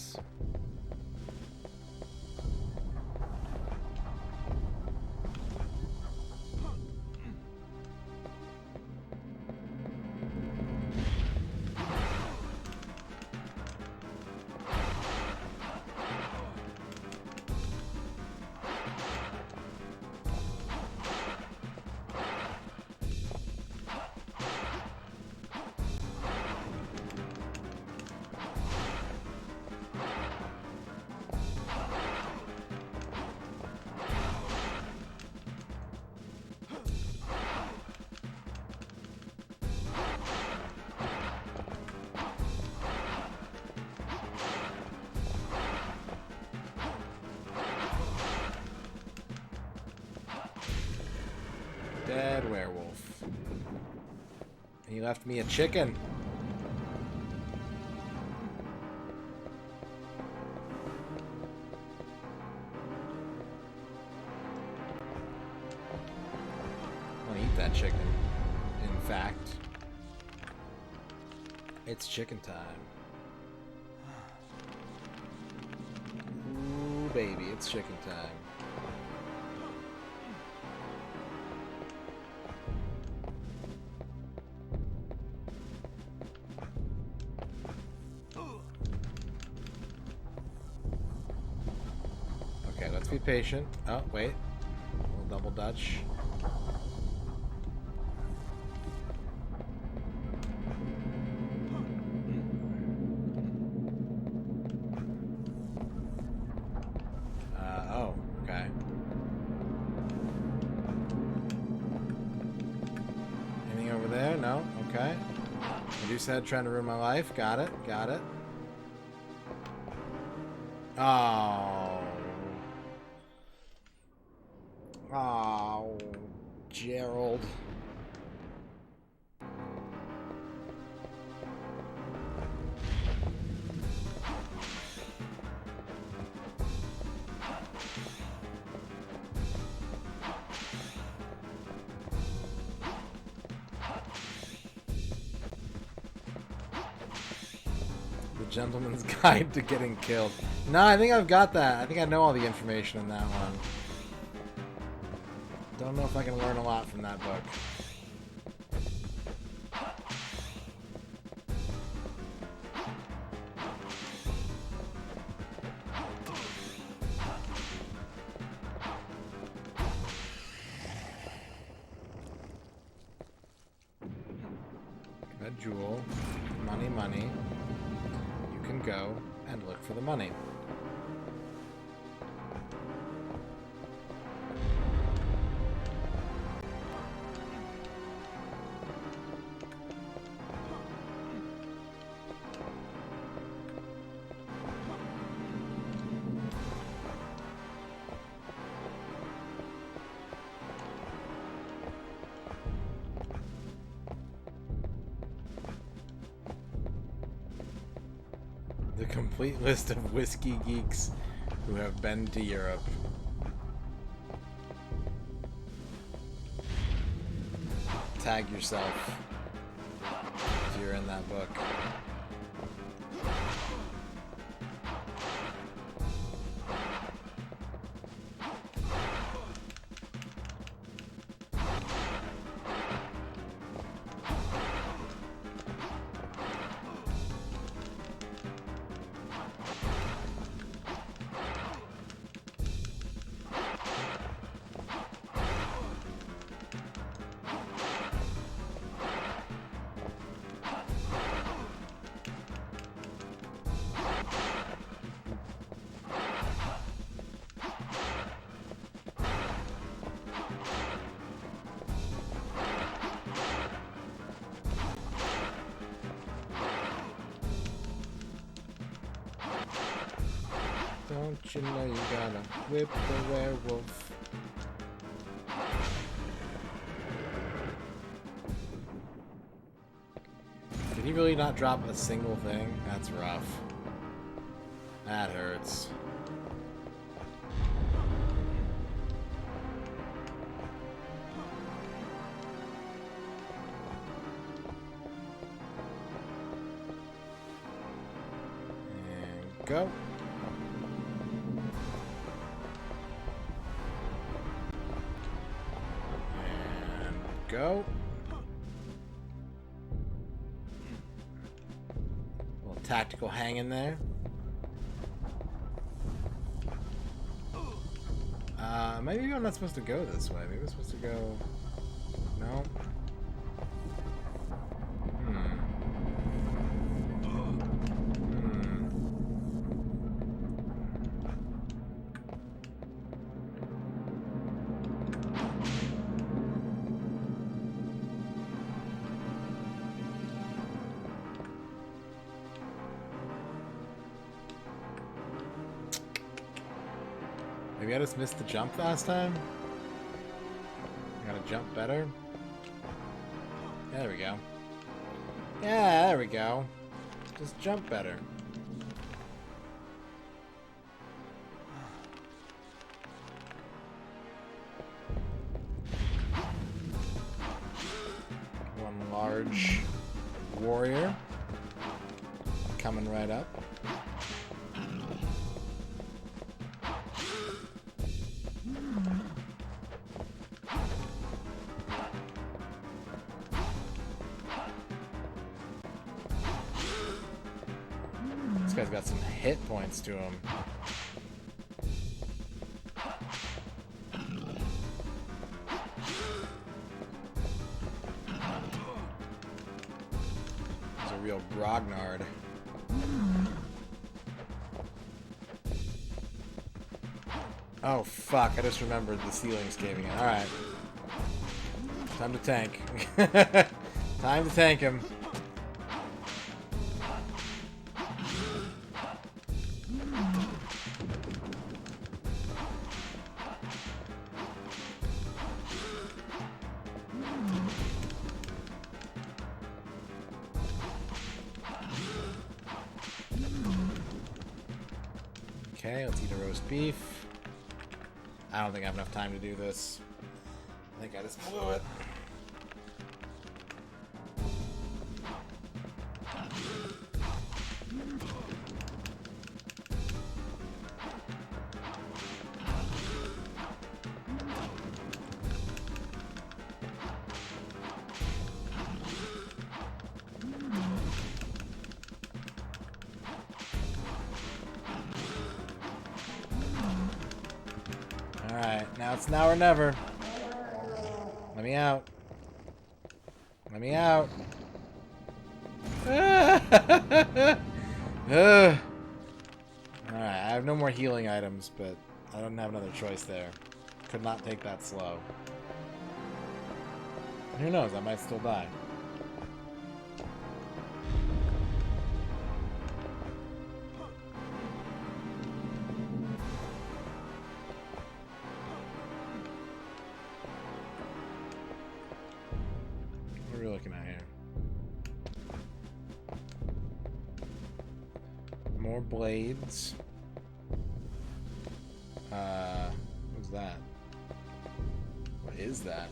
Dead werewolf. He left me a chicken. I want to eat that chicken. In fact, it's chicken time. Ooh, baby, it's chicken time. Okay, let's be patient. Oh, wait. A little double dutch. Oh, okay. Anything over there? No? Okay. Medusa trying to ruin my life. Got it. Got it. Oh. Oh, Gerald. The Gentleman's Guide to Getting Killed. No, I think I've got that. I think I know all the information in that one. Don't know if I can learn a lot from that book. A jewel. Money, money. You can go and look for the money. The complete list of whiskey geeks who have been to Europe. Tag yourself if you're in that book. Don't you know you gotta whip the werewolf? Did he really not drop a single thing? That's rough. That hurts. And go. And go. Little tactical hang in there. Maybe I'm not supposed to go this way. Maybe I'm supposed to go... No? Maybe I just missed the jump last time? I gotta jump better? There we go. Yeah, there we go. Just jump better. One large warrior coming right up. This guy's got some hit points to him. He's a real grognard. Oh fuck, I just remembered the ceiling's caving in. Alright. Time to tank. Time to tank him. Okay, let's eat a roast beef. I don't think I have enough time to do this. I think I just blew it. Alright, now it's now or never. Let me out. Let me out. Alright, I have no more healing items, but I don't have another choice there. Could not take that slow. Who knows, I might still die. What are we looking at here? More blades. What's that? What is that?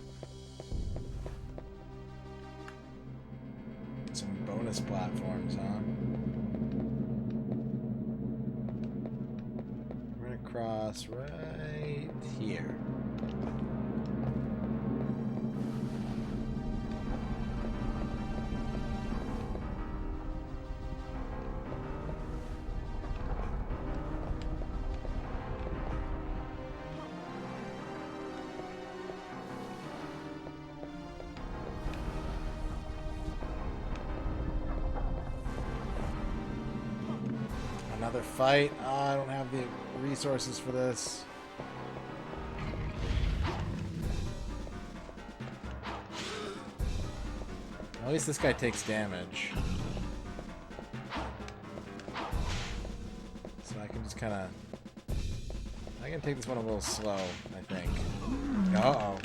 Some bonus platforms, huh? We're gonna cross right here. Another fight. Oh, I don't have the resources for this. At least this guy takes damage. So I can just kind of I'm gonna take this one a little slow, I think. Uh-oh.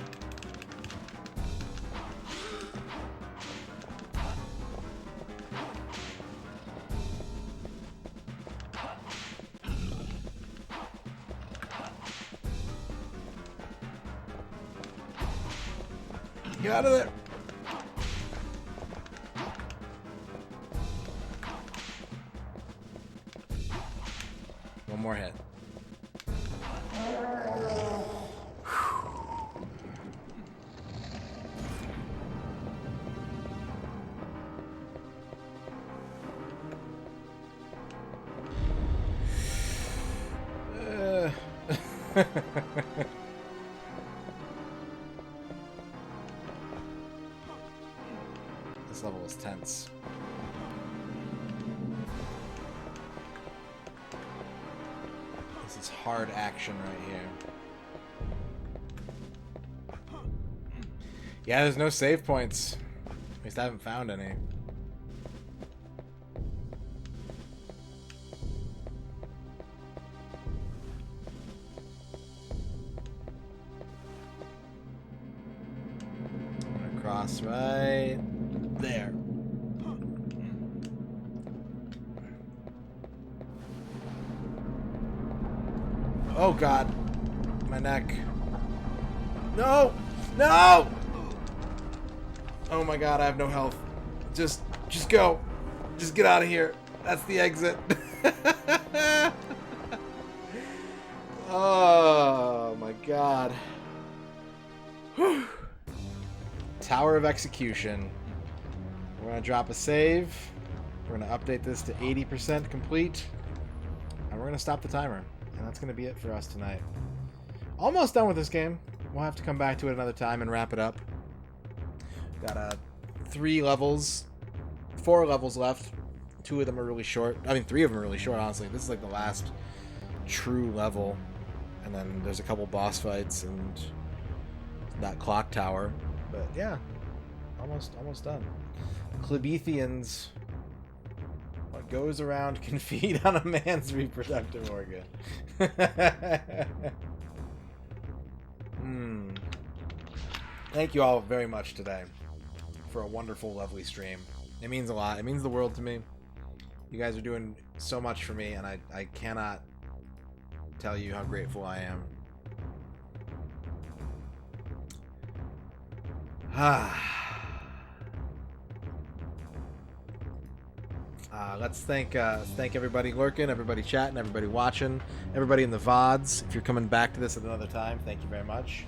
Get out of there! One more hit. This level is tense. This is hard action right here. Yeah, there's no save points. At least I haven't found any. Cross right there. Oh god. My neck. No! No! Oh my god, I have no health. Just go. Just get out of here. That's the exit. Oh my god. Whew. Tower of Execution. We're going to drop a save. We're going to update this to 80% complete. And we're going to stop the timer. And that's going to be it for us tonight. Almost done with this game. We'll have to come back to it another time and wrap it up. Got 4 levels left. 2 of them are really short. I mean, 3 of them are really short, honestly. This is like the last true level. And then there's a couple boss fights and that clock tower. But yeah, almost done. Klebethians. What goes around can feed on a man's reproductive organ. Thank you all very much today for a wonderful, lovely stream. It means a lot. It means the world to me. You guys are doing so much for me, and I cannot tell you how grateful I am. Let's thank everybody lurking, everybody chatting, everybody watching, everybody in the VODs. If you're coming back to this at another time, thank you very much.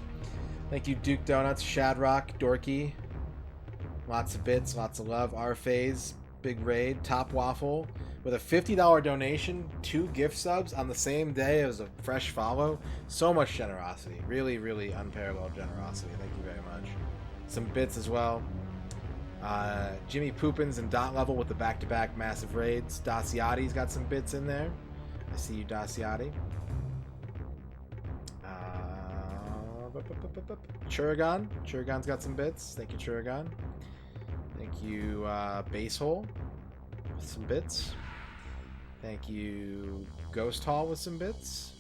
Thank you, Duke Donuts, Shadrock, Dorky. Lots of bits, lots of love. R-Phase, Big Raid, Top Waffle. With a $50 donation, 2 gift subs on the same day as a fresh follow. So much generosity. Really, really unparalleled generosity. Thank you very much. Some bits as well. Jimmy Poopins and Dot Level with the back-to-back massive raids. Daciati's got some bits in there. I see you, Daciati. Churagon. Churagon's got some bits. Thank you, Churagon. Thank you, Basehole with some bits. Thank you, Ghost Hall with some bits.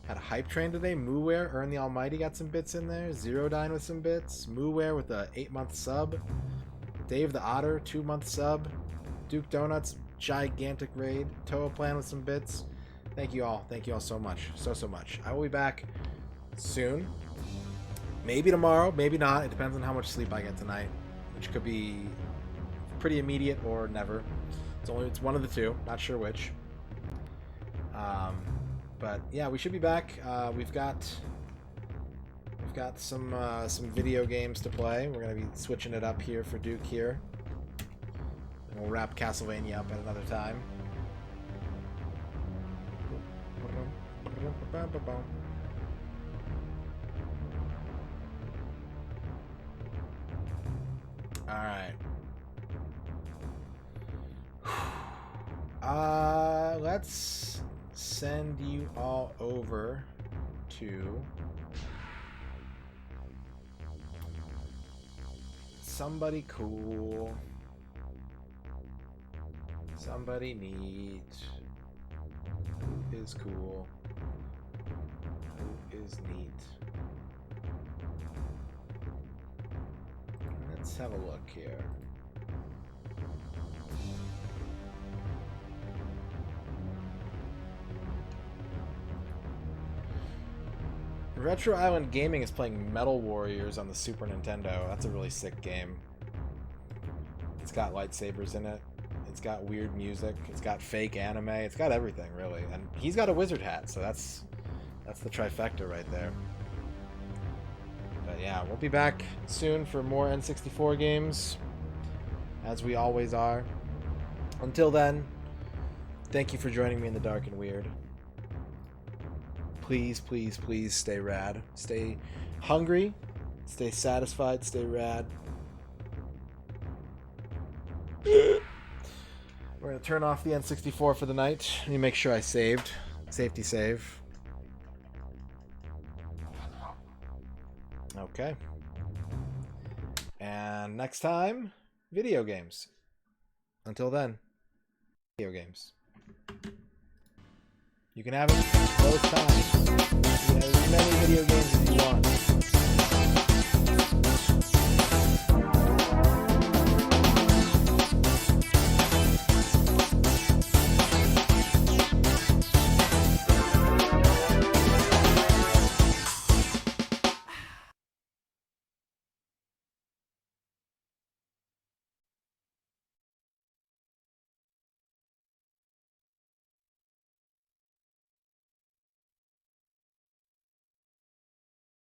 Had a hype train today. Mooware, Earn the Almighty got some bits in there. Zerodyne with some bits. Mooware with a 8-month sub. Dave the Otter, 2-month sub. Duke Donuts, gigantic raid. Toa Plan with some bits. Thank you all. Thank you all so much. So much. I will be back soon. Maybe tomorrow, maybe not. It depends on how much sleep I get tonight, which could be pretty immediate or never. It's one of the two. Not sure which. But yeah, we should be back. We've got some video games to play. We're gonna be switching it up here for Duke here, and we'll wrap Castlevania up at another time. All right. Let's send you all over to somebody cool, somebody neat. Who is cool? is neat. Let's have a look here. Retro Island Gaming is playing Metal Warriors on the Super Nintendo. That's a really sick game. It's got lightsabers in it. It's got weird music. It's got fake anime. It's got everything, really. And he's got a wizard hat, so that's the trifecta right there. But yeah, we'll be back soon for more N64 games, as we always are. Until then, thank you for joining me in the dark and weird. Please, please, please stay rad. Stay hungry. Stay satisfied. Stay rad. We're going to turn off the N64 for the night. Let me make sure I saved. Safety save. Okay. And next time, video games. Until then, video games. You can have it both times. You can have as many video games